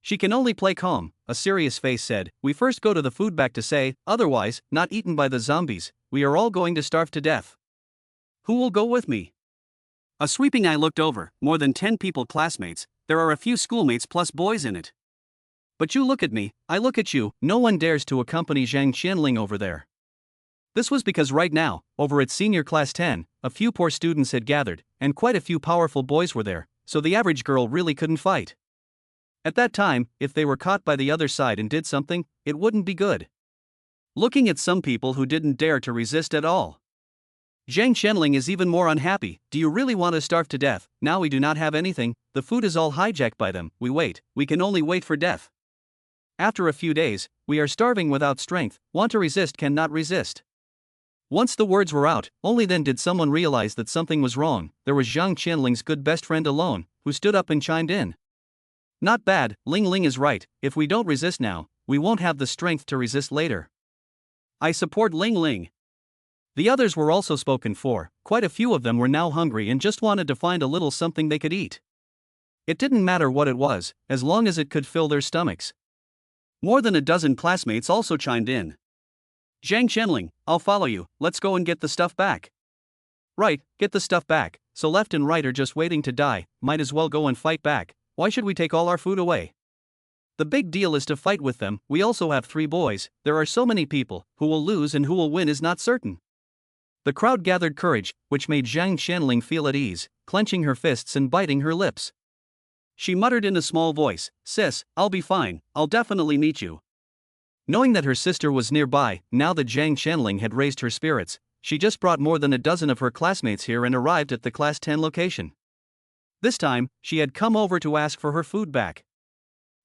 She can only play calm. A serious face said, "We first go to the food back to say, otherwise, not eaten by the zombies, we are all going to starve to death. Who will go with me?" A sweeping eye looked over, more than 10 people classmates. There are a few schoolmates plus boys in it. But you look at me, I look at you, no one dares to accompany Zhang Qianling over there. This was because right now, over at senior class 10, a few poor students had gathered, and quite a few powerful boys were there, so the average girl really couldn't fight. At that time, if they were caught by the other side and did something, it wouldn't be good. Looking at some people who didn't dare to resist at all. Zhang Qianling is even more unhappy. Do you really want to starve to death? Now we do not have anything, the food is all hijacked by them, we can only wait for death. After a few days, we are starving without strength, want to resist cannot resist. Once the words were out, only then did someone realize that something was wrong. There was Zhang Qianling's good best friend alone, who stood up and chimed in. Not bad, Ling Ling is right, if we don't resist now, we won't have the strength to resist later. I support Ling Ling. The others were also spoken for, quite a few of them were now hungry and just wanted to find a little something they could eat. It didn't matter what it was, as long as it could fill their stomachs. More than a dozen classmates also chimed in. Zhang Qianling, I'll follow you, let's go and get the stuff back. Right, get the stuff back, so left and right are just waiting to die, might as well go and fight back, why should we take all our food away? The big deal is to fight with them, we also have 3 boys, there are so many people, who will lose and who will win is not certain. The crowd gathered courage, which made Zhang Qianling feel at ease, clenching her fists and biting her lips. She muttered in a small voice, Sis, I'll be fine, I'll definitely meet you. Knowing that her sister was nearby, now that Zhang Qianling had raised her spirits, she just brought more than a dozen of her classmates here and arrived at the class 10 location. This time, she had come over to ask for her food back.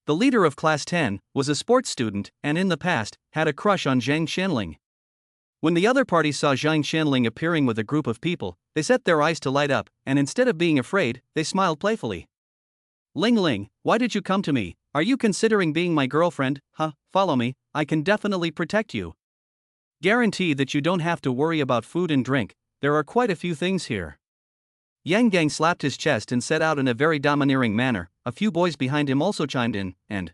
The leader of class 10 was a sports student and in the past had a crush on Zhang Qianling. When the other party saw Zhang Qianling appearing with a group of people, they set their eyes to light up, and instead of being afraid, they smiled playfully. Ling Ling, why did you come to me? Are you considering being my girlfriend? Follow me, I can definitely protect you. Guarantee that you don't have to worry about food and drink, there are quite a few things here. Yang Gang slapped his chest and set out in a very domineering manner, a few boys behind him also chimed in, and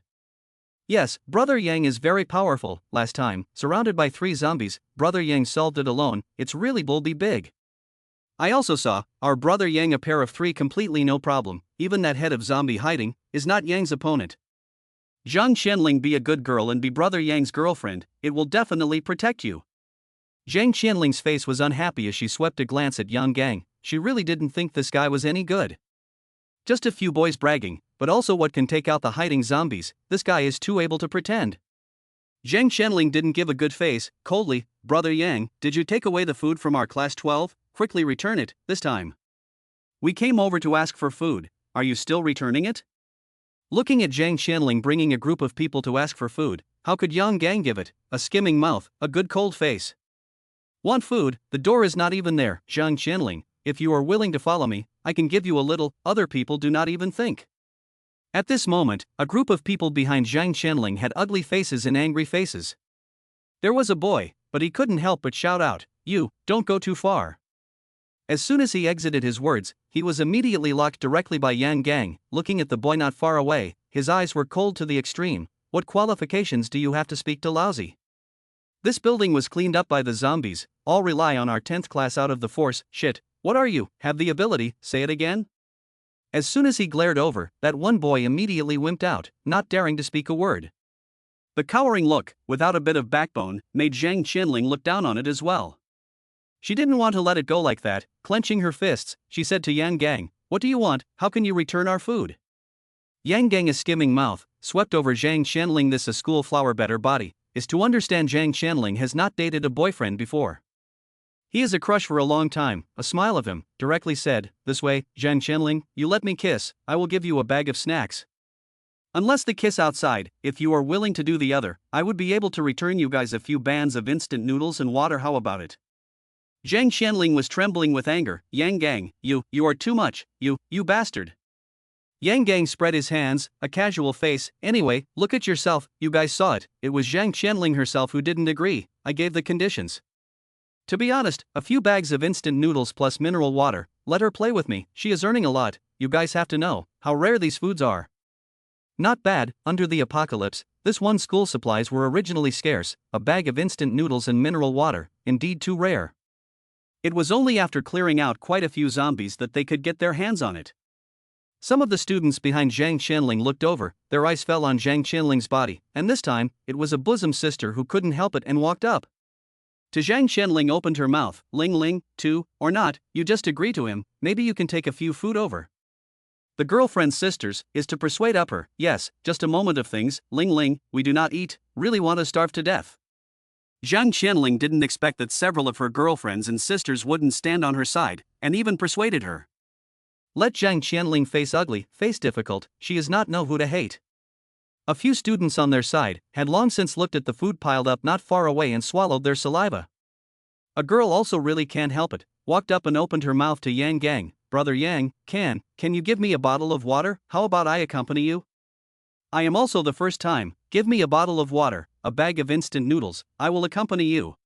yes, Brother Yang is very powerful, last time, surrounded by 3 zombies, Brother Yang solved it alone, it's really bulby big. I also saw, our Brother Yang a pair of 3 completely no problem, even that head of zombie hiding, is not Yang's opponent. Zhang Qianling be a good girl and be Brother Yang's girlfriend, it will definitely protect you. Zhang Qianling's face was unhappy as she swept a glance at Yang Gang, she really didn't think this guy was any good. Just a few boys bragging, but also what can take out the hiding zombies, this guy is too able to pretend. Zhang Qianling didn't give a good face, coldly, Brother Yang, did you take away the food from our class 12? Quickly return it, this time. We came over to ask for food, are you still returning it? Looking at Zhang Qianling bringing a group of people to ask for food, how could Yang Gang give it? A skimming mouth, a good cold face. Want food? The door is not even there, Zhang Qianling, if you are willing to follow me, I can give you a little, other people do not even think. At this moment, a group of people behind Zhang Qianling had ugly faces and angry faces. There was a boy, but he couldn't help but shout out, you, don't go too far. As soon as he exited his words, he was immediately locked directly by Yang Gang, looking at the boy not far away, his eyes were cold to the extreme, what qualifications do you have to speak to lousy? This building was cleaned up by the zombies, all rely on our 10th class out of the force, shit, what are you, have the ability, say it again? As soon as he glared over, that one boy immediately wimped out, not daring to speak a word. The cowering look, without a bit of backbone, made Zhang Qianling look down on it as well. She didn't want to let it go like that, clenching her fists, she said to Yang Gang, what do you want, how can you return our food? Yang Gang a skimming mouth, swept over Zhang Qianling this a school flower better body, is to understand Zhang Qianling has not dated a boyfriend before. He is a crush for a long time, a smile of him, directly said, this way, Zhang Qianling, you let me kiss, I will give you a bag of snacks. Unless the kiss outside, if you are willing to do the other, I would be able to return you guys a few bands of instant noodles and water, how about it? Zhang Qianling was trembling with anger, Yang Gang, you are too much, you bastard. Yang Gang spread his hands, a casual face, anyway, look at yourself, you guys saw it, it was Zhang Qianling herself who didn't agree, I gave the conditions. To be honest, a few bags of instant noodles plus mineral water, let her play with me, she is earning a lot, you guys have to know, how rare these foods are. Not bad, under the apocalypse, this one school supplies were originally scarce, a bag of instant noodles and mineral water, indeed too rare. It was only after clearing out quite a few zombies that they could get their hands on it. Some of the students behind Zhang Qianling looked over, their eyes fell on Zhang Qianling's body, and this time, it was a bosom sister who couldn't help it and walked up. To Zhang Qianling opened her mouth, Ling Ling, too, or not, you just agree to him, maybe you can take a few food over. The girlfriend's sisters, is to persuade up her, yes, just a moment of things, Ling Ling, we do not eat, really want to starve to death. Zhang Qianling didn't expect that several of her girlfriends and sisters wouldn't stand on her side, and even persuaded her. Let Zhang Qianling face ugly, face difficult, she is not know who to hate. A few students on their side had long since looked at the food piled up not far away and swallowed their saliva. A girl also really can't help it, walked up and opened her mouth to Yang Gang. Brother Yang, can you give me a bottle of water? How about I accompany you? I am also the first time, give me a bottle of water, a bag of instant noodles, I will accompany you.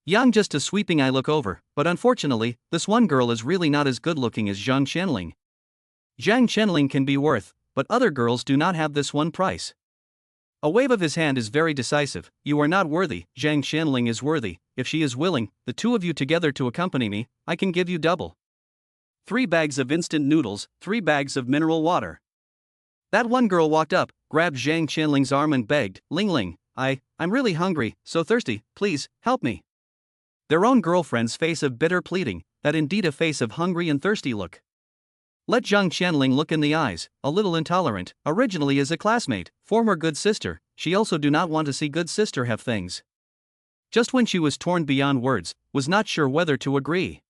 Yang just a sweeping eye look over, but unfortunately, this one girl is really not as good looking as Zhang Qianling. Zhang Qianling can be worth, but other girls do not have this one price. A wave of his hand is very decisive, you are not worthy, Zhang Qianling is worthy, if she is willing, the two of you together to accompany me, I can give you double. 3 bags of instant noodles, 3 bags of mineral water. That one girl walked up, grabbed Zhang Qianling's arm and begged, Ling Ling, I'm really hungry, so thirsty, please, help me. Their own girlfriend's face of bitter pleading, that indeed a face of hungry and thirsty look. Let Zhang Qianling look in the eyes, a little intolerant, originally as a classmate, former good sister, she also do not want to see good sister have things. Just when she was torn beyond words, was not sure whether to agree.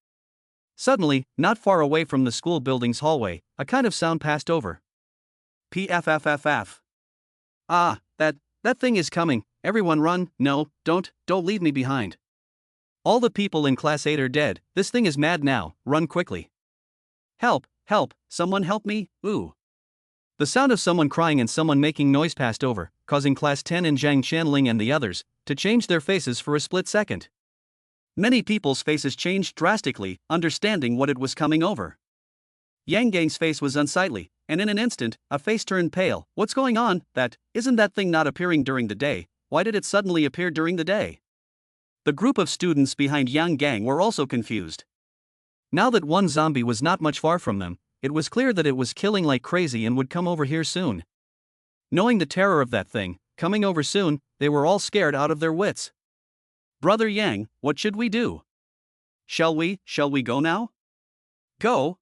Suddenly, not far away from the school building's hallway, a kind of sound passed over. Pfff. Ah, that thing is coming, everyone run, no, don't leave me behind. All the people in class 8 are dead, this thing is mad now, run quickly. Help, someone help me, ooh. The sound of someone crying and someone making noise passed over, causing class 10 and Zhang Qianling and the others to change their faces for a split second. Many people's faces changed drastically, understanding what it was coming over. Yang Gang's face was unsightly, and in an instant, a face turned pale. What's going on? Isn't that thing not appearing during the day? Why did it suddenly appear during the day? The group of students behind Yang Gang were also confused. Now that one zombie was not much far from them, it was clear that it was killing like crazy and would come over here soon. Knowing the terror of that thing, coming over soon, they were all scared out of their wits. Brother Yang, what should we do? Shall we go now? Go?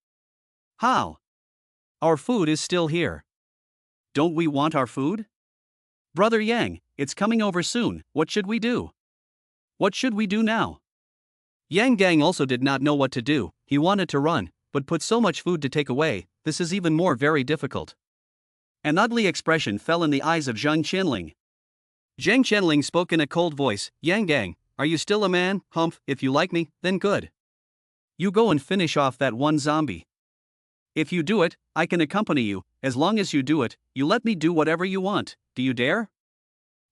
How? Our food is still here. Don't we want our food? Brother Yang, it's coming over soon, what should we do? What should we do now? Yang Gang also did not know what to do, he wanted to run, but put so much food to take away, this is even more very difficult. An ugly expression fell in the eyes of Zhang Qianling. Zhang Qianling spoke in a cold voice, Yang Gang, are you still a man? Humph, if you like me, then good. You go and finish off that one zombie. If you do it, I can accompany you, as long as you do it, you let me do whatever you want, do you dare?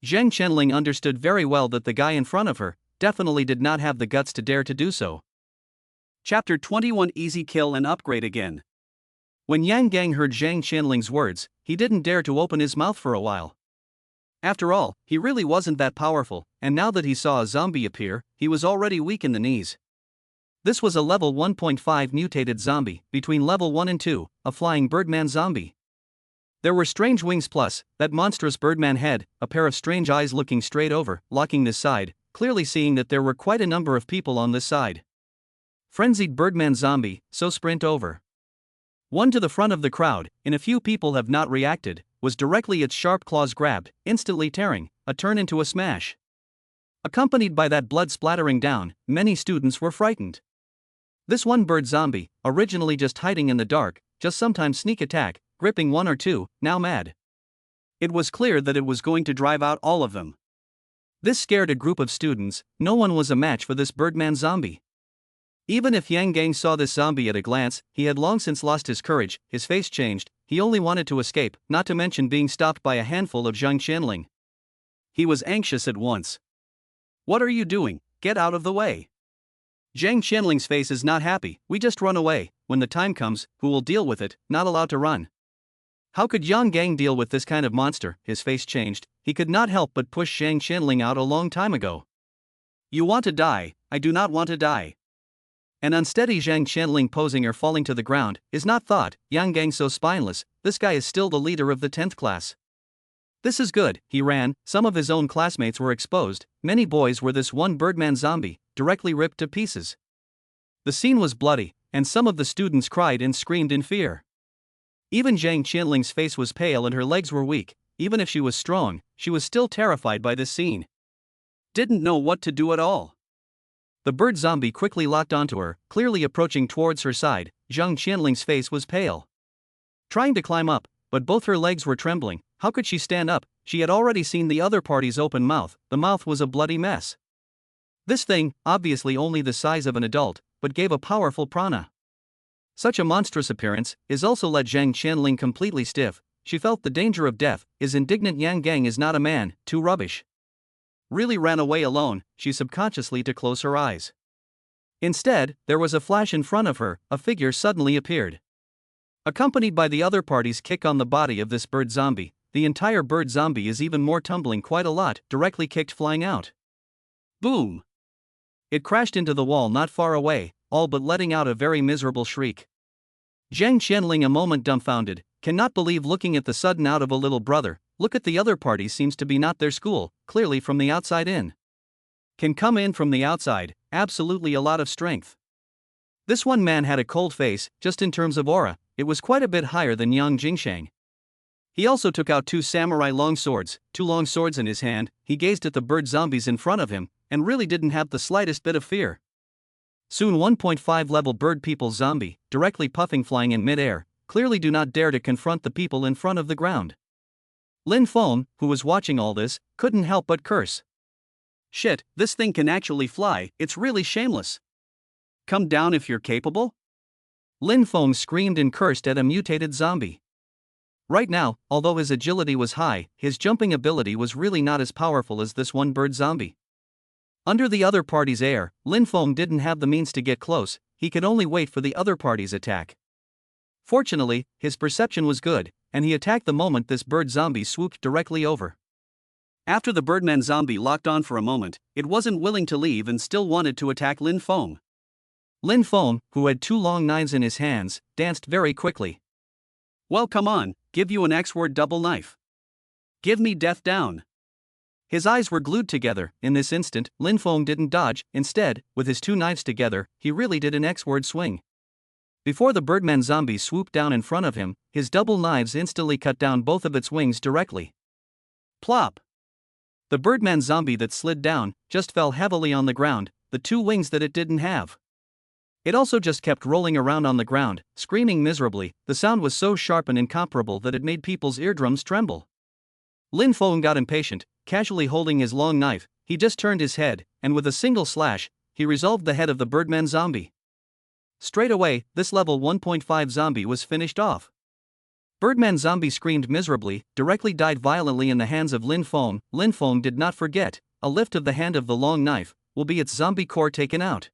Zhang Qianling understood very well that the guy in front of her definitely did not have the guts to dare to do so. Chapter 21 Easy Kill and Upgrade Again. When Yang Gang heard Zhang Qianling's words, he didn't dare to open his mouth for a while. After all, he really wasn't that powerful, and now that he saw a zombie appear, he was already weak in the knees. This was a level 1.5 mutated zombie, between level 1 and 2, a flying birdman zombie. There were strange wings plus, that monstrous birdman head, a pair of strange eyes looking straight over, locking this side, clearly seeing that there were quite a number of people on this side. Frenzied birdman zombie, so sprint over. One to the front of the crowd, and a few people have not reacted, was directly its sharp claws grabbed, instantly tearing, a turn into a smash. Accompanied by that blood splattering down, many students were frightened. This one bird zombie, originally just hiding in the dark, just sometimes sneak attack, gripping one or two, now mad. It was clear that it was going to drive out all of them. This scared a group of students, no one was a match for this birdman zombie. Even if Yang Gang saw this zombie at a glance, he had long since lost his courage, his face changed, he only wanted to escape, not to mention being stopped by a handful of Zhang Qianling. He was anxious at once. What are you doing? Get out of the way. Zhang Qianling's face is not happy, we just run away, when the time comes, who will deal with it, not allowed to run. How could Yang Gang deal with this kind of monster? His face changed, he could not help but push Zhang Qianling out a long time ago. You want to die, I do not want to die. An unsteady Zhang channeling posing or falling to the ground is not thought. Yang Gang so spineless, this guy is still the leader of the 10th class. This is good, he ran, some of his own classmates were exposed, many boys were this one Birdman zombie, directly ripped to pieces. The scene was bloody, and some of the students cried and screamed in fear. Even Zhang Qianling's face was pale and her legs were weak. Even if she was strong, she was still terrified by this scene. Didn't know what to do at all. The bird zombie quickly locked onto her, clearly approaching towards her side. Zhang Qianling's face was pale. Trying to climb up, but both her legs were trembling. How could she stand up? She had already seen the other party's open mouth. The mouth was a bloody mess. This thing, obviously only the size of an adult, but gave a powerful prana. Such a monstrous appearance is also let Zhang Qianling completely stiff. She felt the danger of death. His indignant Yang Gang is not a man, too rubbish. Really ran away alone, she subconsciously to close her eyes. Instead, there was a flash in front of her, a figure suddenly appeared. Accompanied by the other party's kick on the body of this bird zombie, the entire bird zombie is even more tumbling quite a lot, directly kicked flying out. Boom! It crashed into the wall not far away, all but letting out a very miserable shriek. Zhang Qianling a moment dumbfounded, cannot believe looking at the sudden out of a little brother. Look at the other party seems to be not their school, clearly from the outside in. Can come in from the outside, absolutely a lot of strength. This one man had a cold face, just in terms of aura, it was quite a bit higher than Yang Jingshang. He also took out two samurai long swords in his hand. He gazed at the bird zombies in front of him, and really didn't have the slightest bit of fear. Soon 1.5 level bird people zombie, directly puffing flying in mid-air, clearly do not dare to confront the people in front of the ground. Lin Feng, who was watching all this, couldn't help but curse. Shit, this thing can actually fly, it's really shameless. Come down if you're capable? Lin Feng screamed and cursed at a mutated zombie. Right now, although his agility was high, his jumping ability was really not as powerful as this one bird zombie. Under the other party's air, Lin Feng didn't have the means to get close, he could only wait for the other party's attack. Fortunately, his perception was good, and he attacked the moment this bird zombie swooped directly over. After the birdman zombie locked on for a moment, it wasn't willing to leave and still wanted to attack Lin Feng. Lin Feng, who had two long knives in his hands, danced very quickly. Well, come on, give you an X-word double knife. Give me death down. His eyes were glued together. In this instant, Lin Feng didn't dodge, instead, with his two knives together, he really did an X-word swing. Before the birdman zombie swooped down in front of him, his double knives instantly cut down both of its wings directly. Plop! The birdman zombie that slid down just fell heavily on the ground, the two wings that it didn't have. It also just kept rolling around on the ground, screaming miserably. The sound was so sharp and incomparable that it made people's eardrums tremble. Lin Feng got impatient, casually holding his long knife, he just turned his head, and with a single slash, he resolved the head of the birdman zombie. Straight away, this level 1.5 zombie was finished off. Birdman zombie screamed miserably, directly died violently in the hands of Lin Feng. Lin Feng did not forget, a lift of the hand of the long knife will be its zombie core taken out.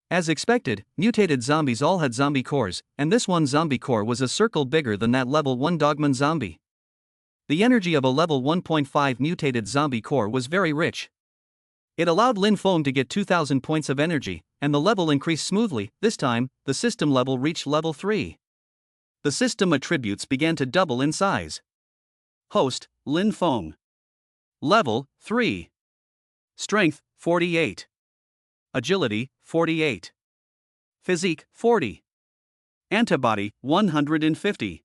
As expected, mutated zombies all had zombie cores, and this one zombie core was a circle bigger than that level 1 dogman zombie. The energy of a level 1.5 mutated zombie core was very rich. It allowed Lin Feng to get 2000 points of energy, and the level increased smoothly. This time, the system level reached level 3. The system attributes began to double in size. Host, Lin Feng. Level, 3. Strength, 48. Agility, 48. Physique, 40. Antibody, 150.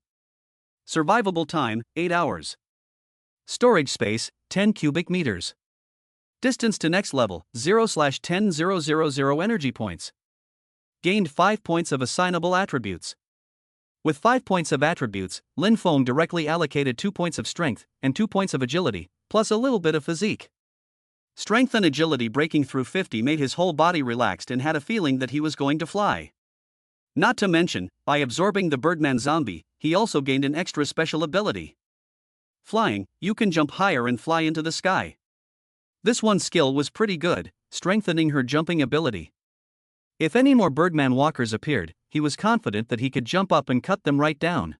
Survivable time, 8 hours. Storage space, 10 cubic meters. Distance to next level, 0/10,000 energy points. Gained 5 points of assignable attributes. With 5 points of attributes, Lin Feng directly allocated 2 points of strength and 2 points of agility, plus a little bit of physique. Strength and agility breaking through 50 made his whole body relaxed and had a feeling that he was going to fly. Not to mention, by absorbing the birdman zombie, he also gained an extra special ability. Flying, you can jump higher and fly into the sky. This one skill was pretty good, strengthening her jumping ability. If any more birdman walkers appeared, he was confident that he could jump up and cut them right down.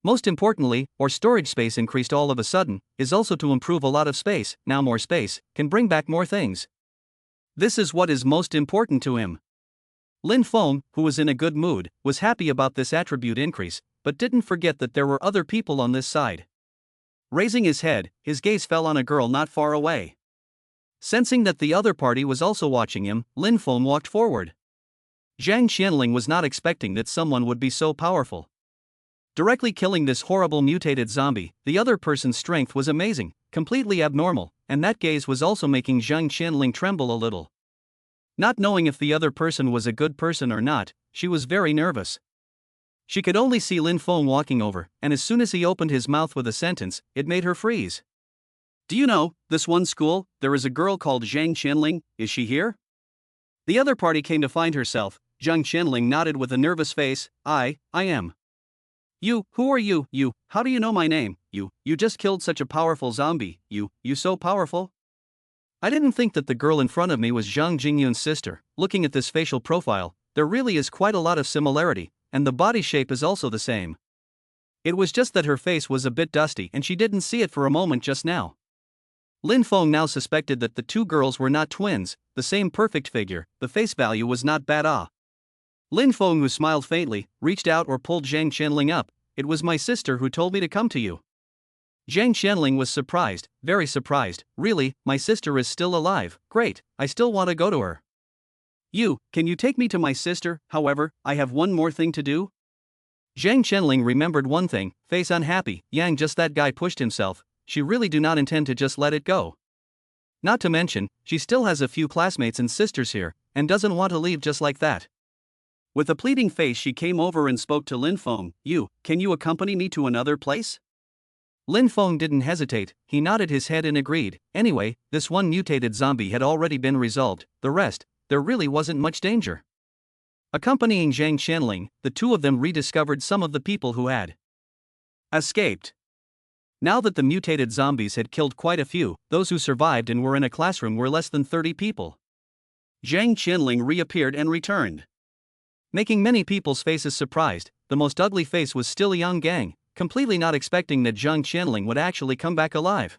Most importantly, or storage space increased all of a sudden, is also to improve a lot of space. Now more space can bring back more things. This is what is most important to him. Lin Feng, who was in a good mood, was happy about this attribute increase, but didn't forget that there were other people on this side. Raising his head, his gaze fell on a girl not far away. Sensing that the other party was also watching him, Lin Feng walked forward. Zhang Qianling was not expecting that someone would be so powerful. Directly killing this horrible mutated zombie, the other person's strength was amazing, completely abnormal, and that gaze was also making Zhang Qianling tremble a little. Not knowing if the other person was a good person or not, she was very nervous. She could only see Lin Feng walking over, and as soon as he opened his mouth with a sentence, it made her freeze. "Do you know, this one school, there is a girl called Zhang Qianling, is she here?" The other party came to find herself. Zhang Qianling nodded with a nervous face. I am. "You, who are you? You, how do you know my name? You just killed such a powerful zombie, you so powerful?" I didn't think that the girl in front of me was Zhang Jingyun's sister. Looking at this facial profile, there really is quite a lot of similarity, and the body shape is also the same. It was just that her face was a bit dusty and she didn't see it for a moment just now. Lin Feng now suspected that the two girls were not twins, the same perfect figure, the face value was not bad. Lin Feng, who smiled faintly, reached out or pulled Zhang Qianling up. "It was my sister who told me to come to you." Zhang Qianling was surprised, very surprised. "Really, my sister is still alive? Great, I still want to go to her." Can you take me to my sister? However, I have one more thing to do." Zhang Qianling remembered one thing, face unhappy. Yang, just that guy pushed himself. She really do not intend to just let it go. Not to mention, she still has a few classmates and sisters here, and doesn't want to leave just like that. With a pleading face, she came over and spoke to Lin Feng. Can you accompany me to another place?" Lin Feng didn't hesitate, he nodded his head and agreed. Anyway, this one mutated zombie had already been resolved, the rest, there really wasn't much danger. Accompanying Zhang Qianling, the two of them rediscovered some of the people who had escaped. Now that the mutated zombies had killed quite a few, those who survived and were in a classroom were less than 30 people. Zhang Qianling reappeared and returned, making many people's faces surprised. The most ugly face was still Yang Gang, completely not expecting that Zhang Qianling would actually come back alive.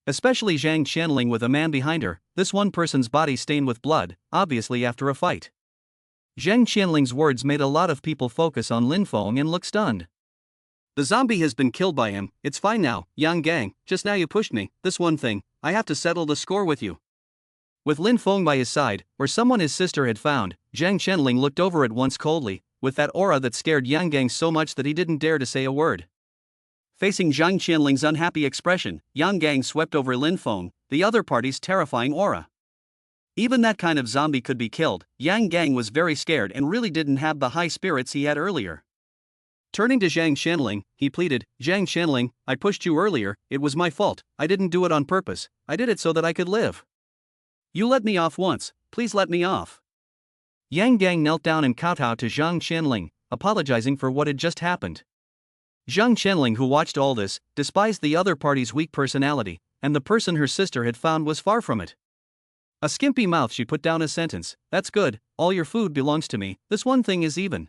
Especially Zhang Qianling with a man behind her, this one person's body stained with blood, obviously after a fight. Zhang Qianling's words made a lot of people focus on Lin Feng and look stunned. "The zombie has been killed by him, it's fine now, Yang Gang, just now you pushed me, this one thing, I have to settle the score with you." With Lin Feng by his side, or someone his sister had found, Zhang Qianling looked over at once coldly, with that aura that scared Yang Gang so much that he didn't dare to say a word. Facing Zhang Qianling's unhappy expression, Yang Gang swept over Lin Feng, the other party's terrifying aura. Even that kind of zombie could be killed. Yang Gang was very scared and really didn't have the high spirits he had earlier. Turning to Zhang Qianling, he pleaded, "Zhang Qianling, I pushed you earlier, it was my fault, I didn't do it on purpose, I did it so that I could live. You let me off once, please let me off." Yang Gang knelt down and kowtowed to Zhang Qianling, apologizing for what had just happened. Zhang Qianling, who watched all this, despised the other party's weak personality, and the person her sister had found was far from it. A skimpy mouth, she put down a sentence, "That's good, all your food belongs to me, this one thing is even."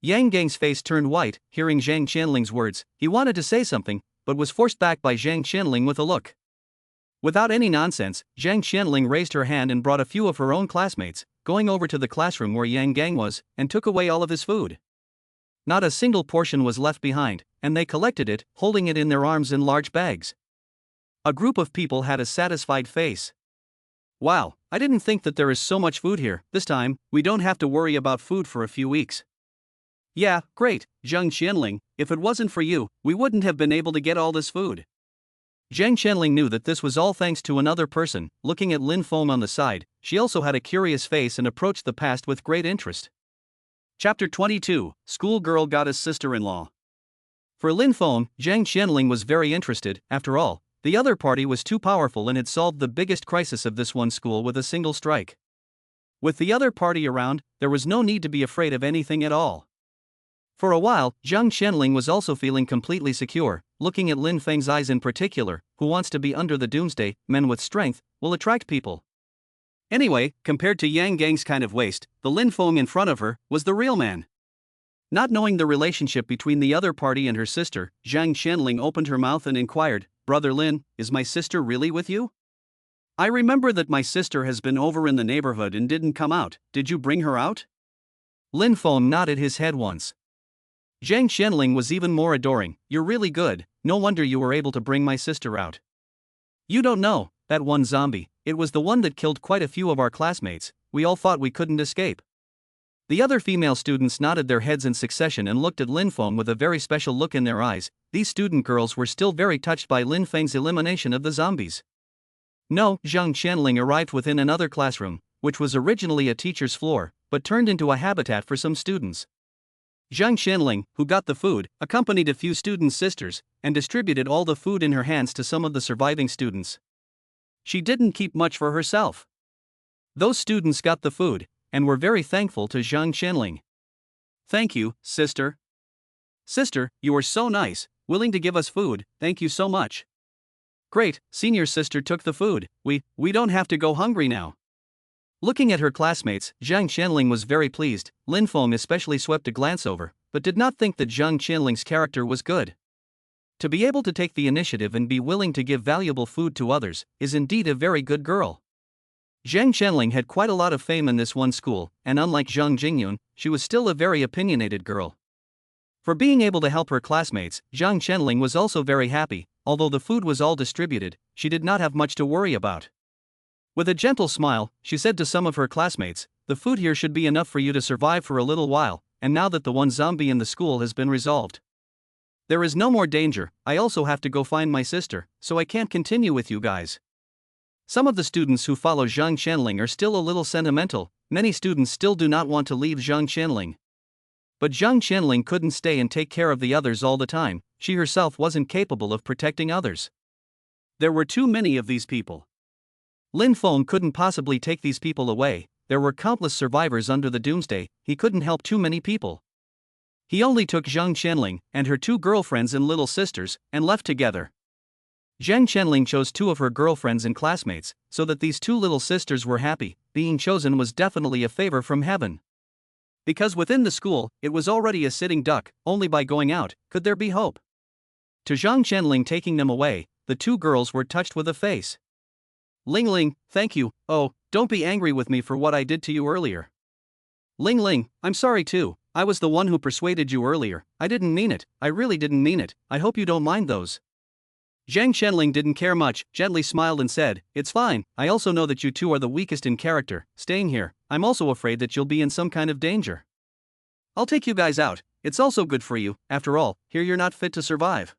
Yang Gang's face turned white, hearing Zhang Qianling's words. He wanted to say something, but was forced back by Zhang Qianling with a look. Without any nonsense, Zhang Qianling raised her hand and brought a few of her own classmates, going over to the classroom where Yang Gang was, and took away all of his food. Not a single portion was left behind, and they collected it, holding it in their arms in large bags. A group of people had a satisfied face. "Wow, I didn't think that there is so much food here. This time, we don't have to worry about food for a few weeks." "Yeah, great, Zhang Qianling, if it wasn't for you, we wouldn't have been able to get all this food." Zhang Qianling knew that this was all thanks to another person. Looking at Lin Feng on the side, she also had a curious face and approached the past with great interest. Chapter 22, Schoolgirl Goddess Sister-in-Law. For Lin Feng, Zhang Qianling was very interested. After all, the other party was too powerful and had solved the biggest crisis of this one school with a single strike. With the other party around, there was no need to be afraid of anything at all. For a while, Zhang Qianling was also feeling completely secure. Looking at Lin Feng's eyes in particular, who wants to be under the doomsday, men with strength, will attract people. Anyway, compared to Yang Gang's kind of waste, the Lin Feng in front of her was the real man. Not knowing the relationship between the other party and her sister, Zhang Qianling opened her mouth and inquired, "Brother Lin, is my sister really with you?" I remember that my sister has been over in the neighborhood and didn't come out. Did you bring her out? Lin Feng nodded his head once. Zhang Xianling was even more adoring. You're really good, no wonder you were able to bring my sister out. You don't know, that one zombie, it was the one that killed quite a few of our classmates, we all thought we couldn't escape. The other female students nodded their heads in succession and looked at Lin Feng with a very special look in their eyes. These student girls were still very touched by Lin Feng's elimination of the zombies. No, Zhang Qianling arrived within another classroom, which was originally a teacher's floor, but turned into a habitat for some students. Zhang Qianling, who got the food, accompanied a few students' sisters, and distributed all the food in her hands to some of the surviving students. She didn't keep much for herself. Those students got the food, and were very thankful to Zhang Qianling. Thank you, sister. Sister, you are so nice, willing to give us food, thank you so much. Great, senior sister took the food, we don't have to go hungry now. Looking at her classmates, Zhang Qianling was very pleased. Lin Feng especially swept a glance over, but did not think that Zhang Qianling's character was good. To be able to take the initiative and be willing to give valuable food to others, is indeed a very good girl. Zhang Qianling had quite a lot of fame in this one school, and unlike Zhang Jingyun, she was still a very opinionated girl. For being able to help her classmates, Zhang Qianling was also very happy. Although the food was all distributed, she did not have much to worry about. With a gentle smile, she said to some of her classmates, the food here should be enough for you to survive for a little while, and now that the one zombie in the school has been resolved, there is no more danger. I also have to go find my sister, so I can't continue with you guys. Some of the students who follow Zhang Qianling are still a little sentimental. Many students still do not want to leave Zhang Qianling. But Zhang Qianling couldn't stay and take care of the others all the time. She herself wasn't capable of protecting others. There were too many of these people. Lin Feng couldn't possibly take these people away. There were countless survivors under the doomsday, he couldn't help too many people. He only took Zhang Qianling and her two girlfriends and little sisters, and left together. Zhang Qianling chose two of her girlfriends and classmates, so that these two little sisters were happy. Being chosen was definitely a favor from heaven. Because within the school, it was already a sitting duck, only by going out could there be hope. To Zhang Qianling taking them away, the two girls were touched with a face. Ling Ling, thank you, oh, don't be angry with me for what I did to you earlier. Ling Ling, I'm sorry too, I was the one who persuaded you earlier, I didn't mean it, I really didn't mean it, I hope you don't mind those. Zhang Qianling didn't care much, gently smiled and said, it's fine, I also know that you two are the weakest in character, staying here, I'm also afraid that you'll be in some kind of danger. I'll take you guys out, it's also good for you, after all, here you're not fit to survive.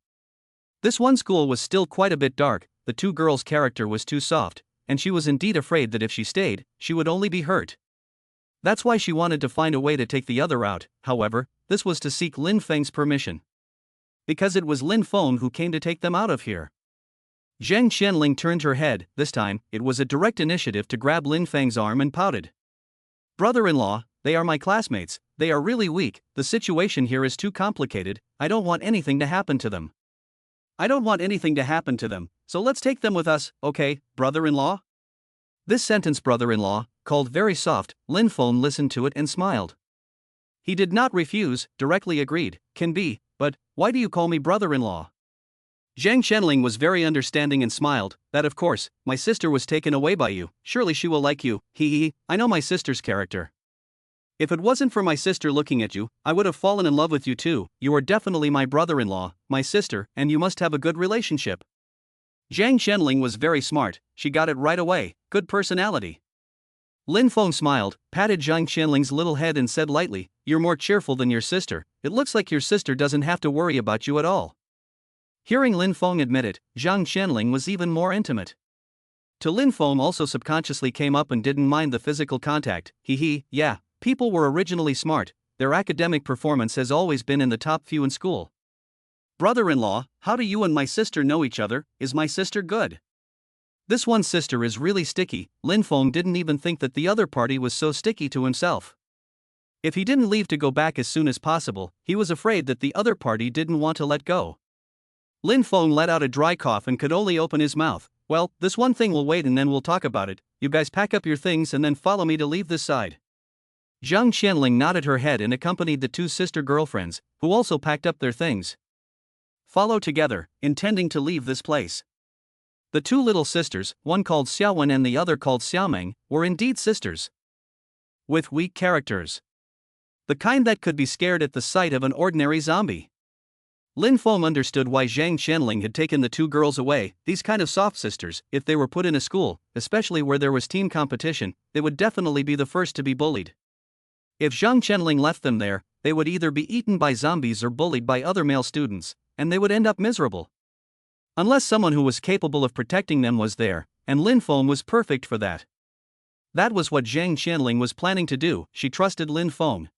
This one school was still quite a bit dark, the two girls' character was too soft, and she was indeed afraid that if she stayed, she would only be hurt. That's why she wanted to find a way to take the other out. However, this was to seek Lin Feng's permission. Because it was Lin Feng who came to take them out of here. Zhang Qianling turned her head. This time, it was a direct initiative to grab Lin Feng's arm and pouted. Brother-in-law, they are my classmates, they are really weak, the situation here is too complicated, I don't want anything to happen to them. I don't want anything to happen to them, so let's take them with us, okay, brother-in-law? This sentence, brother-in-law, called very soft. Lin Feng listened to it and smiled. He did not refuse, directly agreed, can be, but, why do you call me brother-in-law? Zhang Qianling was very understanding and smiled, that of course, my sister was taken away by you, surely she will like you, I know my sister's character. If it wasn't for my sister looking at you, I would have fallen in love with you too, you are definitely my brother-in-law, my sister, and you must have a good relationship. Zhang Qianling was very smart, she got it right away, good personality. Lin Feng smiled, patted Zhang Qianling's little head and said lightly, you're more cheerful than your sister, it looks like your sister doesn't have to worry about you at all. Hearing Lin Feng admit it, Zhang Qianling was even more intimate. To Lin Feng also subconsciously came up and didn't mind the physical contact, yeah, people were originally smart, their academic performance has always been in the top few in school. Brother-in-law, how do you and my sister know each other, is my sister good? This one sister is really sticky. Lin Feng didn't even think that the other party was so sticky to himself. If he didn't leave to go back as soon as possible, he was afraid that the other party didn't want to let go. Lin Feng let out a dry cough and could only open his mouth. Well, this one thing will wait and then we'll talk about it, you guys pack up your things and then follow me to leave this side. Zhang Qianling nodded her head and accompanied the two sister girlfriends, who also packed up their things. Follow together, intending to leave this place. The two little sisters, one called Xiaowen and the other called Xiaomeng, were indeed sisters. With weak characters. The kind that could be scared at the sight of an ordinary zombie. Lin Feng understood why Zhang Qianling had taken the two girls away. These kind of soft sisters, if they were put in a school, especially where there was team competition, they would definitely be the first to be bullied. If Zhang Qianling left them there, they would either be eaten by zombies or bullied by other male students, and they would end up miserable. Unless someone who was capable of protecting them was there, and Lin Feng was perfect for that. That was what Zhang Qianling was planning to do. She trusted Lin Feng.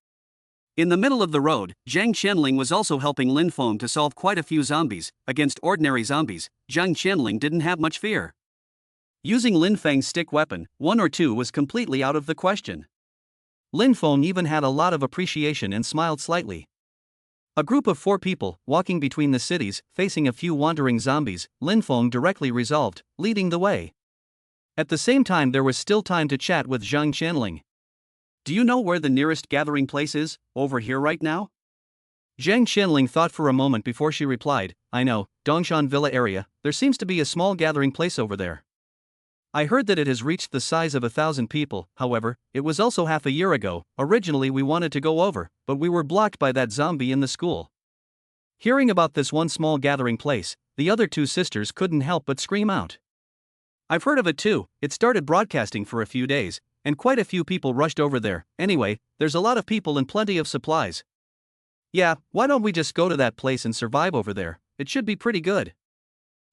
In the middle of the road, Zhang Qianling was also helping Lin Feng to solve quite a few zombies. Against ordinary zombies, Zhang Qianling didn't have much fear. Using Lin Feng's stick weapon, 1 or 2 was completely out of the question. Lin Feng even had a lot of appreciation and smiled slightly. A group of 4 people, walking between the cities, facing a few wandering zombies, Lin Feng directly resolved, leading the way. At the same time there was still time to chat with Zhang Qianling. Do you know where the nearest gathering place is, over here right now? Zhang Qianling thought for a moment before she replied, I know, Dongshan Villa area, there seems to be a small gathering place over there. I heard that it has reached the size of 1,000 people, however, it was also half a year ago. Originally we wanted to go over, but we were blocked by that zombie in the school. Hearing about this one small gathering place, the other 2 sisters couldn't help but scream out. I've heard of it too. It started broadcasting for a few days, and quite a few people rushed over there. Anyway, there's a lot of people and plenty of supplies. Yeah, why don't we just go to that place and survive over there? It should be pretty good.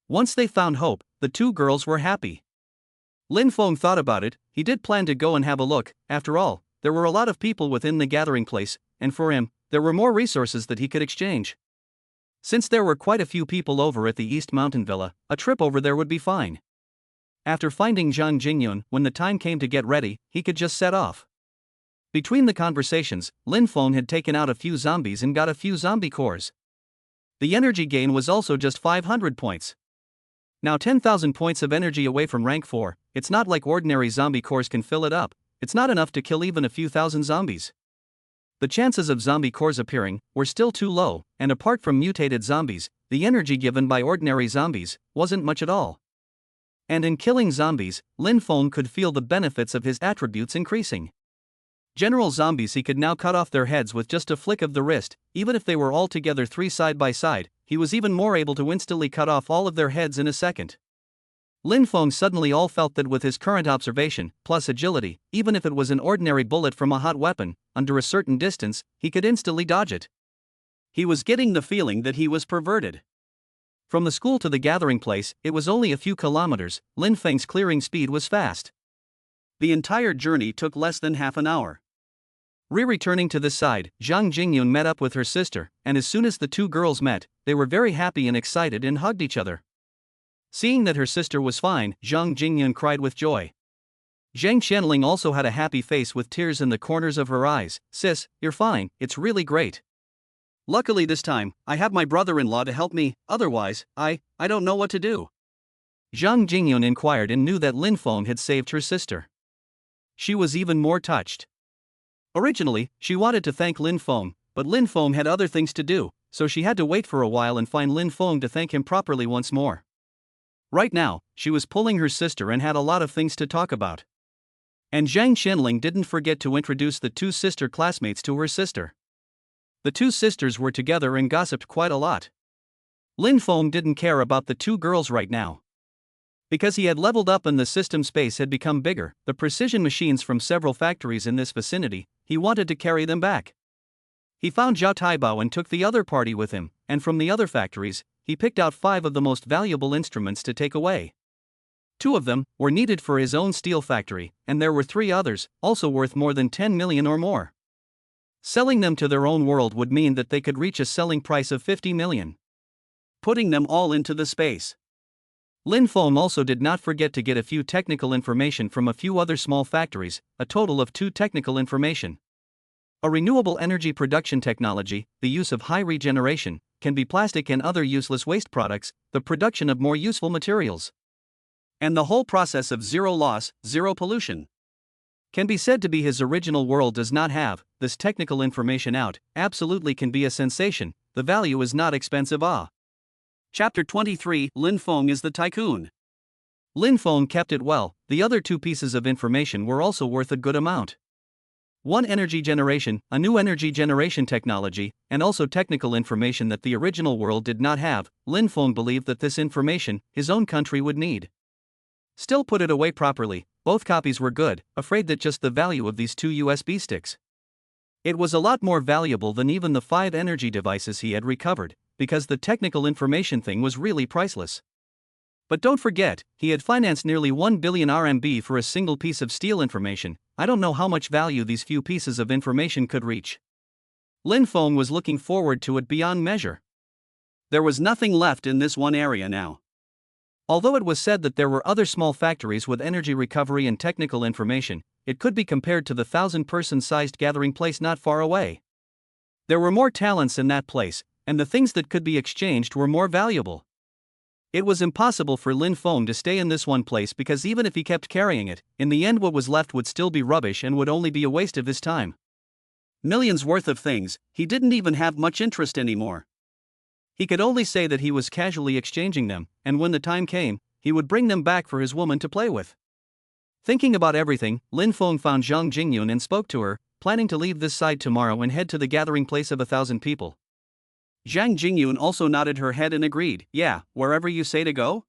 Once they found hope, the 2 girls were happy. Lin Feng thought about it. He did plan to go and have a look. After all, there were a lot of people within the gathering place, and for him, there were more resources that he could exchange. Since there were quite a few people over at the East Mountain Villa, a trip over there would be fine. After finding Zhang Jingyun, when the time came to get ready, he could just set off. Between the conversations, Lin Feng had taken out a few zombies and got a few zombie cores. The energy gain was also just 500 points. Now 10,000 points of energy away from rank 4, it's not like ordinary zombie cores can fill it up. It's not enough to kill even a few thousand zombies. The chances of zombie cores appearing were still too low, and apart from mutated zombies, the energy given by ordinary zombies wasn't much at all. And in killing zombies, Lin Feng could feel the benefits of his attributes increasing. General zombies, he could now cut off their heads with just a flick of the wrist. Even if they were all together 3 side by side, he was even more able to instantly cut off all of their heads in a second. Lin Feng suddenly all felt that with his current observation, plus agility, even if it was an ordinary bullet from a hot weapon, under a certain distance, he could instantly dodge it. He was getting the feeling that he was perverted. From the school to the gathering place, it was only a few kilometers. Lin Feng's clearing speed was fast. The entire journey took less than half an hour. Returning to this side, Zhang Jingyun met up with her sister, and as soon as the 2 girls met, they were very happy and excited and hugged each other. Seeing that her sister was fine, Zhang Jingyun cried with joy. Zhang Qianling also had a happy face with tears in the corners of her eyes. Sis, you're fine, it's really great. Luckily this time, I have my brother-in-law to help me, otherwise, I don't know what to do. Zhang Jingyun inquired and knew that Lin Feng had saved her sister. She was even more touched. Originally, she wanted to thank Lin Feng, but Lin Feng had other things to do, so she had to wait for a while and find Lin Feng to thank him properly once more. Right now, she was pulling her sister and had a lot of things to talk about. And Zhang Qianling didn't forget to introduce the 2 sister classmates to her sister. The 2 sisters were together and gossiped quite a lot. Lin Feng didn't care about the 2 girls right now. Because he had leveled up and the system space had become bigger, the precision machines from several factories in this vicinity, he wanted to carry them back. He found Zhao Taibao and took the other party with him, and from the other factories, he picked out 5 of the most valuable instruments to take away. 2 of them were needed for his own steel factory, and there were 3 others, also worth more than 10 million or more. Selling them to their own world would mean that they could reach a selling price of 50 million. Putting them all into the space. Lin Feng also did not forget to get a few technical information from a few other small factories, a total of 2 technical information. A renewable energy production technology, the use of high regeneration, can be plastic and other useless waste products, the production of more useful materials. And the whole process of zero loss, zero pollution. Can be said to be his original world does not have this technical information out, absolutely can be a sensation, the value is not expensive. Chapter 23 Lin Feng is the tycoon. Lin Feng kept it well. The other two pieces of information were also worth a good amount. One, energy generation, a new energy generation technology, and also technical information that the original world did not have. Lin Feng believed that this information his own country would need. Still put it away properly. Both copies were good, afraid that just the value of these two USB sticks. It was a lot more valuable than even the 5 energy devices he had recovered, because the technical information thing was really priceless. But don't forget, he had financed nearly 1 billion RMB for a single piece of steel information. I don't know how much value these few pieces of information could reach. Lin Feng was looking forward to it beyond measure. There was nothing left in this one area now. Although it was said that there were other small factories with energy recovery and technical information, it could be compared to the 1,000-person-sized gathering place not far away. There were more talents in that place, and the things that could be exchanged were more valuable. It was impossible for Lin Feng to stay in this one place because even if he kept carrying it, in the end what was left would still be rubbish and would only be a waste of his time. Millions worth of things, he didn't even have much interest anymore. He could only say that he was casually exchanging them, and when the time came, he would bring them back for his woman to play with. Thinking about everything, Lin Feng found Zhang Jingyun and spoke to her, planning to leave this side tomorrow and head to the gathering place of 1,000 people. Zhang Jingyun also nodded her head and agreed. Yeah, wherever you say to go?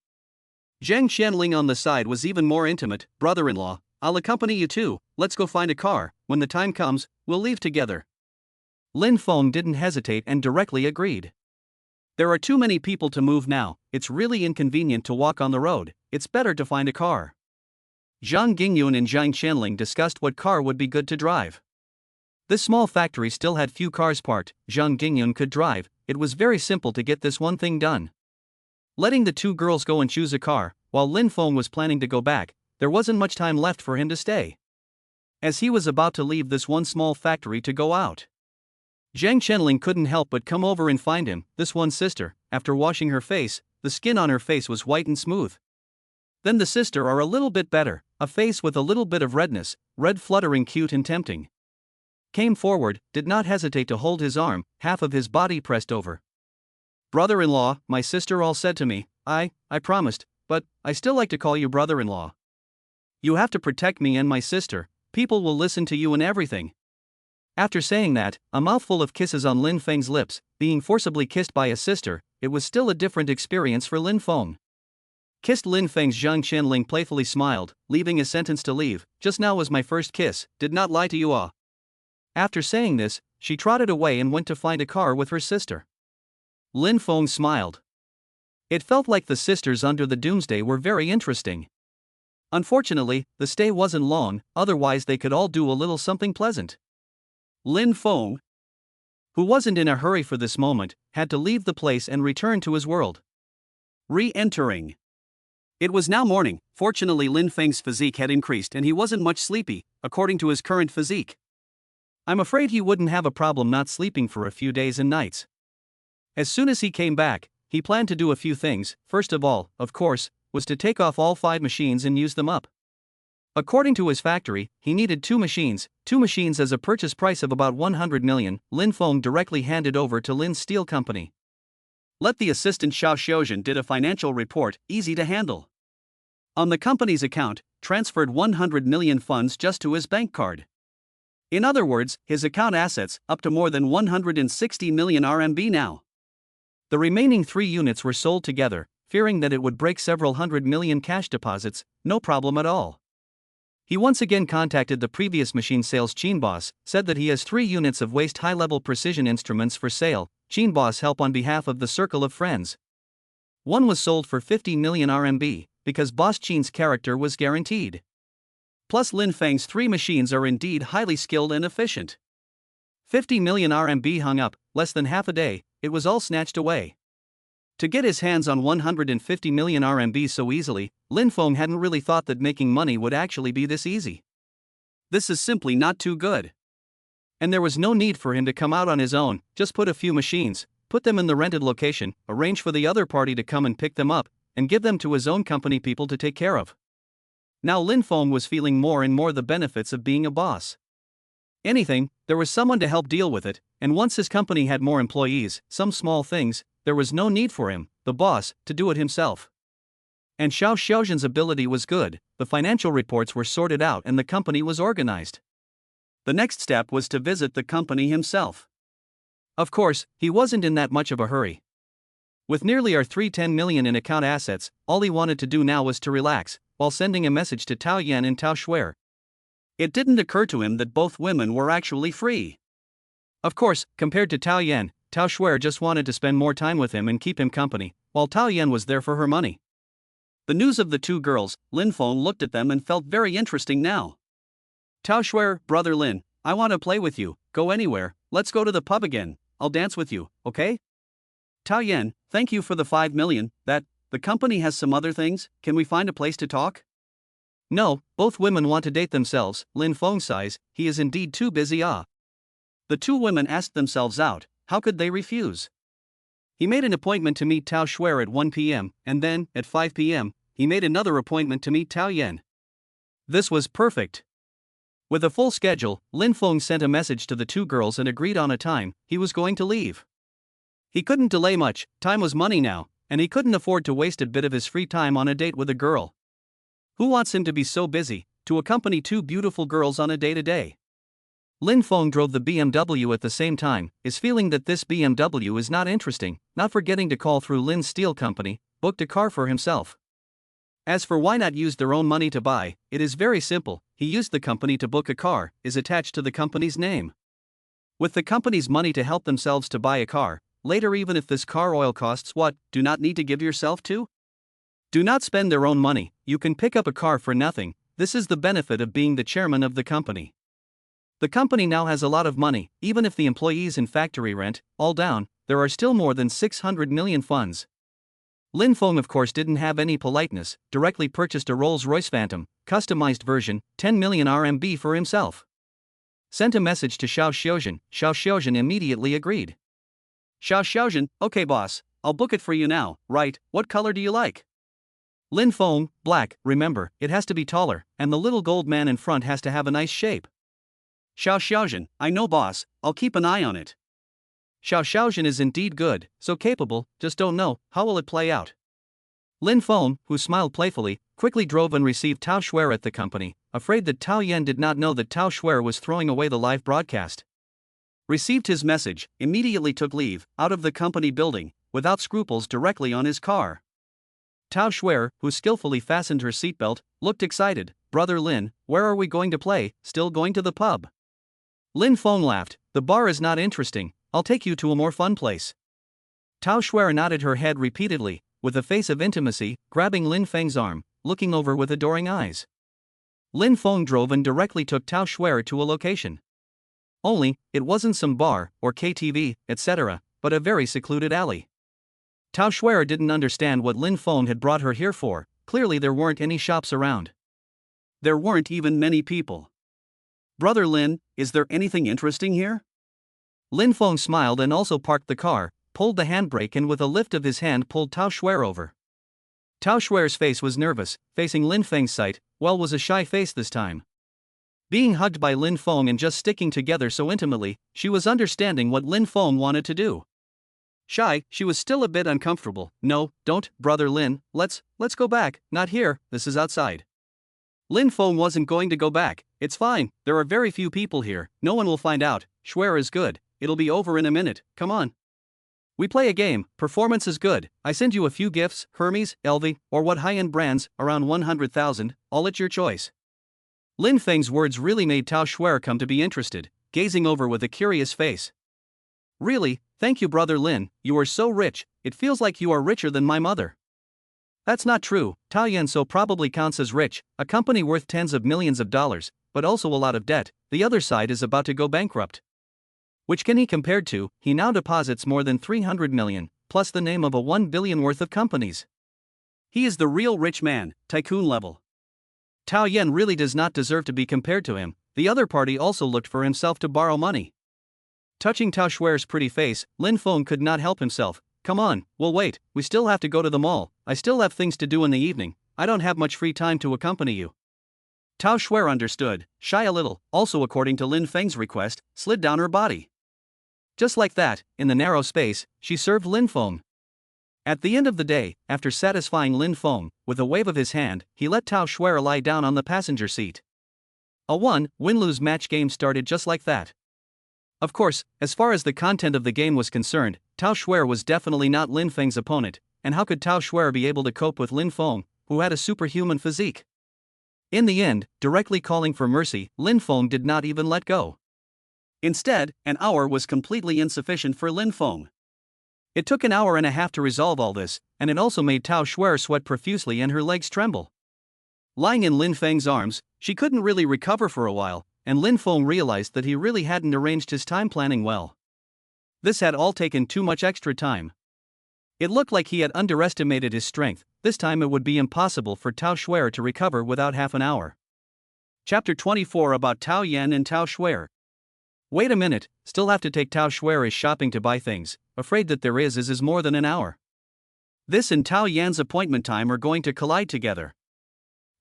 Zhang Xianling on the side was even more intimate. Brother-in-law, I'll accompany you too. Let's go find a car. When the time comes, we'll leave together. Lin Feng didn't hesitate and directly agreed. There are too many people to move now. It's really inconvenient to walk on the road. It's better to find a car. Zhang Jingyun and Zhang Xianling discussed what car would be good to drive. This small factory still had few cars parked. Zhang Jingyun could drive. It was very simple to get this one thing done. Letting the two girls go and choose a car, while Lin Feng was planning to go back, there wasn't much time left for him to stay. As he was about to leave this one small factory to go out, Zhang Xianling couldn't help but come over and find him. This one sister, after washing her face, the skin on her face was white and smooth. Then the sister are a little bit better, a face with a little bit of redness, red fluttering cute and tempting. Came forward, did not hesitate to hold his arm, half of his body pressed over. Brother-in-law, my sister all said to me, I promised, but I still like to call you brother-in-law. You have to protect me and my sister, people will listen to you and everything. After saying that, a mouthful of kisses on Lin Feng's lips, being forcibly kissed by a sister, it was still a different experience for Lin Feng. Kissed Lin Feng's Zhang Xianling playfully smiled, leaving a sentence to leave. Just now was my first kiss, did not lie to you all. After saying this, she trotted away and went to find a car with her sister. Lin Feng smiled. It felt like the sisters under the doomsday were very interesting. Unfortunately, the stay wasn't long, otherwise they could all do a little something pleasant. Lin Feng, who wasn't in a hurry for this moment, had to leave the place and return to his world. Re-entering. It was now morning. Fortunately Lin Feng's physique had increased and he wasn't much sleepy, according to his current physique. I'm afraid he wouldn't have a problem not sleeping for a few days and nights. As soon as he came back, he planned to do a few things. First of all, of course, was to take off all 5 machines and use them up. According to his factory, he needed 2 machines as a purchase price of about 100 million. Lin Feng directly handed over to Lin's Steel Company. Let the assistant Xiao Xiaozhen did a financial report, easy to handle. On the company's account, transferred 100 million funds just to his bank card. In other words, his account assets, up to more than 160 million RMB now. The remaining 3 units were sold together, fearing that it would break several hundred million cash deposits, no problem at all. He once again contacted the previous machine sales Qin boss, said that he has 3 units of waste high-level precision instruments for sale. Qin boss help on behalf of the circle of friends. One was sold for 50 million RMB, because boss Qin's character was guaranteed. Plus Lin Feng's 3 machines are indeed highly skilled and efficient. 50 million RMB hung up, less than half a day, it was all snatched away. To get his hands on 150 million RMB so easily, Lin Feng hadn't really thought that making money would actually be this easy. This is simply not too good. And there was no need for him to come out on his own, just put a few machines, put them in the rented location, arrange for the other party to come and pick them up, and give them to his own company people to take care of. Now Lin Feng was feeling more and more the benefits of being a boss. Anything, there was someone to help deal with it, and once his company had more employees, some small things, there was no need for him, the boss, to do it himself. And Xiao Xiaozhen's ability was good, the financial reports were sorted out and the company was organized. The next step was to visit the company himself. Of course, he wasn't in that much of a hurry. With nearly 310 million in account assets, all he wanted to do now was to relax, while sending a message to Tao Yan and Tao Xue'er. It didn't occur to him that both women were actually free. Of course, compared to Tao Yan, Tao Xue'er just wanted to spend more time with him and keep him company, while Tao Yan was there for her money. The news of the two girls, Lin Feng looked at them and felt very interesting now. Tao Xue'er, brother Lin, I want to play with you, go anywhere, let's go to the pub again, I'll dance with you, okay? Tao Yan, thank you for the 5 million, the company has some other things, can we find a place to talk? No, both women want to date themselves, Lin Feng sighs, he is indeed too busy. The two women asked themselves out, how could they refuse? He made an appointment to meet Tao Xue'er at 1 p.m., and then, at 5 p.m., he made another appointment to meet Tao Yan. This was perfect. With a full schedule, Lin Feng sent a message to the two girls and agreed on a time he was going to leave. He couldn't delay much, time was money now, and he couldn't afford to waste a bit of his free time on a date with a girl. Who wants him to be so busy, to accompany two beautiful girls on a day-to-day? Lin Feng drove the BMW at the same time, is feeling that this BMW is not interesting, not forgetting to call through Lin's steel company, booked a car for himself. As for why not use their own money to buy, it is very simple, he used the company to book a car, is attached to the company's name. With the company's money to help themselves to buy a car, later even if this car oil costs what, do not need to give yourself to? Do not spend their own money, you can pick up a car for nothing, this is the benefit of being the chairman of the company. The company now has a lot of money, even if the employees and factory rent, all down, there are still more than 600 million funds. Lin Feng of course didn't have any politeness, directly purchased a Rolls-Royce Phantom, customized version, 10 million RMB for himself. Sent a message to Xiao Xiaozhen immediately agreed. Xiao Xiaozhen, okay boss, I'll book it for you now, right, what color do you like? Lin Feng, black, remember, it has to be taller, and the little gold man in front has to have a nice shape. Xiao Xiaozhen, I know boss, I'll keep an eye on it. Xiao Xiaozhen is indeed good, so capable, just don't know, how will it play out? Lin Feng, who smiled playfully, quickly drove and received Tao Xue'er at the company, afraid that Tao Yan did not know that Tao Xue'er was throwing away the live broadcast. Received his message, immediately took leave, out of the company building, without scruples directly on his car. Tao Xue'er, who skillfully fastened her seatbelt, looked excited, brother Lin, where are we going to play, still going to the pub? Lin Feng laughed, the bar is not interesting, I'll take you to a more fun place. Tao Xue'er nodded her head repeatedly, with a face of intimacy, grabbing Lin Feng's arm, looking over with adoring eyes. Lin Feng drove and directly took Tao Xue'er to a location. Only, it wasn't some bar, or KTV, etc., but a very secluded alley. Tao Xue'er didn't understand what Lin Feng had brought her here for, clearly there weren't any shops around. There weren't even many people. Brother Lin, is there anything interesting here? Lin Feng smiled and also parked the car, pulled the handbrake and with a lift of his hand pulled Tao Xue'er over. Tao Xue'er's face was nervous, facing Lin Feng's sight, was a shy face this time. Being hugged by Lin Feng and just sticking together so intimately, she was understanding what Lin Feng wanted to do. Shy, she was still a bit uncomfortable. No, don't, brother Lin, let's go back, not here, this is outside. Lin Feng wasn't going to go back, it's fine, there are very few people here, no one will find out, Xue'er is good, it'll be over in a minute, come on. We play a game, performance is good, I send you a few gifts, Hermes, LV, or what high-end brands, around 100,000, all at your choice. Lin Feng's words really made Tao Xue'er come to be interested, gazing over with a curious face. Really, thank you brother Lin, you are so rich, it feels like you are richer than my mother. That's not true, Tao Yan so probably counts as rich, a company worth tens of millions of dollars, but also a lot of debt, the other side is about to go bankrupt. Which can he compared to, he now deposits more than 300 million, plus the name of a 1 billion worth of companies. He is the real rich man, tycoon level. Tao Yan really does not deserve to be compared to him, the other party also looked for himself to borrow money. Touching Tao Xue'er's pretty face, Lin Feng could not help himself. Come on, we'll wait, we still have to go to the mall, I still have things to do in the evening, I don't have much free time to accompany you. Tao Xue'er understood, shy a little, also according to Lin Feng's request, slid down her body. Just like that, in the narrow space, she served Lin Feng. At the end of the day, after satisfying Lin Feng, with a wave of his hand, he let Tao Xue'er lie down on the passenger seat. A win-lose match game started just like that. Of course, as far as the content of the game was concerned, Tao Xue'er was definitely not Lin Feng's opponent, and how could Tao Xue'er be able to cope with Lin Feng, who had a superhuman physique? In the end, directly calling for mercy, Lin Feng did not even let go. Instead, an hour was completely insufficient for Lin Feng. It took an hour and a half to resolve all this, and it also made Tao Xue'er sweat profusely and her legs tremble. Lying in Lin Feng's arms, she couldn't really recover for a while, and Lin Feng realized that he really hadn't arranged his time planning well. This had all taken too much extra time. It looked like he had underestimated his strength. This time it would be impossible for Tao Xue'er to recover without half an hour. Chapter 24 about Tao Yan and Tao Xue'er. Wait a minute, still have to take Tao Xue'er shopping to buy things, afraid that there is more than an hour. This and Tao Yan's appointment time are going to collide together.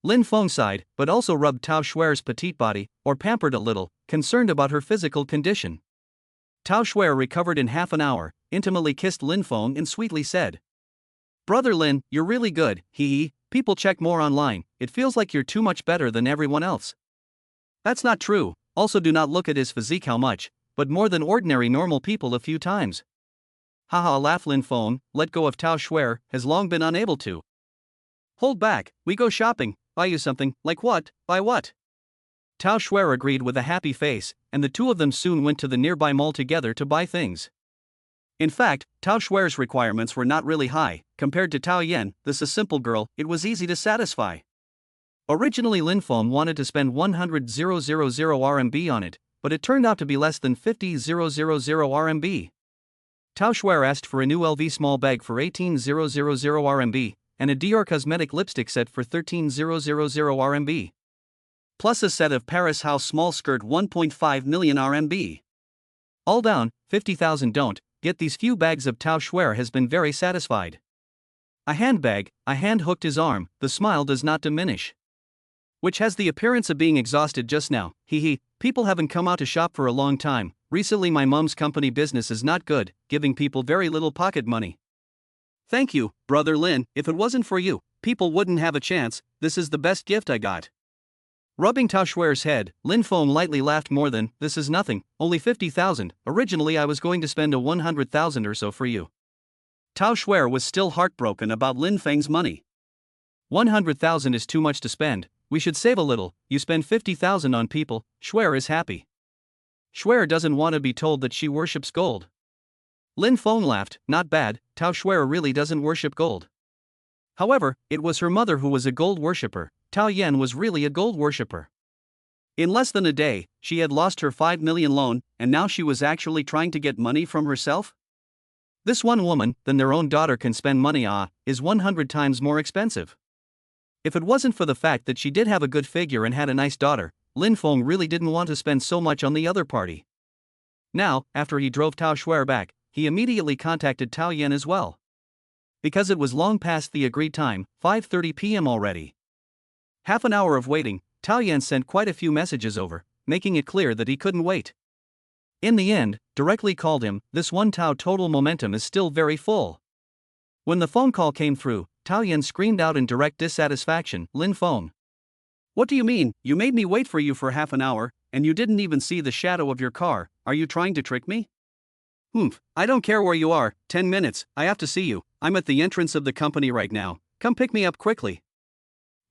Lin Feng sighed, but also rubbed Tao Xue'er's petite body, or pampered a little, concerned about her physical condition. Tao Xue'er recovered in half an hour, intimately kissed Lin Feng and sweetly said, "Brother Lin, you're really good, hee. People check more online, it feels like you're too much better than everyone else." "That's not true, also do not look at his physique how much, but more than ordinary normal people a few times." Haha, laughed Lin Feng, let go of Tao Xue'er, has long been unable to hold back. "We go shopping, buy you something." "Like what? Buy what?" Tao Xue'er agreed with a happy face, and the two of them soon went to the nearby mall together to buy things. In fact, Tao Xue'er's requirements were not really high. Compared to Tao Yan, this a simple girl, it was easy to satisfy. Originally Lin Feng wanted to spend 100,000 RMB on it, but it turned out to be less than 50,000 RMB. Tao Xue'er asked for a new LV small bag for 18,000 RMB, and a Dior cosmetic lipstick set for 13,000 RMB. Plus a set of Paris House small skirt 1.5 million RMB. All down, 50,000. Don't get these few bags of Tao Xue'er has been very satisfied. A handbag, a hand hooked his arm, the smile does not diminish. Which has the appearance of being exhausted just now, hee. People haven't come out to shop for a long time. Recently my mom's company business is not good, giving people very little pocket money. Thank you, Brother Lin, if it wasn't for you, people wouldn't have a chance. This is the best gift I got. Rubbing Tao Xue'er's head, Lin Feng lightly laughed. More than, this is nothing, only 50,000, originally I was going to spend a 100,000 or so for you. Tao Xue'er was still heartbroken about Lin Feng's money. 100,000 is too much to spend, we should save a little. You spend 50,000 on people, Xue'er is happy. Xue'er doesn't want to be told that she worships gold. Lin Feng laughed, not bad, Tao Xue'er really doesn't worship gold. However, it was her mother who was a gold worshipper. Tao Yan was really a gold worshipper. In less than a day, she had lost her 5 million loan, and now she was actually trying to get money from herself? This one woman, than their own daughter can spend money is 100 times more expensive. If it wasn't for the fact that she did have a good figure and had a nice daughter, Lin Feng really didn't want to spend so much on the other party. Now, after he drove Tao Xue'er back, he immediately contacted Tao Yan as well. Because it was long past the agreed time, 5:30 p.m. already. Half an hour of waiting, Tao Yan sent quite a few messages over, making it clear that he couldn't wait. In the end, directly called him. This one Tao total momentum is still very full. When the phone call came through, Tao Yan screamed out in direct dissatisfaction, "Lin Feng. What do you mean? You made me wait for you for half an hour, and you didn't even see the shadow of your car. Are you trying to trick me?" I don't care where you are, 10 minutes, I have to see you. I'm at the entrance of the company right now, come pick me up quickly."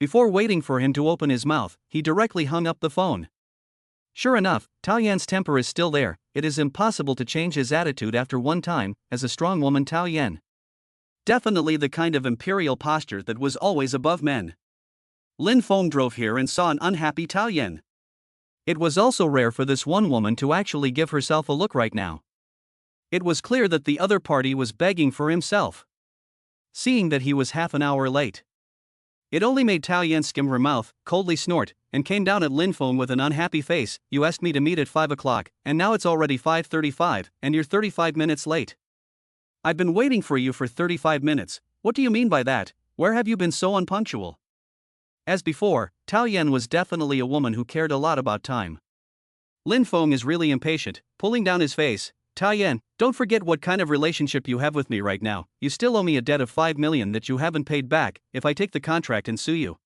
Before waiting for him to open his mouth, he directly hung up the phone. Sure enough, Tao Yan's temper is still there. It is impossible to change his attitude after one time, as a strong woman Tao Yan. Definitely the kind of imperial posture that was always above men. Lin Feng drove here and saw an unhappy Tao Yan. It was also rare for this one woman to actually give herself a look right now. It was clear that the other party was begging for himself. Seeing that he was half an hour late, it only made Tao Yan skim her mouth, coldly snort, and came down at Lin Feng with an unhappy face. "You asked me to meet at 5 o'clock, and now it's already 5:35, and you're 35 minutes late. I've been waiting for you for 35 minutes, what do you mean by that? Where have you been so unpunctual?" As before, Tao Yan was definitely a woman who cared a lot about time. Lin Feng is really impatient, pulling down his face. Tao Yan, don't forget what kind of relationship you have with me right now. You still owe me a debt of 5 million that you haven't paid back if I take the contract and sue you.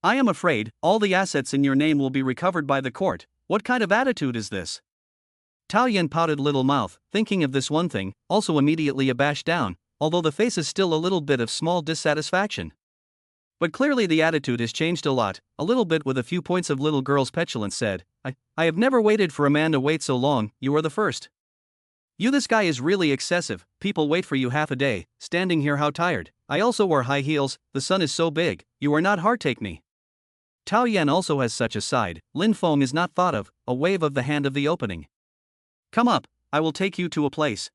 I am afraid all the assets in your name will be recovered by the court. What kind of attitude is this? Tao Yan pouted little mouth, thinking of this one thing, also immediately abashed down, although the face is still a little bit of small dissatisfaction. But clearly the attitude has changed a lot, a little bit with a few points of little girl's petulance said, I have never waited for a man to wait so long, you are the first. This guy is really excessive, people wait for you half a day, standing here how tired. I also wore high heels, the sun is so big, you are not hard take me. Tao Yan also has such a side, Lin Feng is not thought of, a wave of the hand of the opening. Come up, I will take you to a place.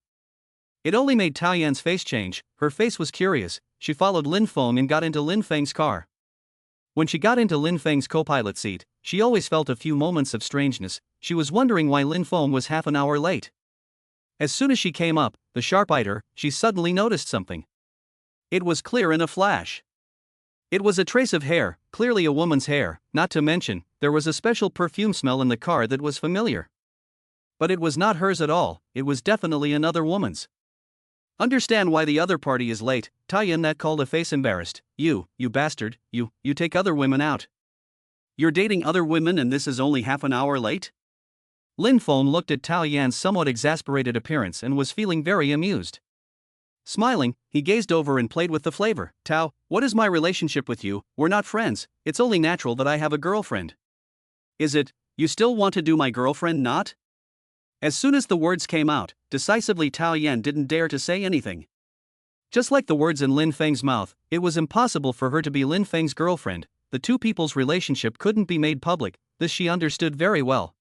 It only made Tao Yan's face change, her face was curious, she followed Lin Feng and got into Lin Feng's car. When she got into Lin Feng's co-pilot seat, she always felt a few moments of strangeness, she was wondering why Lin Feng was half an hour late. As soon as she came up, the sharp-eyed her, she suddenly noticed something. It was clear in a flash. It was a trace of hair, clearly a woman's hair, not to mention, there was a special perfume smell in the car that was familiar. But it was not hers at all, it was definitely another woman's. Understand why the other party is late, Tao Yan that called a face embarrassed, you bastard, you take other women out. You're dating other women and this is only half an hour late? Lin Feng looked at Tao Yan's somewhat exasperated appearance and was feeling very amused. Smiling, he gazed over and played with the flavor. Tao, what is my relationship with you? We're not friends, it's only natural that I have a girlfriend. Is it, you still want to do my girlfriend not? As soon as the words came out, decisively Tao Yan didn't dare to say anything. Just like the words in Lin Feng's mouth, it was impossible for her to be Lin Feng's girlfriend, the two people's relationship couldn't be made public, this she understood very well.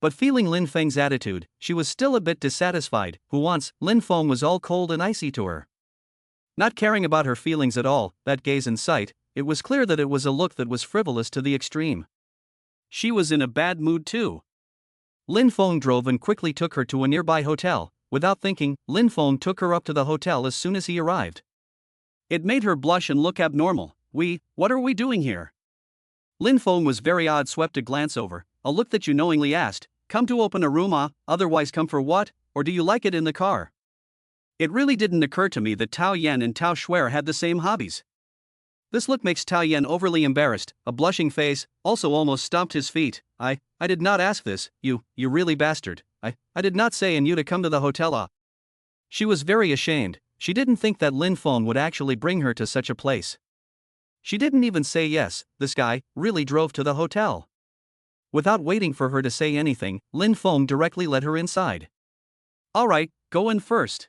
But feeling Lin Feng's attitude, she was still a bit dissatisfied, once, Lin Feng was all cold and icy to her. Not caring about her feelings at all, that gaze in sight, it was clear that it was a look that was frivolous to the extreme. She was in a bad mood too. Lin Feng drove and quickly took her to a nearby hotel. Without thinking, Lin Feng took her up to the hotel as soon as he arrived. It made her blush and look abnormal. What are we doing here? Lin Feng was very odd, swept a glance over, a look that you knowingly asked, come to open a room otherwise come for what, or do you like it in the car? It really didn't occur to me that Tao Yan and Tao Xue'er had the same hobbies. This look makes Tao Yan overly embarrassed, a blushing face, also almost stomped his feet. I did not ask this, you really bastard, I did not say and you to come to the hotel. She was very ashamed, she didn't think that Lin Feng would actually bring her to such a place. She didn't even say yes, this guy really drove to the hotel. Without waiting for her to say anything, Lin Feng directly led her inside. Alright, go in first.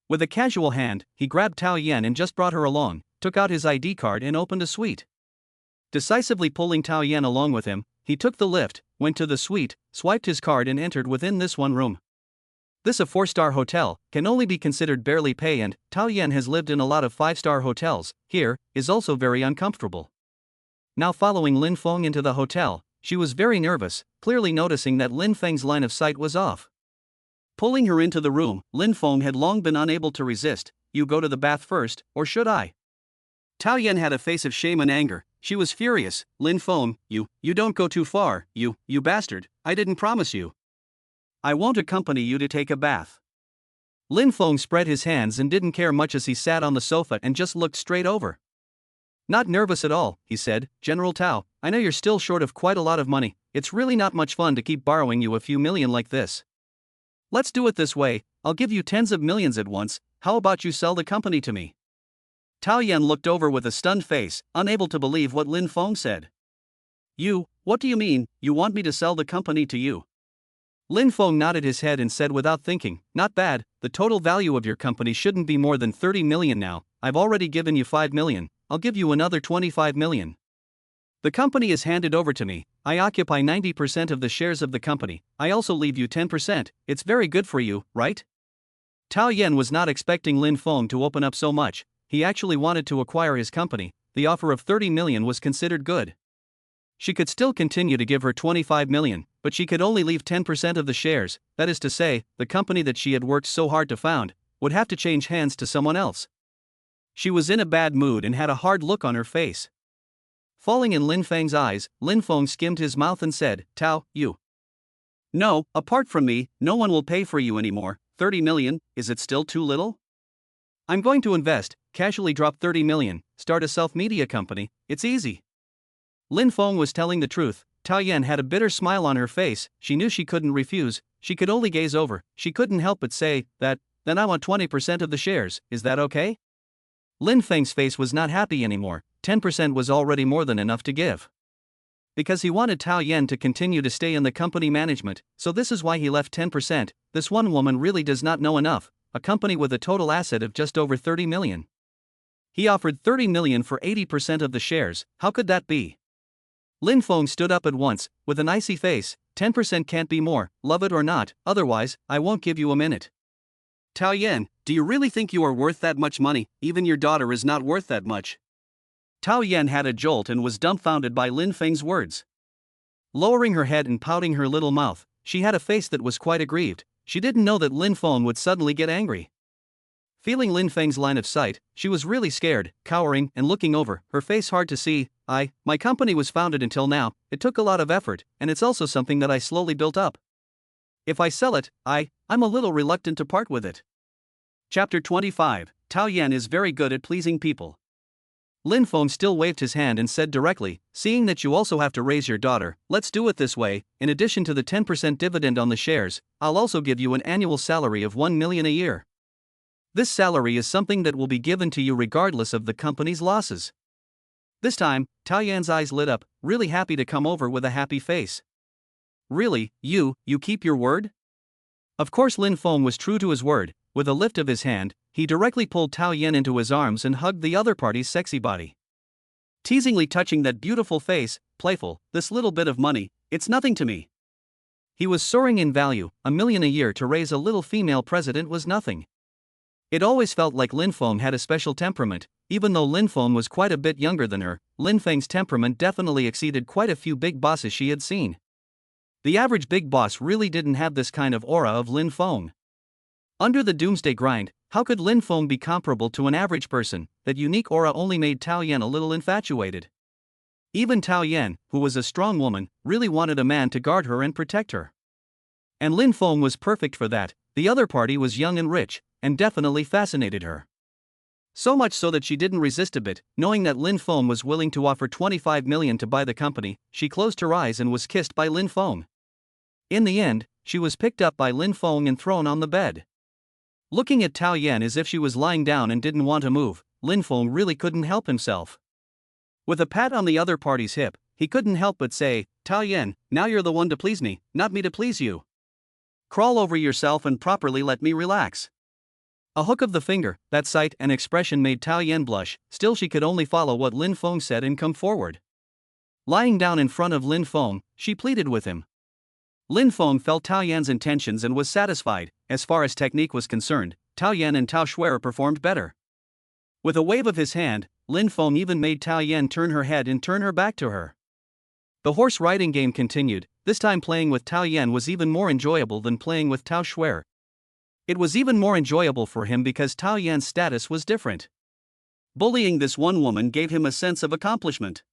With a casual hand, he grabbed Tao Yan and just brought her along, took out his ID card and opened a suite. Decisively pulling Tao Yan along with him, he took the lift, went to the suite, swiped his card and entered within this one room. This a 4-star hotel, can only be considered barely pay and, Tao Yan has lived in a lot of 5-star hotels, here, is also very uncomfortable. Now following Lin Feng into the hotel, she was very nervous, clearly noticing that Lin Feng's line of sight was off. Pulling her into the room, Lin Feng had long been unable to resist, you go to the bath first, or should I? Tao Yan had a face of shame and anger, she was furious, Lin Feng, you don't go too far, you bastard, I didn't promise you. I won't accompany you to take a bath. Lin Feng spread his hands and didn't care much as he sat on the sofa and just looked straight over. Not nervous at all, he said, General Tao, I know you're still short of quite a lot of money, it's really not much fun to keep borrowing you a few million like this. Let's do it this way, I'll give you tens of millions at once, how about you sell the company to me? Tao Yan looked over with a stunned face, unable to believe what Lin Feng said. What do you mean, you want me to sell the company to you? Lin Feng nodded his head and said without thinking, not bad, the total value of your company shouldn't be more than 30 million now, I've already given you 5 million, I'll give you another 25 million. The company is handed over to me, I occupy 90% of the shares of the company, I also leave you 10%, it's very good for you, right? Tao Yan was not expecting Lin Feng to open up so much, he actually wanted to acquire his company, the offer of 30 million was considered good. She could still continue to give her 25 million, but she could only leave 10% of the shares, that is to say, the company that she had worked so hard to found, would have to change hands to someone else. She was in a bad mood and had a hard look on her face. Falling in Lin Feng's eyes, Lin Feng skimmed his mouth and said, Tao, you No, apart from me, no one will pay for you anymore. 30 million, is it still too little? I'm going to invest, casually drop 30 million, start a self-media company, it's easy. Lin Feng was telling the truth. Tao Yan had a bitter smile on her face. She knew she couldn't refuse, she could only gaze over. She couldn't help but say, then I want 20% of the shares, is that okay? Lin Feng's face was not happy anymore. 10% was already more than enough to give. Because he wanted Tao Yan to continue to stay in the company management, so this is why he left 10%. This one woman really does not know enough, a company with a total asset of just over 30 million. He offered 30 million for 80% of the shares, how could that be? Lin Feng stood up at once, with an icy face. 10% can't be more, love it or not, otherwise, I won't give you a minute. Tao Yan, do you really think you are worth that much money? Even your daughter is not worth that much. Tao Yan had a jolt and was dumbfounded by Lin Feng's words. Lowering her head and pouting her little mouth, she had a face that was quite aggrieved. She didn't know that Lin Feng would suddenly get angry. Feeling Lin Feng's line of sight, she was really scared, cowering and looking over, her face hard to see. My company was founded until now, it took a lot of effort, and it's also something that I slowly built up. If I sell it, I'm a little reluctant to part with it. Chapter 25, Tao Yan is very good at pleasing people. Lin Feng still waved his hand and said directly, seeing that you also have to raise your daughter, let's do it this way. In addition to the 10% dividend on the shares, I'll also give you an annual salary of 1 million a year. This salary is something that will be given to you regardless of the company's losses. This time, Tao Yan's eyes lit up, really happy to come over with a happy face. Really, you keep your word? Of course Lin Feng was true to his word. With a lift of his hand, he directly pulled Tao Yan into his arms and hugged the other party's sexy body. Teasingly touching that beautiful face, playful, this little bit of money, it's nothing to me. He was soaring in value, 1 million a year to raise a little female president was nothing. It always felt like Lin Feng had a special temperament. Even though Lin Feng was quite a bit younger than her, Lin Feng's temperament definitely exceeded quite a few big bosses she had seen. The average big boss really didn't have this kind of aura of Lin Feng. Under the doomsday grind, how could Lin Feng be comparable to an average person? That unique aura only made Tao Yan a little infatuated. Even Tao Yan, who was a strong woman, really wanted a man to guard her and protect her. And Lin Feng was perfect for that. The other party was young and rich, and definitely fascinated her. So much so that she didn't resist a bit. Knowing that Lin Feng was willing to offer 25 million to buy the company, she closed her eyes and was kissed by Lin Feng. In the end, she was picked up by Lin Feng and thrown on the bed. Looking at Tao Yan as if she was lying down and didn't want to move, Lin Feng really couldn't help himself. With a pat on the other party's hip, he couldn't help but say, Tao Yan, now you're the one to please me, not me to please you. Crawl over yourself and properly let me relax. A hook of the finger, that sight and expression made Tao Yan blush. Still she could only follow what Lin Feng said and come forward. Lying down in front of Lin Feng, she pleaded with him. Lin Feng felt Tao Yan's intentions and was satisfied. As far as technique was concerned, Tao Yan and Tao Xue'er performed better. With a wave of his hand, Lin Feng even made Tao Yan turn her head and turn her back to her. The horse riding game continued. This time playing with Tao Yan was even more enjoyable than playing with Tao Xue'er. It was even more enjoyable for him because Tao Yan's status was different. Bullying this one woman gave him a sense of accomplishment.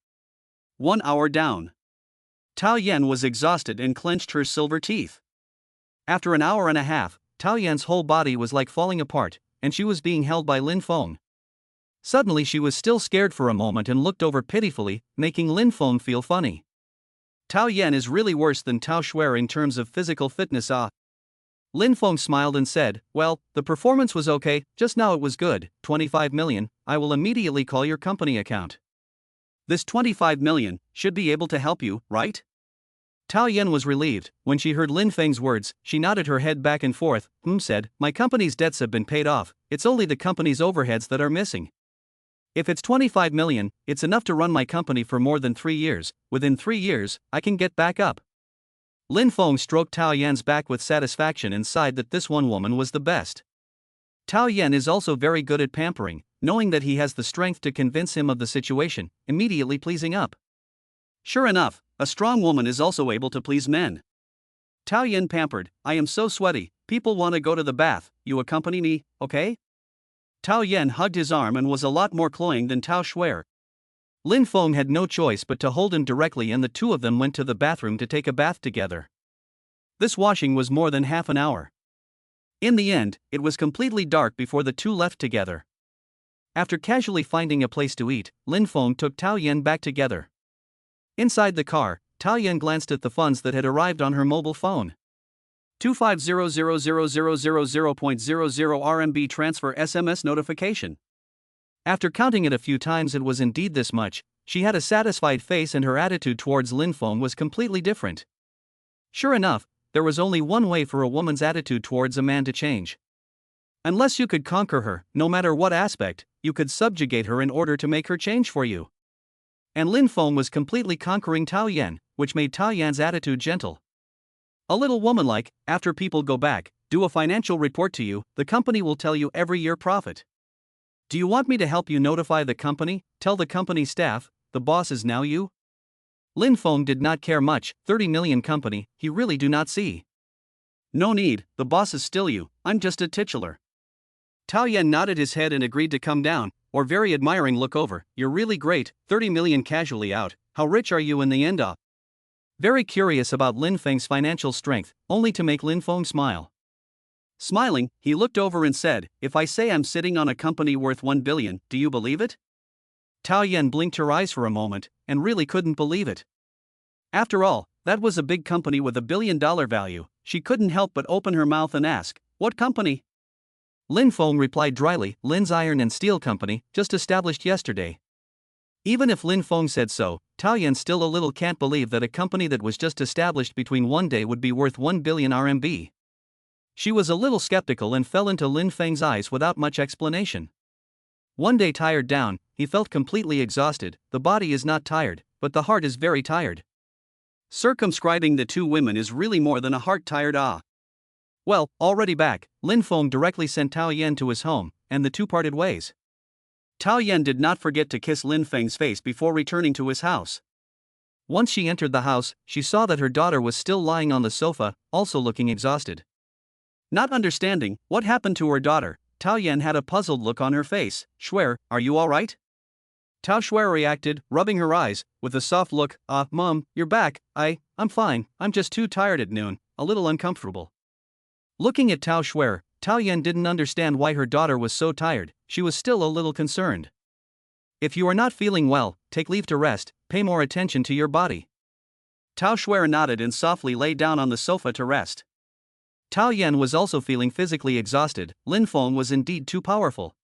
1 hour down. Tao Yan was exhausted and clenched her silver teeth. After an hour and a half, Tao Yan's whole body was like falling apart, and she was being held by Lin Feng. Suddenly she was still scared for a moment and looked over pitifully, making Lin Feng feel funny. Tao Yan is really worse than Tao Xue'er in terms of physical fitness. Lin Feng smiled and said, well, the performance was okay, just now it was good. 25 million, I will immediately call your company account. This 25 million should be able to help you, right? Tao Yan was relieved. When she heard Lin Feng's words, she nodded her head back and forth, said, my company's debts have been paid off, it's only the company's overheads that are missing. If it's 25 million, it's enough to run my company for more than 3 years, within 3 years, I can get back up. Lin Feng stroked Tao Yan's back with satisfaction and sighed that this one woman was the best. Tao Yan is also very good at pampering, knowing that he has the strength to convince him of the situation, immediately pleasing up. Sure enough, a strong woman is also able to please men. Tao Yan pampered, I am so sweaty, people want to go to the bath, you accompany me, okay? Tao Yan hugged his arm and was a lot more cloying than Tao Xue'er. Lin Feng had no choice but to hold him directly and the two of them went to the bathroom to take a bath together. This washing was more than half an hour. In the end, it was completely dark before the two left together. After casually finding a place to eat, Lin Feng took Tao Yan back together. Inside the car, Tao Yan glanced at the funds that had arrived on her mobile phone. 250,000,000.00 RMB transfer SMS notification. After counting it a few times, it was indeed this much. She had a satisfied face and her attitude towards Lin Feng was completely different. Sure enough, there was only one way for a woman's attitude towards a man to change. Unless you could conquer her, no matter what aspect, you could subjugate her in order to make her change for you. And Lin Feng was completely conquering Tao Yan, which made Tao Yan's attitude gentle. A little womanlike. After people go back, do a financial report to you, the company will tell you every year profit. Do you want me to help you notify the company? Tell the company staff, the boss is now you? Lin Feng did not care much. 30 million company, he really do not see. No need, the boss is still you, I'm just a titular. Tao Yan nodded his head and agreed to come down, or very admiring look over. You're really great, 30 million casually out, how rich are you in the end? Very curious about Lin Feng's financial strength, only to make Lin Feng smile. Smiling, he looked over and said, if I say I'm sitting on a company worth 1 billion, do you believe it? Tao Yan blinked her eyes for a moment, and really couldn't believe it. After all, that was a big company with $1 billion value. She couldn't help but open her mouth and ask, what company? Lin Feng replied dryly, Lin's Iron and Steel Company, just established yesterday. Even if Lin Feng said so, Tao Yan still a little can't believe that a company that was just established between one day would be worth 1 billion RMB. She was a little skeptical and fell into Lin Feng's eyes without much explanation. One day tired down, he felt completely exhausted. The body is not tired, but the heart is very tired. Circumscribing the two women is really more than a heart tired. Well, already back, Lin Feng directly sent Tao Yan to his home, and the two parted ways. Tao Yan did not forget to kiss Lin Feng's face before returning to his house. Once she entered the house, she saw that her daughter was still lying on the sofa, also looking exhausted. Not understanding what happened to her daughter, Tao Yan had a puzzled look on her face. Xue'er, are you alright? Tao Xue'er reacted, rubbing her eyes, with a soft look. Mom, you're back. I'm fine, I'm just too tired at noon, a little uncomfortable. Looking at Tao Xue'er, Tao Yan didn't understand why her daughter was so tired. She was still a little concerned. If you are not feeling well, take leave to rest, pay more attention to your body. Tao Xue'er nodded and softly lay down on the sofa to rest. Tao Yan was also feeling physically exhausted. Lin Feng was indeed too powerful.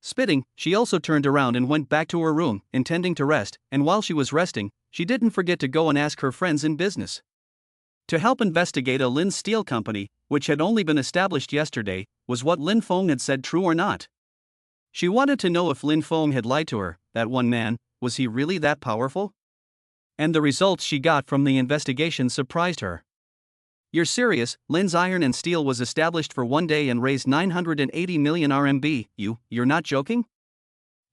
Spitting, she also turned around and went back to her room, intending to rest, and while she was resting, she didn't forget to go and ask her friends in business to help investigate a Lin Steel Company, which had only been established yesterday. Was what Lin Feng had said true or not? She wanted to know if Lin Feng had lied to her. That one man, was he really that powerful? And the results she got from the investigation surprised her. You're serious? Lin's Iron and Steel was established for one day and raised 980 million RMB. You're not joking?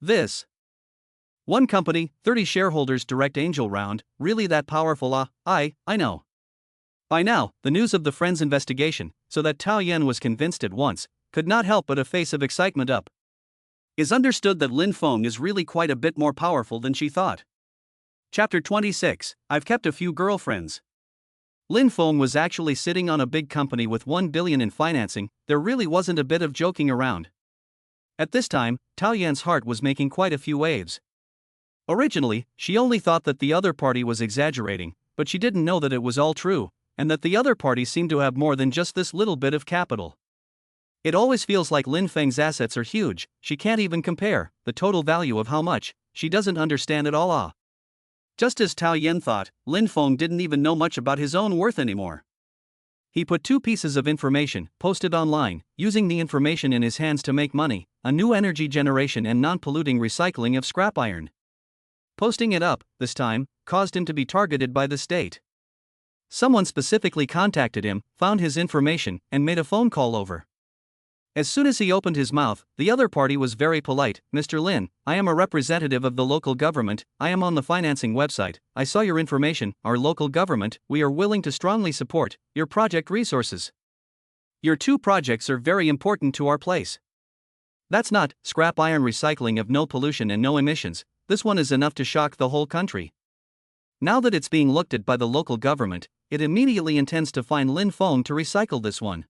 This one company, 30 shareholders direct angel round, really that powerful? I know. By now, the news of the friend's investigation, so that Tao Yan was convinced at once, could not help but a face of excitement up. Is understood that Lin Feng is really quite a bit more powerful than she thought. Chapter 26, I've kept a few girlfriends. Lin Feng was actually sitting on a big company with 1 billion in financing. There really wasn't a bit of joking around. At this time, Tao Yan's heart was making quite a few waves. Originally, she only thought that the other party was exaggerating, but she didn't know that it was all true, and that the other party seemed to have more than just this little bit of capital. It always feels like Lin Feng's assets are huge. She can't even compare the total value of how much. She doesn't understand it all. Just as Tao Yan thought, Lin Feng didn't even know much about his own worth anymore. He put 2 pieces of information, posted online, using the information in his hands to make money, a new energy generation and non-polluting recycling of scrap iron. Posting it up, this time, caused him to be targeted by the state. Someone specifically contacted him, found his information, and made a phone call over. As soon as he opened his mouth, the other party was very polite. Mr. Lin, I am a representative of the local government, I am on the financing website, I saw your information, our local government, we are willing to strongly support your project resources. Your 2 projects are very important to our place. That's not scrap iron recycling of no pollution and no emissions, this one is enough to shock the whole country. Now that it's being looked at by the local government, it immediately intends to find Lin Feng to recycle this one.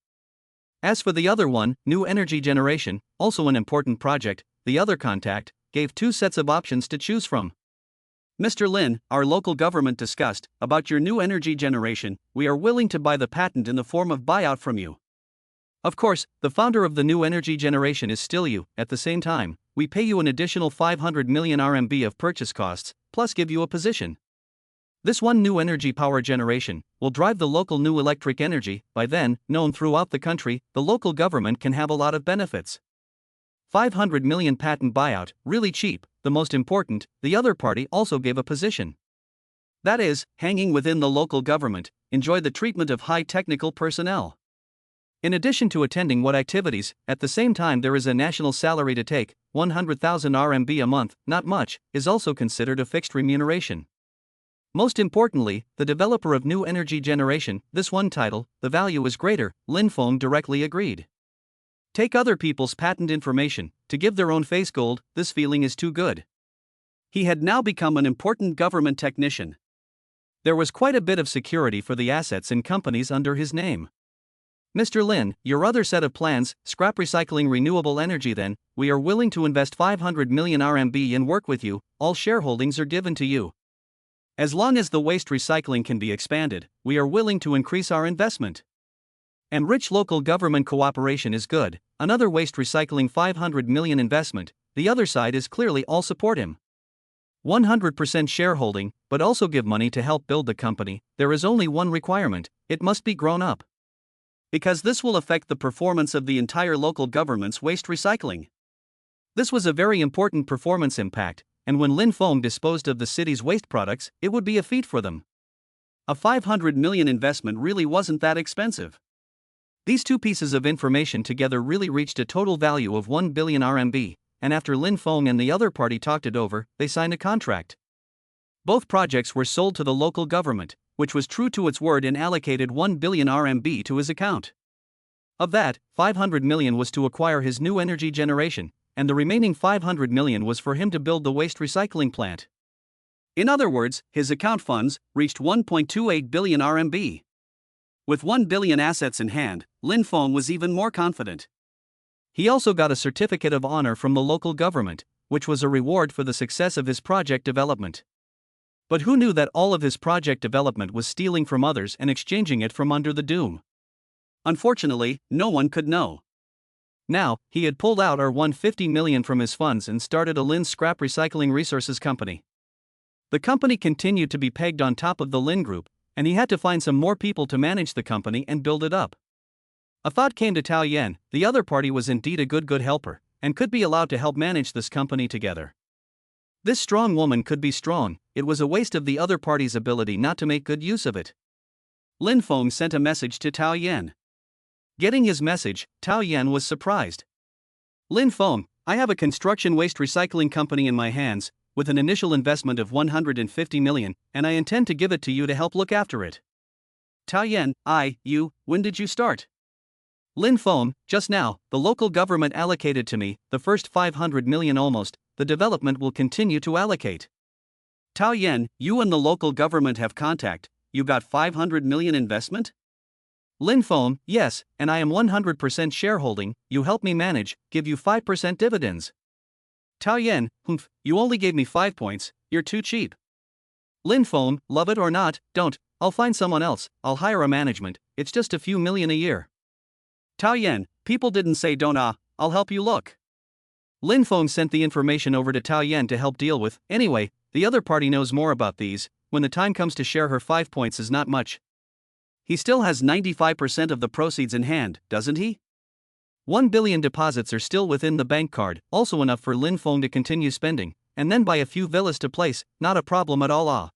As for the other one, new energy generation, also an important project, the other contact gave 2 sets of options to choose from. Mr. Lin, our local government discussed about your new energy generation. We are willing to buy the patent in the form of buyout from you. Of course, the founder of the new energy generation is still you. At the same time, we pay you an additional 500 million RMB of purchase costs, plus give you a position. This one new energy power generation will drive the local new electric energy, by then, known throughout the country. The local government can have a lot of benefits. 500 million patent buyout, really cheap. The most important, the other party also gave a position. That is, hanging within the local government, enjoy the treatment of high technical personnel. In addition to attending what activities, at the same time there is a national salary to take, 100,000 RMB a month, not much, is also considered a fixed remuneration. Most importantly, the developer of new energy generation, this one title, the value is greater. Lin Feng directly agreed. Take other people's patent information, to give their own face gold, this feeling is too good. He had now become an important government technician. There was quite a bit of security for the assets in companies under his name. Mr. Lin, your other set of plans, scrap recycling renewable energy then, we are willing to invest 500 million RMB and work with you, all shareholdings are given to you. As long as the waste recycling can be expanded, we are willing to increase our investment. And rich local government cooperation is good, another waste recycling 500 million investment, the other side is clearly all support him. 100% shareholding, but also give money to help build the company. There is only one requirement, it must be grown up. Because this will affect the performance of the entire local government's waste recycling. This was a very important performance impact, and when Lin Feng disposed of the city's waste products, it would be a feat for them. A 500 million investment really wasn't that expensive. These 2 pieces of information together really reached a total value of 1 billion RMB, and after Lin Feng and the other party talked it over, they signed a contract. Both projects were sold to the local government, which was true to its word and allocated 1 billion RMB to his account. Of that, 500 million was to acquire his new energy generation, and the remaining 500 million was for him to build the waste recycling plant. In other words, his account funds reached 1.28 billion RMB. With 1 billion assets in hand, Lin Feng was even more confident. He also got a certificate of honor from the local government, which was a reward for the success of his project development. But who knew that all of his project development was stealing from others and exchanging it from under the doom? Unfortunately, no one could know. Now, he had pulled out 150 million from his funds and started a Lin Scrap Recycling Resources Company. The company continued to be pegged on top of the Lin Group, and he had to find some more people to manage the company and build it up. A thought came to Tao Yan, the other party was indeed a good helper, and could be allowed to help manage this company together. This strong woman could be strong, it was a waste of the other party's ability not to make good use of it. Lin Feng sent a message to Tao Yan. Getting his message, Tao Yan was surprised. Lin Feng, I have a construction waste recycling company in my hands, with an initial investment of 150 million, and I intend to give it to you to help look after it. Tao Yan, when did you start? Lin Feng, just now, the local government allocated to me, the first 500 million almost, the development will continue to allocate. Tao Yan, you and the local government have contact, you got 500 million investment? Lin Feng, yes, and I am 100% shareholding, you help me manage, give you 5% dividends. Tao Yan, you only gave me 5 points, you're too cheap. Lin Feng, love it or not, don't, I'll find someone else, I'll hire a management, it's just a few million a year. Tao Yan, people didn't say don't I'll help you look. Lin Feng sent the information over to Tao Yan to help deal with, anyway, the other party knows more about these, when the time comes to share her 5 points is not much. He still has 95% of the proceeds in hand, doesn't he? 1 billion deposits are still within the bank card, also enough for Lin Feng to continue spending, and then buy a few villas to place, not a problem at all.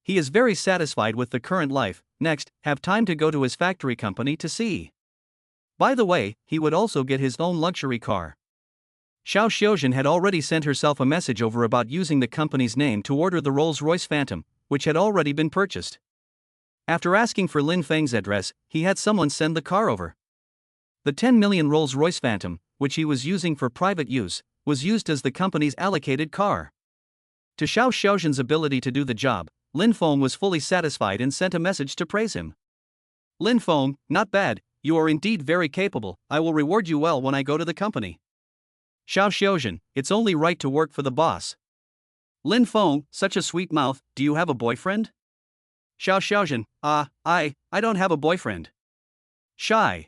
He is very satisfied with the current life. Next, have time to go to his factory company to see. By the way, he would also get his own luxury car. Xiao Xiuzhen had already sent herself a message over about using the company's name to order the Rolls-Royce Phantom, which had already been purchased. After asking for Lin Feng's address, he had someone send the car over. The 10 million Rolls-Royce Phantom, which he was using for private use, was used as the company's allocated car. To Xiao Xiuzhen's ability to do the job, Lin Feng was fully satisfied and sent a message to praise him. Lin Feng, not bad, you are indeed very capable, I will reward you well when I go to the company. Xiao Xiaozhen, it's only right to work for the boss. Lin Feng, such a sweet mouth, do you have a boyfriend? Xiao Xiaozhen, I don't have a boyfriend. Shy.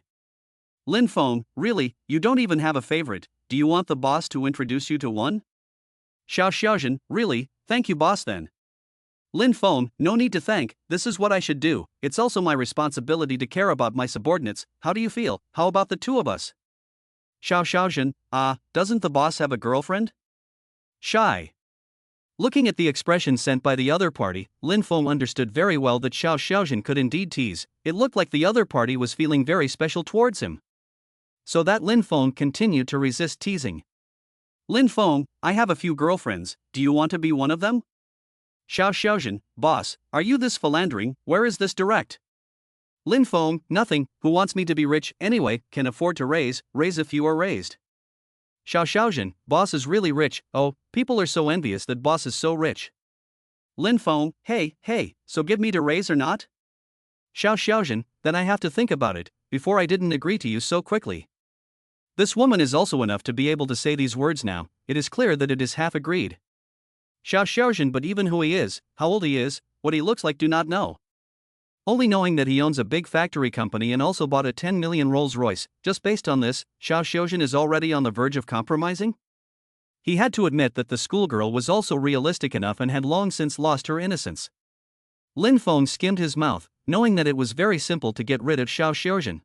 Lin Feng, really, you don't even have a favorite, do you want the boss to introduce you to one? Xiao Xiaozhen, really, thank you boss then. Lin Feng, no need to thank, this is what I should do, it's also my responsibility to care about my subordinates, how do you feel, how about the two of us? Xiao Xiaozhen, doesn't the boss have a girlfriend? Shy. Looking at the expression sent by the other party, Lin Feng understood very well that Xiao Xiaozhen could indeed tease, it looked like the other party was feeling very special towards him. So that Lin Feng continued to resist teasing. Lin Feng, I have a few girlfriends, do you want to be one of them? Xiao Xiaozhen, boss, are you this philandering, where is this direct? Lin Feng, nothing, who wants me to be rich anyway, can afford to raise if you are raised. Xiao Xiaozhen, boss is really rich, oh, people are so envious that boss is so rich. Lin Feng, hey, so give me to raise or not? Xiao Xiaozhen, then I have to think about it, before I didn't agree to you so quickly. This woman is also enough to be able to say these words now, it is clear that it is half agreed. Xiao Xiaozhen, but even who he is, how old he is, what he looks like do not know. Only knowing that he owns a big factory company and also bought a 10 million Rolls-Royce, just based on this, Xiao Xiaozhen is already on the verge of compromising? He had to admit that the schoolgirl was also realistic enough and had long since lost her innocence. Lin Feng skimmed his mouth, knowing that it was very simple to get rid of Xiao Xiaozhen.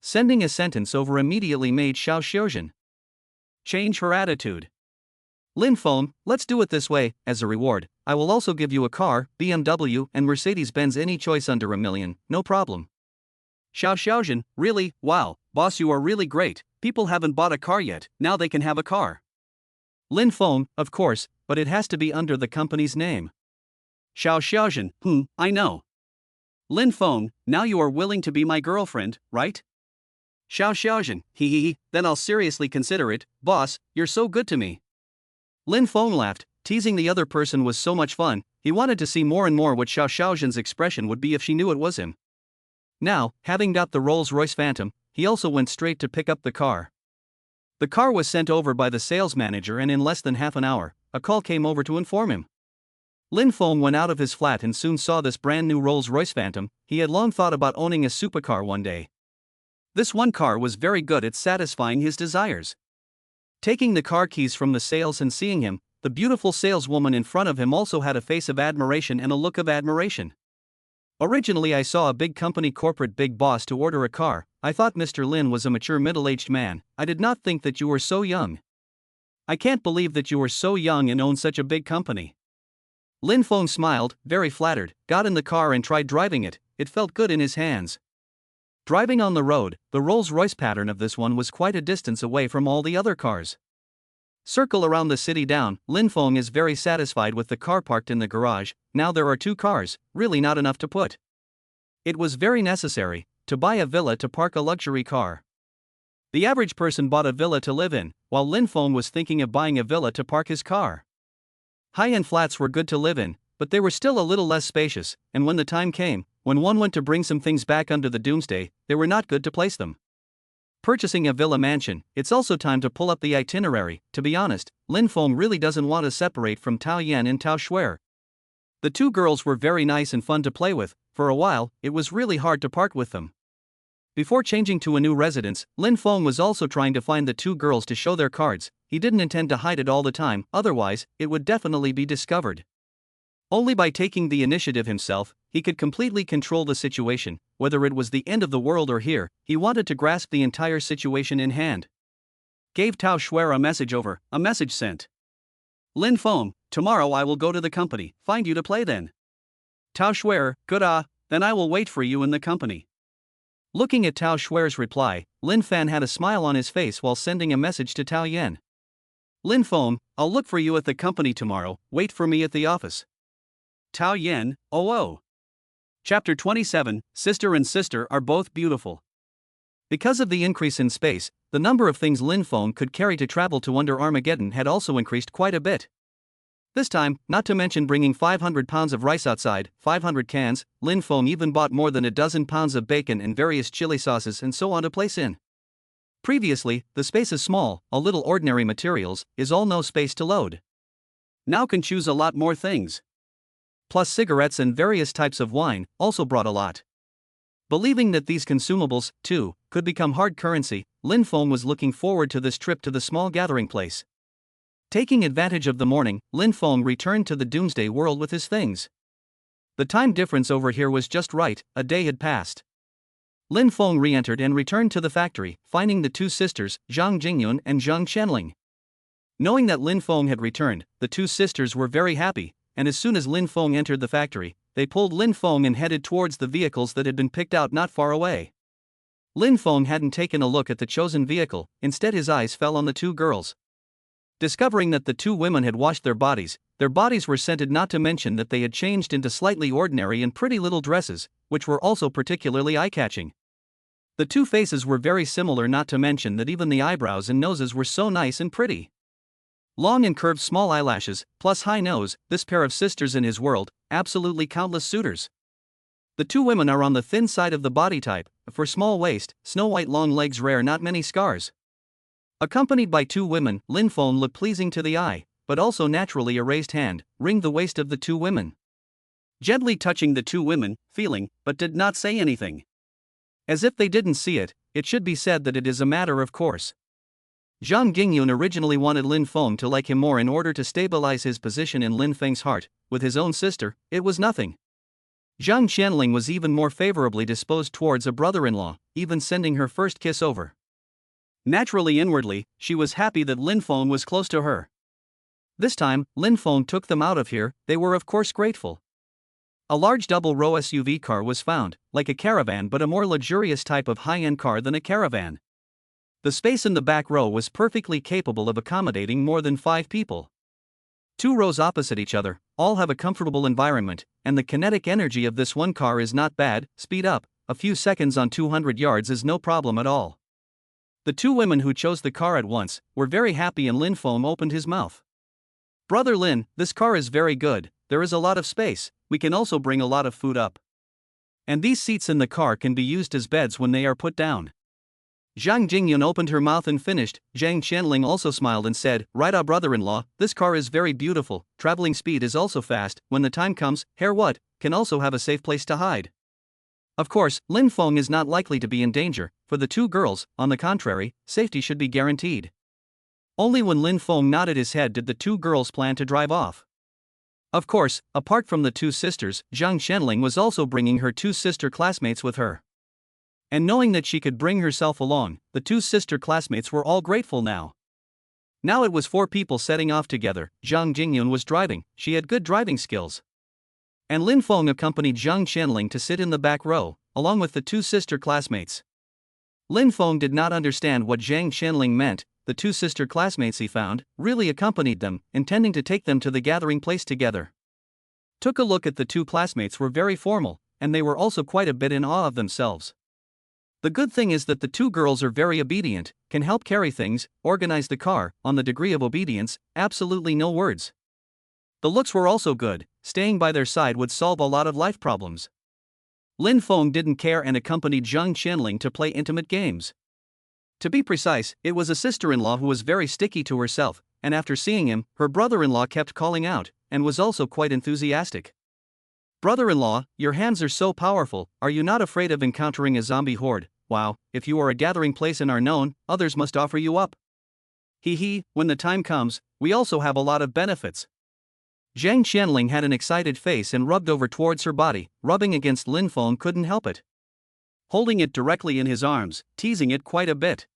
Sending a sentence over immediately made Xiao Xiaozhen change her attitude. Lin Feng, let's do it this way, as a reward, I will also give you a car, BMW and Mercedes-Benz, any choice under $1 million, no problem. Xiao Xiaozhen, really, wow, boss you are really great, people haven't bought a car yet, now they can have a car. Lin Feng, of course, but it has to be under the company's name. Xiao Xiaozhen, I know. Lin Feng, now you are willing to be my girlfriend, right? Xiao Xiaozhen, then I'll seriously consider it, boss, you're so good to me. Lin Feng laughed, teasing the other person was so much fun, he wanted to see more and more what Xiao Xiaozhen's expression would be if she knew it was him. Now, having got the Rolls-Royce Phantom, he also went straight to pick up the car. The car was sent over by the sales manager and in less than half an hour, a call came over to inform him. Lin Feng went out of his flat and soon saw this brand new Rolls-Royce Phantom, he had long thought about owning a supercar one day. This one car was very good at satisfying his desires. Taking the car keys from the sales and seeing him, the beautiful saleswoman in front of him also had a face of admiration and a look of admiration. Originally I saw a big company corporate big boss to order a car, I thought Mr. Lin was a mature middle-aged man, I did not think that you were so young. I can't believe that you were so young and own such a big company. Lin Feng smiled, very flattered, got in the car and tried driving it, it felt good in his hands. Driving on the road, the Rolls-Royce pattern of this one was quite a distance away from all the other cars. Circle around the city down, Lin Feng is very satisfied with the car parked in the garage, now there are 2 cars, really not enough to put. It was very necessary to buy a villa to park a luxury car. The average person bought a villa to live in, while Lin Feng was thinking of buying a villa to park his car. High-end flats were good to live in, but they were still a little less spacious, and when the time came, when one went to bring some things back under the doomsday, they were not good to place them. Purchasing a villa mansion, it's also time to pull up the itinerary. To be honest, Lin Feng really doesn't want to separate from Tao Yan and Tao Xue'er. The 2 girls were very nice and fun to play with, for a while, it was really hard to part with them. Before changing to a new residence, Lin Feng was also trying to find the 2 girls to show their cards, he didn't intend to hide it all the time, otherwise, it would definitely be discovered. Only by taking the initiative himself, he could completely control the situation, whether it was the end of the world or here, he wanted to grasp the entire situation in hand. Gave Tao Xue'er a message over, a message sent. Lin Feng, tomorrow I will go to the company, find you to play then. Tao Xue'er, good then I will wait for you in the company. Looking at Tao Xue'er's reply, Lin Fan had a smile on his face while sending a message to Tao Yan. Lin Feng, I'll look for you at the company tomorrow, wait for me at the office. Tao Yan, oh. Chapter 27, Sister and Sister are both beautiful. Because of the increase in space, the number of things Lin Feng could carry to travel to under Armageddon had also increased quite a bit. This time, not to mention bringing 500 pounds of rice outside, 500 cans, Lin Feng even bought more than a dozen pounds of bacon and various chili sauces and so on to place in. Previously, the space is small, a little ordinary materials, is all no space to load. Now can choose a lot more things. Plus cigarettes and various types of wine, also brought a lot. Believing that these consumables, too, could become hard currency, Lin Feng was looking forward to this trip to the small gathering place. Taking advantage of the morning, Lin Feng returned to the Doomsday World with his things. The time difference over here was just right, a day had passed. Lin Feng re-entered and returned to the factory, finding the two sisters, Zhang Jingyun and Zhang Qianling. Knowing that Lin Feng had returned, the two sisters were very happy, and as soon as Lin Feng entered the factory, they pulled Lin Feng and headed towards the vehicles that had been picked out not far away. Lin Feng hadn't taken a look at the chosen vehicle, instead his eyes fell on the two girls. Discovering that the two women had washed their bodies were scented, not to mention that they had changed into slightly ordinary and pretty little dresses, which were also particularly eye-catching. The two faces were very similar, not to mention that even the eyebrows and noses were so nice and pretty. Long and curved small eyelashes, plus high nose, this pair of sisters in his world, absolutely countless suitors. The two women are on the thin side of the body type, for small waist, snow white long legs rare, not many scars. Accompanied by two women, Lin Feng looked pleasing to the eye, but also naturally a raised hand ringed the waist of the two women. Gently touching the two women, feeling, but did not say anything. As if they didn't see it, it should be said that it is a matter of course. Zhang Jingyun originally wanted Lin Feng to like him more in order to stabilize his position in Lin Feng's heart. With his own sister, it was nothing. Zhang Qianling was even more favorably disposed towards a brother-in-law, even sending her first kiss over. Naturally, inwardly, she was happy that Lin Feng was close to her. This time, Lin Feng took them out of here, they were of course grateful. A large double-row SUV car was found, like a caravan but a more luxurious type of high-end car than a caravan. The space in the back row was perfectly capable of accommodating more than 5 people. 2 rows opposite each other, all have a comfortable environment, and the kinetic energy of this one car is not bad. Speed up, a few seconds on 200 yards is no problem at all. The two women who chose the car at once were very happy, and Lin Feng opened his mouth. Brother Lin, this car is very good, there is a lot of space, we can also bring a lot of food up. And these seats in the car can be used as beds when they are put down. Zhang Jingyun opened her mouth and finished. Zhang Qianling also smiled and said, right, brother-in-law, this car is very beautiful, traveling speed is also fast, when the time comes, can also have a safe place to hide. Of course, Lin Feng is not likely to be in danger. For the two girls, on the contrary, safety should be guaranteed. Only when Lin Feng nodded his head did the two girls plan to drive off. Of course, apart from the two sisters, Zhang Qianling was also bringing her two sister classmates with her. And knowing that she could bring herself along, the two sister classmates were all grateful now. Now it was 4 people setting off together. Zhang Jingyun was driving, she had good driving skills. And Lin Feng accompanied Zhang Qianling to sit in the back row, along with the two sister classmates. Lin Feng did not understand what Zhang Qianling meant. The two sister classmates he found really accompanied them, intending to take them to the gathering place together. Took a look at the two classmates, were very formal, and they were also quite a bit in awe of themselves. The good thing is that the two girls are very obedient, can help carry things, organize the car. On the degree of obedience, absolutely no words. The looks were also good, staying by their side would solve a lot of life problems. Lin Feng didn't care and accompanied Zhang Qianling to play intimate games. To be precise, it was a sister-in-law who was very sticky to herself, and after seeing him, her brother-in-law kept calling out, and was also quite enthusiastic. Brother-in-law, your hands are so powerful, are you not afraid of encountering a zombie horde? Wow, if you are a gathering place and are known, others must offer you up. When the time comes, we also have a lot of benefits. Zhang Qianling had an excited face and rubbed over towards her body, rubbing against Lin Feng couldn't help it. Holding it directly in his arms, teasing it quite a bit.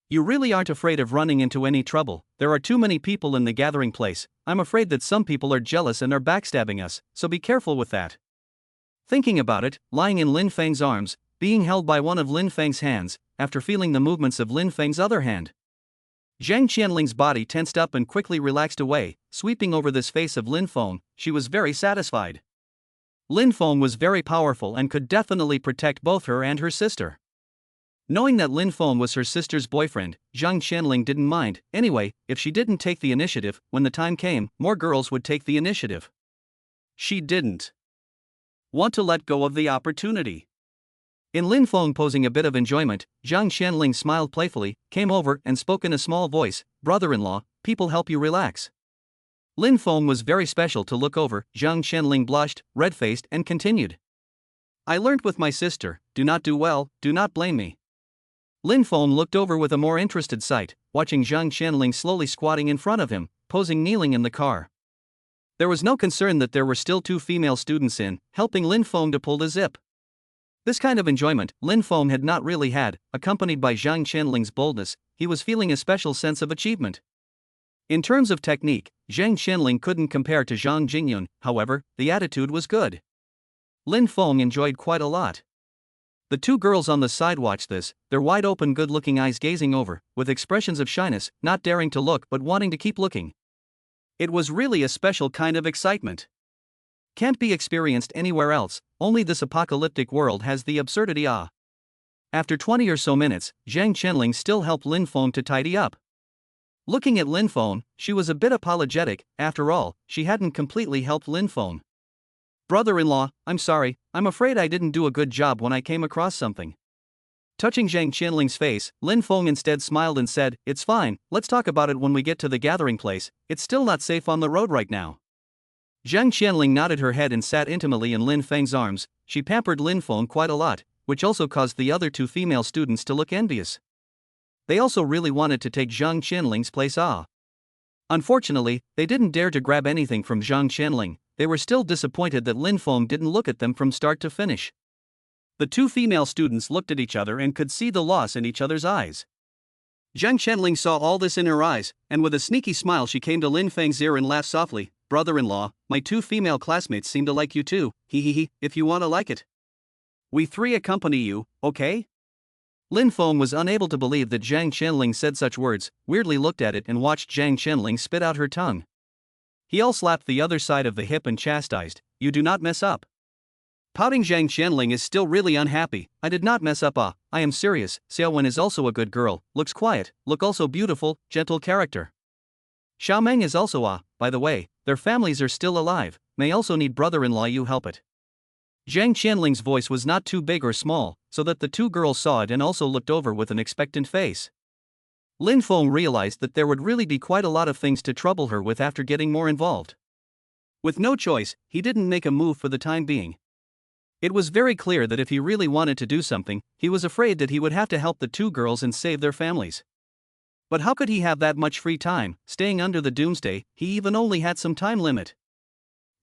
You really aren't afraid of running into any trouble, there are too many people in the gathering place, I'm afraid that some people are jealous and are backstabbing us, so be careful with that. Thinking about it, lying in Lin Feng's arms, being held by one of Lin Feng's hands, after feeling the movements of Lin Feng's other hand. Zhang Qianling's body tensed up and quickly relaxed away, sweeping over this face of Lin Feng, she was very satisfied. Lin Feng was very powerful and could definitely protect both her and her sister. Knowing that Lin Feng was her sister's boyfriend, Zhang Qianling didn't mind. Anyway, if she didn't take the initiative, when the time came, more girls would take the initiative. She didn't want to let go of the opportunity. In Lin Feng posing a bit of enjoyment, Zhang Qianling smiled playfully, came over and spoke in a small voice, "Brother-in-law, people help you relax." Lin Feng was very special to look over. Zhang Qianling blushed, red-faced and continued. "I learnt with my sister, do not do well, do not blame me." Lin Feng looked over with a more interested sight, watching Zhang Qianling slowly squatting in front of him, posing kneeling in the car. There was no concern that there were still 2 female students in, helping Lin Feng to pull the zip. This kind of enjoyment Lin Feng had not really had. Accompanied by Zhang Qianling's boldness, he was feeling a special sense of achievement. In terms of technique, Zhang Qianling couldn't compare to Zhang Jingyun, however, the attitude was good. Lin Feng enjoyed quite a lot. The 2 girls on the side watched this, their wide-open good-looking eyes gazing over, with expressions of shyness, not daring to look but wanting to keep looking. It was really a special kind of excitement. Can't be experienced anywhere else, only this apocalyptic world has the absurdity. After 20 or so minutes, Zhang Qianling still helped Lin Feng to tidy up. Looking at Lin Feng, she was a bit apologetic. After all, she hadn't completely helped Lin Feng. "Brother-in-law, I'm sorry, I'm afraid I didn't do a good job when I came across something." Touching Zhang Qianling's face, Lin Feng instead smiled and said, "It's fine, let's talk about it when we get to the gathering place, it's still not safe on the road right now." Zhang Qianling nodded her head and sat intimately in Lin Feng's arms. She pampered Lin Feng quite a lot, which also caused the other 2 female students to look envious. They also really wanted to take Zhang Qianling's place. Unfortunately, they didn't dare to grab anything from Zhang Qianling. They were still disappointed that Lin Feng didn't look at them from start to finish. The 2 female students looked at each other and could see the loss in each other's eyes. Zhang Qianling saw all this in her eyes, and with a sneaky smile she came to Lin Feng's ear and laughed softly. "Brother-in-law, my 2 female classmates seem to like you too, if you want to like it. We 3 accompany you, okay?" Lin Feng was unable to believe that Zhang Qianling said such words, weirdly looked at it and watched Zhang Qianling spit out her tongue. He all slapped the other side of the hip and chastised, "You do not mess up." Pouting Zhang Qianling is still really unhappy. "I did not mess up. I am serious." Xiaowen is also a good girl, looks quiet, look also beautiful, gentle character. Xiaomeng is also by the way, their families are still alive, may also need brother-in-law you help it. Zhang Qianling's voice was not too big or small, so that the 2 girls saw it and also looked over with an expectant face. Lin Feng realized that there would really be quite a lot of things to trouble her with after getting more involved. With no choice, he didn't make a move for the time being. It was very clear that if he really wanted to do something, he was afraid that he would have to help the 2 girls and save their families. But how could he have that much free time, staying under the doomsday? He even only had some time limit.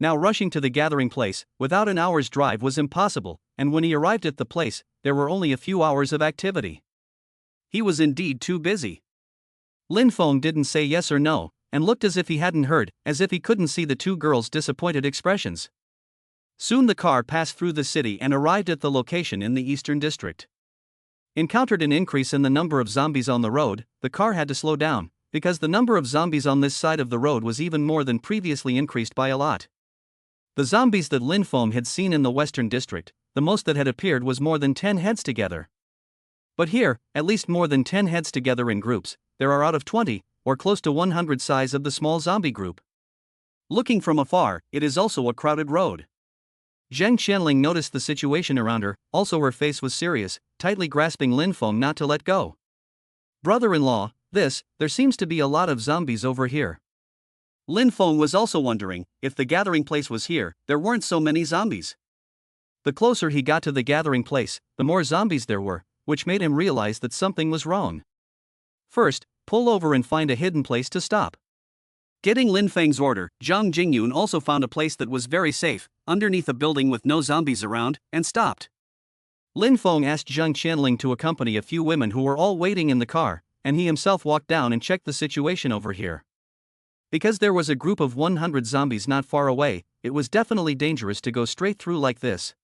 Now rushing to the gathering place, without an hour's drive was impossible, and when he arrived at the place, there were only a few hours of activity. He was indeed too busy. Lin Feng didn't say yes or no, and looked as if he hadn't heard, as if he couldn't see the 2 girls' disappointed expressions. Soon the car passed through the city and arrived at the location in the eastern district. Encountered an increase in the number of zombies on the road, the car had to slow down, because the number of zombies on this side of the road was even more than previously increased by a lot. The zombies that Lin Feng had seen in the western district, the most that had appeared was more than 10 heads together. But here, at least more than 10 heads together in groups, there are out of 20, or close to 100 size of the small zombie group. Looking from afar, it is also a crowded road. Zhang Qianling noticed the situation around her, also her face was serious, tightly grasping Lin Feng not to let go. "Brother-in-law, there seems to be a lot of zombies over here." Lin Feng was also wondering, if the gathering place was here, there weren't so many zombies. The closer he got to the gathering place, the more zombies there were, which made him realize that something was wrong. First, pull over and find a hidden place to stop. Getting Lin Feng's order, Zhang Jingyun also found a place that was very safe, underneath a building with no zombies around, and stopped. Lin Feng asked Zhang Qianling to accompany a few women who were all waiting in the car, and he himself walked down and checked the situation over here. Because there was a group of 100 zombies not far away, it was definitely dangerous to go straight through like this.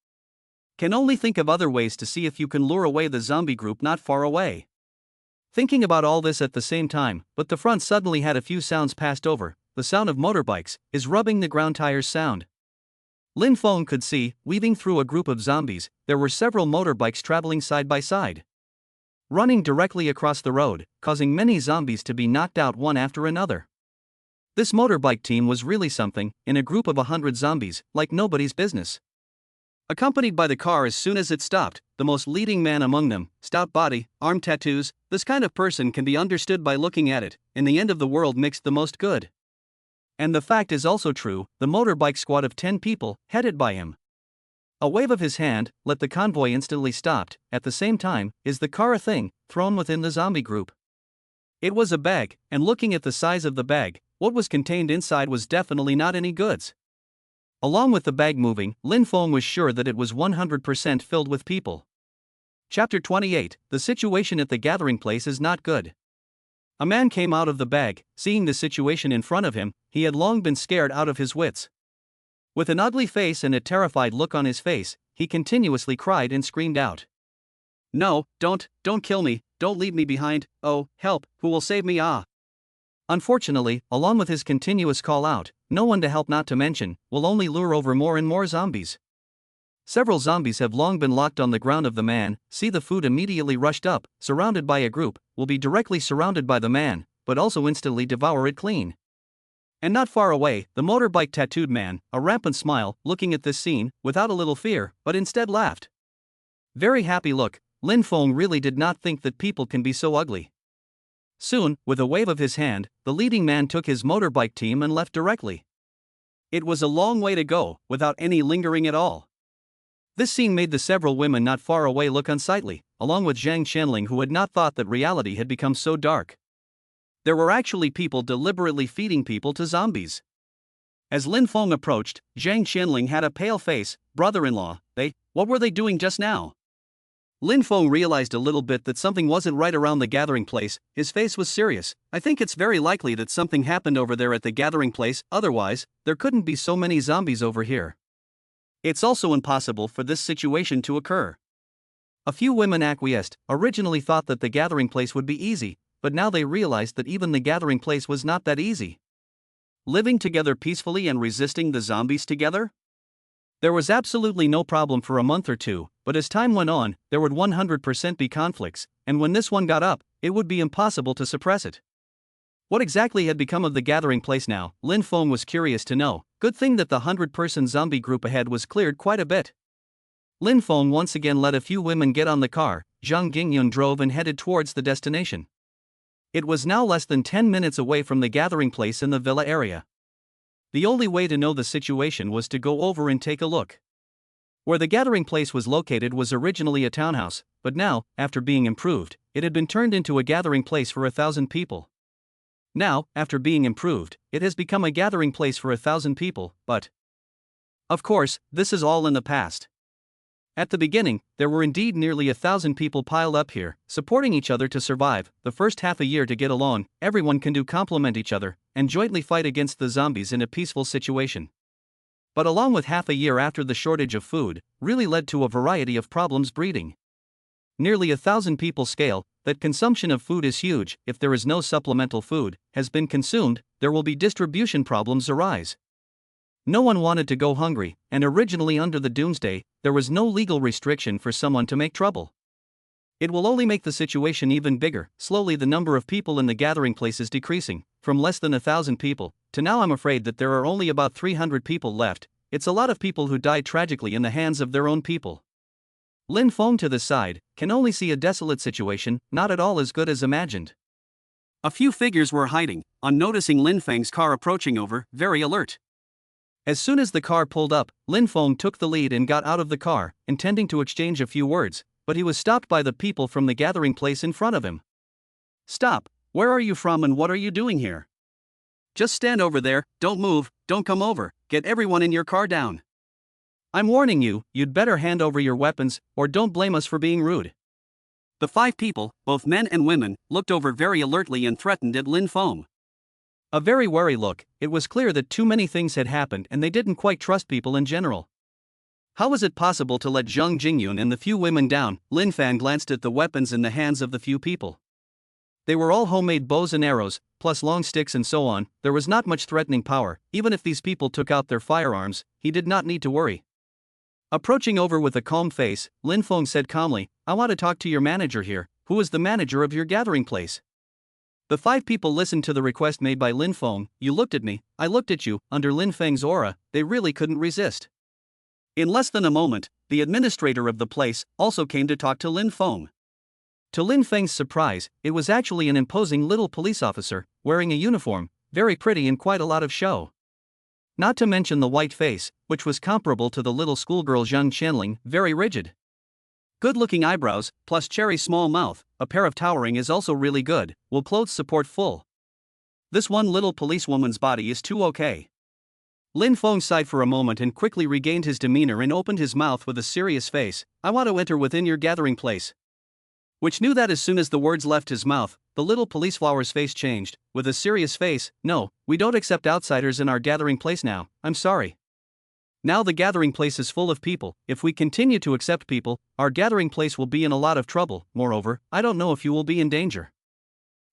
Can only think of other ways to see if you can lure away the zombie group not far away. Thinking about all this at the same time, but the front suddenly had a few sounds passed over. The sound of motorbikes, is rubbing the ground tires sound. Lin Feng could see, weaving through a group of zombies, there were several motorbikes traveling side by side. running directly across the road, causing many zombies to be knocked out one after another. This motorbike team was really something, in a group of 100 zombies, like nobody's business. Accompanied by the car as soon as it stopped, the most leading man among them, stout body, arm tattoos, this kind of person can be understood by looking at it, in the end of the world mixed the most good. And the fact is also true, the motorbike squad of 10 people, headed by him. A wave of his hand, let the convoy instantly stopped. At the same time, is the car a thing, thrown within the zombie group? It was a bag, and looking at the size of the bag, what was contained inside was definitely not any goods. Along with the bag moving, Lin Feng was sure that it was 100% filled with people. Chapter 28, the situation at the gathering place is not good. A man came out of the bag, seeing the situation in front of him, he had long been scared out of his wits. With an ugly face and a terrified look on his face, he continuously cried and screamed out. "No, don't kill me, don't leave me behind, oh, help, who will save me ah?" Unfortunately, along with his continuous call out, no one to help not to mention, will only lure over more and more zombies. Several zombies have long been locked on the ground of the man, see the food immediately rushed up, surrounded by a group, will be directly surrounded by the man, but also instantly devour it clean. And not far away, the motorbike tattooed man, a rampant smile, looking at this scene, without a little fear, but instead laughed. Very happy look, Lin Feng really did not think that people can be so ugly. Soon, with a wave of his hand, the leading man took his motorbike team and left directly. It was a long way to go, without any lingering at all. This scene made the several women not far away look unsightly, along with Zhang Qianling, who had not thought that reality had become so dark. There were actually people deliberately feeding people to zombies. As Lin Feng approached, Zhang Qianling had a pale face. Brother-in-law, what were they doing just now? Lin Feng realized a little bit that something wasn't right around the gathering place. His face was serious. I think it's very likely that something happened over there at the gathering place, otherwise, there couldn't be so many zombies over here. It's also impossible for this situation to occur. A few women acquiesced, originally thought that the gathering place would be easy, but now they realized that even the gathering place was not that easy. Living together peacefully and resisting the zombies together? There was absolutely no problem for a month or two, but as time went on, there would 100% be conflicts, and when this one got up, it would be impossible to suppress it. What exactly had become of the gathering place now? Lin Feng was curious to know. Good thing that the 100-person zombie group ahead was cleared quite a bit. Lin Feng once again let a few women get on the car. Zhang Jingyun drove and headed towards the destination. It was now less than 10 minutes away from the gathering place in the villa area. The only way to know the situation was to go over and take a look. Where the gathering place was located was originally a townhouse, but now, after being improved, it had been turned into a gathering place for 1,000 people. Now, after being improved, it has become a gathering place for 1,000 people, but of course, this is all in the past. At the beginning, there were indeed nearly 1,000 people piled up here, supporting each other to survive. The first half a year to get along, everyone can complement each other, and jointly fight against the zombies in a peaceful situation. But along with half a year after, the shortage of food really led to a variety of problems breeding. Nearly 1,000 people scale, that consumption of food is huge. If there is no supplemental food, has been consumed, there will be distribution problems arise. No one wanted to go hungry, and originally under the Doomsday, there was no legal restriction for someone to make trouble. It will only make the situation even bigger. Slowly the number of people in the gathering place is decreasing, from less than 1,000 people, to now I'm afraid that there are only about 300 people left. It's a lot of people who died tragically in the hands of their own people. Lin Feng to the side, can only see a desolate situation, not at all as good as imagined. A few figures were hiding, on noticing Lin Feng's car approaching over, very alert. As soon as the car pulled up, Lin Feng took the lead and got out of the car, intending to exchange a few words, but he was stopped by the people from the gathering place in front of him. "Stop, where are you from and what are you doing here? Just stand over there, don't move, don't come over, get everyone in your car down. I'm warning you, you'd better hand over your weapons, or don't blame us for being rude." The 5 people, both men and women, looked over very alertly and threatened at Lin Feng. A very wary look. It was clear that too many things had happened and they didn't quite trust people in general. How was it possible to let Zhang Jingyun and the few women down? Lin Feng glanced at the weapons in the hands of the few people. They were all homemade bows and arrows, plus long sticks and so on. There was not much threatening power. Even if these people took out their firearms, he did not need to worry. Approaching over with a calm face, Lin Feng said calmly, "I want to talk to your manager here. who is the manager of your gathering place? The 5 people listened to the request made by Lin Feng. You looked at me, I looked at you. Under Lin Feng's aura, they really couldn't resist. In less than a moment, the administrator of the place also came to talk to Lin Feng. To Lin Feng's surprise, it was actually an imposing little police officer, wearing a uniform, very pretty and quite a lot of show. Not to mention the white face, which was comparable to the little schoolgirl Zhang channeling, very rigid. Good-looking eyebrows, plus cherry small mouth, a pair of towering is also really good, will clothes support full. This one little policewoman's body is too okay. Lin Feng sighed for a moment and quickly regained his demeanor and opened his mouth with a serious face. I want to enter within your gathering place. Which knew that as soon as the words left his mouth, the little police flower's face changed, with a serious face. No, we don't accept outsiders in our gathering place now, I'm sorry. Now the gathering place is full of people. If we continue to accept people, our gathering place will be in a lot of trouble. Moreover, I don't know if you will be in danger.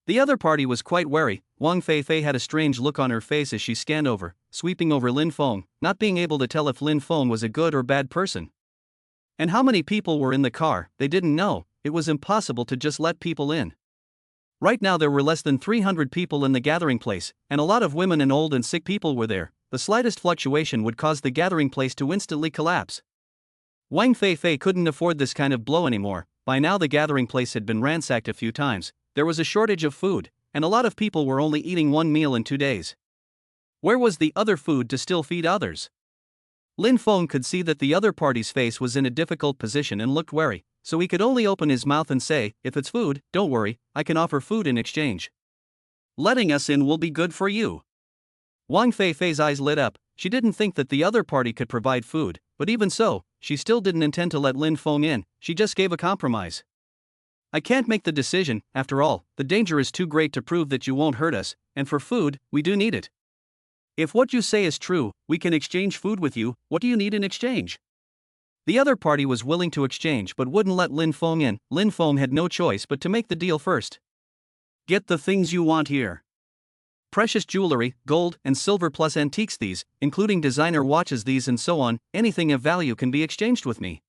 The other party was quite wary. Wang Feifei had a strange look on her face as she scanned over, sweeping over Lin Feng, not being able to tell if Lin Feng was a good or bad person. And how many people were in the car, they didn't know. It was impossible to just let people in. Right now there were less than 300 people in the gathering place, and a lot of women and old and sick people were there. The slightest fluctuation would cause the gathering place to instantly collapse. Wang Feifei couldn't afford this kind of blow anymore. By now the gathering place had been ransacked a few times, there was a shortage of food, and a lot of people were only eating 1 meal in 2 days. Where was the other food to still feed others? Lin Feng could see that the other party's face was in a difficult position and looked wary, so he could only open his mouth and say, if it's food, don't worry, I can offer food in exchange. Letting us in will be good for you. Wang Feifei's eyes lit up. She didn't think that the other party could provide food, but even so, she still didn't intend to let Lin Feng in. She just gave a compromise. I can't make the decision. After all, the danger is too great to prove that you won't hurt us, and for food, we do need it. If what you say is true, we can exchange food with you. What do you need in exchange? The other party was willing to exchange but wouldn't let Lin Feng in. Lin Feng had no choice but to make the deal first. Get the things you want here. Precious jewelry, gold and silver plus antiques, these, including designer watches, these and so on, anything of value can be exchanged with me.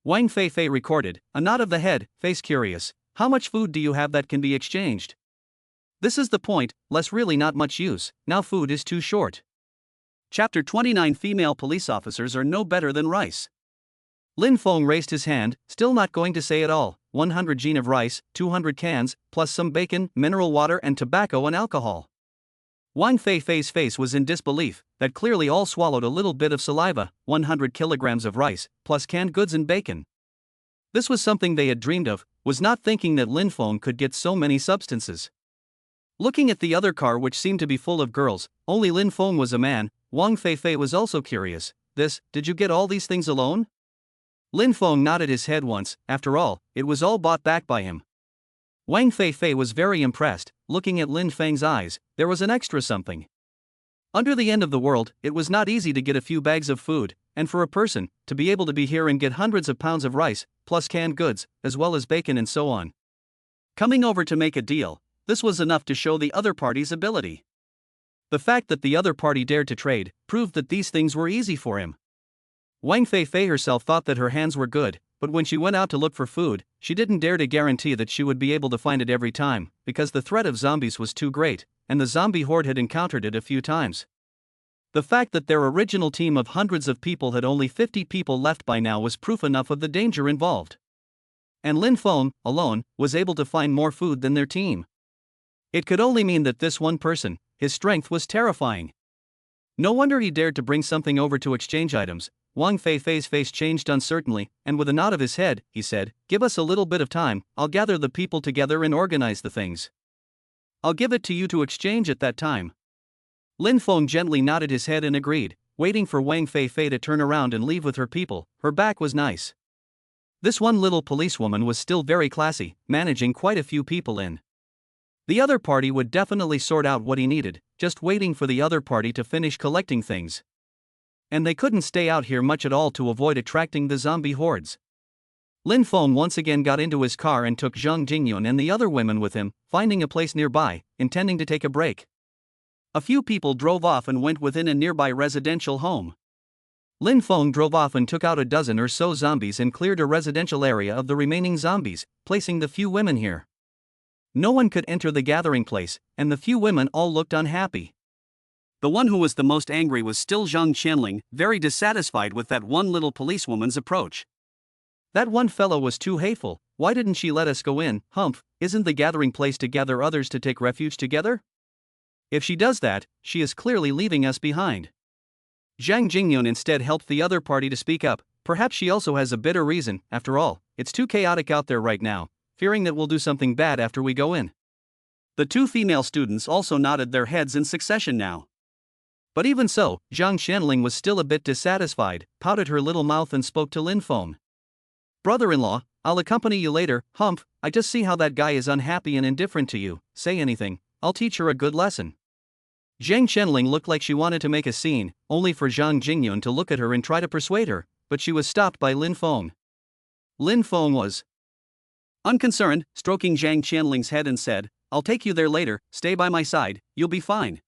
Wang Feifei recorded, a nod of the head, face curious. How much food do you have that can be exchanged? This is the point, less really not much use, now food is too short. Chapter 29. Female police officers are no better than rice. Lin Feng raised his hand, still not going to say it all. 100 jin of rice, 200 cans, plus some bacon, mineral water and tobacco and alcohol. Wang Feifei's face was in disbelief. That clearly all swallowed a little bit of saliva. 100 kilograms of rice, plus canned goods and bacon. This was something they had dreamed of, was not thinking that Lin Feng could get so many substances. Looking at the other car, which seemed to be full of girls, only Lin Feng was a man. Wang Feifei was also curious. Did you get all these things alone? Lin Feng nodded his head once. After all, it was all bought back by him. Wang Feifei was very impressed. Looking at Lin Feng's eyes, there was an extra something. Under the end of the world, it was not easy to get a few bags of food, and for a person to be able to be here and get hundreds of pounds of rice, plus canned goods, as well as bacon and so on. Coming over to make a deal, this was enough to show the other party's ability. The fact that the other party dared to trade proved that these things were easy for him. Wang Feifei herself thought that her hands were good, but when she went out to look for food, she didn't dare to guarantee that she would be able to find it every time, because the threat of zombies was too great, and the zombie horde had encountered it a few times. The fact that their original team of hundreds of people had only 50 people left by now was proof enough of the danger involved. And Lin Feng, alone, was able to find more food than their team. It could only mean that this one person, his strength was terrifying. No wonder he dared to bring something over to exchange items. Wang Feifei's face changed uncertainly, and with a nod of his head, he said, "Give us a little bit of time, I'll gather the people together and organize the things. I'll give it to you to exchange at that time." Lin Feng gently nodded his head and agreed, waiting for Wang Feifei to turn around and leave with her people. Her back was nice. This one little policewoman was still very classy, managing quite a few people in. The other party would definitely sort out what he needed, just waiting for the other party to finish collecting things. And they couldn't stay out here much at all to avoid attracting the zombie hordes. Lin Feng once again got into his car and took Zhang, Jingyun and the other women with him, finding a place nearby, intending to take a break. A few people drove off and went within a nearby residential home. Lin Feng drove off and took out a dozen or so zombies and cleared a residential area of the remaining zombies, placing the few women here. No one could enter the gathering place, and the few women all looked unhappy. The one who was the most angry was still Zhang Qianling, very dissatisfied with that one little policewoman's approach. That one fellow was too hateful. Why didn't she let us go in? Humph, isn't the gathering place to gather others to take refuge together? If she does that, she is clearly leaving us behind. Zhang Jingyun instead helped the other party to speak up. Perhaps she also has a bitter reason. After all, it's too chaotic out there right now, fearing that we'll do something bad after we go in. The two female students also nodded their heads in succession now. But even so, Zhang Qianling was still a bit dissatisfied, pouted her little mouth and spoke to Lin Feng. Brother-in-law, I'll accompany you later. Humph, I just see how that guy is unhappy and indifferent to you. Say anything, I'll teach her a good lesson. Zhang Qianling looked like she wanted to make a scene, only for Zhang Jingyun to look at her and try to persuade her, but she was stopped by Lin Feng. Lin Feng was unconcerned, stroking Zhang Qianling's head and said, I'll take you there later, stay by my side, you'll be fine.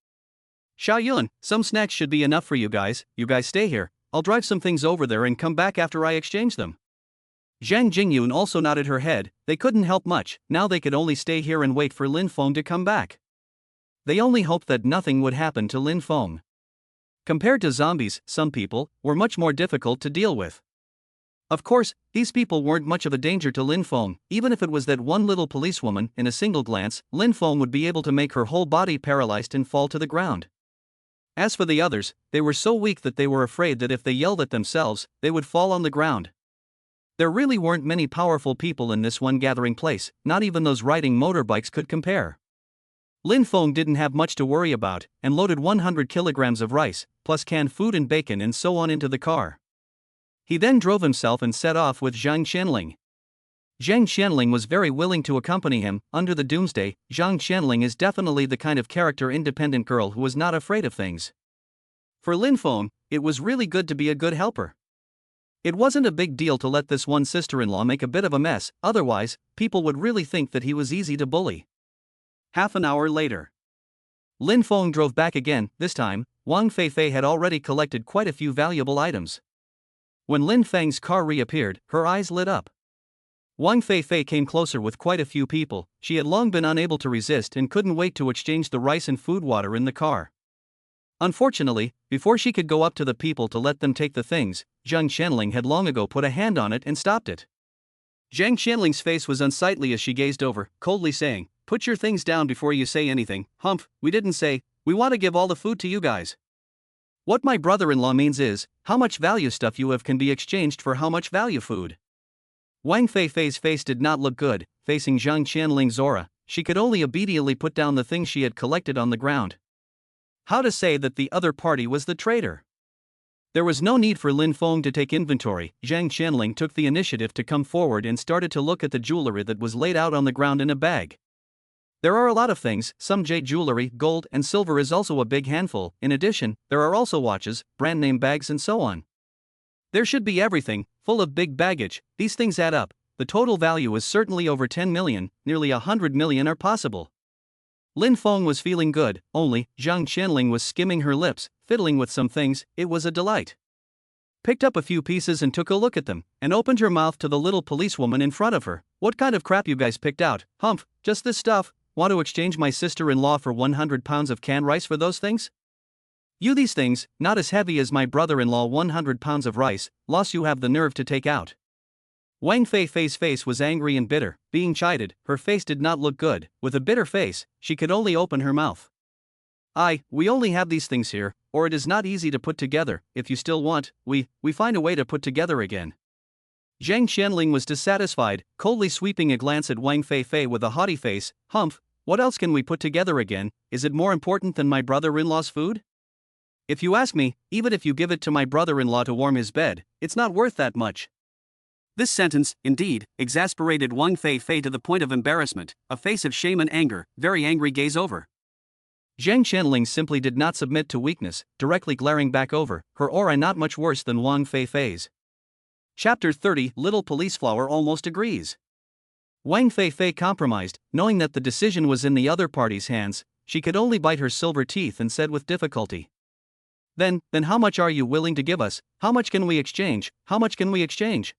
Xiaoyun, some snacks should be enough for you guys stay here, I'll drive some things over there and come back after I exchange them. Zhang Jingyun also nodded her head. They couldn't help much, now they could only stay here and wait for Lin Feng to come back. They only hoped that nothing would happen to Lin Feng. Compared to zombies, some people were much more difficult to deal with. Of course, these people weren't much of a danger to Lin Feng. Even if it was that one little policewoman, in a single glance, Lin Feng would be able to make her whole body paralyzed and fall to the ground. As for the others, they were so weak that they were afraid that if they yelled at themselves, they would fall on the ground. There really weren't many powerful people in this one gathering place, not even those riding motorbikes could compare. Lin Feng didn't have much to worry about, and loaded 100 kilograms of rice, plus canned food and bacon and so on into the car. He then drove himself and set off with Zhang Qianling. Zhang Qianling was very willing to accompany him. Under the doomsday, Zhang Qianling is definitely the kind of character-independent girl who was not afraid of things. For Lin Feng, it was really good to be a good helper. It wasn't a big deal to let this one sister-in-law make a bit of a mess, otherwise, people would really think that he was easy to bully. Half an hour later, Lin Feng drove back again. This time, Wang Feifei had already collected quite a few valuable items. When Lin Feng's car reappeared, her eyes lit up. Wang Feifei came closer with quite a few people. She had long been unable to resist and couldn't wait to exchange the rice and food water in the car. Unfortunately, before she could go up to the people to let them take the things, Zhang Qianling had long ago put a hand on it and stopped it. Zhang Qianling's face was unsightly as she gazed over, coldly saying, "Put your things down before you say anything." Humph, we didn't say, we want to give all the food to you guys. What my brother-in-law means is, how much value stuff you have can be exchanged for how much value food. Wang Feifei's face did not look good. Facing Zhang Qianling's aura, she could only obediently put down the things she had collected on the ground. How to say that the other party was the traitor? There was no need for Lin Feng to take inventory. Zhang Qianling took the initiative to come forward and started to look at the jewelry that was laid out on the ground in a bag. There are a lot of things, some jade jewelry, gold and silver is also a big handful. In addition, there are also watches, brand name bags and so on. There should be everything, full of big baggage. These things add up. The total value is certainly over 10 million, nearly 100 million are possible. Lin Feng was feeling good, only Zhang Qianling was skimming her lips, fiddling with some things. It was a delight. Picked up a few pieces and took a look at them, and opened her mouth to the little policewoman in front of her. What kind of crap you guys picked out? Humph, just this stuff. Want to exchange my sister-in-law for 100 pounds of canned rice for those things? You these things, not as heavy as my brother-in-law 100 pounds of rice, loss you have the nerve to take out. Wang Feifei's face was angry and bitter, being chided, her face did not look good. With a bitter face, she could only open her mouth. We only have these things here, or it is not easy to put together. If you still want, we find a way to put together again. Zhang Qianling was dissatisfied, coldly sweeping a glance at Wang Feifei with a haughty face. Humph, what else can we put together again? Is it more important than my brother-in-law's food? If you ask me, even if you give it to my brother-in-law to warm his bed, it's not worth that much. This sentence, indeed, exasperated Wang Feifei to the point of embarrassment, a face of shame and anger, very angry gaze over. Zhang Qianling simply did not submit to weakness, directly glaring back over, her aura not much worse than Wang Feifei's. Chapter 30 Little Police Flower almost agrees. Wang Feifei compromised, knowing that the decision was in the other party's hands. She could only bite her silver teeth and said with difficulty, Then how much are you willing to give us? How much can we exchange? How much can we exchange?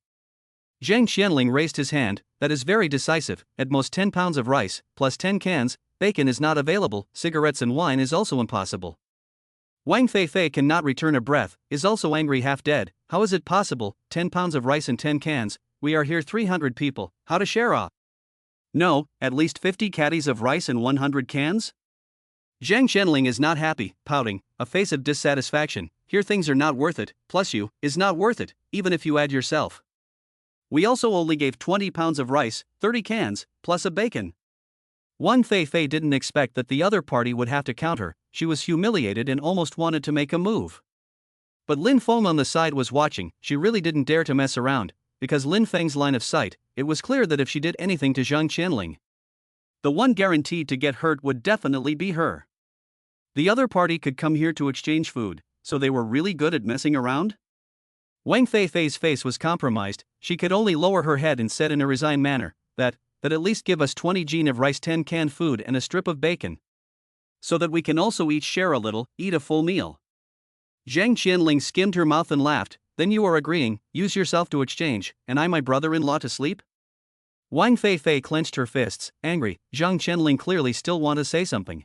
Zhang Qianling raised his hand. That is very decisive. At most 10 pounds of rice, plus 10 cans, bacon is not available, cigarettes and wine is also impossible. Wang Feifei cannot return a breath, is also angry half dead. How is it possible? 10 pounds of rice and 10 cans, we are here 300 people, how to share off? No, at least 50 caddies of rice and 100 cans? Zhang Qianling is not happy, pouting, a face of dissatisfaction. Here things are not worth it, plus you, is not worth it, even if you add yourself. We also only gave 20 pounds of rice, 30 cans, plus a bacon. Wang Feifei didn't expect that the other party would have to counter. She was humiliated and almost wanted to make a move. But Lin Feng on the side was watching. She really didn't dare to mess around, because Lin Feng's line of sight, it was clear that if she did anything to Zhang Qianling, the one guaranteed to get hurt would definitely be her. The other party could come here to exchange food, so they were really good at messing around? Wang Feifei's face was compromised. She could only lower her head and said in a resigned manner, that at least give us 20 jin of rice, 10 canned food and a strip of bacon. So that we can also each share a little, eat a full meal. Zhang Qianling skimmed her mouth and laughed. Then you are agreeing, use yourself to exchange, and I my brother-in-law to sleep? Wang Feifei clenched her fists, angry. Zhang Qianling clearly still want to say something.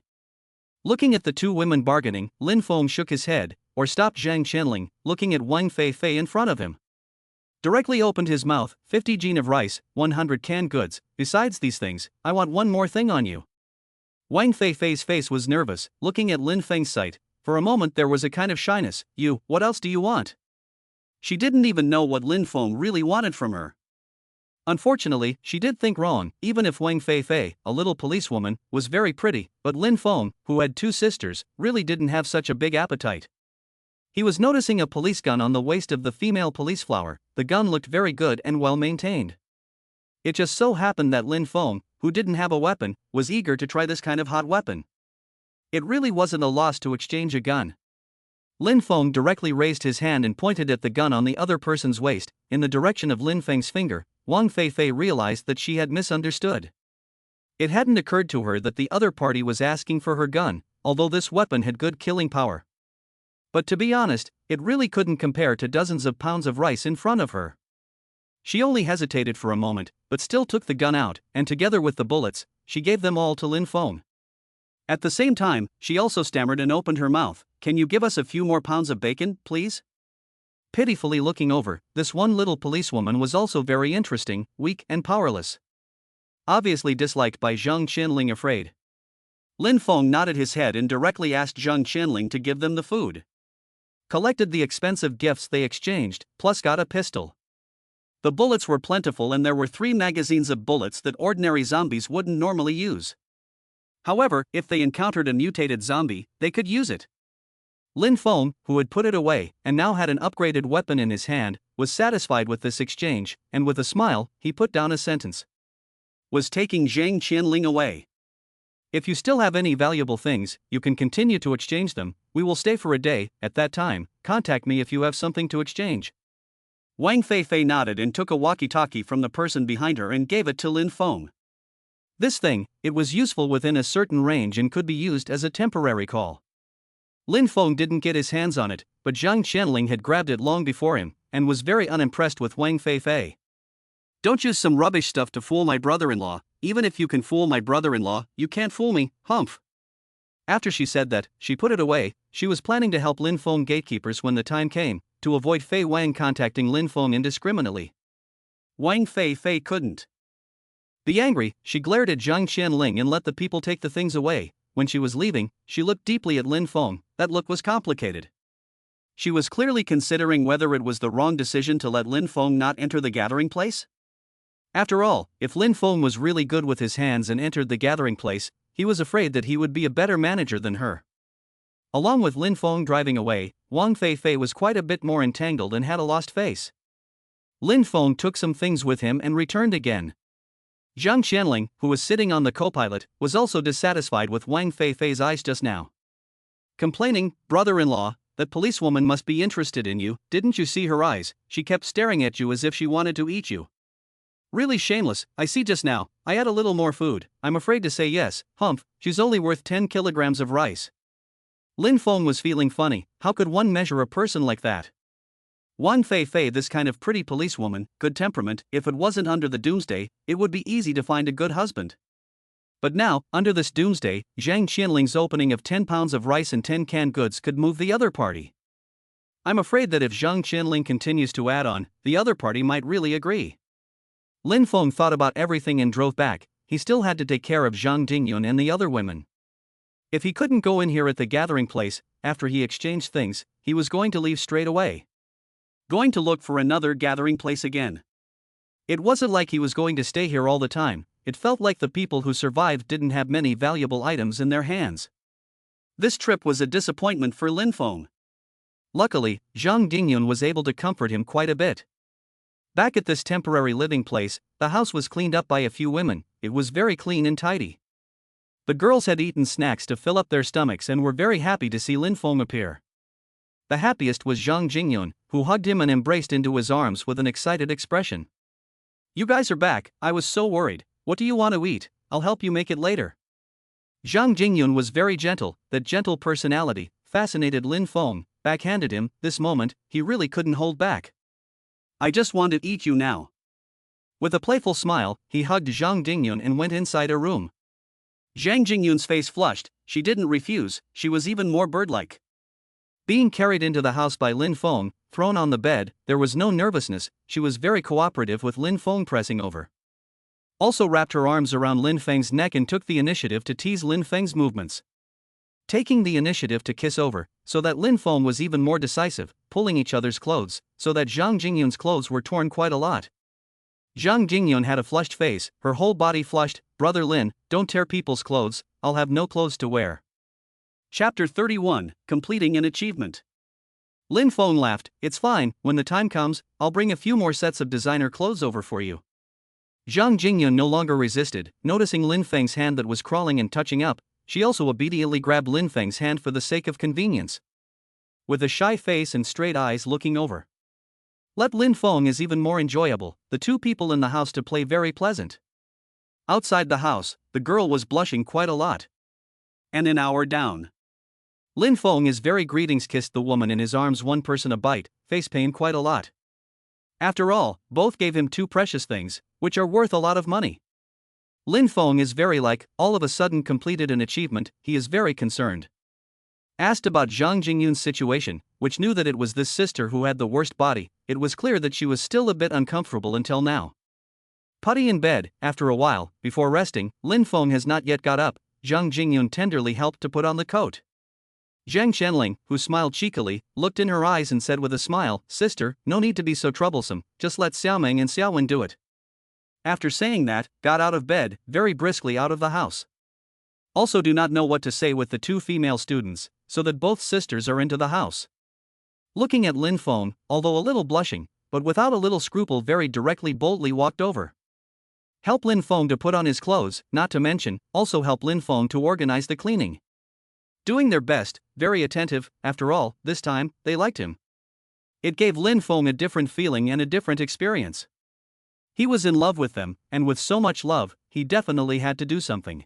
Looking at the two women bargaining, Lin Feng shook his head, or stopped Zhang Qianling, looking at Wang Feifei in front of him. Directly opened his mouth, 50 jin of rice, 100 canned goods, besides these things, I want one more thing on you. Wang Feifei's face was nervous, looking at Lin Feng's sight. For a moment there was a kind of shyness. You, what else do you want? She didn't even know what Lin Feng really wanted from her. Unfortunately, she did think wrong, even if Wang Feifei, a little policewoman, was very pretty, but Lin Feng, who had two sisters, really didn't have such a big appetite. He was noticing a police gun on the waist of the female police flower. The gun looked very good and well maintained. It just so happened that Lin Feng, who didn't have a weapon, was eager to try this kind of hot weapon. It really wasn't a loss to exchange a gun. Lin Feng directly raised his hand and pointed at the gun on the other person's waist, in the direction of Lin Feng's finger. Wang Feifei realized that she had misunderstood. It hadn't occurred to her that the other party was asking for her gun, although this weapon had good killing power. But to be honest, it really couldn't compare to dozens of pounds of rice in front of her. She only hesitated for a moment, but still took the gun out, and together with the bullets, she gave them all to Lin Feng. At the same time, she also stammered and opened her mouth. Can you give us a few more pounds of bacon, please? Pitifully looking over, this one little policewoman was also very interesting, weak and powerless. Obviously disliked by Zhang Qianling, afraid. Lin Feng nodded his head and directly asked Zhang Qianling to give them the food. Collected the expensive gifts they exchanged, plus got a pistol. The bullets were plentiful and there were 3 magazines of bullets that ordinary zombies wouldn't normally use. However, if they encountered a mutated zombie, they could use it. Lin Feng, who had put it away, and now had an upgraded weapon in his hand, was satisfied with this exchange, and with a smile, he put down a sentence. Was taking Zhang Qianling away. If you still have any valuable things, you can continue to exchange them. We will stay for a day. At that time, contact me if you have something to exchange. Wang Feifei nodded and took a walkie-talkie from the person behind her and gave it to Lin Feng. This thing, it was useful within a certain range and could be used as a temporary call. Lin Feng didn't get his hands on it, but Zhang Qianling had grabbed it long before him, and was very unimpressed with Wang Feifei. Don't use some rubbish stuff to fool my brother-in-law. Even if you can fool my brother-in-law, you can't fool me, humph. After she said that, she put it away. She was planning to help Lin Feng gatekeepers when the time came, to avoid Fei Wang contacting Lin Feng indiscriminately. Wang Feifei couldn't be angry. She glared at Zhang Qianling and let the people take the things away. When she was leaving, she looked deeply at Lin Feng. That look was complicated. She was clearly considering whether it was the wrong decision to let Lin Feng not enter the gathering place. After all, if Lin Feng was really good with his hands and entered the gathering place, he was afraid that he would be a better manager than her. Along with Lin Feng driving away, Wang Feifei was quite a bit more entangled and had a lost face. Lin Feng took some things with him and returned again. Zhang Qianling, who was sitting on the co-pilot, was also dissatisfied with Wang Feifei's eyes just now. Complaining, brother-in-law, that policewoman must be interested in you. Didn't you see her eyes? She kept staring at you as if she wanted to eat you. Really shameless. I see just now. I had a little more food. I'm afraid to say yes, humph, she's only worth 10 kilograms of rice. Lin Feng was feeling funny. How could one measure a person like that? Wang Fei, this kind of pretty policewoman, good temperament, if it wasn't under the doomsday, it would be easy to find a good husband. But now, under this doomsday, Zhang Qianling's opening of 10 pounds of rice and 10 canned goods could move the other party. I'm afraid that if Zhang Qianling continues to add on, the other party might really agree. Lin Feng thought about everything and drove back. He still had to take care of Zhang Jingyun and the other women. If he couldn't go in here at the gathering place, after he exchanged things, he was going to leave straight away. Going to look for another gathering place again. It wasn't like he was going to stay here all the time. It felt like the people who survived didn't have many valuable items in their hands. This trip was a disappointment for Lin Feng. Luckily, Zhang Jingyun was able to comfort him quite a bit. Back at this temporary living place, the house was cleaned up by a few women. It was very clean and tidy. The girls had eaten snacks to fill up their stomachs and were very happy to see Lin Feng appear. The happiest was Zhang Jingyun, who hugged him and embraced into his arms with an excited expression. "You guys are back, I was so worried. What do you want to eat? I'll help you make it later." Zhang Jingyun was very gentle. That gentle personality fascinated Lin Feng, backhanded him. This moment, he really couldn't hold back. "I just want to eat you now." With a playful smile, he hugged Zhang Jingyun and went inside a room. Zhang Jingyun's face flushed. She didn't refuse, she was even more bird-like. Being carried into the house by Lin Feng, thrown on the bed, there was no nervousness. She was very cooperative with Lin Feng pressing over. Also wrapped her arms around Lin Feng's neck and took the initiative to tease Lin Feng's movements. Taking the initiative to kiss over, so that Lin Feng was even more decisive, pulling each other's clothes, so that Zhang Jingyun's clothes were torn quite a lot. Zhang Jingyun had a flushed face, her whole body flushed. "Brother Lin, don't tear people's clothes, I'll have no clothes to wear." Chapter 31, Completing an Achievement. Lin Feng laughed. "It's fine, when the time comes, I'll bring a few more sets of designer clothes over for you." Zhang Jingyun no longer resisted. Noticing Lin Feng's hand that was crawling and touching up, she also obediently grabbed Lin Feng's hand for the sake of convenience. With a shy face and straight eyes looking over. Let Lin Feng is even more enjoyable, the two people in the house to play very pleasant. Outside the house, the girl was blushing quite a lot. And an hour down. Lin Feng is very greetings kissed the woman in his arms, one person a bite, face pain quite a lot. After all, both gave him two precious things, which are worth a lot of money. Lin Feng is very like, all of a sudden completed an achievement, he is very concerned. Asked about Zhang Jingyun's situation, which knew that it was this sister who had the worst body, it was clear that she was still a bit uncomfortable until now. Putty in bed, after a while, before resting, Lin Feng has not yet got up. Zhang Jingyun tenderly helped to put on the coat. Zhang Qianling, who smiled cheekily, looked in her eyes and said with a smile, "Sister, no need to be so troublesome, just let Xiaomeng and Xiaowen do it." After saying that, got out of bed, very briskly out of the house. Also do not know what to say with the two female students, so that both sisters are into the house. Looking at Lin Feng, although a little blushing, but without a little scruple, very directly boldly walked over. Help Lin Feng to put on his clothes, not to mention, also help Lin Feng to organize the cleaning. Doing their best, very attentive, after all, this time, they liked him. It gave Lin Feng a different feeling and a different experience. He was in love with them, and with so much love, he definitely had to do something.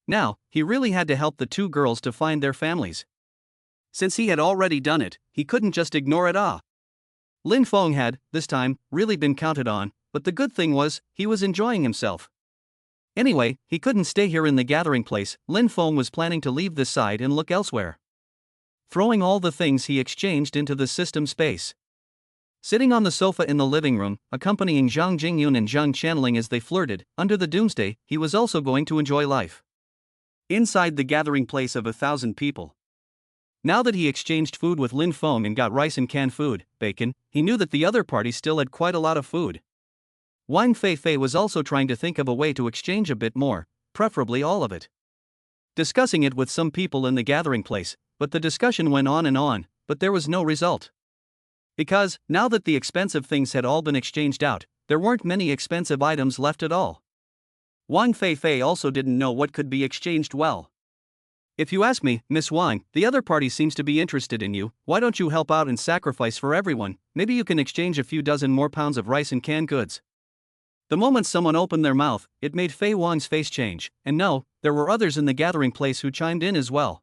Now, he really had to help the two girls to find their families. Since he had already done it, he couldn't just ignore it. Lin Feng had, this time, really been counted on, but the good thing was, he was enjoying himself. Anyway, he couldn't stay here in the gathering place. Lin Feng was planning to leave this side and look elsewhere. Throwing all the things he exchanged into the system space. Sitting on the sofa in the living room, accompanying Zhang Jingyun and Zhang Qianling as they flirted, under the doomsday, he was also going to enjoy life. Inside the gathering place of 1,000 people. Now that he exchanged food with Lin Feng and got rice and canned food, bacon, he knew that the other party still had quite a lot of food. Wang Fei was also trying to think of a way to exchange a bit more, preferably all of it. Discussing it with some people in the gathering place, but the discussion went on, but there was no result. Because, now that the expensive things had all been exchanged out, there weren't many expensive items left at all. Wang Fei also didn't know what could be exchanged well. "If you ask me, Miss Wang, the other party seems to be interested in you. Why don't you help out and sacrifice for everyone? Maybe you can exchange a few dozen more pounds of rice and canned goods." The moment someone opened their mouth, it made Fei Wang's face change, and no, there were others in the gathering place who chimed in as well.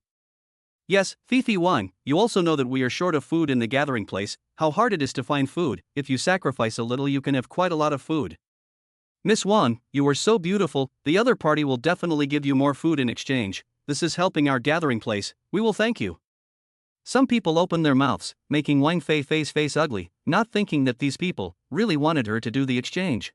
Yes, Fifi Wang, you also know that we are short of food in the gathering place, how hard it is to find food. If you sacrifice a little, you can have quite a lot of food. Miss Wang, you are so beautiful, the other party will definitely give you more food in exchange. This is helping our gathering place, we will thank you. Some people opened their mouths, making Wang Fei's face ugly, not thinking that these people really wanted her to do the exchange.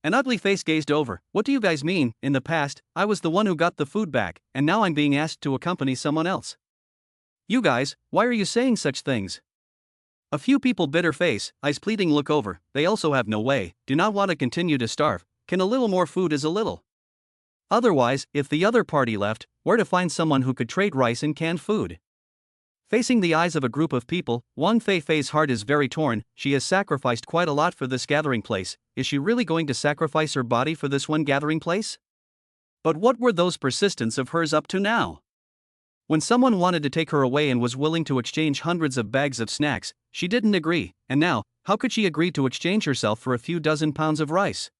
An ugly face gazed over. What do you guys mean? In the past, I was the one who got the food back, and now I'm being asked to accompany someone else. You guys, why are you saying such things? A few people bitter face, eyes pleading look over, they also have no way, do not want to continue to starve, can a little more food is a little. Otherwise, if the other party left, where to find someone who could trade rice and canned food? Facing the eyes of a group of people, Wang Fei's heart is very torn, she has sacrificed quite a lot for this gathering place, is she really going to sacrifice her body for this one gathering place? But what were those persistence of hers up to now? When someone wanted to take her away and was willing to exchange hundreds of bags of snacks, she didn't agree, and now, how could she agree to exchange herself for a few dozen pounds of rice?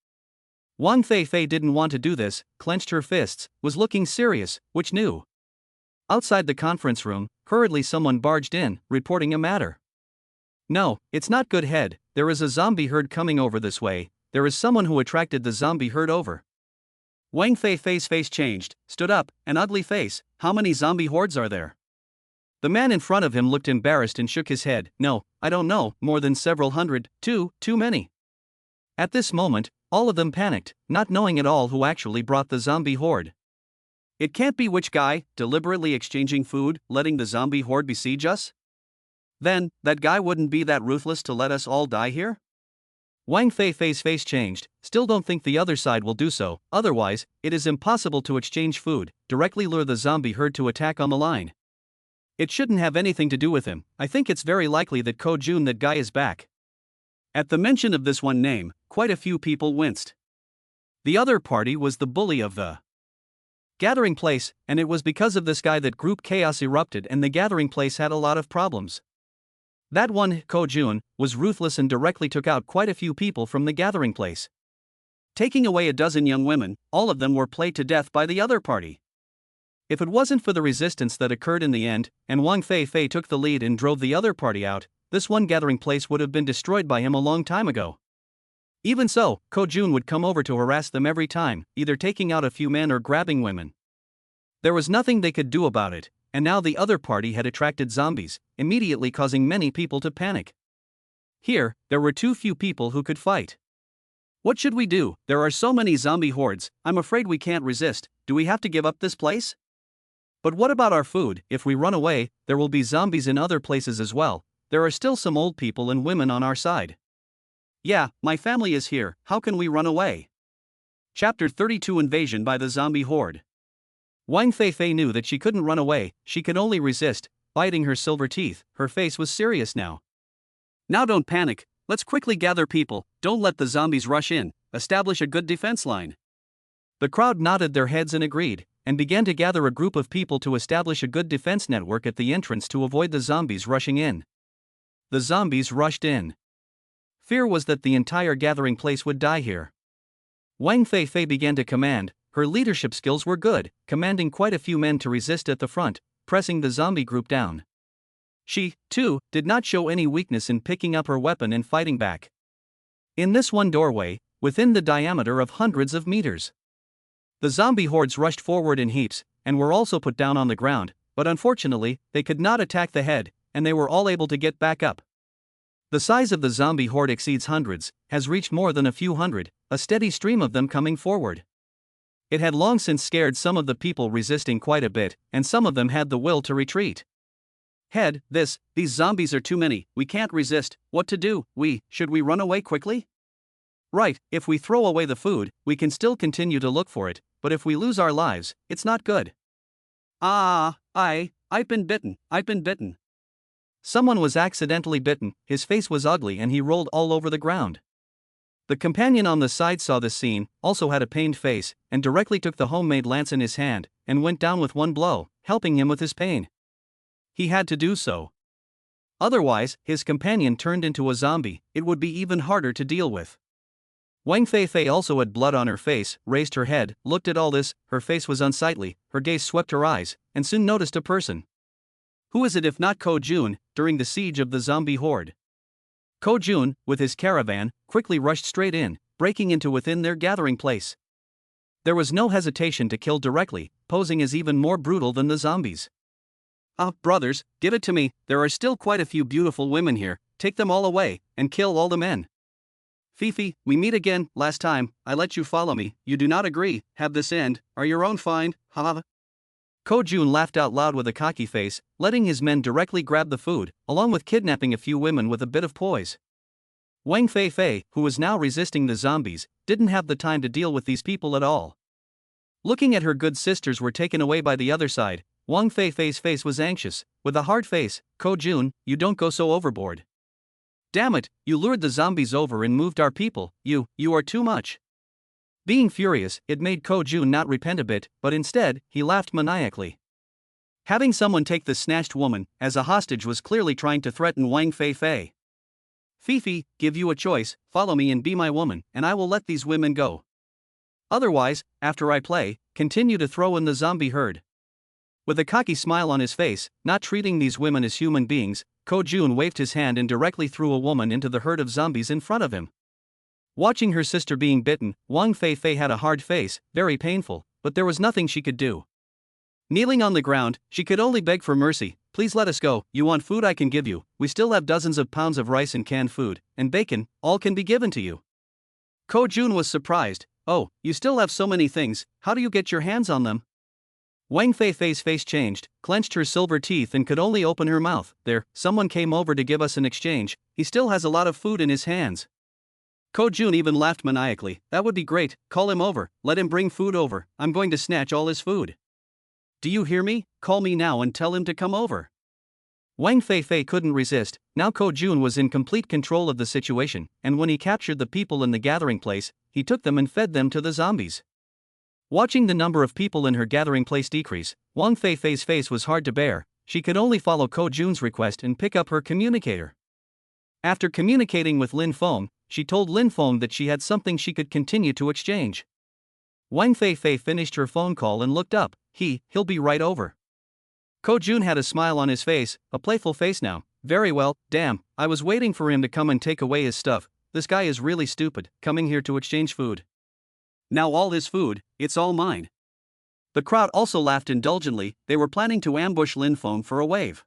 Wang Fei didn't want to do this, clenched her fists, was looking serious, which knew. Outside the conference room, hurriedly someone barged in, reporting a matter. No, it's not good head, there is a zombie herd coming over this way, there is someone who attracted the zombie herd over. Wang Fei's face changed, stood up, an ugly face, how many zombie hordes are there? The man in front of him looked embarrassed and shook his head, no, I don't know, more than several hundred, too many. At this moment, all of them panicked, not knowing at all who actually brought the zombie horde. It can't be which guy, deliberately exchanging food, letting the zombie horde besiege us? Then, that guy wouldn't be that ruthless to let us all die here? Wang Fei's face changed, still don't think the other side will do so, otherwise, it is impossible to exchange food, directly lure the zombie herd to attack on the line. It shouldn't have anything to do with him, I think it's very likely that Ko Jun that guy is back. At the mention of this one name, quite a few people winced. The other party was the bully of the gathering place, and it was because of this guy that group chaos erupted and the gathering place had a lot of problems. That one, Ko Jun, was ruthless and directly took out quite a few people from the gathering place. Taking away a dozen young women, all of them were played to death by the other party. If it wasn't for the resistance that occurred in the end, and Wang Fei took the lead and drove the other party out, this one gathering place would have been destroyed by him a long time ago. Even so, Ko Jun would come over to harass them every time, either taking out a few men or grabbing women. There was nothing they could do about it, and now the other party had attracted zombies, immediately causing many people to panic. Here, there were too few people who could fight. What should we do? There are so many zombie hordes, I'm afraid we can't resist, do we have to give up this place? But what about our food? If we run away, there will be zombies in other places as well, there are still some old people and women on our side. Yeah, my family is here, how can we run away? Chapter 32 Invasion by the Zombie Horde. Wang Fei knew that she couldn't run away, she could only resist, biting her silver teeth, her face was serious now. Now don't panic, let's quickly gather people, don't let the zombies rush in, establish a good defense line. The crowd nodded their heads and agreed, and began to gather a group of people to establish a good defense network at the entrance to avoid the zombies rushing in. The zombies rushed in. Fear was that the entire gathering place would die here. Wang Fei began to command, her leadership skills were good, commanding quite a few men to resist at the front, pressing the zombie group down. She, too, did not show any weakness in picking up her weapon and fighting back. In this one doorway, within the diameter of hundreds of meters, the zombie hordes rushed forward in heaps, and were also put down on the ground, but unfortunately, they could not attack the head, and they were all able to get back up. The size of the zombie horde exceeds hundreds, has reached more than a few hundred, a steady stream of them coming forward. It had long since scared some of the people resisting quite a bit, and some of them had the will to retreat. These zombies are too many, we can't resist, what to do, should we run away quickly? Right, if we throw away the food, we can still continue to look for it, but if we lose our lives, it's not good. I've been bitten. Someone was accidentally bitten, his face was ugly and he rolled all over the ground. The companion on the side saw this scene, also had a pained face, and directly took the homemade lance in his hand, and went down with one blow, helping him with his pain. He had to do so. Otherwise, his companion turned into a zombie, it would be even harder to deal with. Wang Fei also had blood on her face, raised her head, looked at all this, her face was unsightly, her gaze swept her eyes, and soon noticed a person. Who is it if not Ko Jun, during the siege of the zombie horde? Ko Jun, with his caravan, quickly rushed straight in, breaking into within their gathering place. There was no hesitation to kill directly, posing as even more brutal than the zombies. Ah, brothers, give it to me, there are still quite a few beautiful women here, take them all away, and kill all the men. Fifi, we meet again, last time, I let you follow me, you do not agree, have this end, are your own find, ha. Ko Jun laughed out loud with a cocky face, letting his men directly grab the food, along with kidnapping a few women with a bit of poise. Wang Fei, who was now resisting the zombies, didn't have the time to deal with these people at all. Looking at her good sisters were taken away by the other side, Wang Fei's face was anxious, with a hard face. Ko Jun, you don't go so overboard. Damn it, you lured the zombies over and moved our people, you are too much. Being furious, it made Ko Jun not repent a bit, but instead, he laughed maniacally. Having someone take the snatched woman as a hostage was clearly trying to threaten Wang Fei. Fifi, give you a choice, follow me and be my woman, and I will let these women go. Otherwise, after I play, continue to throw in the zombie herd. With a cocky smile on his face, not treating these women as human beings, Ko Jun waved his hand and directly threw a woman into the herd of zombies in front of him. Watching her sister being bitten, Wang Fei had a hard face, very painful, but there was nothing she could do. Kneeling on the ground, she could only beg for mercy, please let us go, you want food I can give you, we still have dozens of pounds of rice and canned food, and bacon, all can be given to you. Ko Jun was surprised, oh, you still have so many things, how do you get your hands on them? Wang Fei's face changed, clenched her silver teeth and could only open her mouth. There, someone came over to give us an exchange, he still has a lot of food in his hands. Ko Jun even laughed maniacally, that would be great, call him over, let him bring food over, I'm going to snatch all his food. Do you hear me? Call me now and tell him to come over. Wang Fei couldn't resist, now Ko Jun was in complete control of the situation, and when he captured the people in the gathering place, he took them and fed them to the zombies. Watching the number of people in her gathering place decrease, Wang Fei's face was hard to bear, she could only follow Ko Jun's request and pick up her communicator. After communicating with Lin Feng, she told Lin Feng that she had something she could continue to exchange. Wang Fei finished her phone call and looked up, he'll be right over. Ko Jun had a smile on his face, a playful face now, very well, damn, I was waiting for him to come and take away his stuff, this guy is really stupid, coming here to exchange food. Now all his food, it's all mine. The crowd also laughed indulgently, they were planning to ambush Lin Feng for a wave.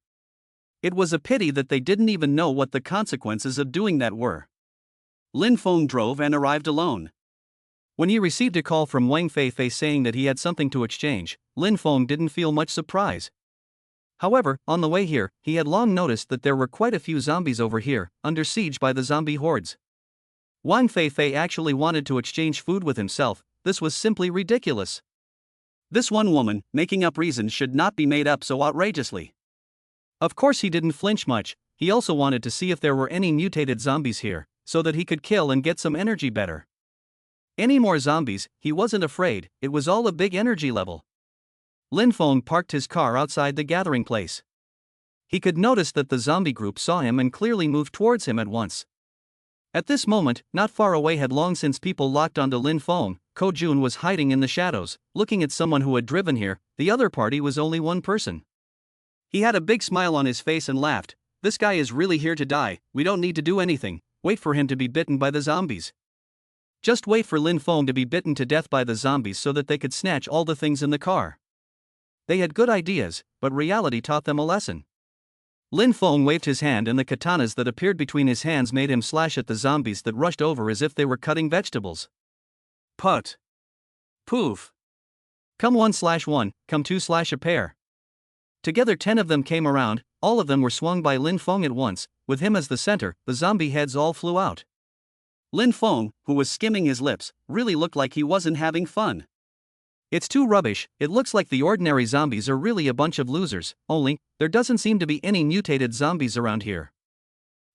It was a pity that they didn't even know what the consequences of doing that were. Lin Feng drove and arrived alone. When he received a call from Wang Fei saying that he had something to exchange, Lin Feng didn't feel much surprise. However, on the way here, he had long noticed that there were quite a few zombies over here, under siege by the zombie hordes. Wang Fei actually wanted to exchange food with himself, this was simply ridiculous. This one woman, making up reasons should not be made up so outrageously. Of course he didn't flinch much, he also wanted to see if there were any mutated zombies here, so that he could kill and get some energy better. Any more zombies, he wasn't afraid, it was all a big energy level. Lin Feng parked his car outside the gathering place. He could notice that the zombie group saw him and clearly moved towards him at once. At this moment, not far away had long since people locked onto Lin Feng, Ko Jun was hiding in the shadows, looking at someone who had driven here, the other party was only one person. He had a big smile on his face and laughed, this guy is really here to die, we don't need to do anything, wait for him to be bitten by the zombies. Just wait for Lin Feng to be bitten to death by the zombies so that they could snatch all the things in the car. They had good ideas, but reality taught them a lesson. Lin Feng waved his hand and the katanas that appeared between his hands made him slash at the zombies that rushed over as if they were cutting vegetables. Put. Poof. Come 1/1, come 2/ a pair. Together 10 of them came around, all of them were swung by Lin Feng at once, with him as the center, the zombie heads all flew out. Lin Feng, who was skimming his lips, really looked like he wasn't having fun. It's too rubbish, it looks like the ordinary zombies are really a bunch of losers, only, there doesn't seem to be any mutated zombies around here.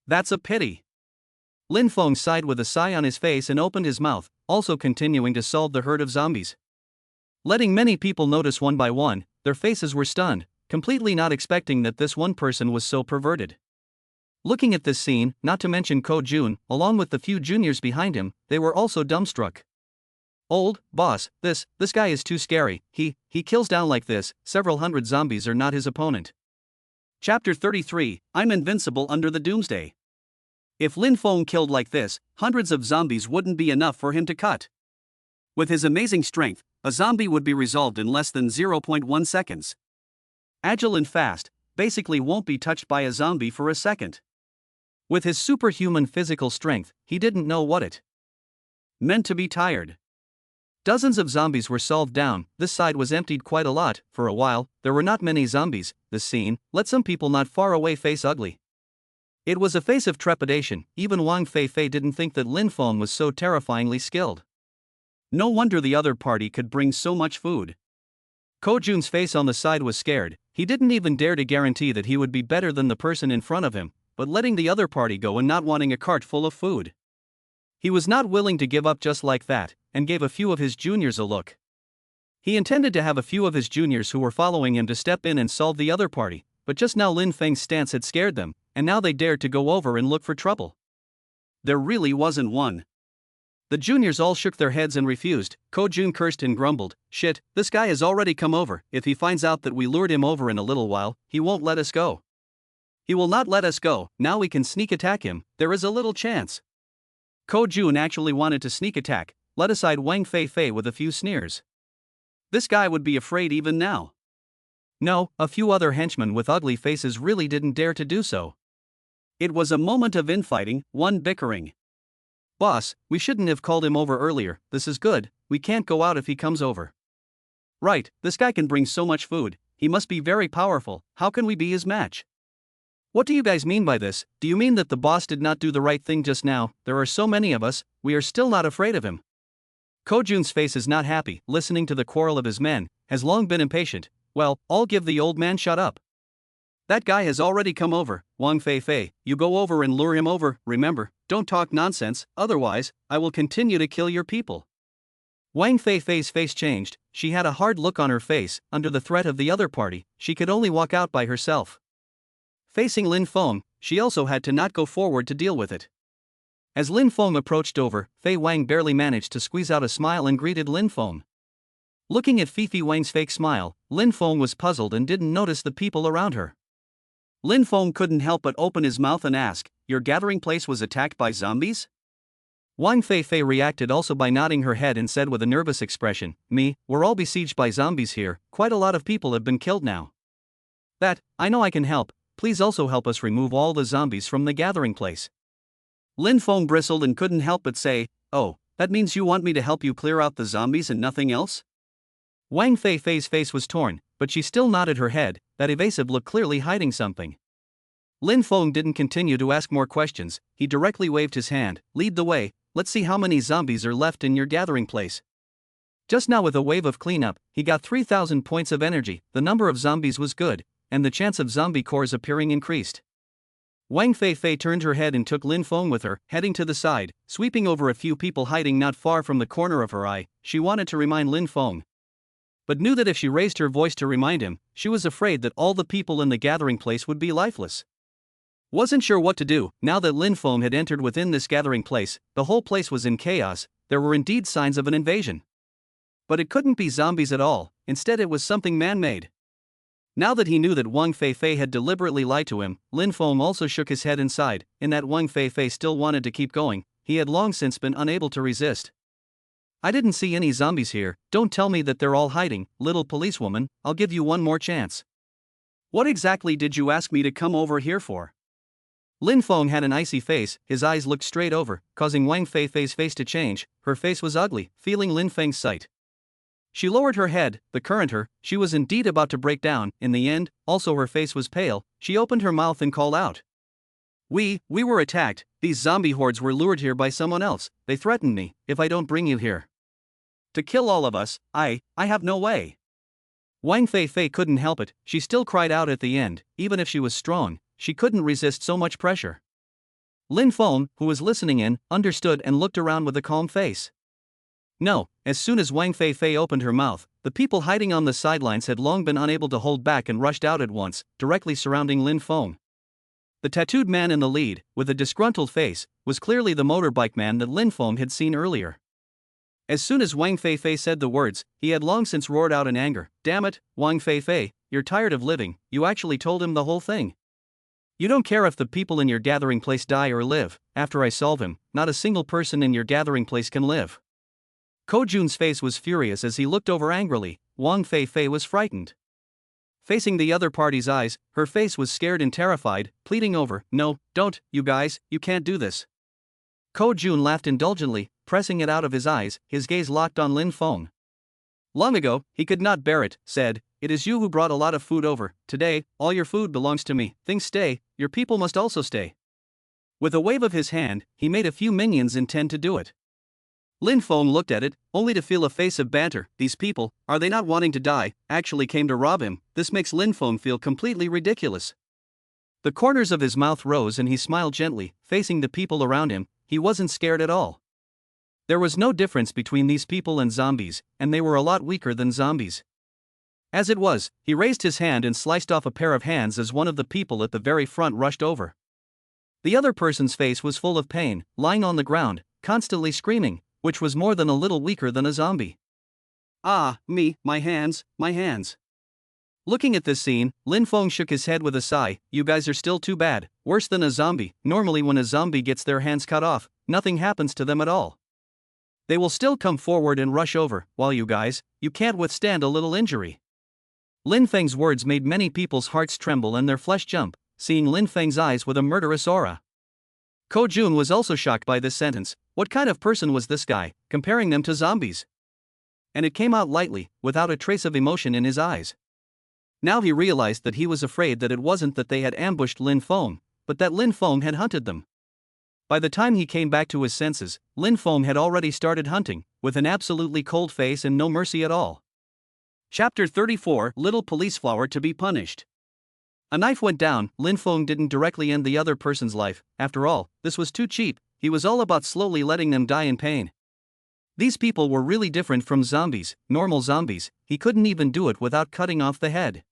That's a pity. Lin Feng sighed with a sigh on his face and opened his mouth, also continuing to solve the herd of zombies. Letting many people notice one by one, their faces were stunned, completely not expecting that this one person was so perverted. Looking at this scene, not to mention Ko Jun, along with the few juniors behind him, they were also dumbstruck. Old boss, this guy is too scary, he kills down like this, several hundred zombies are not his opponent. Chapter 33, I'm invincible under the doomsday. If Lin Feng killed like this, hundreds of zombies wouldn't be enough for him to cut. With his amazing strength, a zombie would be resolved in less than 0.1 seconds. Agile and fast, basically won't be touched by a zombie for a second. With his superhuman physical strength, he didn't know what it meant to be tired. Dozens of zombies were solved down, this side was emptied quite a lot. For a while, there were not many zombies. The scene let some people not far away face ugly. It was a face of trepidation. Even Wang Feifei didn't think that Lin Feng was so terrifyingly skilled. No wonder the other party could bring so much food. Ko Jun's face on the side was scared. He didn't even dare to guarantee that he would be better than the person in front of him, but letting the other party go and not wanting a cart full of food. He was not willing to give up just like that, and gave a few of his juniors a look. He intended to have a few of his juniors who were following him to step in and solve the other party, but just now Lin Feng's stance had scared them, and now they dared to go over and look for trouble. There really wasn't one. The juniors all shook their heads and refused. Ko Jun cursed and grumbled, "Shit, this guy has already come over. If he finds out that we lured him over in a little while, he won't let us go. He will not let us go. Now we can sneak attack him, there is a little chance." Ko Jun actually wanted to sneak attack, let aside Wang Feifei with a few sneers. This guy would be afraid even now. No, a few other henchmen with ugly faces really didn't dare to do so. It was a moment of infighting, one bickering. "Boss, we shouldn't have called him over earlier. This is good, we can't go out if he comes over." "Right, this guy can bring so much food, he must be very powerful, how can we be his match?" "What do you guys mean by this? Do you mean that the boss did not do the right thing just now? There are so many of us, we are still not afraid of him." Ko Jun's face is not happy, listening to the quarrel of his men, has long been impatient. "Well, I'll give the old man shut up. That guy has already come over. Wang Feifei, you go over and lure him over, remember, don't talk nonsense, otherwise, I will continue to kill your people." Wang Feifei's face changed, she had a hard look on her face. Under the threat of the other party, she could only walk out by herself. Facing Lin Feng, she also had to not go forward to deal with it. As Lin Feng approached over, Fei Wang barely managed to squeeze out a smile and greeted Lin Feng. Looking at Fifi Wang's fake smile, Lin Feng was puzzled and didn't notice the people around her. Lin Feng couldn't help but open his mouth and ask, "Your gathering place was attacked by zombies?" Wang Feifei reacted also by nodding her head and said with a nervous expression, "We're all besieged by zombies here, quite a lot of people have been killed now." "That, I know I can help, please also help us remove all the zombies from the gathering place." Lin Feng bristled and couldn't help but say, "Oh, that means you want me to help you clear out the zombies and nothing else?" Wang Feifei's face was torn, but she still nodded her head, that evasive look clearly hiding something. Lin Feng didn't continue to ask more questions, he directly waved his hand, "Lead the way, let's see how many zombies are left in your gathering place." Just now with a wave of cleanup, he got 3,000 points of energy, the number of zombies was good, and the chance of zombie cores appearing increased. Wang Feifei turned her head and took Lin Feng with her, heading to the side, sweeping over a few people hiding not far from the corner of her eye. She wanted to remind Lin Feng, but knew that if she raised her voice to remind him, she was afraid that all the people in the gathering place would be lifeless. Wasn't sure what to do. Now that Lin Feng had entered within this gathering place, the whole place was in chaos. There were indeed signs of an invasion, but it couldn't be zombies at all, instead it was something man-made. Now that he knew that Wang Feifei had deliberately lied to him, Lin Feng also shook his head and sighed. In that Wang Feifei still wanted to keep going, he had long since been unable to resist. "I didn't see any zombies here, don't tell me that they're all hiding, little policewoman, I'll give you one more chance." "What exactly did you ask me to come over here for?" Lin Feng had an icy face, his eyes looked straight over, causing Wang Feifei's face to change. Her face was ugly, feeling Lin Feng's sight. She lowered her head, the current her, she was indeed about to break down. In the end, also her face was pale, she opened her mouth and called out. We were attacked, these zombie hordes were lured here by someone else, they threatened me, if I don't bring you here to kill all of us, I have no way." Wang Feifei couldn't help it, she still cried out at the end, even if she was strong, she couldn't resist so much pressure. Lin Feng, who was listening in, understood and looked around with a calm face. No, as soon as Wang Feifei opened her mouth, the people hiding on the sidelines had long been unable to hold back and rushed out at once, directly surrounding Lin Feng. The tattooed man in the lead, with a disgruntled face, was clearly the motorbike man that Lin Feng had seen earlier. As soon as Wang Feifei said the words, he had long since roared out in anger, "Damn it, Wang Feifei, you're tired of living, you actually told him the whole thing. You don't care if the people in your gathering place die or live, after I solve him, not a single person in your gathering place can live. Ko Jun's face was furious as he looked over angrily. Wang Fei was frightened. Facing the other party's eyes, her face was scared and terrified, pleading over, "No, don't, you guys, you can't do this." Ko Jun laughed indulgently, pressing it out of his eyes, his gaze locked on Lin Feng. Long ago, he could not bear it, said, "It is you who brought a lot of food over. Today, all your food belongs to me. Things stay, your people must also stay." With a wave of his hand, he made a few minions intend to do it. Lin Feng looked at it, only to feel a face of banter. These people, are they not wanting to die, actually came to rob him. This makes Lin Feng feel completely ridiculous. The corners of his mouth rose and he smiled gently, facing the people around him. He wasn't scared at all. There was no difference between these people and zombies, and they were a lot weaker than zombies. As it was, he raised his hand and sliced off a pair of hands as one of the people at the very front rushed over. The other person's face was full of pain, lying on the ground, constantly screaming, which was more than a little weaker than a zombie. "Ah, me, my hands, my hands." Looking at this scene, Lin Feng shook his head with a sigh. "You guys are still too bad, worse than a zombie. Normally when a zombie gets their hands cut off, nothing happens to them at all. They will still come forward and rush over, while you guys, you can't withstand a little injury." Lin Feng's words made many people's hearts tremble and their flesh jump, seeing Lin Feng's eyes with a murderous aura. Ko Jun was also shocked by this sentence. What kind of person was this guy, comparing them to zombies? And it came out lightly, without a trace of emotion in his eyes. Now he realized that he was afraid that it wasn't that they had ambushed Lin Feng, but that Lin Feng had hunted them. By the time he came back to his senses, Lin Feng had already started hunting, with an absolutely cold face and no mercy at all. Chapter 34, Little Police Flower to be Punished. A knife went down. Lin Feng didn't directly end the other person's life. After all, this was too cheap. He was all about slowly letting them die in pain. These people were really different from zombies, normal zombies. He couldn't even do it without cutting off the head.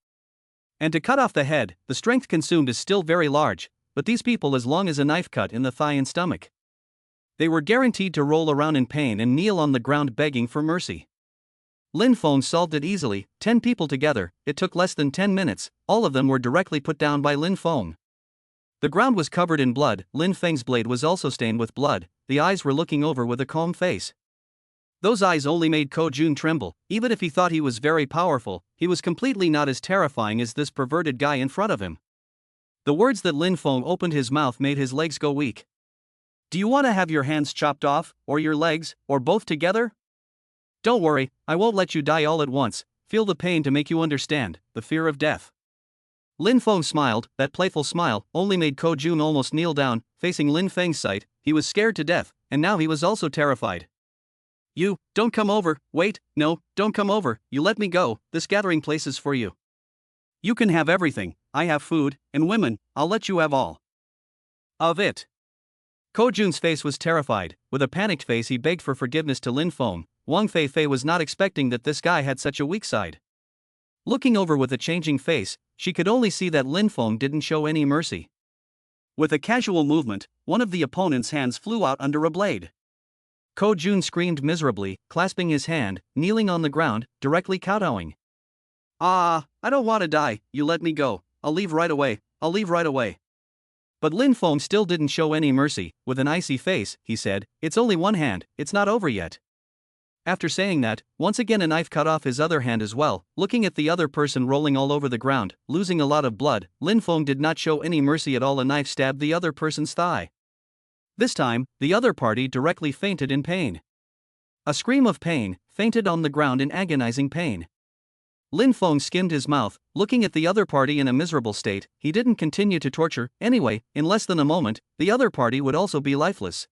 And to cut off the head, the strength consumed is still very large, but these people as long as a knife cut in the thigh and stomach. They were guaranteed to roll around in pain and kneel on the ground begging for mercy. Lin Feng solved it easily, 10 people together. It took less than 10 minutes, all of them were directly put down by Lin Feng. The ground was covered in blood. Lin Feng's blade was also stained with blood. The eyes were looking over with a calm face. Those eyes only made Ko Jun tremble. Even if he thought he was very powerful, he was completely not as terrifying as this perverted guy in front of him. The words that Lin Feng opened his mouth made his legs go weak. "Do you want to have your hands chopped off, or your legs, or both together? Don't worry, I won't let you die all at once. Feel the pain to make you understand, the fear of death." Lin Feng smiled. That playful smile only made Ko Jun almost kneel down, facing Lin Feng's sight. He was scared to death, and now he was also terrified. "You, don't come over, wait, no, don't come over, you let me go, this gathering place is for you. You can have everything, I have food, and women, I'll let you have all of it." Ko Jun's face was terrified. With a panicked face he begged for forgiveness to Lin Feng. Wang Fei was not expecting that this guy had such a weak side. Looking over with a changing face, she could only see that Lin Feng didn't show any mercy. With a casual movement, one of the opponent's hands flew out under a blade. Ko Jun screamed miserably, clasping his hand, kneeling on the ground, directly kowtowing. "Ah, I don't want to die, you let me go, I'll leave right away, I'll leave right away." But Lin Feng still didn't show any mercy. With an icy face, he said, "It's only one hand, it's not over yet." After saying that, once again a knife cut off his other hand as well. Looking at the other person rolling all over the ground, losing a lot of blood, Lin Feng did not show any mercy at all. A knife stabbed the other person's thigh. This time, the other party directly fainted in pain. A scream of pain, fainted on the ground in agonizing pain. Lin Feng skimmed his mouth, looking at the other party in a miserable state. He didn't continue to torture. Anyway, in less than a moment, the other party would also be lifeless.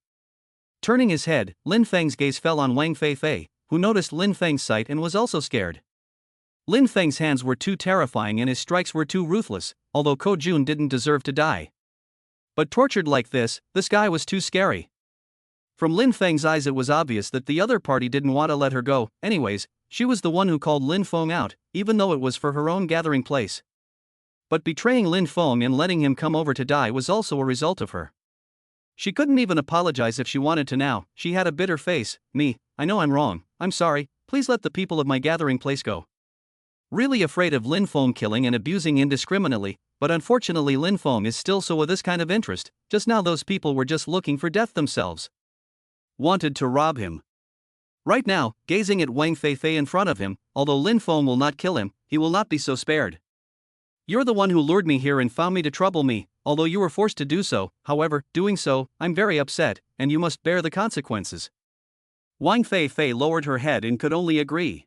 Turning his head, Lin Feng's gaze fell on Wang Fei, who noticed Lin Feng's sight and was also scared. Lin Feng's hands were too terrifying and his strikes were too ruthless, although Ko Jun didn't deserve to die. But tortured like this guy was too scary. From Lin Feng's eyes it was obvious that the other party didn't want to let her go. Anyways, she was the one who called Lin Feng out, even though it was for her own gathering place. But betraying Lin Feng and letting him come over to die was also a result of her. She couldn't even apologize if she wanted to now. She had a bitter face. "Me, I know I'm wrong, I'm sorry, please let the people of my gathering place go." really afraid of Lin Feng killing and abusing indiscriminately, but unfortunately Lin Feng is still so with this kind of interest. Just now those people were just looking for death themselves. Wanted to rob him. Right now, gazing at Wang Feifei in front of him, although Lin Feng will not kill him, he will not be so spared. You're the one who lured me here and found me to trouble me, although you were forced to do so. However, doing so, I'm very upset, and you must bear the consequences. Wang Feifei lowered her head and could only agree.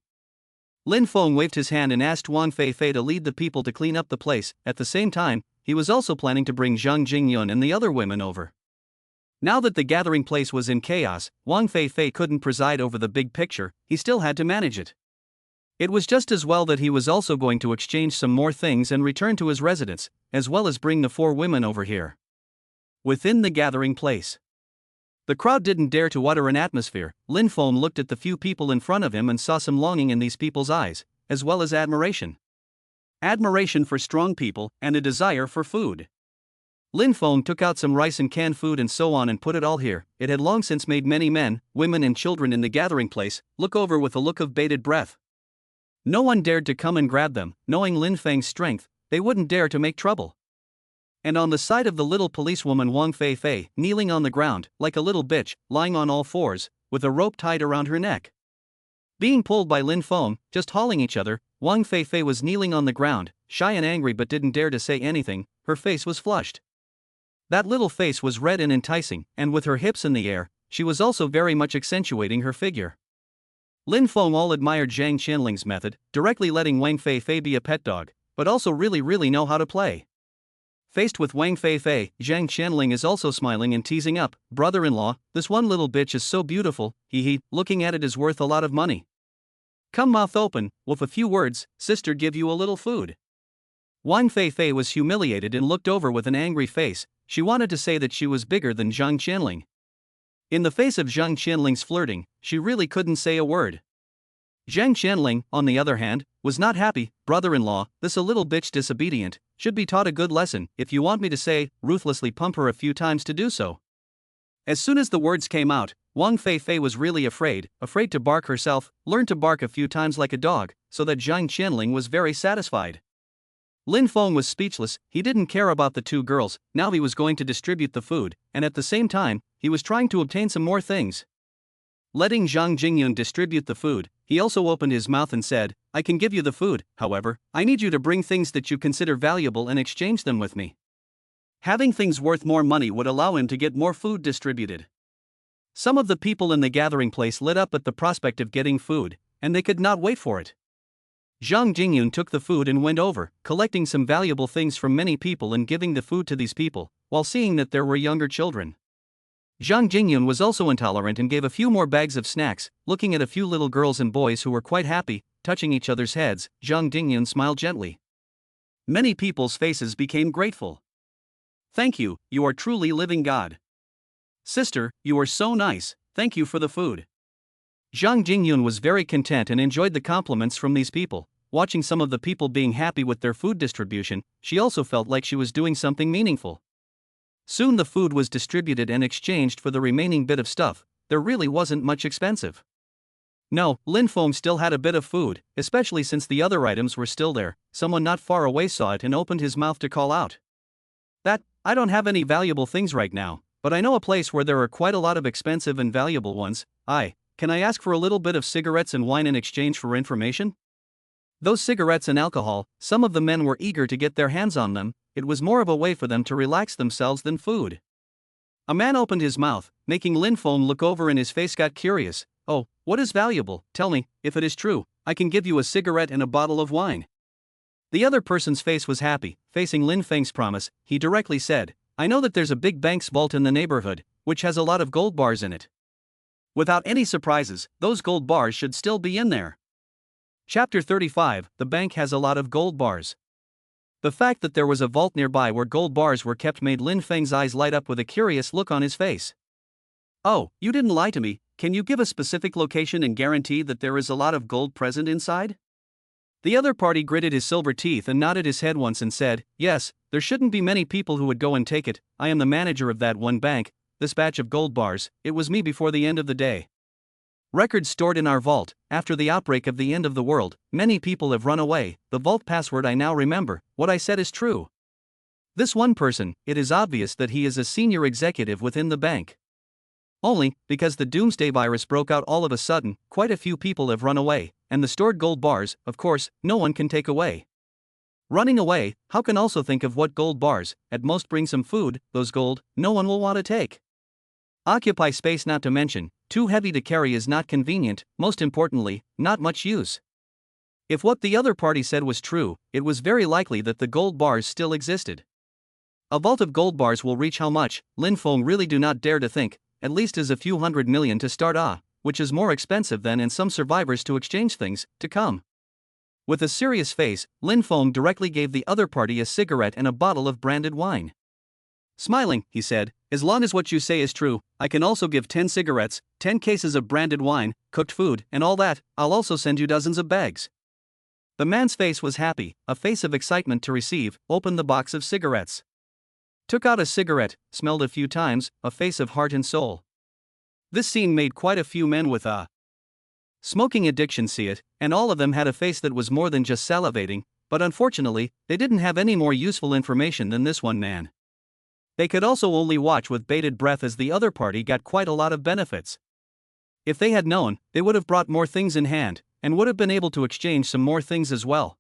Lin Feng waved his hand and asked Wang Feifei to lead the people to clean up the place. At the same time, he was also planning to bring Zhang, Jingyun and the other women over. Now that the gathering place was in chaos, Wang Feifei couldn't preside over the big picture, he still had to manage it. It was just as well that he was also going to exchange some more things and return to his residence, as well as bring the 4 women over here. Within the gathering place, the crowd didn't dare to utter an atmosphere. Lin Feng looked at the few people in front of him and saw some longing in these people's eyes, as well as admiration. Admiration for strong people, and a desire for food. Lin Feng took out some rice and canned food and so on and put it all here. It had long since made many men, women and children in the gathering place look over with a look of bated breath. No one dared to come and grab them, knowing Lin Feng's strength, they wouldn't dare to make trouble. And on the side of the little policewoman Wang Feifei, kneeling on the ground, like a little bitch, lying on all fours, with a rope tied around her neck. Being pulled by Lin Feng, just hauling each other, Wang Feifei was kneeling on the ground, shy and angry but didn't dare to say anything. Her face was flushed. That little face was red and enticing, and with her hips in the air, she was also very much accentuating her figure. Lin Feng all admired Zhang Qianling's method, directly letting Wang Feifei be a pet dog, but also really know how to play. Faced with Wang Feifei, Zhang Qianling is also smiling and teasing up, brother-in-law, this one little bitch is so beautiful, looking at it is worth a lot of money. Come mouth open, with a few words, sister give you a little food. Wang Feifei was humiliated and looked over with an angry face. She wanted to say that she was bigger than Zhang Qianling. In the face of Zhang Qianling's flirting, she really couldn't say a word. Zhang Qianling, on the other hand, was not happy. Brother-in-law, this a little bitch disobedient, should be taught a good lesson. If you want me to say, ruthlessly pump her a few times to do so. As soon as the words came out, Wang Feifei was really afraid to bark herself, learned to bark a few times like a dog, so that Zhang Qianling was very satisfied. Lin Feng was speechless. He didn't care about the 2 girls, now he was going to distribute the food, and at the same time, he was trying to obtain some more things. Letting Zhang Jingyun distribute the food, he also opened his mouth and said, I can give you the food, however, I need you to bring things that you consider valuable and exchange them with me. Having things worth more money would allow him to get more food distributed. Some of the people in the gathering place lit up at the prospect of getting food, and they could not wait for it. Zhang Jingyun took the food and went over, collecting some valuable things from many people and giving the food to these people, while seeing that there were younger children. Zhang Jingyun was also intolerant and gave a few more bags of snacks, looking at a few little girls and boys who were quite happy, touching each other's heads. Zhang Jingyun smiled gently. Many people's faces became grateful. Thank you, you are truly living God. Sister, you are so nice, thank you for the food. Zhang Jingyun was very content and enjoyed the compliments from these people. Watching some of the people being happy with their food distribution, she also felt like she was doing something meaningful. Soon the food was distributed and exchanged for the remaining bit of stuff. There really wasn't much expensive. No, Lin Feng still had a bit of food, especially since the other items were still there. Someone not far away saw it and opened his mouth to call out. I don't have any valuable things right now, but I know a place where there are quite a lot of expensive and valuable ones. Can I ask for a little bit of cigarettes and wine in exchange for information? Those cigarettes and alcohol, some of the men were eager to get their hands on them. It was more of a way for them to relax themselves than food. A man opened his mouth, making Lin Feng look over and his face got curious. Oh, what is valuable? Tell me, if it is true, I can give you a cigarette and a bottle of wine. The other person's face was happy. Facing Lin Feng's promise, he directly said, I know that there's a big bank's vault in the neighborhood, which has a lot of gold bars in it. Without any surprises, those gold bars should still be in there. Chapter 35, The bank has a lot of gold bars. The fact that there was a vault nearby where gold bars were kept made Lin Feng's eyes light up with a curious look on his face. Oh, you didn't lie to me. Can you give a specific location and guarantee that there is a lot of gold present inside? The other party gritted his silver teeth and nodded his head once and said, yes, there shouldn't be many people who would go and take it. I am the manager of that one bank. This batch of gold bars, it was me before the end of the day. Records stored in our vault. After the outbreak of the end of the world, many people have run away. The vault password I now remember. What I said is true. This one person, it is obvious that he is a senior executive within the bank. Only, because the doomsday virus broke out all of a sudden, quite a few people have run away, and the stored gold bars, of course, no one can take away. Running away, how can also think of what gold bars, at most bring some food, those gold, no one will want to take. Occupy space, not to mention, too heavy to carry is not convenient, most importantly, not much use. If what the other party said was true, it was very likely that the gold bars still existed. A vault of gold bars will reach how much, Lin Feng really do not dare to think, at least as a few $100 million to start, which is more expensive than in some survivors to exchange things, to come. With a serious face, Lin Feng directly gave the other party a cigarette and a bottle of branded wine. Smiling, he said, as long as what you say is true, I can also give 10 cigarettes, 10 cases of branded wine, cooked food, and all that. I'll also send you dozens of bags. The man's face was happy, a face of excitement to receive, opened the box of cigarettes. Took out a cigarette, smelled a few times, a face of heart and soul. This scene made quite a few men with a smoking addiction see it, and all of them had a face that was more than just salivating, but unfortunately, they didn't have any more useful information than this one man. They could also only watch with bated breath as the other party got quite a lot of benefits. If they had known, they would have brought more things in hand, and would have been able to exchange some more things as well.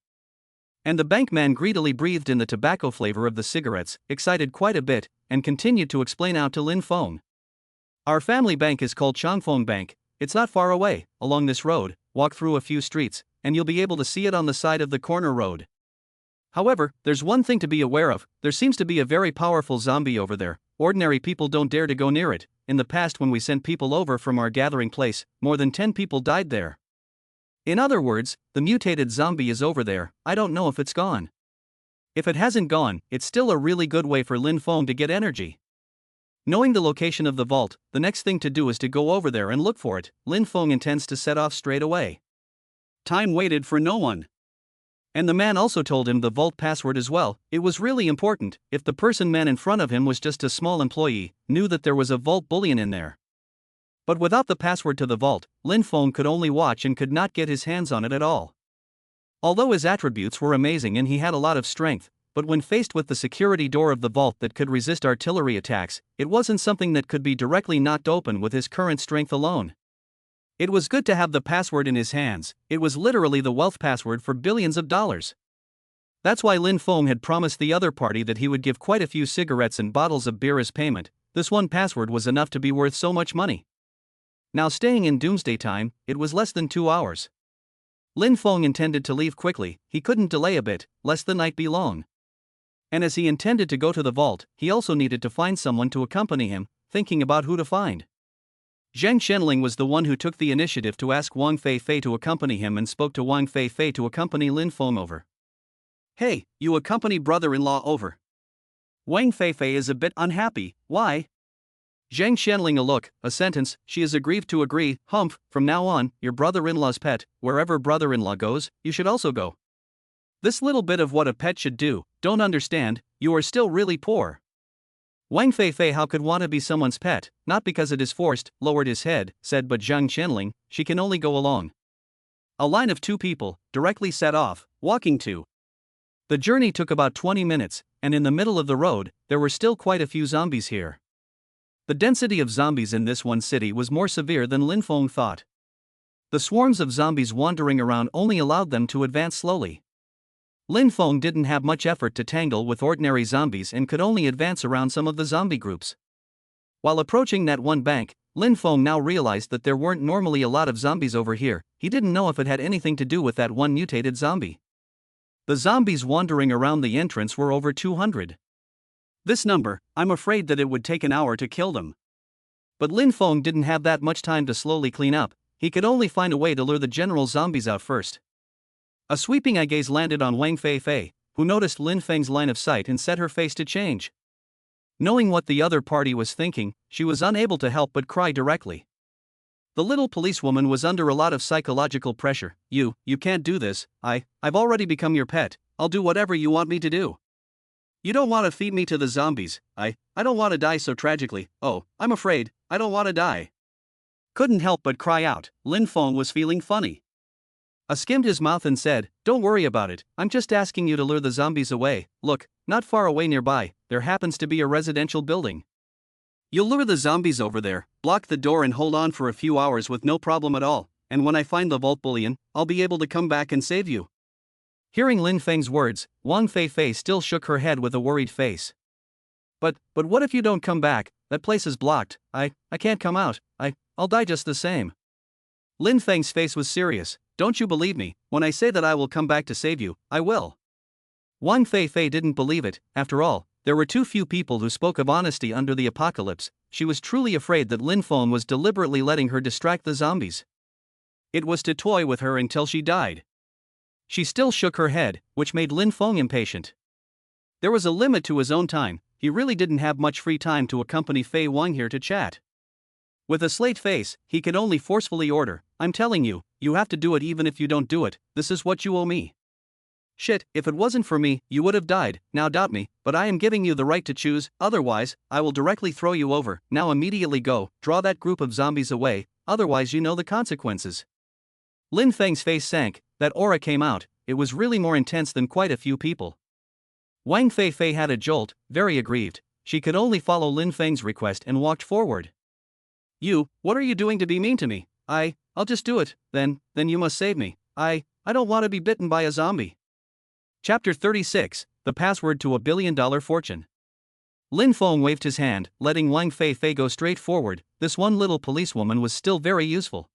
And the bankman greedily breathed in the tobacco flavor of the cigarettes, excited quite a bit, and continued to explain out to Lin Feng. Our family bank is called Changfeng Bank. It's not far away, along this road, walk through a few streets, and you'll be able to see it on the side of the corner road. However, there's one thing to be aware of, there seems to be a very powerful zombie over there. Ordinary people don't dare to go near it. In the past, when we sent people over from our gathering place, more than 10 people died there. In other words, the mutated zombie is over there. I don't know if it's gone. If it hasn't gone, it's still a really good way for Lin Feng to get energy. Knowing the location of the vault, the next thing to do is to go over there and look for it. Lin Feng intends to set off straight away. Time waited for no one. And the man also told him the vault password as well. It was really important. If the man in front of him was just a small employee, knew that there was a vault bullion in there. But without the password to the vault, Lin Feng could only watch and could not get his hands on it at all. Although his attributes were amazing and he had a lot of strength, but when faced with the security door of the vault that could resist artillery attacks, it wasn't something that could be directly knocked open with his current strength alone. It was good to have the password in his hands. It was literally the wealth password for billions of dollars. That's why Lin Feng had promised the other party that he would give quite a few cigarettes and bottles of beer as payment. This one password was enough to be worth so much money. Now, staying in doomsday time, it was less than 2 hours. Lin Feng intended to leave quickly. He couldn't delay a bit, lest the night be long. And as he intended to go to the vault, he also needed to find someone to accompany him, thinking about who to find. Zhang Shenling was the one who took the initiative to ask Wang Feifei to accompany him and spoke to Wang Feifei to accompany Lin Feng over. Hey, you accompany brother-in-law over. Wang Feifei is a bit unhappy. Why? Zhang Shenling a look, a sentence, she is aggrieved to agree. Humph, from now on, your brother-in-law's pet, wherever brother-in-law goes, you should also go. This little bit of what a pet should do, don't understand, you are still really poor. Wang Feifei how could want to be someone's pet, not because it is forced, lowered his head, said but Zhang Shenling, she can only go along. A line of 2 people, directly set off, walking to. The journey took about 20 minutes, and in the middle of the road, there were still quite a few zombies here. The density of zombies in this one city was more severe than Lin Feng thought. The swarms of zombies wandering around only allowed them to advance slowly. Lin Feng didn't have much effort to tangle with ordinary zombies and could only advance around some of the zombie groups. While approaching that one bank, Lin Feng now realized that there weren't normally a lot of zombies over here. He didn't know if it had anything to do with that one mutated zombie. The zombies wandering around the entrance were over 200. This number, I'm afraid that it would take an hour to kill them. But Lin Feng didn't have that much time to slowly clean up. He could only find a way to lure the general zombies out first. A sweeping eye gaze landed on Wang Feifei, who noticed Lin Feng's line of sight and set her face to change. Knowing what the other party was thinking, she was unable to help but cry directly. The little policewoman was under a lot of psychological pressure. You can't do this. I've already become your pet. I'll do whatever you want me to do. You don't want to feed me to the zombies. I don't want to die so tragically. Oh, I'm afraid, I don't want to die. couldn't help but cry out. Lin Feng was feeling funny. Skimmed his mouth and said, "Don't worry about it, I'm just asking you to lure the zombies away. Look, not far away nearby, there happens to be a residential building. You'll lure the zombies over there, block the door and hold on for a few hours with no problem at all, and when I find the vault bullion, I'll be able to come back and save you." Hearing Lin Feng's words, Wang Fei still shook her head with a worried face. But what if you don't come back? That place is blocked. I can't come out. I'll die just the same." Lin Feng's face was serious. "Don't you believe me? When I say that I will come back to save you, I will." Wang Fei didn't believe it. After all, there were too few people who spoke of honesty under the apocalypse. She was truly afraid that Lin Feng was deliberately letting her distract the zombies. It was to toy with her until she died. She still shook her head, which made Lin Feng impatient. There was a limit to his own time. He really didn't have much free time to accompany Fei Wang here to chat. With a slate face, he could only forcefully order, "I'm telling you, you have to do it even if you don't do it, this is what you owe me." "Shit, if it wasn't for me, you would have died, now doubt me, but I am giving you the right to choose, otherwise, I will directly throw you over. Now immediately go, draw that group of zombies away, otherwise you know the consequences." Lin Feng's face sank, that aura came out, it was really more intense than quite a few people. Wang Fei had a jolt, very aggrieved. She could only follow Lin Feng's request and walked forward. What are you doing to be mean to me?" I'll just do it, then you must save me. I don't want to be bitten by a zombie." Chapter 36, The Password to a $1 Billion Fortune. Lin Feng waved his hand, letting Wang Fei go straight forward. This one little policewoman was still very useful.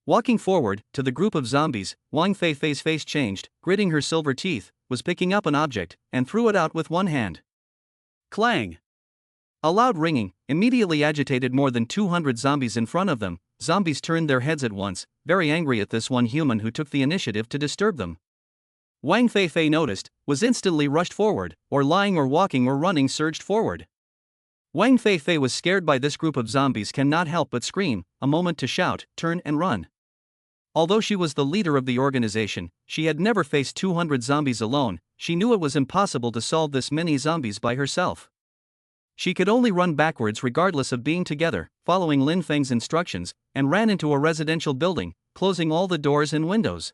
Walking forward, to the group of zombies, Wang Fei's face changed, gritting her silver teeth, was picking up an object, and threw it out with one hand. Clang! A loud ringing immediately agitated more than 200 zombies in front of them. Zombies turned their heads at once, very angry at this one human who took the initiative to disturb them. Wang Fei noticed, was instantly rushed forward, or lying or walking or running surged forward. Wang Fei was scared by this group of zombies, cannot help but scream, a moment to shout, turn and run. Although she was the leader of the organization, she had never faced 200 zombies alone. She knew it was impossible to solve this many zombies by herself. She could only run backwards regardless of being together, following Lin Feng's instructions, and ran into a residential building, closing all the doors and windows.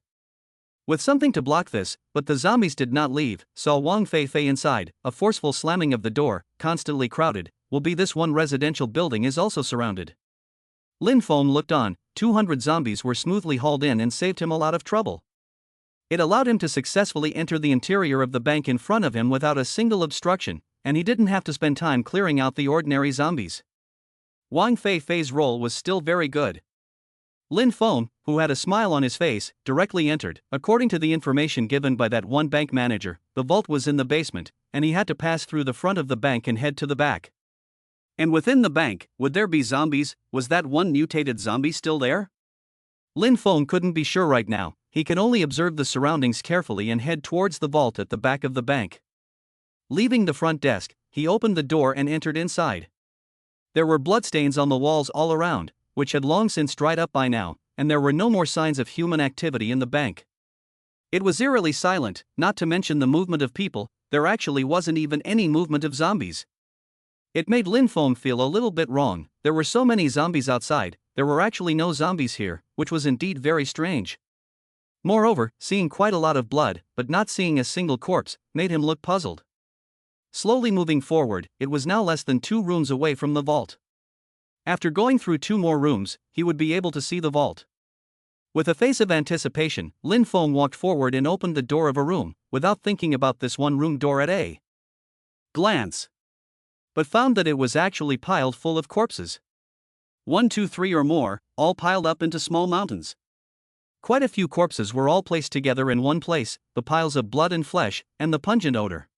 With something to block this, but the zombies did not leave, saw Wang Fei inside, a forceful slamming of the door, constantly crowded, will be this one residential building is also surrounded. Lin Feng looked on, 200 zombies were smoothly hauled in and saved him a lot of trouble. It allowed him to successfully enter the interior of the bank in front of him without a single obstruction, and he didn't have to spend time clearing out the ordinary zombies. Wang Fei's role was still very good. Lin Feng, who had a smile on his face, directly entered. According to the information given by that one bank manager, the vault was in the basement, and he had to pass through the front of the bank and head to the back. And within the bank, would there be zombies? Was that one mutated zombie still there? Lin Feng couldn't be sure right now. He could only observe the surroundings carefully and head towards the vault at the back of the bank. Leaving the front desk, he opened the door and entered inside. There were bloodstains on the walls all around, which had long since dried up by now, and there were no more signs of human activity in the bank. It was eerily silent, not to mention the movement of people. There actually wasn't even any movement of zombies. It made Lin Feng feel a little bit wrong. There were so many zombies outside, there were actually no zombies here, which was indeed very strange. Moreover, seeing quite a lot of blood, but not seeing a single corpse, made him look puzzled. Slowly moving forward, it was now less than 2 rooms away from the vault. After going through 2 more rooms, he would be able to see the vault. With a face of anticipation, Lin Feng walked forward and opened the door of a room, without thinking about this one room door at a glance. But found that it was actually piled full of corpses. 1, 2, 3 or more, all piled up into small mountains. Quite a few corpses were all placed together in one place, the piles of blood and flesh, and the pungent odor.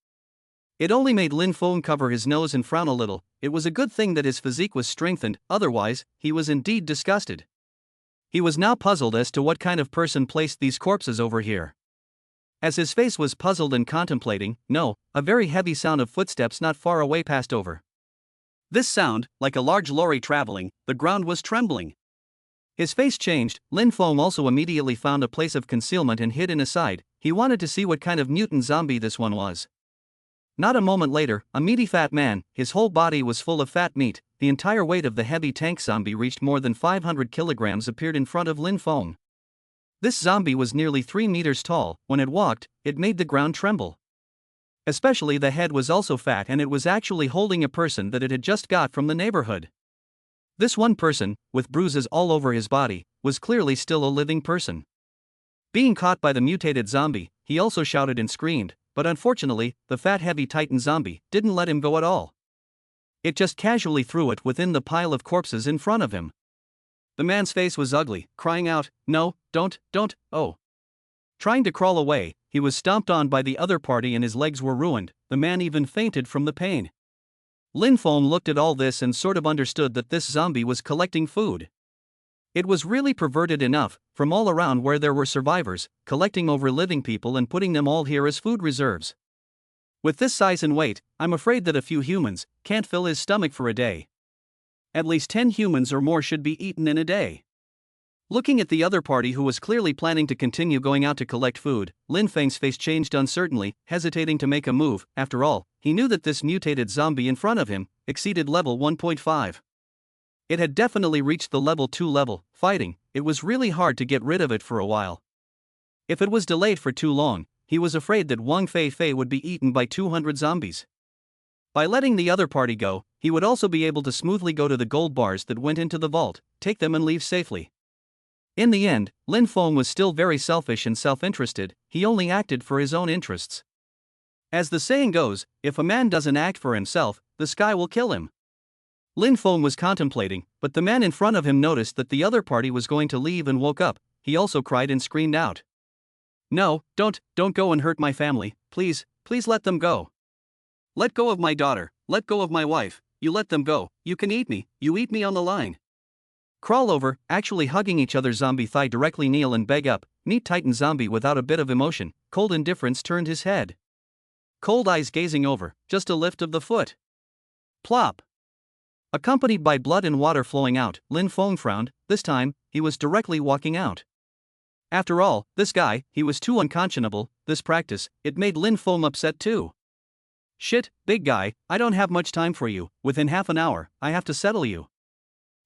It only made Lin Feng cover his nose and frown a little. It was a good thing that his physique was strengthened, otherwise, he was indeed disgusted. He was now puzzled as to what kind of person placed these corpses over here. As his face was puzzled and contemplating, a very heavy sound of footsteps not far away passed over. This sound, like a large lorry traveling, the ground was trembling. His face changed. Lin Feng also immediately found a place of concealment and hid in a side. He wanted to see what kind of mutant zombie this one was. Not a moment later, a meaty fat man, his whole body was full of fat meat, the entire weight of the heavy tank zombie reached more than 500 kilograms appeared in front of Lin Feng. This zombie was nearly 3 meters tall. When it walked, it made the ground tremble. Especially the head was also fat, and it was actually holding a person that it had just got from the neighborhood. This one person, with bruises all over his body, was clearly still a living person. Being caught by the mutated zombie, he also shouted and screamed, but unfortunately, the fat heavy titan zombie didn't let him go at all. It just casually threw it within the pile of corpses in front of him. The man's face was ugly, crying out, "No, don't, oh." Trying to crawl away, he was stomped on by the other party and his legs were ruined. The man even fainted from the pain. Lin Feng looked at all this and sort of understood that this zombie was collecting food. It was really perverted enough, from all around where there were survivors, collecting over living people and putting them all here as food reserves. With this size and weight, I'm afraid that a few humans can't fill his stomach for a day. At least 10 humans or more should be eaten in a day. Looking at the other party who was clearly planning to continue going out to collect food, Lin Feng's face changed uncertainly, hesitating to make a move. After all, he knew that this mutated zombie in front of him exceeded level 1.5. It had definitely reached the level 2 level. Fighting, it was really hard to get rid of it for a while. If it was delayed for too long, he was afraid that Wang Fei would be eaten by 200 zombies. By letting the other party go, he would also be able to smoothly go to the gold bars that went into the vault, take them and leave safely. In the end, Lin Feng was still very selfish and self-interested. He only acted for his own interests. As the saying goes, if a man doesn't act for himself, the sky will kill him. Lin Feng was contemplating, but the man in front of him noticed that the other party was going to leave and woke up. He also cried and screamed out, "No, don't go and hurt my family, please let them go. Let go of my daughter, let go of my wife, you let them go, you can eat me, you eat me on the line." Crawl over, actually hugging each other's zombie thigh directly kneel and beg up. Meat titan zombie without a bit of emotion, cold indifference turned his head. Cold eyes gazing over, just a lift of the foot. Plop. Accompanied by blood and water flowing out, Lin Feng frowned. This time, he was directly walking out. After all, this guy, he was too unconscionable. This practice, it made Lin Feng upset too. "Shit, big guy, I don't have much time for you. Within half an hour, I have to settle you."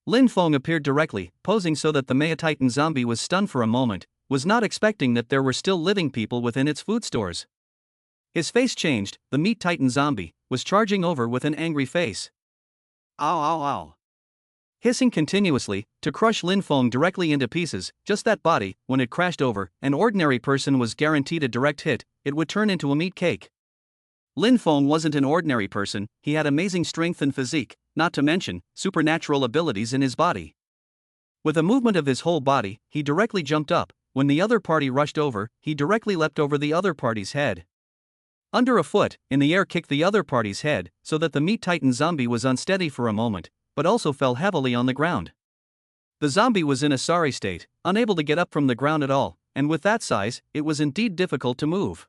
Lin Feng appeared directly, posing so that the Maya Titan zombie was stunned for a moment, was not expecting that there were still living people within its food stores. His face changed. The meat Titan zombie was charging over with an angry face. Ow ow ow. Hissing continuously, to crush Lin Feng directly into pieces. Just that body, when it crashed over, an ordinary person was guaranteed a direct hit, it would turn into a meat cake. Lin Feng wasn't an ordinary person, he had amazing strength and physique, not to mention supernatural abilities in his body. With a movement of his whole body, he directly jumped up. When the other party rushed over, he directly leapt over the other party's head. Under a foot, in the air kicked the other party's head, so that the meat titan zombie was unsteady for a moment, but also fell heavily on the ground. The zombie was in a sorry state, unable to get up from the ground at all, and with that size, it was indeed difficult to move.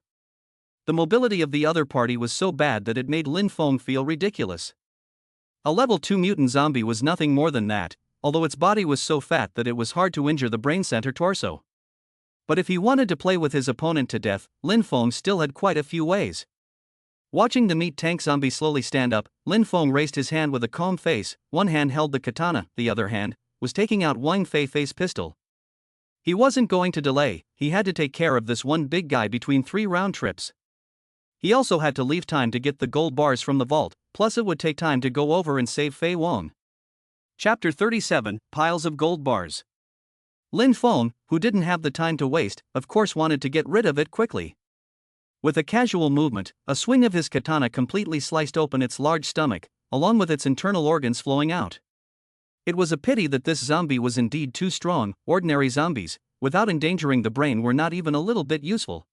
The mobility of the other party was so bad that it made Lin Feng feel ridiculous. A level 2 mutant zombie was nothing more than that, although its body was so fat that it was hard to injure the brain center torso. But if he wanted to play with his opponent to death, Lin Feng still had quite a few ways. Watching the meat tank zombie slowly stand up, Lin Feng raised his hand with a calm face. One hand held the katana, the other hand was taking out Wang Fei's pistol. He wasn't going to delay, he had to take care of this one big guy between 3 round trips. He also had to leave time to get the gold bars from the vault, plus it would take time to go over and save Fei Wang. Chapter 37, Piles of Gold Bars. Lin Feng, who didn't have the time to waste, of course wanted to get rid of it quickly. With a casual movement, a swing of his katana completely sliced open its large stomach, along with its internal organs flowing out. It was a pity that this zombie was indeed too strong. Ordinary zombies, without endangering the brain, were not even a little bit useful.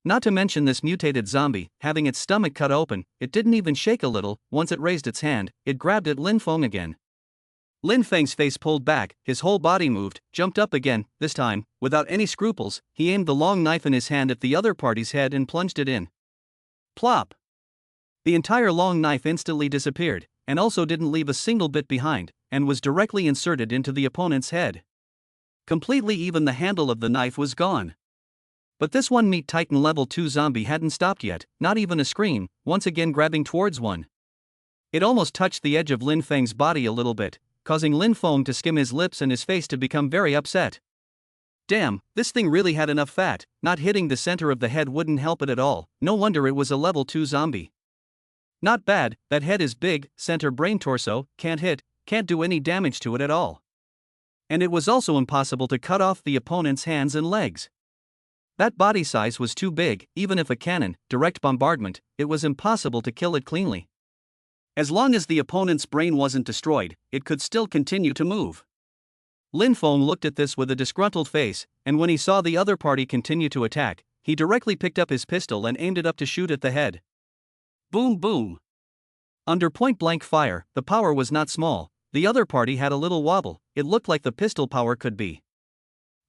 Not to mention this mutated zombie, having its stomach cut open, it didn't even shake a little. Once it raised its hand, it grabbed at Lin Feng again. Lin Feng's face pulled back, his whole body moved, jumped up again. This time, without any scruples, he aimed the long knife in his hand at the other party's head and plunged it in. Plop! The entire long knife instantly disappeared, and also didn't leave a single bit behind, and was directly inserted into the opponent's head. Completely, even the handle of the knife was gone. But this one Meat Titan level 2 zombie hadn't stopped yet, not even a scream, once again grabbing towards one. It almost touched the edge of Lin Feng's body a little bit, causing Lin Feng to skim his lips and his face to become very upset. Damn, this thing really had enough fat, not hitting the center of the head wouldn't help it at all, no wonder it was a level 2 zombie. Not bad, that head is big, center brain torso, can't hit, can't do any damage to it at all. And it was also impossible to cut off the opponent's hands and legs. That body size was too big, even if a cannon, direct bombardment, it was impossible to kill it cleanly. As long as the opponent's brain wasn't destroyed, it could still continue to move. Lin Feng looked at this with a disgruntled face, and when he saw the other party continue to attack, he directly picked up his pistol and aimed it up to shoot at the head. Boom boom. Under point-blank fire, the power was not small. The other party had a little wobble, it looked like the pistol power could be.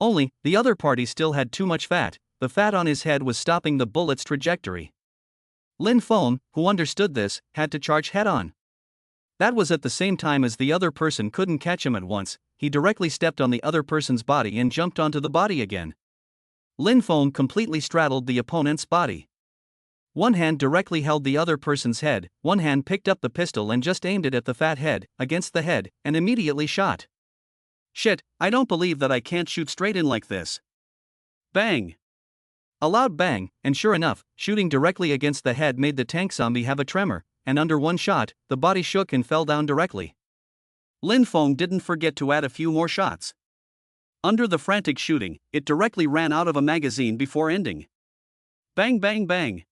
Only, the other party still had too much fat, the fat on his head was stopping the bullet's trajectory. Lin Feng, who understood this, had to charge head-on. That was at the same time as the other person couldn't catch him at once, he directly stepped on the other person's body and jumped onto the body again. Lin Feng completely straddled the opponent's body. One hand directly held the other person's head, one hand picked up the pistol and just aimed it at the fat head, against the head, and immediately shot. Shit, I don't believe that I can't shoot straight in like this. Bang! A loud bang, and sure enough, shooting directly against the head made the tank zombie have a tremor, and under one shot, the body shook and fell down directly. Lin Feng didn't forget to add a few more shots. Under the frantic shooting, it directly ran out of a magazine before ending. Bang bang bang!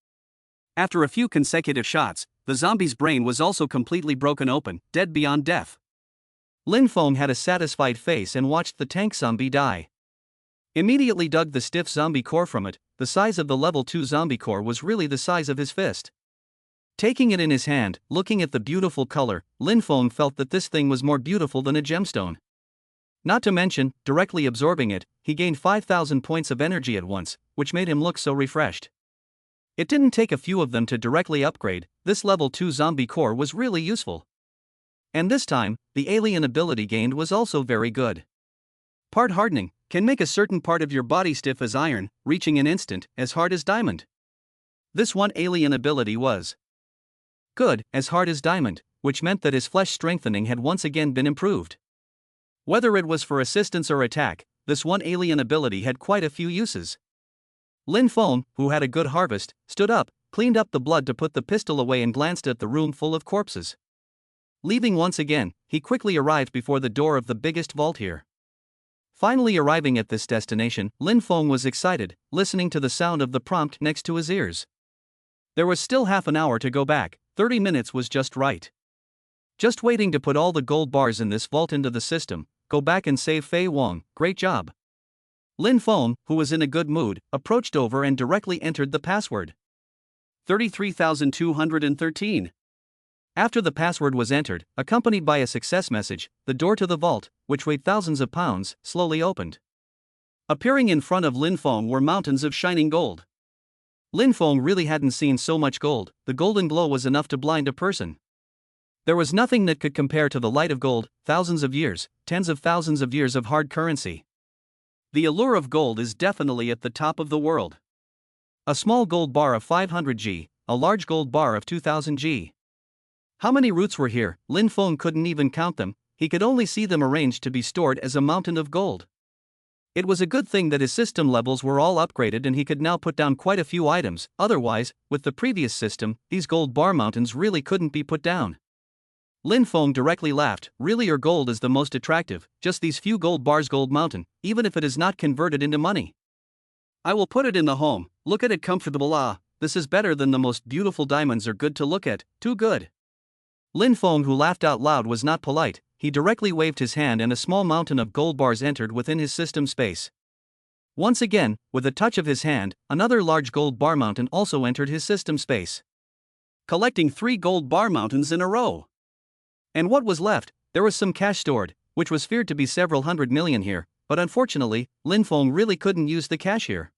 After a few consecutive shots, the zombie's brain was also completely broken open, dead beyond death. Lin Feng had a satisfied face and watched the tank zombie die. Immediately dug the stiff zombie core from it, the size of the level 2 zombie core was really the size of his fist. Taking it in his hand, looking at the beautiful color, Lin Feng felt that this thing was more beautiful than a gemstone. Not to mention, directly absorbing it, he gained 5,000 points of energy at once, which made him look so refreshed. It didn't take a few of them to directly upgrade, this level 2 zombie core was really useful. And this time, the alien ability gained was also very good. Part hardening, can make a certain part of your body stiff as iron, reaching an instant, as hard as diamond. This one alien ability was good, as hard as diamond, which meant that his flesh strengthening had once again been improved. Whether it was for assistance or attack, this one alien ability had quite a few uses. Lin Feng, who had a good harvest, stood up, cleaned up the blood to put the pistol away and glanced at the room full of corpses. Leaving once again, he quickly arrived before the door of the biggest vault here. Finally arriving at this destination, Lin Feng was excited, listening to the sound of the prompt next to his ears. There was still half an hour to go back, 30 minutes was just right. Just waiting to put all the gold bars in this vault into the system, go back and save Fei Wong, great job. Lin Feng, who was in a good mood, approached over and directly entered the password. 33,213. After the password was entered, accompanied by a success message, the door to the vault, which weighed thousands of pounds, slowly opened. Appearing in front of Lin Feng were mountains of shining gold. Lin Feng really hadn't seen so much gold, the golden glow was enough to blind a person. There was nothing that could compare to the light of gold, thousands of years, tens of thousands of years of hard currency. The allure of gold is definitely at the top of the world. A small gold bar of 500 G, a large gold bar of 2000 G. How many roots were here? Lin Feng couldn't even count them, he could only see them arranged to be stored as a mountain of gold. It was a good thing that his system levels were all upgraded and he could now put down quite a few items, otherwise, with the previous system, these gold bar mountains really couldn't be put down. Lin Feng directly laughed, really your gold is the most attractive, just these few gold bars gold mountain, even if it is not converted into money. I will put it in the home, look at it comfortable this is better than the most beautiful diamonds are good to look at, too good. Lin Feng, who laughed out loud, was not polite, he directly waved his hand and a small mountain of gold bars entered within his system space. Once again, with a touch of his hand, another large gold bar mountain also entered his system space. Collecting 3 gold bar mountains in a row. And what was left? There was some cash stored, which was feared to be several hundred million here, but unfortunately, Lin Feng really couldn't use the cash here.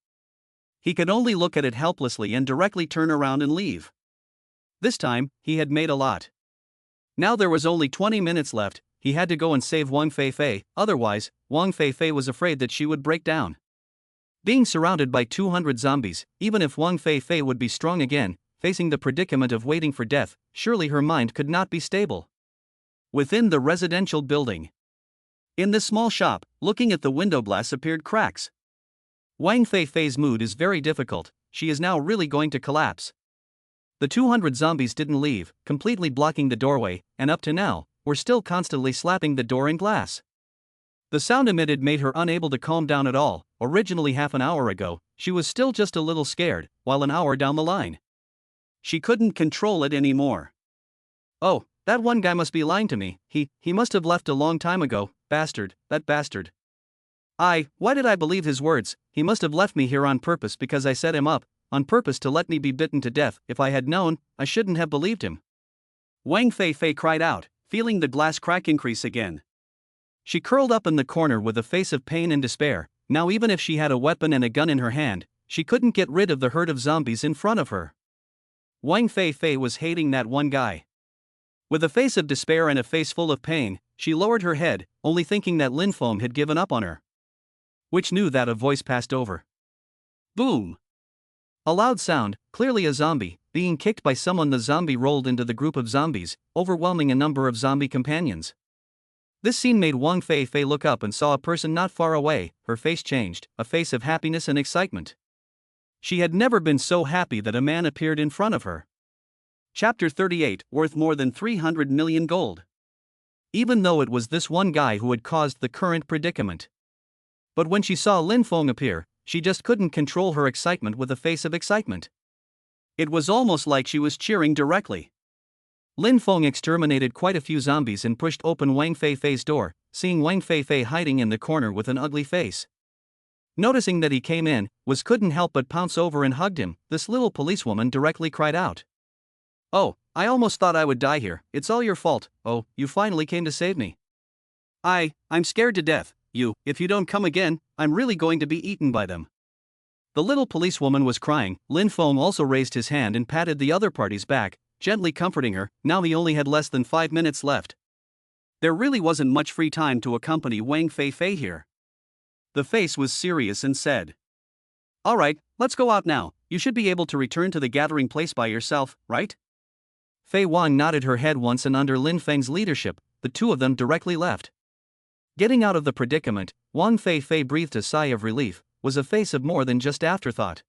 He could only look at it helplessly and directly turn around and leave. This time, he had made a lot. Now there was only 20 minutes left, he had to go and save Wang Feifei, otherwise, Wang Feifei was afraid that she would break down. Being surrounded by 200 zombies, even if Wang Fei would be strong again, facing the predicament of waiting for death, surely her mind could not be stable. Within the residential building. In this small shop, looking at the window glass appeared cracks. Wang Fei's mood is very difficult, she is now really going to collapse. The 200 zombies didn't leave, completely blocking the doorway, and up to now, were still constantly slapping the door and glass. The sound emitted made her unable to calm down at all. Originally half an hour ago, she was still just a little scared, while an hour down the line, she couldn't control it anymore. Oh, that one guy must be lying to me, he must have left a long time ago, bastard, that bastard. Why did I believe his words? He must have left me here on purpose because I set him up, on purpose to let me be bitten to death. If I had known, I shouldn't have believed him. Wang Fei cried out, feeling the glass crack increase again. She curled up in the corner with a face of pain and despair. Now even if she had a weapon and a gun in her hand, she couldn't get rid of the herd of zombies in front of her. Wang Fei was hating that one guy. With a face of despair and a face full of pain, she lowered her head, only thinking that Lin Feng had given up on her. Which knew that a voice passed over. Boom! A loud sound, clearly a zombie, being kicked by someone. The zombie rolled into the group of zombies, overwhelming a number of zombie companions. This scene made Wang Fei look up and saw a person not far away. Her face changed, a face of happiness and excitement. She had never been so happy that a man appeared in front of her. Chapter 38, worth more than 300 million gold. Even though it was this one guy who had caused the current predicament. But when she saw Lin Feng appear, she just couldn't control her excitement with a face of excitement. It was almost like she was cheering directly. Lin Feng exterminated quite a few zombies and pushed open Wang Fei's door, seeing Wang Fei hiding in the corner with an ugly face. Noticing that he came in, couldn't help but pounce over and hugged him. This little policewoman directly cried out. Oh, I almost thought I would die here. It's all your fault. Oh, you finally came to save me. I'm scared to death. If you don't come again, I'm really going to be eaten by them. The little policewoman was crying. Lin Feng also raised his hand and patted the other party's back, gently comforting her. Now he only had less than 5 minutes left. There really wasn't much free time to accompany Wang Fei here. The face was serious and said, Alright, let's go out now. You should be able to return to the gathering place by yourself, right? Fei Wang nodded her head once, and under Lin Feng's leadership, the two of them directly left. Getting out of the predicament, Wang Fei breathed a sigh of relief, was a face of more than just afterthought.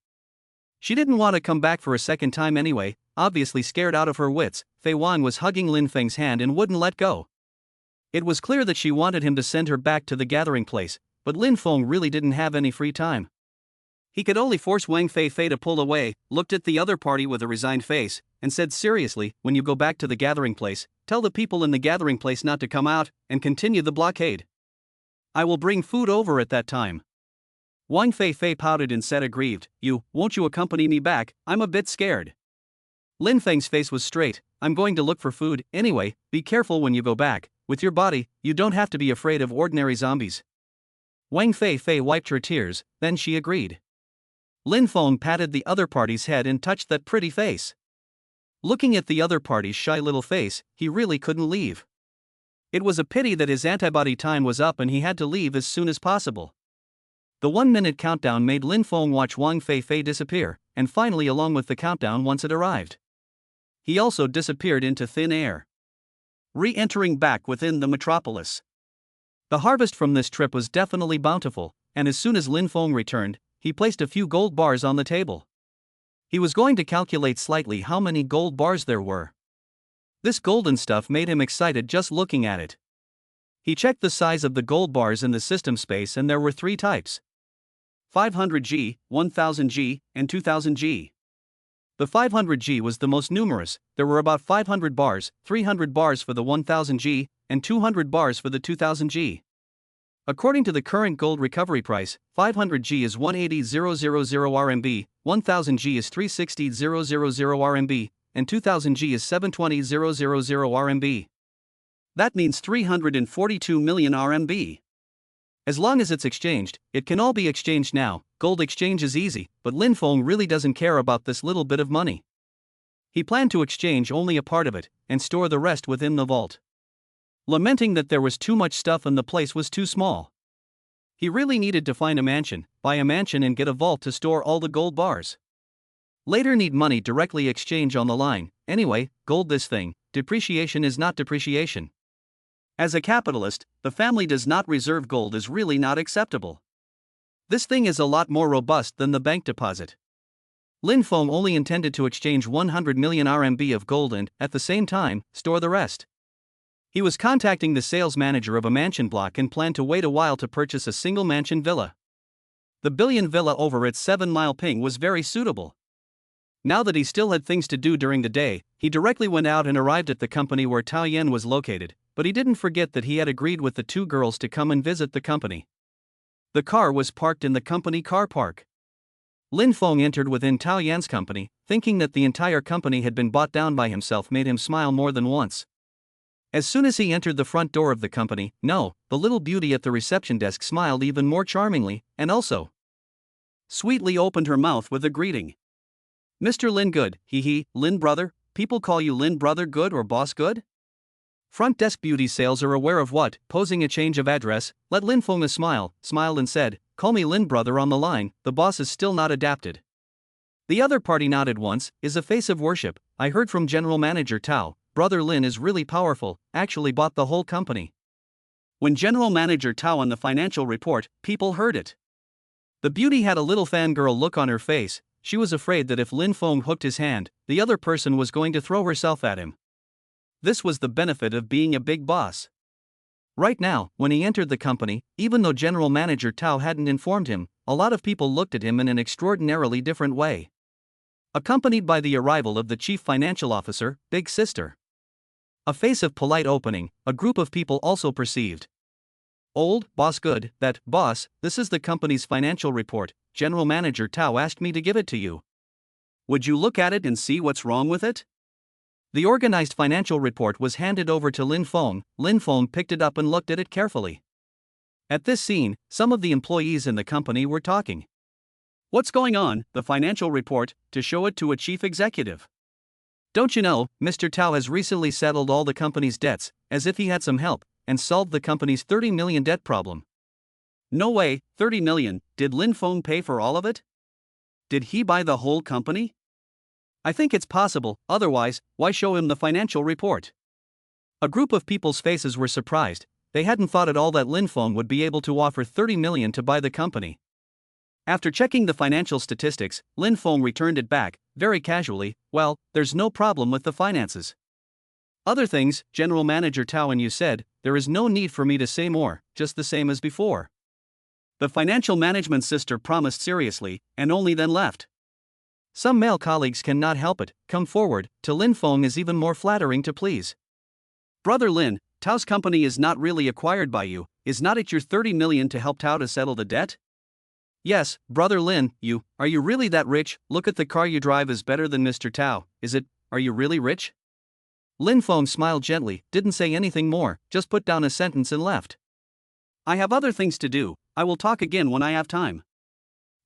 She didn't want to come back for a second time anyway, obviously scared out of her wits. Fei Wang was hugging Lin Feng's hand and wouldn't let go. It was clear that she wanted him to send her back to the gathering place, but Lin Feng really didn't have any free time. He could only force Wang Fei to pull away, looked at the other party with a resigned face, and said seriously, when you go back to the gathering place, tell the people in the gathering place not to come out, and continue the blockade. I will bring food over at that time. Wang Fei pouted and said aggrieved, won't you accompany me back? I'm a bit scared. Lin Feng's face was straight. I'm going to look for food, anyway, be careful when you go back. With your body, you don't have to be afraid of ordinary zombies. Wang Fei wiped her tears, then she agreed. Lin Feng patted the other party's head and touched that pretty face. Looking at the other party's shy little face, he really couldn't leave. It was a pity that his antibody time was up and he had to leave as soon as possible. The 1-minute countdown made Lin Feng watch Wang Fei disappear, and finally along with the countdown once it arrived. He also disappeared into thin air. Re-entering back within the metropolis. The harvest from this trip was definitely bountiful, and as soon as Lin Feng returned, he placed a few gold bars on the table. He was going to calculate slightly how many gold bars there were. This golden stuff made him excited just looking at it. He checked the size of the gold bars in the system space, and there were 3 types. 500G, 1000G, and 2000G. The 500G was the most numerous. There were about 500 bars, 300 bars for the 1000G, and 200 bars for the 2000G. According to the current gold recovery price, 500G is 180,000 RMB, 1000G is 360,000 RMB, and 2000G is 720,000 RMB. That means 342 million RMB. As long as it's exchanged, it can all be exchanged now. Gold exchange is easy, but Lin Feng really doesn't care about this little bit of money. He planned to exchange only a part of it, and store the rest within the vault. Lamenting that there was too much stuff and the place was too small, He really needed to find a mansion, buy a mansion and get a vault to store all the gold bars. Later need money directly exchange on the line. Anyway, gold this thing, depreciation is not depreciation. As a capitalist, the family does not reserve gold is really not acceptable. This thing is a lot more robust than the bank deposit. Lin Feng only intended to exchange 100 million RMB of gold and, at the same time, store the rest. He was contacting the sales manager of a mansion block and planned to wait a while to purchase a single mansion villa. The Billion Villa over its 7-mile ping was very suitable. Now that he still had things to do during the day, he directly went out and arrived at the company where Tao Yan was located, but he didn't forget that he had agreed with the two girls to come and visit the company. The car was parked in the company car park. Lin Feng entered within Tao Yan's company, thinking that the entire company had been bought down by himself made him smile more than once. As soon as he entered the front door of the company, the little beauty at the reception desk smiled even more charmingly, and also sweetly opened her mouth with a greeting. Mr. Lin Good, Lin brother, people call you Lin brother Good or boss Good? Front desk beauty sales are aware of what, posing a change of address, let Lin Feng smiled and said, call me Lin brother on the line, the boss is still not adapted. The other party nodded once, is a face of worship, I heard from General Manager Tao, brother Lin is really powerful, actually bought the whole company. When General Manager Tao on the financial report, people heard it. The beauty had a little fangirl look on her face, she was afraid that if Lin Feng hooked his hand, the other person was going to throw herself at him. This was the benefit of being a big boss. Right now, when he entered the company, even though General Manager Tao hadn't informed him, a lot of people looked at him in an extraordinarily different way. Accompanied by the arrival of the Chief Financial Officer, Big Sister. A face of polite opening, a group of people also perceived. Old, boss Good, that, boss, this is the company's financial report, General Manager Tao asked me to give it to you. Would you look at it and see what's wrong with it? The organized financial report was handed over to Lin Feng. Lin Feng picked it up and looked at it carefully. At this scene, some of the employees in the company were talking. What's going on, the financial report, to show it to a chief executive? Don't you know, Mr. Tao has recently settled all the company's debts, as if he had some help, and solved the company's 30 million debt problem. No way, 30 million, did Lin Feng pay for all of it? Did he buy the whole company? I think it's possible, otherwise, why show him the financial report? A group of people's faces were surprised, they hadn't thought at all that Lin Feng would be able to offer 30 million to buy the company. After checking the financial statistics, Lin Feng returned it back, very casually, well, there's no problem with the finances. Other things, General Manager Tao and you said, there is no need for me to say more, just the same as before. The financial management sister promised seriously, and only then left. Some male colleagues cannot help it, come forward, to Lin Feng is even more flattering to please. Brother Lin, Tao's company is not really acquired by you, is not it your 30 million to help Tao to settle the debt? Yes, Brother Lin, are you really that rich? Look at the car you drive is better than Mr. Tao, is it, are you really rich? Lin Feng smiled gently, didn't say anything more, just put down a sentence and left. I have other things to do, I will talk again when I have time.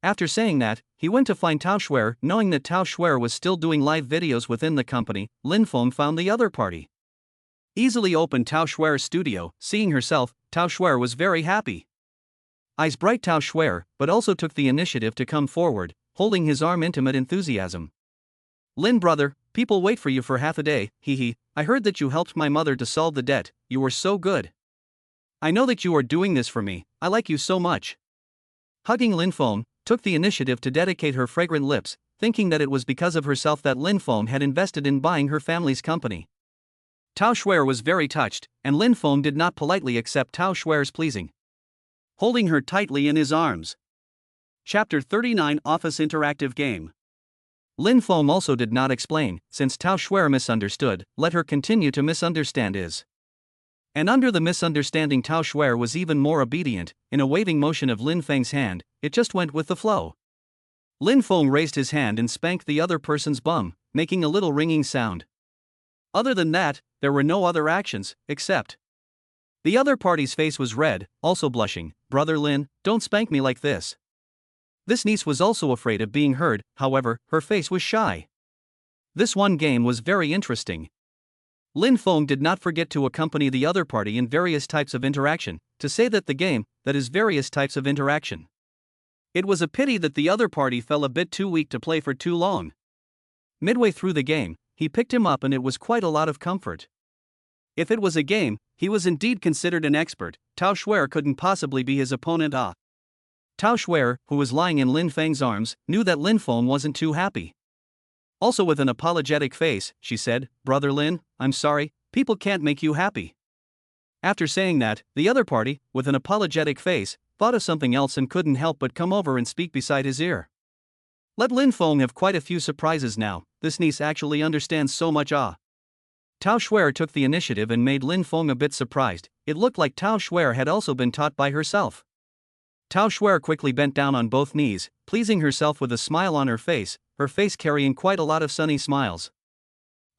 After saying that, he went to find Tao Xue'er. Knowing that Tao Xue'er was still doing live videos within the company, Lin Feng found the other party. Easily opened Tao Xue'er's studio, seeing herself, Tao Xue'er was very happy. Eyes bright Tao Xue'er, but also took the initiative to come forward, holding his arm intimate enthusiasm. Lin brother, people wait for you for half a day, I heard that you helped my mother to solve the debt, you were so good. I know that you are doing this for me, I like you so much. Hugging Lin Feng, took the initiative to dedicate her fragrant lips, thinking that it was because of herself that Lin Feng had invested in buying her family's company. Tao Xue'er was very touched, and Lin Feng did not politely accept Tao Xue'er's pleasing. Holding her tightly in his arms. Chapter 39 Office Interactive Game. Lin Feng also did not explain, since Tao Xue'er misunderstood, let her continue to misunderstand is. And under the misunderstanding Tao Xue'er was even more obedient, in a waving motion of Lin Feng's hand, it just went with the flow. Lin Feng raised his hand and spanked the other person's bum, making a little ringing sound. Other than that, there were no other actions, except. The other party's face was red, also blushing, Brother Lin, don't spank me like this. This niece was also afraid of being heard, however, her face was shy. This one game was very interesting. Lin Feng did not forget to accompany the other party in various types of interaction, to say that the game, that is various types of interaction. It was a pity that the other party fell a bit too weak to play for too long. Midway through the game, he picked him up and it was quite a lot of comfort. If it was a game, he was indeed considered an expert. Tao Xue'er couldn't possibly be his opponent. Tao Xue'er, who was lying in Lin Feng's arms, knew that Lin Feng wasn't too happy. Also with an apologetic face, she said, "Brother Lin, I'm sorry, people can't make you happy." After saying that, the other party, with an apologetic face, thought of something else and couldn't help but come over and speak beside his ear. Let Lin Feng have quite a few surprises now, this niece actually understands so much. Tao Xue'er took the initiative and made Lin Feng a bit surprised. It looked like Tao Xue'er had also been taught by herself. Tao Xue'er quickly bent down on both knees, pleasing herself with a smile on her face carrying quite a lot of sunny smiles.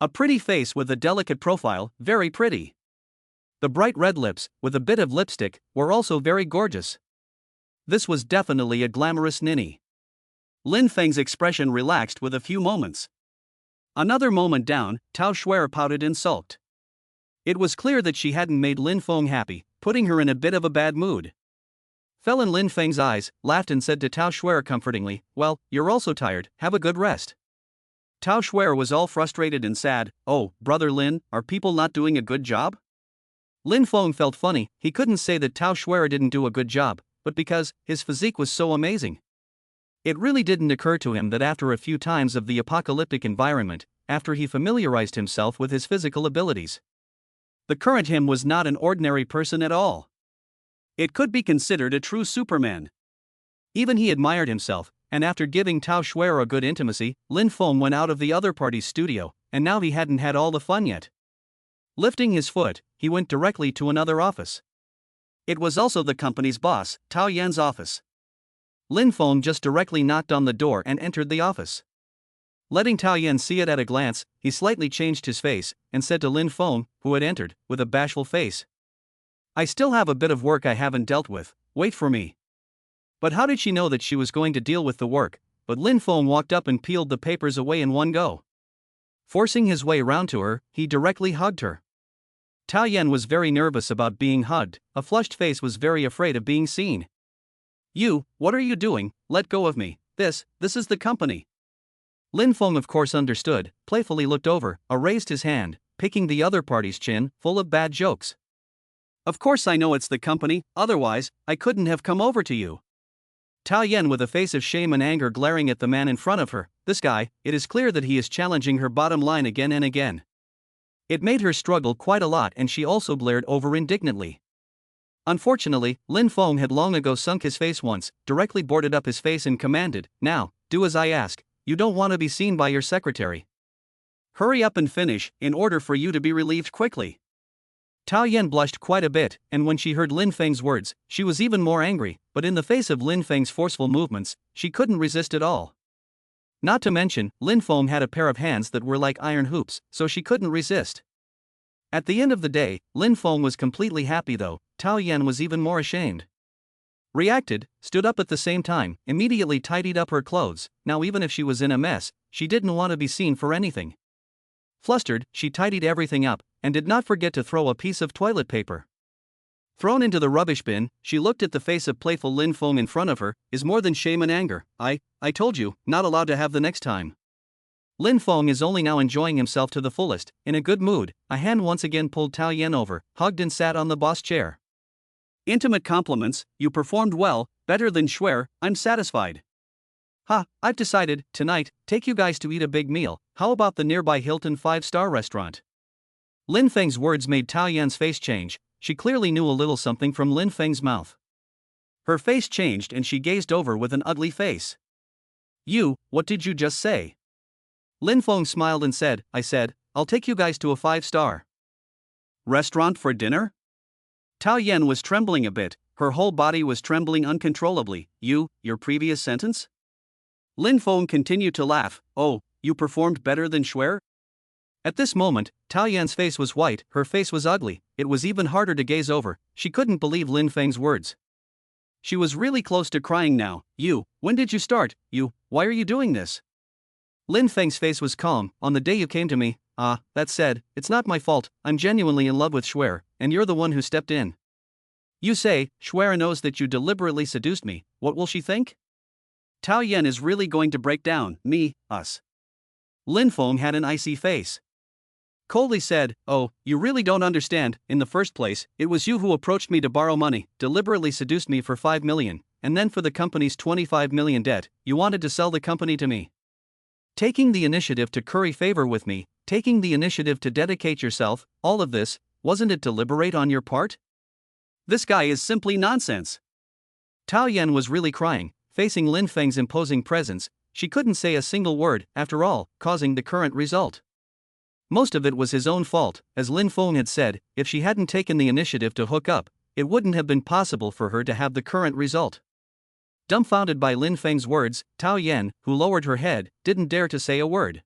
A pretty face with a delicate profile, very pretty. The bright red lips, with a bit of lipstick, were also very gorgeous. This was definitely a glamorous ninny. Lin Feng's expression relaxed with a few moments. Another moment down, Tao Xue'er pouted and sulked. It was clear that she hadn't made Lin Feng happy, putting her in a bit of a bad mood. Fell in Lin Feng's eyes, laughed and said to Tao Xue'er comfortingly, "Well, you're also tired, have a good rest." Tao Xue'er was all frustrated and sad. "Oh, Brother Lin, are people not doing a good job?" Lin Feng felt funny. He couldn't say that Tao Xue'er didn't do a good job, but because his physique was so amazing. It really didn't occur to him that after a few times of the apocalyptic environment, after he familiarized himself with his physical abilities, the current him was not an ordinary person at all. It could be considered a true Superman. Even he admired himself, and after giving Tao Xue'er a good intimacy, Lin Feng went out of the other party's studio, and now he hadn't had all the fun yet. Lifting his foot, he went directly to another office. It was also the company's boss, Tao Yan's office. Lin Feng just directly knocked on the door and entered the office. Letting Tao Yan see it at a glance, he slightly changed his face, and said to Lin Feng, who had entered, with a bashful face, "I still have a bit of work I haven't dealt with, wait for me." But how did she know that she was going to deal with the work? But Lin Feng walked up and peeled the papers away in one go. Forcing his way round to her, he directly hugged her. Tao Yan was very nervous about being hugged, a flushed face was very afraid of being seen. "You, what are you doing? Let go of me, this is the company." Lin Feng of course understood, playfully looked over, raised his hand, picking the other party's chin, full of bad jokes. "Of course I know it's the company, otherwise, I couldn't have come over to you." Tao Yan with a face of shame and anger glaring at the man in front of her, this guy, it is clear that he is challenging her bottom line again and again. It made her struggle quite a lot and she also glared over indignantly. Unfortunately, Lin Feng had long ago sunk his face once, directly boarded up his face and commanded, "Now, do as I ask, you don't want to be seen by your secretary. Hurry up and finish, in order for you to be relieved quickly." Tao Yan blushed quite a bit, and when she heard Lin Feng's words, she was even more angry, but in the face of Lin Feng's forceful movements, she couldn't resist at all. Not to mention, Lin Feng had a pair of hands that were like iron hoops, so she couldn't resist. At the end of the day, Lin Feng was completely happy though, Tao Yan was even more ashamed. Reacted, stood up at the same time, immediately tidied up her clothes. Now even if she was in a mess, she didn't want to be seen for anything. Flustered, she tidied everything up, and did not forget to throw a piece of toilet paper. Thrown into the rubbish bin, she looked at the face of playful Lin Feng in front of her, is more than shame and anger. I told you, not allowed to have the next time." Lin Feng is only now enjoying himself to the fullest, in a good mood. A hand once again pulled Tao Yan over, hugged and sat on the boss chair. "Intimate compliments, you performed well, better than Xue'er, I'm satisfied. I've decided, tonight, take you guys to eat a big meal, how about the nearby Hilton 5-star restaurant?" Lin Feng's words made Tao Yan's face change, she clearly knew a little something from Lin Feng's mouth. Her face changed and she gazed over with an ugly face. "You, what did you just say?" Lin Feng smiled and said, "I said, I'll take you guys to a 5-star restaurant for dinner?" Tao Yan was trembling a bit, her whole body was trembling uncontrollably. Your previous sentence?" Lin Feng continued to laugh. "Oh, you performed better than Xue'er?" At this moment, Tao Yan's face was white, her face was ugly, it was even harder to gaze over, she couldn't believe Lin Feng's words. She was really close to crying now. When did you start? Why are you doing this?" Lin Feng's face was calm. "On the day you came to me. That said, it's not my fault, I'm genuinely in love with Xue'er, and you're the one who stepped in." You say, Xue'er knows that you deliberately seduced me, what will she think? Tao Yan is really going to break down, us. Lin Feng had an icy face. Coldly said, oh, you really don't understand. In the first place, it was you who approached me to borrow money, deliberately seduced me for 5 million, and then for the company's 25 million debt, you wanted to sell the company to me. Taking the initiative to curry favor with me, taking the initiative to dedicate yourself, all of this, wasn't it deliberate on your part? This guy is simply nonsense. Tao Yan was really crying, facing Lin Feng's imposing presence. She couldn't say a single word, after all, causing the current result. Most of it was his own fault, as Lin Feng had said, if she hadn't taken the initiative to hook up, it wouldn't have been possible for her to have the current result. Dumbfounded by Lin Feng's words, Tao Yan, who lowered her head, didn't dare to say a word.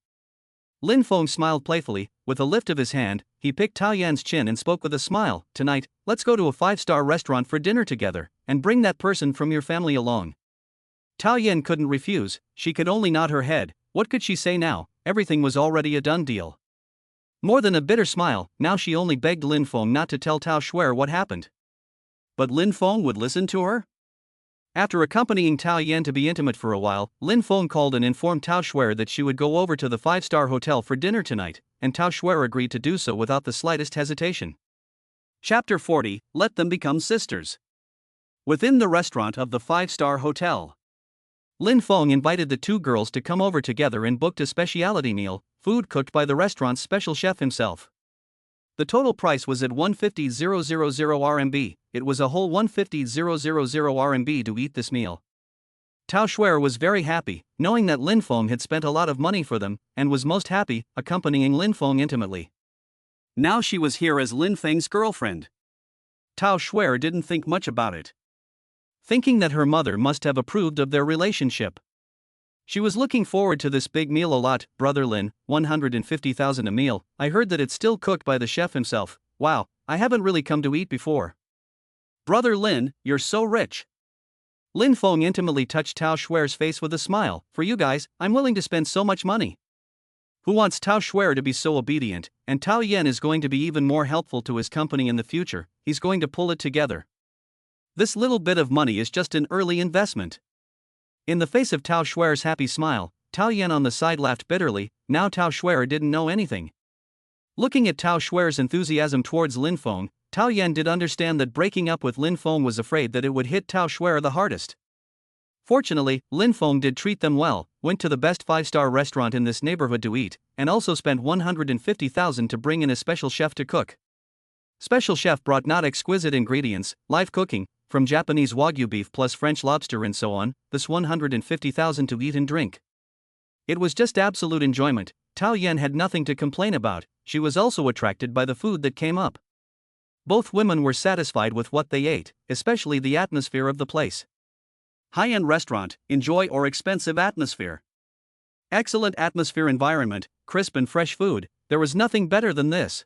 Lin Feng smiled playfully. With a lift of his hand, he picked Tao Yan's chin and spoke with a smile. Tonight, let's go to a 5-star restaurant for dinner together, and bring that person from your family along. Tao Yan couldn't refuse, she could only nod her head. What could she say now? Everything was already a done deal. More than a bitter smile, now she only begged Lin Feng not to tell Tao Xue'er what happened. But Lin Feng would listen to her? After accompanying Tao Yan to be intimate for a while, Lin Feng called and informed Tao Xue'er that she would go over to the 5-star hotel for dinner tonight, and Tao Xue'er agreed to do so without the slightest hesitation. Chapter 40, Let Them Become Sisters. Within the restaurant of the 5-star hotel, Lin Feng invited the two girls to come over together and booked a specialty meal, food cooked by the restaurant's special chef himself. The total price was at 150,000 RMB, it was a whole 150,000 RMB to eat this meal. Tao Xue'er was very happy, knowing that Lin Feng had spent a lot of money for them, and was most happy, accompanying Lin Feng intimately. Now she was here as Lin Feng's girlfriend. Tao Xue'er didn't think much about it, thinking that her mother must have approved of their relationship. She was looking forward to this big meal a lot. Brother Lin, 150,000 a meal, I heard that it's still cooked by the chef himself. Wow, I haven't really come to eat before. Brother Lin, you're so rich. Lin Feng intimately touched Tao Xue'er's face with a smile. For you guys, I'm willing to spend so much money. Who wants Tao Xue'er to be so obedient, and Tao Yan is going to be even more helpful to his company in the future, he's going to pull it together. This little bit of money is just an early investment. In the face of Tao Xue'er's happy smile, Tao Yan on the side laughed bitterly. Now Tao Xue'er didn't know anything. Looking at Tao Xue'er's enthusiasm towards Lin Feng, Tao Yan did understand that breaking up with Lin Feng was afraid that it would hit Tao Xue'er the hardest. Fortunately, Lin Feng did treat them well, went to the best 5-star restaurant in this neighborhood to eat, and also spent 150,000 to bring in a special chef to cook. Special chef brought not exquisite ingredients, live cooking, from Japanese Wagyu beef plus French lobster and so on, this 150,000 to eat and drink. It was just absolute enjoyment. Tao Yan had nothing to complain about, she was also attracted by the food that came up. Both women were satisfied with what they ate, especially the atmosphere of the place. High-end restaurant, enjoy or expensive atmosphere. Excellent atmosphere environment, crisp and fresh food, there was nothing better than this.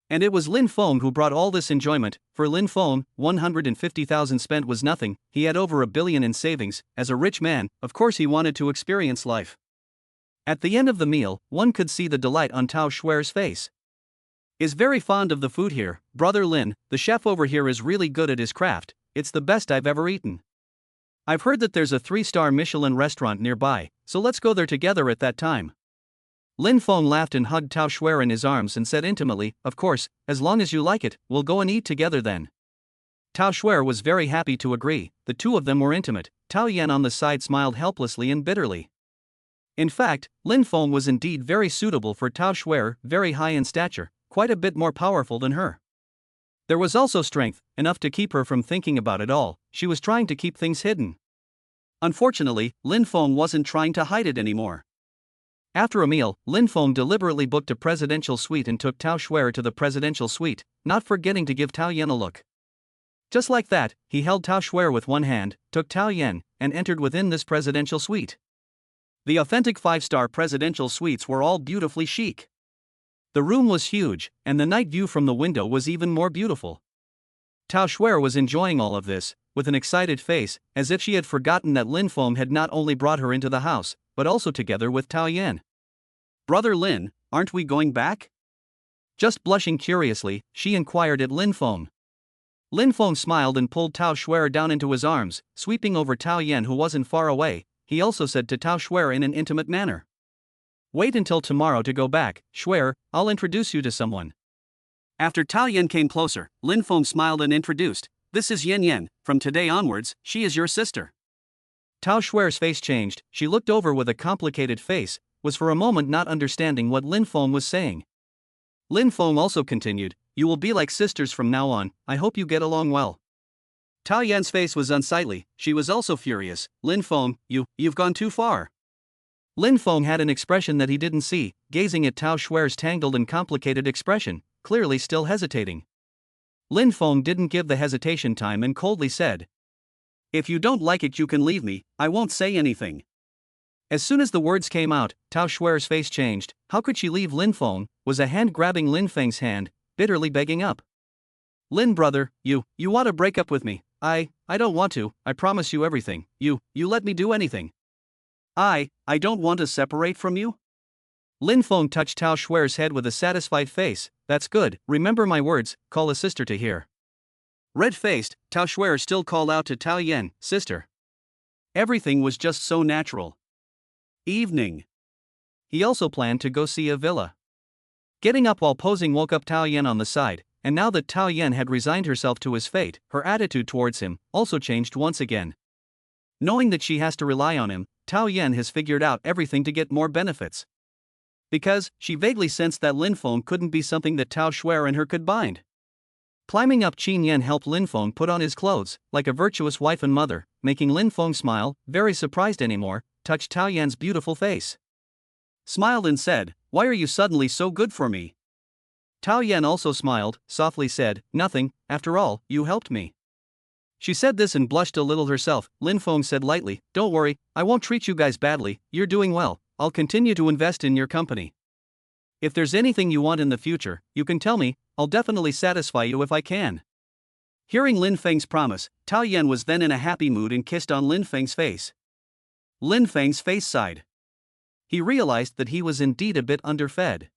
And it was Lin Feng who brought all this enjoyment. For Lin Feng, 150,000 spent was nothing, he had over $1 billion in savings. As a rich man, of course he wanted to experience life. At the end of the meal, one could see the delight on Tao Xue'er's face. Is very fond of the food here, Brother Lin, the chef over here is really good at his craft, it's the best I've ever eaten. I've heard that there's a 3-star Michelin restaurant nearby, so let's go there together at that time. Lin Feng laughed and hugged Tao Xue'er in his arms and said intimately, of course, as long as you like it, we'll go and eat together then. Tao Xue'er was very happy to agree, the two of them were intimate. Tao Yan on the side smiled helplessly and bitterly. In fact, Lin Feng was indeed very suitable for Tao Xue'er, very high in stature, quite a bit more powerful than her. There was also strength, enough to keep her from thinking about it all, she was trying to keep things hidden. Unfortunately, Lin Feng wasn't trying to hide it anymore. After a meal, Lin Feng deliberately booked a presidential suite and took Tao Xue'er to the presidential suite, not forgetting to give Tao Yan a look. Just like that, he held Tao Xue'er with one hand, took Tao Yan, and entered within this presidential suite. The authentic 5-star presidential suites were all beautifully chic. The room was huge, and the night view from the window was even more beautiful. Tao Xue'er was enjoying all of this, with an excited face, as if she had forgotten that Lin Feng had not only brought her into the house, but also together with Tao Yan. Brother Lin, aren't we going back? Just blushing curiously, she inquired at Lin Feng. Lin Feng smiled and pulled Tao Xue'er down into his arms, sweeping over Tao Yan who wasn't far away. He also said to Tao Xue'er in an intimate manner. Wait until tomorrow to go back, Xue'er, I'll introduce you to someone. After Tao Yan came closer, Lin Feng smiled and introduced, this is Yan Yan, from today onwards, she is your sister. Tao Xue'er's face changed, she looked over with a complicated face, was for a moment not understanding what Lin Feng was saying. Lin Feng also continued, you will be like sisters from now on, I hope you get along well. Tao Yan's face was unsightly, she was also furious, Lin Feng, you've gone too far. Lin Feng had an expression that he didn't see, gazing at Tao Xue'er's tangled and complicated expression, clearly still hesitating. Lin Feng didn't give the hesitation time and coldly said, if you don't like it you can leave me, I won't say anything. As soon as the words came out, Tao Xue'er's face changed. How could she leave Lin Feng? Was a hand grabbing Lin Feng's hand, bitterly begging up. Lin brother, you want to break up with me? I don't want to, I promise you everything, you let me do anything. I don't want to separate from you? Lin Feng touched Tao Xue'er's head with a satisfied face, that's good, remember my words, call a sister to hear. Red-faced, Tao Xue'er still called out to Tao Yan, sister. Everything was just so natural. Evening. He also planned to go see a villa. Getting up while posing woke up Tao Yan on the side, and now that Tao Yan had resigned herself to his fate, her attitude towards him also changed once again. Knowing that she has to rely on him, Tao Yan has figured out everything to get more benefits. Because, she vaguely sensed that Lin Feng couldn't be something that Tao Xue'er and her could bind. Climbing up, Qin Yan helped Lin Feng put on his clothes, like a virtuous wife and mother, making Lin Feng smile, very surprised anymore, touched Tao Yan's beautiful face. Smiled and said, why are you suddenly so good for me? Tao Yan also smiled, softly said, nothing, after all, you helped me. She said this and blushed a little herself. Lin Feng said lightly, don't worry, I won't treat you guys badly, you're doing well, I'll continue to invest in your company. If there's anything you want in the future, you can tell me, I'll definitely satisfy you if I can. Hearing Lin Feng's promise, Tao Yan was then in a happy mood and kissed on Lin Feng's face. Lin Feng's face sighed. He realized that he was indeed a bit underfed.